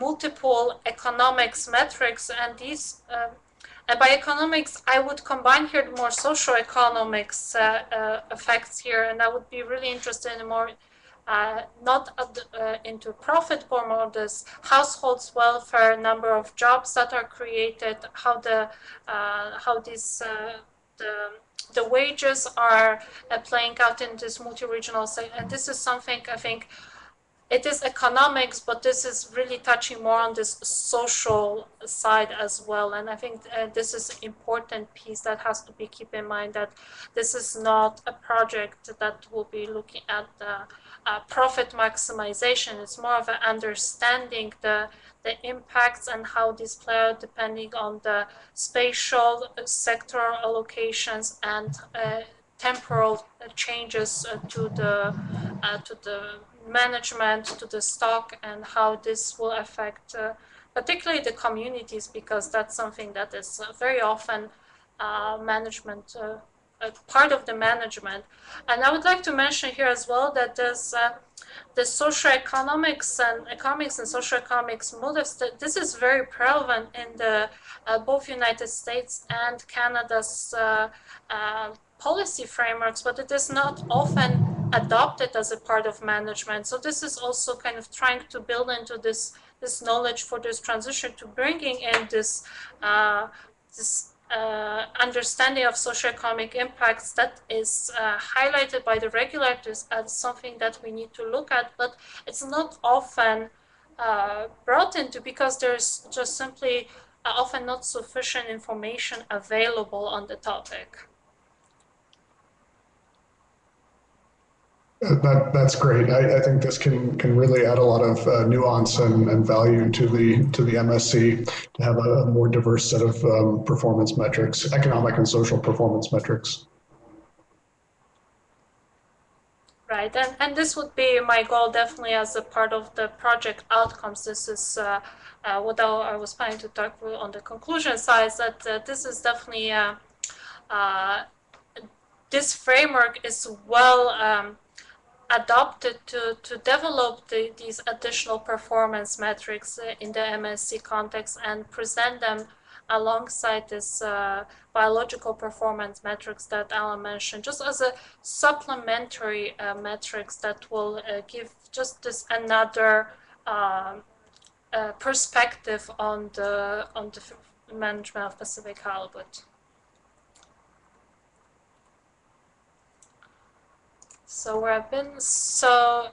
multiple economics metrics, and these and by economics, I would combine here the more socioeconomics effects here, and I would be really interested in more, not into profit, but more this households' welfare, number of jobs that are created, how these the wages are playing out in this multi-regional setting, and this is something I think. It is economics, but this is really touching more on this social side as well. And I think this is an important piece that has to be kept in mind, that this is not a project that will be looking at the profit maximization. It's more of an understanding the impacts and how these play out depending on the spatial sectoral allocations and temporal changes to the management, to the stock, and how this will affect particularly the communities, because that's something that is very often management part of the management. And I would like to mention here as well that there's the socioeconomics and economics and socioeconomics motives. This is very prevalent in the both United States and Canada's policy frameworks, but it is not often adopted as a part of management. So this is also kind of trying to build into this knowledge for this transition, to bringing in this understanding of socioeconomic impacts that is highlighted by the regulators as something that we need to look at, but it's not often brought into, because there's just simply often not sufficient information available on the topic. That's great. I think this can really add a lot of nuance and value to the MSC to have a more diverse set of performance metrics, economic and social performance metrics. Right, and this would be my goal definitely as a part of the project outcomes. This is what I was planning to talk on the conclusion side, is that this is definitely, this framework is well adopted to develop these additional performance metrics in the MSC context and present them alongside this biological performance metrics that Alan mentioned, just as a supplementary metrics that will give just this another perspective on the management of Pacific halibut. So where I've been, so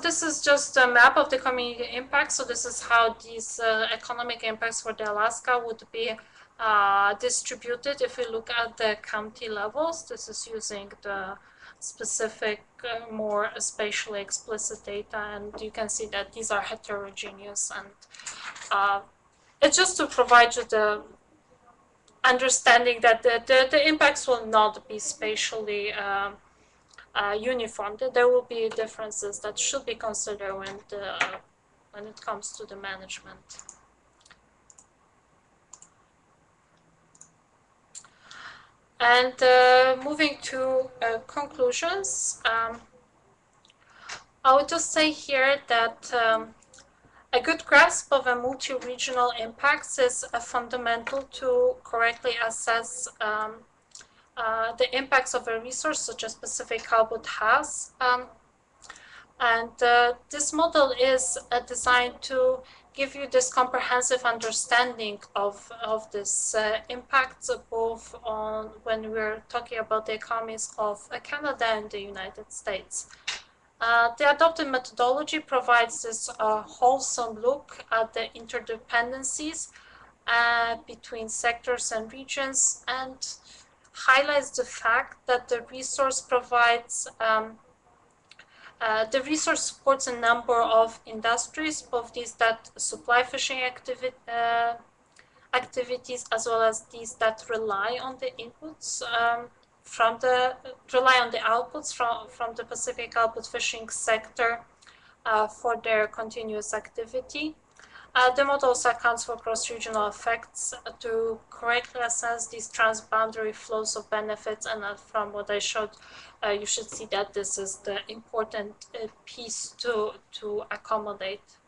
this is just a map of the community impacts. So this is how these economic impacts for the Alaska would be distributed if we look at the county levels. This is using the specific, more spatially explicit data, and you can see that these are heterogeneous, and it's just to provide you the understanding that the impacts will not be spatially uniform. There will be differences that should be considered when it comes to the management. And moving to conclusions, I would just say here that a good grasp of a multi-regional impacts is fundamental to correctly assess the impacts of a resource such as Pacific halibut has. And this model is designed to give you this comprehensive understanding of this impacts, both on when we're talking about the economies of Canada and the United States. The adopted methodology provides this wholesome look at the interdependencies between sectors and regions, and highlights the fact that the resource provides the resource supports a number of industries, both these that supply fishing activities as well as these that rely on the inputs rely on the outputs from the Pacific halibut fishing sector for their continuous activity. The model also accounts for cross-regional effects to correctly assess these transboundary flows of benefits, and from what I showed, you should see that this is the important piece to accommodate.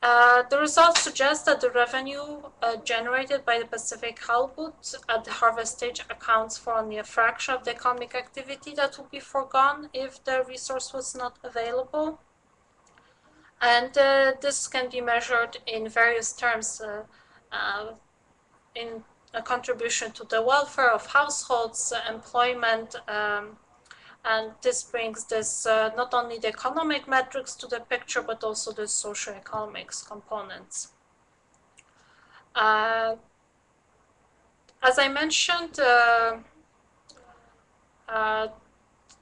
The results suggest that the revenue generated by the Pacific halibut at the harvest stage accounts for only a fraction of the economic activity that would be foregone if the resource was not available. And this can be measured in various terms, in a contribution to the welfare of households, employment, and this brings this not only the economic metrics to the picture, but also the socioeconomics components. As I mentioned,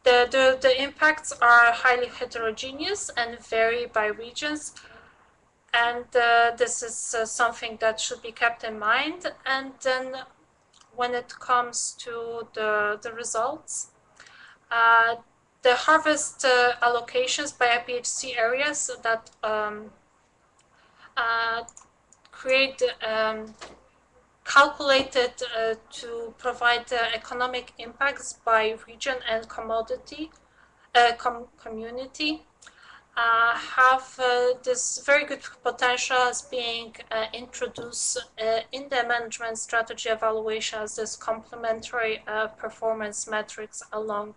the impacts are highly heterogeneous and vary by regions, and this is something that should be kept in mind. And then when it comes to the results, the harvest allocations by IPHC areas that create calculated to provide economic impacts by region and commodity community have this very good potential as being introduced in the management strategy evaluation as this complementary performance metrics along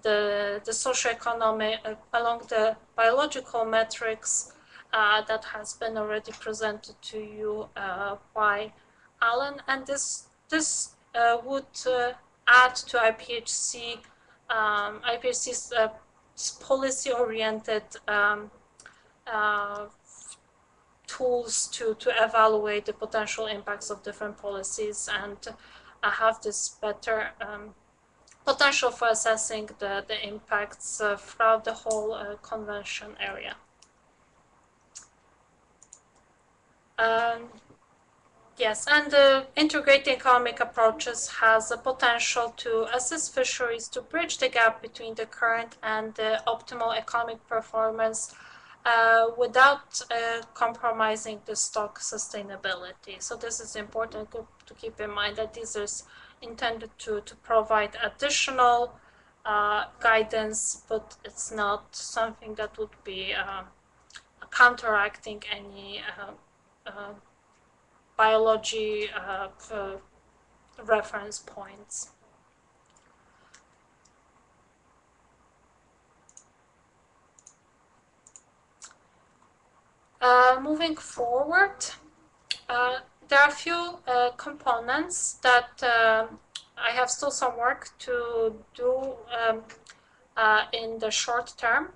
the socioeconomic, along the biological metrics that has been already presented to you by Alan, and this would add to IPHC's policy-oriented tools to evaluate the potential impacts of different policies and have this better potential for assessing the impacts throughout the whole convention area. Yes, and integrating economic approaches has the potential to assist fisheries to bridge the gap between the current and the optimal economic performance without compromising the stock sustainability. So this is important to keep in mind, that this is intended to provide additional guidance, but it's not something that would be counteracting any biology reference points. Moving forward, there are a few components that I have still some work to do in the short term.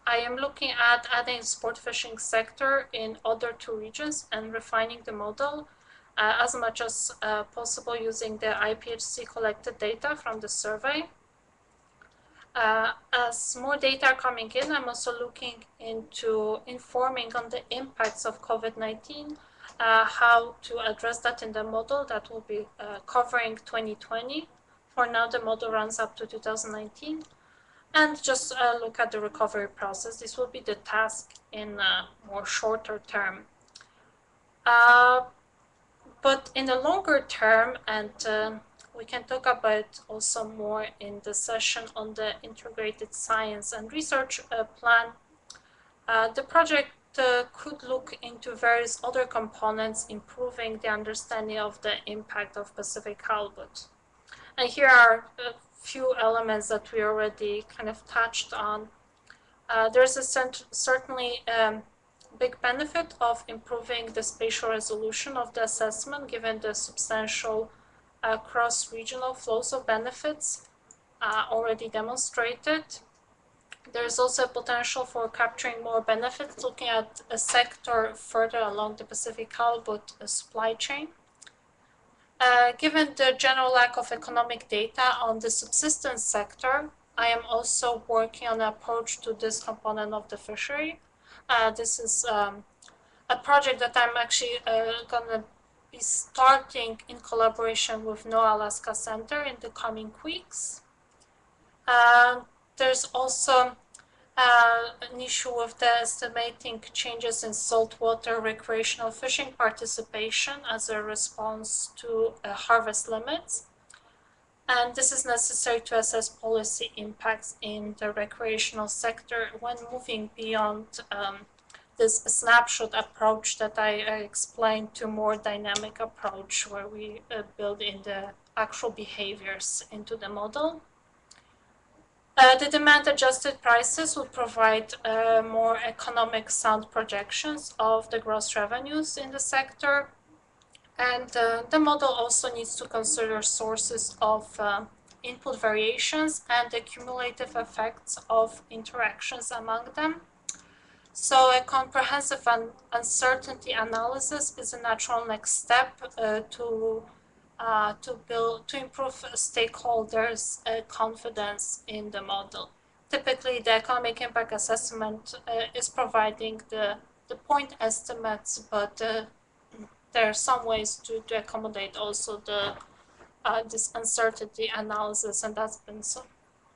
I am looking at adding sport fishing sector in other two regions and refining the model as much as possible using the IPHC collected data from the survey. As more data are coming in, I'm also looking into informing on the impacts of COVID-19, how to address that in the model that will be covering 2020. For now, the model runs up to 2019. And just look at the recovery process. This will be the task in a more shorter term. But in the longer term, and we can talk about also more in the session on the integrated science and research plan, the project could look into various other components, improving the understanding of the impact of Pacific halibut. And here are few elements that we already kind of touched on. There's a certainly big benefit of improving the spatial resolution of the assessment, given the substantial cross-regional flows of benefits already demonstrated. There's also a potential for capturing more benefits, looking at a sector further along the Pacific halibut supply chain. Given the general lack of economic data on the subsistence sector, I am also working on an approach to this component of the fishery. This is a project that I'm actually going to be starting in collaboration with NOAA Alaska Center in the coming weeks. There's also an issue with the estimating changes in saltwater recreational fishing participation as a response to harvest limits. And this is necessary to assess policy impacts in the recreational sector when moving beyond this snapshot approach that I explained to more dynamic approach, where we build in the actual behaviors into the model. The demand-adjusted prices will provide more economic sound projections of the gross revenues in the sector. And the model also needs to consider sources of input variations and the cumulative effects of interactions among them. So a comprehensive uncertainty analysis is a natural next step to improve stakeholders' confidence in the model. Typically, the economic impact assessment is providing the point estimates, but there are some ways to accommodate also this uncertainty analysis, and that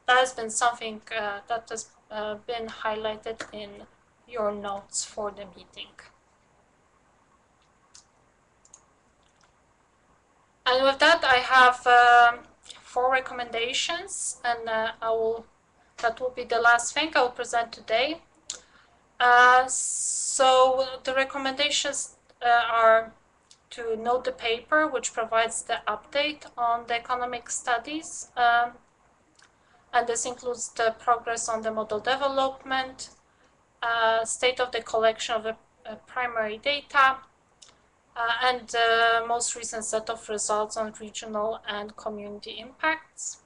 has been something that has been highlighted in your notes for the meeting. And with that, I have 4 recommendations, and that will be the last thing I will present today. So the recommendations are to note the paper, which provides the update on the economic studies, and this includes the progress on the model development, state of the collection of the primary data, and the most recent set of results on regional and community impacts.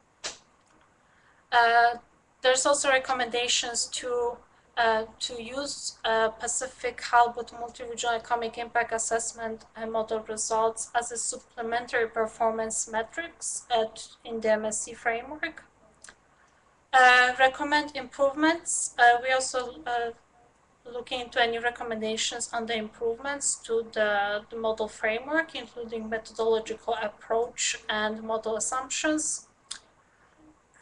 There's also recommendations to to use Pacific Halibut multi-regional economic impact assessment and model results as a supplementary performance metrics in the MSC framework. Recommend improvements. We also looking into any recommendations on the improvements to the model framework, including methodological approach and model assumptions.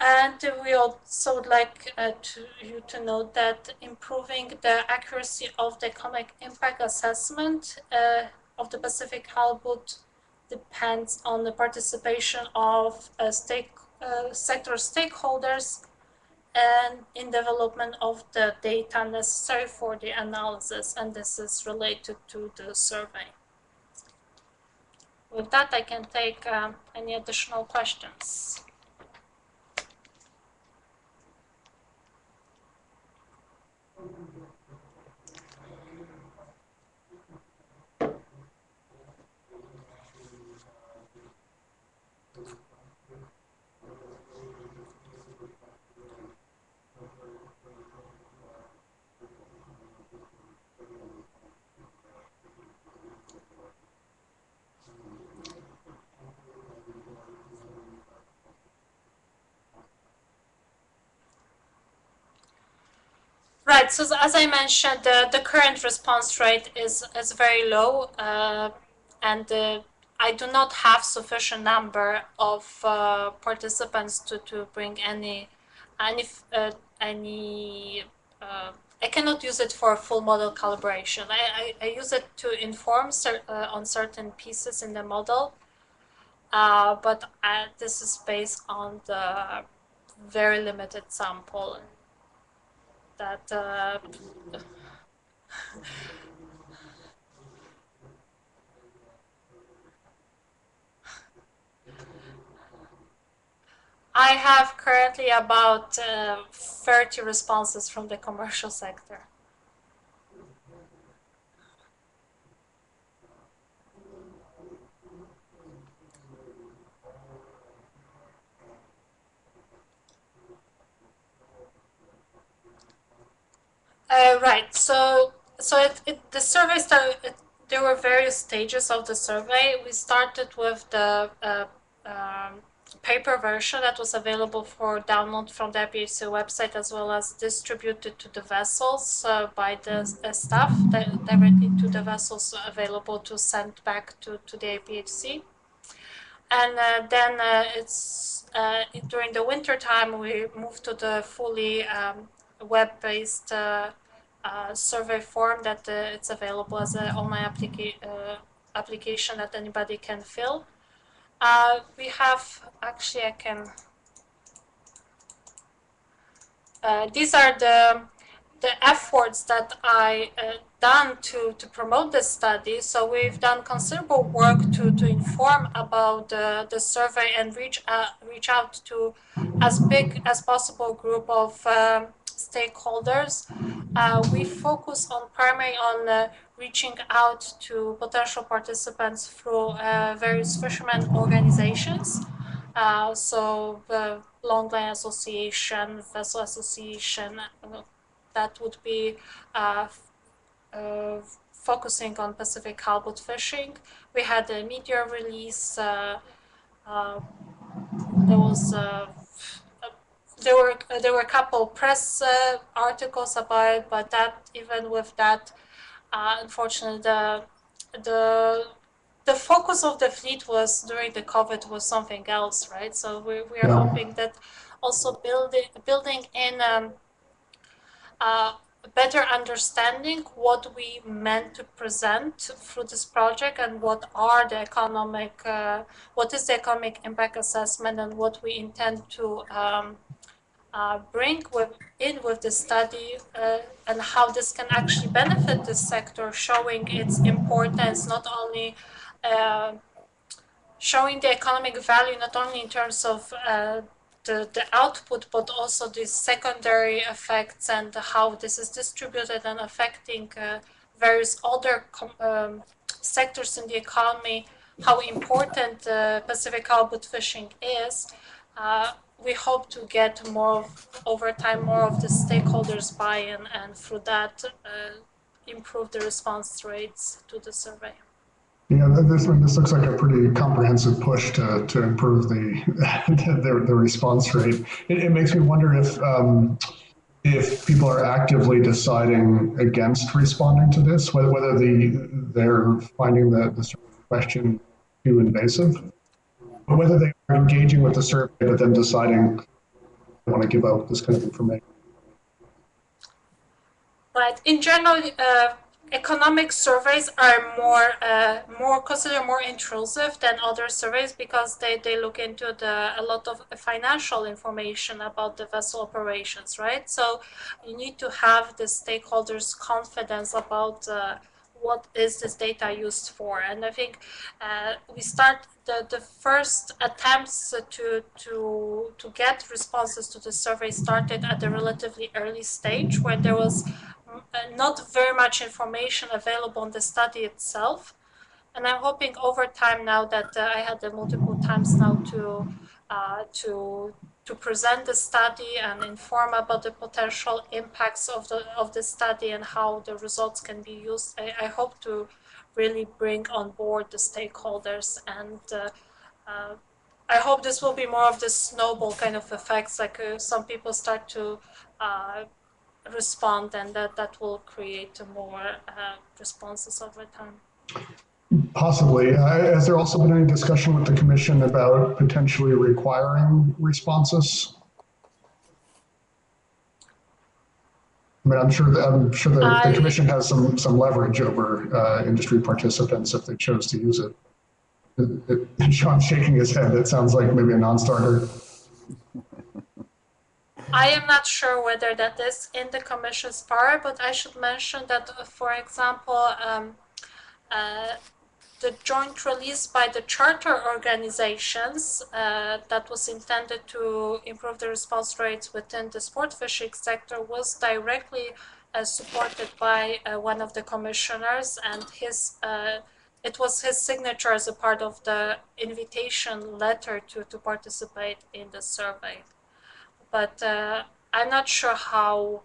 And we also would like you to note that improving the accuracy of the economic impact assessment of the Pacific Halibut depends on the participation of sector stakeholders and in development of the data necessary for the analysis, and this is related to the survey. With that, I can take any additional questions. Right, so as I mentioned, the current response rate is very low, and I do not have sufficient number of participants to bring any I cannot use it for full model calibration. I use it to inform on certain pieces in the model, but this is based on the very limited sample that I have currently about 30 responses from the commercial sector. Right. So the survey started. There were various stages of the survey. We started with the paper version that was available for download from the IPHC website, as well as distributed to the vessels by the staff directly to the vessels available to send back to the IPHC. And then it's during the winter time we moved to the fully web-based survey form that it's available as an online application that anybody can fill. We have, actually I can, these are the efforts that I done to promote this study. So we've done considerable work to inform about the survey and reach out to as big as possible group of stakeholders. We focus on primarily on reaching out to potential participants through various fishermen organizations. So the Longline Association, Vessel Association, that would be focusing on Pacific halibut fishing. We had a media release. There were a couple press articles about it, but that even with that, unfortunately, the focus of the fleet was during the COVID was something else, right? So we are hoping that also building in better understanding what we meant to present through this project and what are the what is the economic impact assessment and what we intend to bring with the study and how this can actually benefit the sector, showing its importance, not only showing the economic value, not only in terms of the output, but also the secondary effects and how this is distributed and affecting various other sectors in the economy, how important Pacific halibut fishing is. we hope to get over time more of the stakeholders buy-in, and through that improve the response rates to the survey. Yeah, this looks like a pretty comprehensive push to improve the response rate. It makes me wonder if people are actively deciding against responding to this, whether they're finding the question too invasive, or whether they are engaging with the survey but then deciding I want to give out this kind of information. Right. In general, economic surveys are considered more intrusive than other surveys because they look into a lot of financial information about the vessel operations, right? So you need to have the stakeholders' confidence about what is this data used for. And I think we start the first attempts to get responses to the survey started at a relatively early stage where there was not very much information available on the study itself. And I'm hoping over time now that I had the multiple times now to present the study and inform about the potential impacts of the study and how the results can be used. I hope to really bring on board the stakeholders, and I hope this will be more of the snowball kind of effects, like some people start to respond, and that will create more responses over time. Possibly. Has there also been any discussion with the Commission about potentially requiring responses? I mean, I'm sure the Commission has some leverage over industry participants if they chose to use it. Sean's shaking his head. That sounds like maybe a non-starter. I am not sure whether that is in the Commission's power, but I should mention that, for example, the joint release by the charter organizations that was intended to improve the response rates within the sport fishing sector was directly supported by one of the commissioners, and it was his signature as a part of the invitation letter to participate in the survey. But I'm not sure how.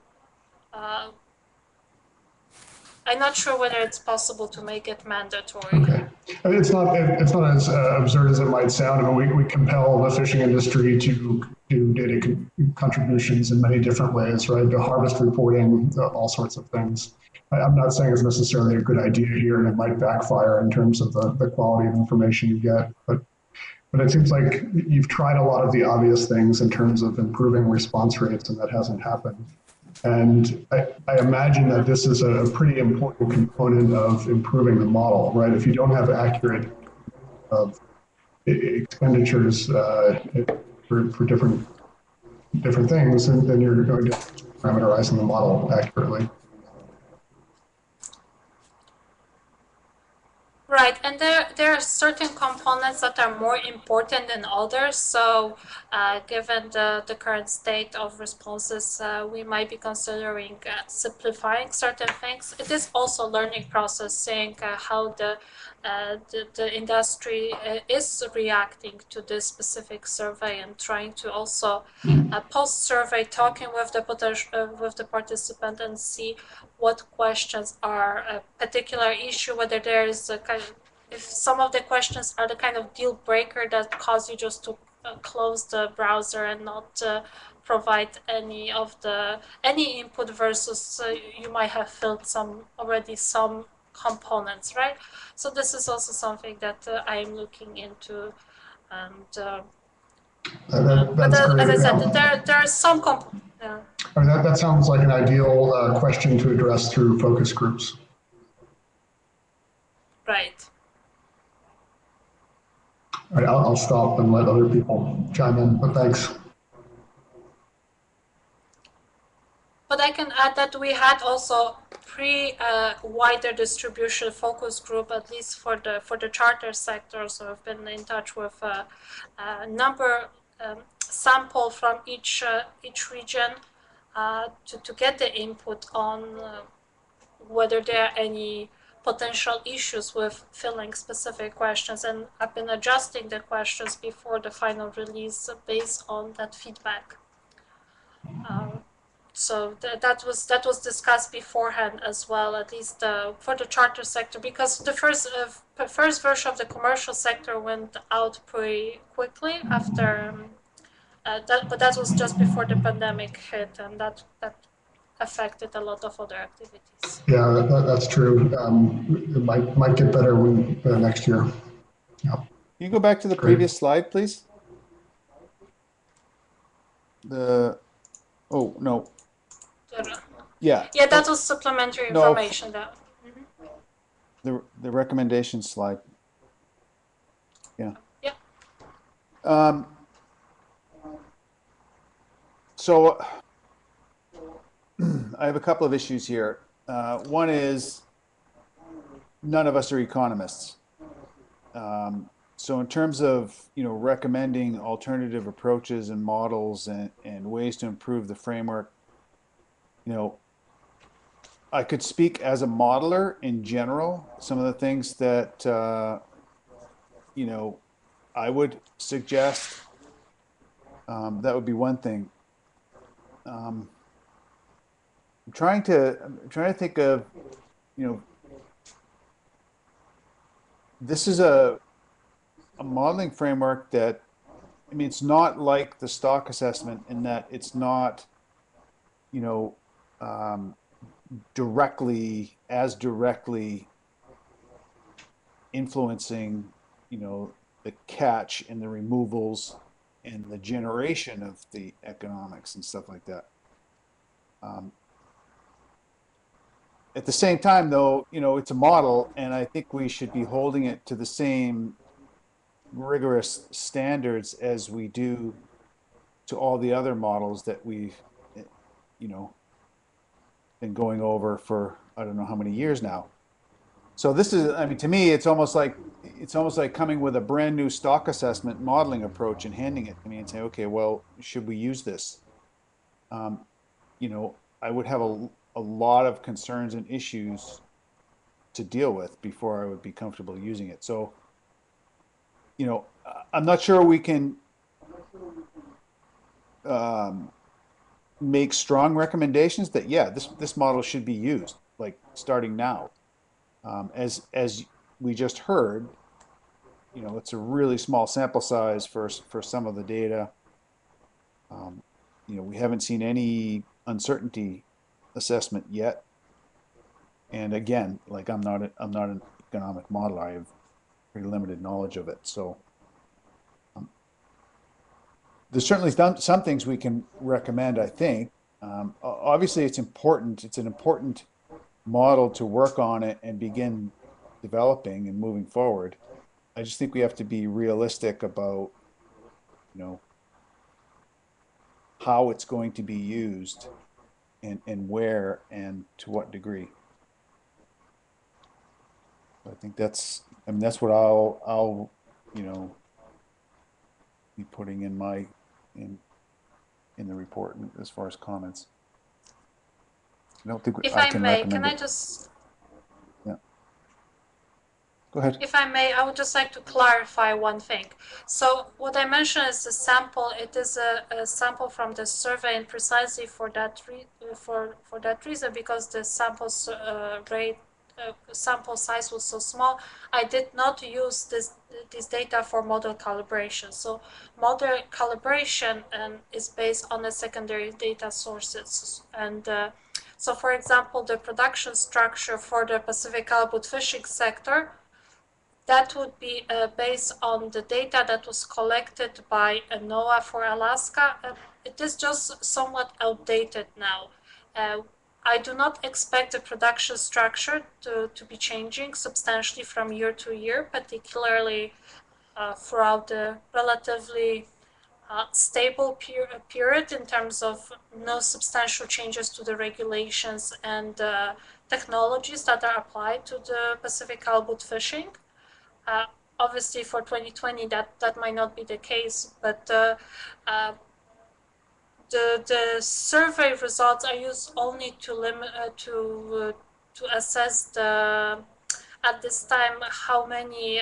I'm not sure whether it's possible to make it mandatory. Okay. I mean, it's not as absurd as it might sound. I mean, we compel the fishing industry to do data contributions in many different ways, right? To harvest reporting, all sorts of things. I'm not saying it's necessarily a good idea here, and it might backfire in terms of the quality of information you get. But it seems like you've tried a lot of the obvious things in terms of improving response rates, and that hasn't happened. And I imagine that this is a pretty important component of improving the model, right? If you don't have accurate expenditures for different things, then you're going to parameterize the model accurately. Right, and there are certain components that are more important than others. So given the current state of responses, we might be considering simplifying certain things. It is also a learning process, seeing how the industry is reacting to this specific survey, and trying to also post-survey talking with the participant and see what questions are a particular issue, whether there is a kind of, if some of the questions are the kind of deal breaker that cause you just to close the browser and not provide any input, versus you might have filled some components, right? So this is also something that I am looking into, and but as I said, there are some yeah. I mean, that sounds like an ideal question to address through focus groups. Right. All right, I'll stop and let other people chime in, but thanks. But I can add that we had also wider distribution focus group, at least for the charter sector. So I've been in touch with a number sample from each region to get the input on whether there are any potential issues with filling specific questions, and I've been adjusting the questions before the final release based on that feedback. So that was discussed beforehand as well, at least for the charter sector, because the first version of the commercial sector went out pretty quickly after but that was just before the pandemic hit, and that affected a lot of other activities. Yeah, that's true. It might get better next year. Yeah. Can you go back to the Great. previous slide, please? Oh, no. Yeah. Yeah, that was supplementary No. information. The recommendation slide. Yeah. Yeah. So I have a couple of issues here. One is none of us are economists. So in terms of, recommending alternative approaches and models and ways to improve the framework, I could speak as a modeler in general. Some of the things that, I would suggest, that would be one thing. I'm trying to think of, this is a modeling framework that, it's not like the stock assessment in that it's not, directly influencing, the catch and the removals and the generation of the economics and stuff like that. At the same time, though, it's a model, and I think we should be holding it to the same rigorous standards as we do to all the other models that we've, been going over for I don't know how many years now. So this is, to me, it's almost like coming with a brand new stock assessment modeling approach and handing it to me and say, okay, well, should we use this? I would have a lot of concerns and issues to deal with before I would be comfortable using it. So, I'm not sure we can make strong recommendations that, yeah, this model should be used, like starting now. As we just heard, it's a really small sample size for some of the data. We haven't seen any uncertainty assessment yet. And again, like I'm not an economic modeler. I have pretty limited knowledge of it. So there's certainly some things we can recommend, I think. Obviously, it's important. It's an important model to work on it and begin developing and moving forward. I just think we have to be realistic about, how it's going to be used and where and to what degree. I think that's what I'll be putting in the report as far as comments. I don't think If I I can may, recommend can I it. just... Yeah. Go ahead. If I may, I would just like to clarify one thing. So what I mentioned is the sample. It is a sample from the survey, and precisely for that reason, because the sample sample size was so small, I did not use this data for model calibration. So model calibration is based on the secondary data sources. And so, for example, the production structure for the Pacific halibut fishing sector, that would be based on the data that was collected by NOAA for Alaska. It is just somewhat outdated now. I do not expect the production structure to be changing substantially from year to year, particularly throughout the relatively stable period in terms of no substantial changes to the regulations and technologies that are applied to the Pacific halibut fishing. Obviously, for 2020, that might not be the case, but the survey results are used only to assess the at this time how many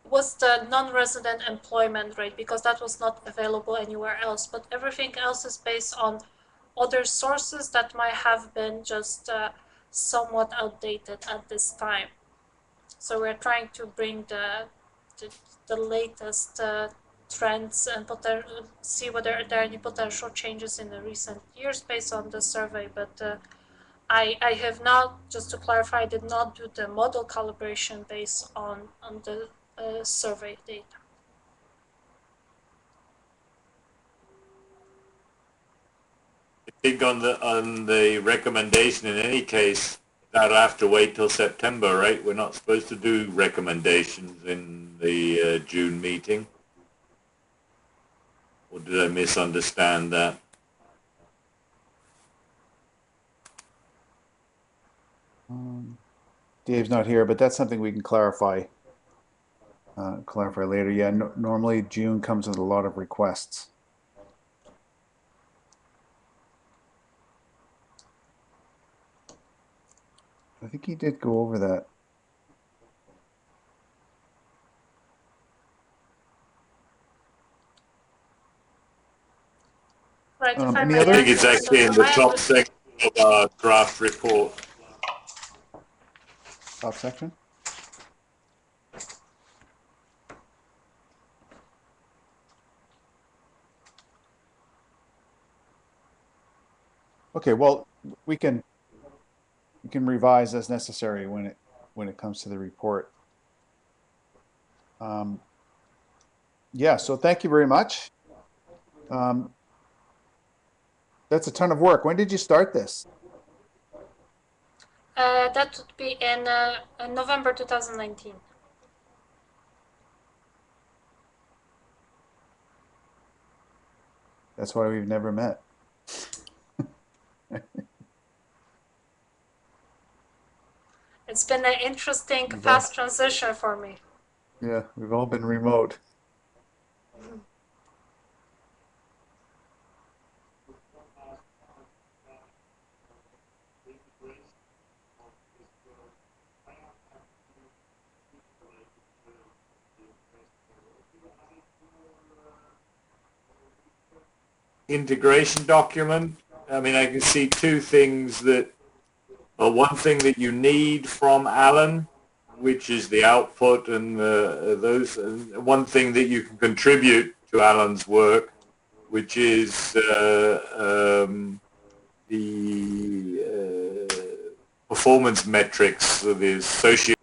was the non-resident employment rate, because that was not available anywhere else, but everything else is based on other sources that might have been just somewhat outdated at this time. So we're trying to bring the latest trends and see whether there are any potential changes in the recent years based on the survey. But I have not, just to clarify, I did not do the model calibration based on the survey data. I think on the recommendation in any case, that'll have to wait till September, right? We're not supposed to do recommendations in the June meeting. Or did I misunderstand that? Dave's not here, but that's something we can clarify later. Yeah, normally June comes with a lot of requests. I think he did go over that. Right, if Any may other- I think it's actually in the top section of our draft report. Top section? Okay, well, we can revise as necessary when it comes to the report. Yeah, so thank you very much. That's a ton of work. When did you start this? That would be in November 2019. That's why we've never met. It's been an interesting, fast transition for me. Yeah, we've all been remote. Integration document. I mean, I can see two things that, one thing that you need from Alan, which is the output and those, and one thing that you can contribute to Alan's work, which is the performance metrics that is associated.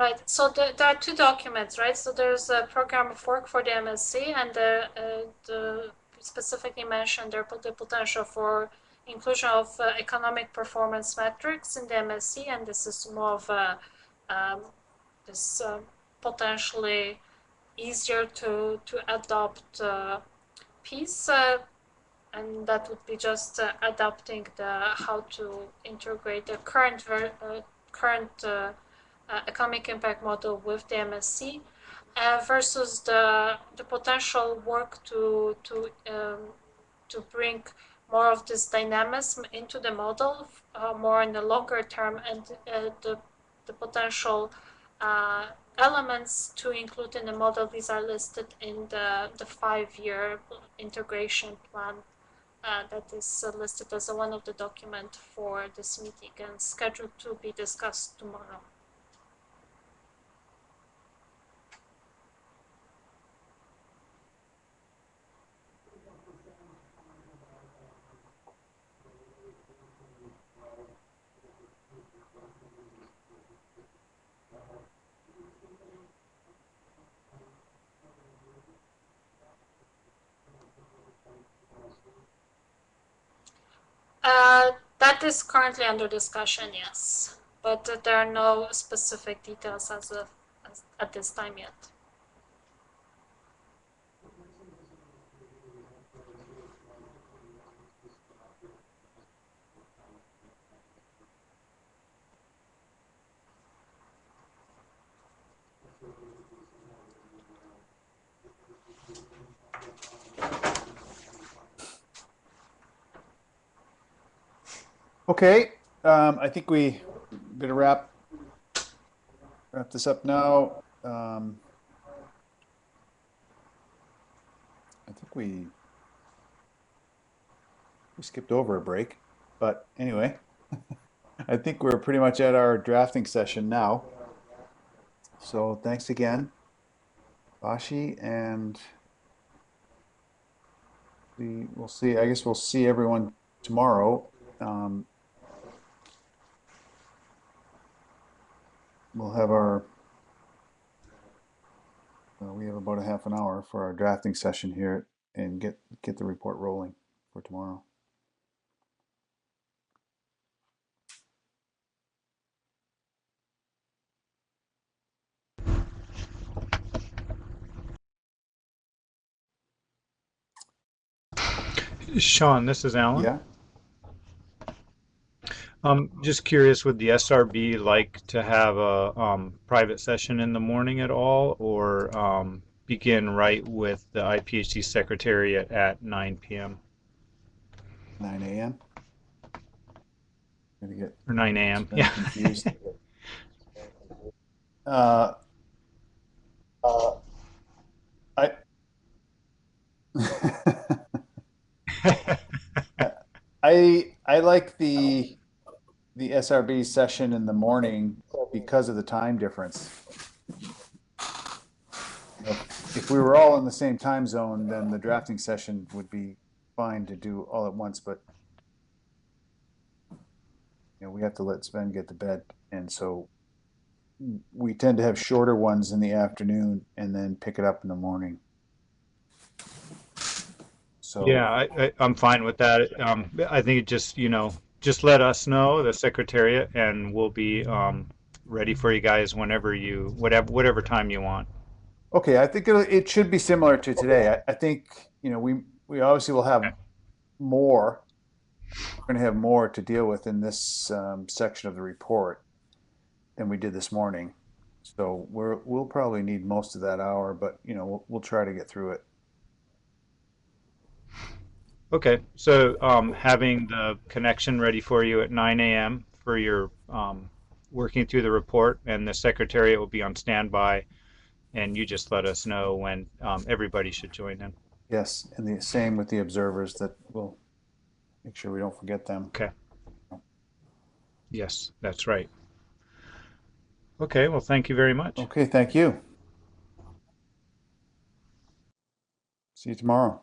Right, so there are two documents, right? So there's a program of work for the MSc, and the specifically mentioned the potential for inclusion of economic performance metrics in the MSc, and this is more of a this potentially easier to adopt piece, and that would be just adapting how to integrate the current economic impact model with the MSc versus the potential work to bring more of this dynamism into the model, more in the longer term, and the potential elements to include in the model. These are listed in the 5-year integration plan that is listed as one of the documents for this meeting and scheduled to be discussed tomorrow. That is currently under discussion, yes, but there are no specific details at this time yet. Okay, I think we better wrap this up now. I think we skipped over a break, but anyway, I think we're pretty much at our drafting session now. So thanks again, Bashi, and we'll see. I guess we'll see everyone tomorrow. We'll have our we have about a half an hour for our drafting session here and get the report rolling for tomorrow. Sean, this is Alan. Yeah. Just curious, would the SRB like to have a private session in the morning at all, or begin right with the IPHC Secretariat at 9 p.m. 9 a.m. Gonna get or 9 a.m. Yeah. confused. I like the SRB session in the morning because of the time difference. If we were all in the same time zone, then the drafting session would be fine to do all at once, but we have to let Sven get to bed, and so we tend to have shorter ones in the afternoon and then pick it up in the morning. So Yeah, I'm fine with that. I think it just, just let us know, the Secretariat, and we'll be ready for you guys whenever whatever time you want. okay, I think it should be similar to today. I think we obviously will have more. We're going to have more to deal with in this section of the report than we did this morning. So we'll probably need most of that hour, but we'll try to get through it. Okay, so having the connection ready for you at 9 a.m. for your working through the report, and the Secretariat will be on standby, and you just let us know when everybody should join in. Yes, and the same with the observers, that we'll make sure we don't forget them. Okay. Yes, that's right. Okay, well, thank you very much. Okay, thank you. See you tomorrow.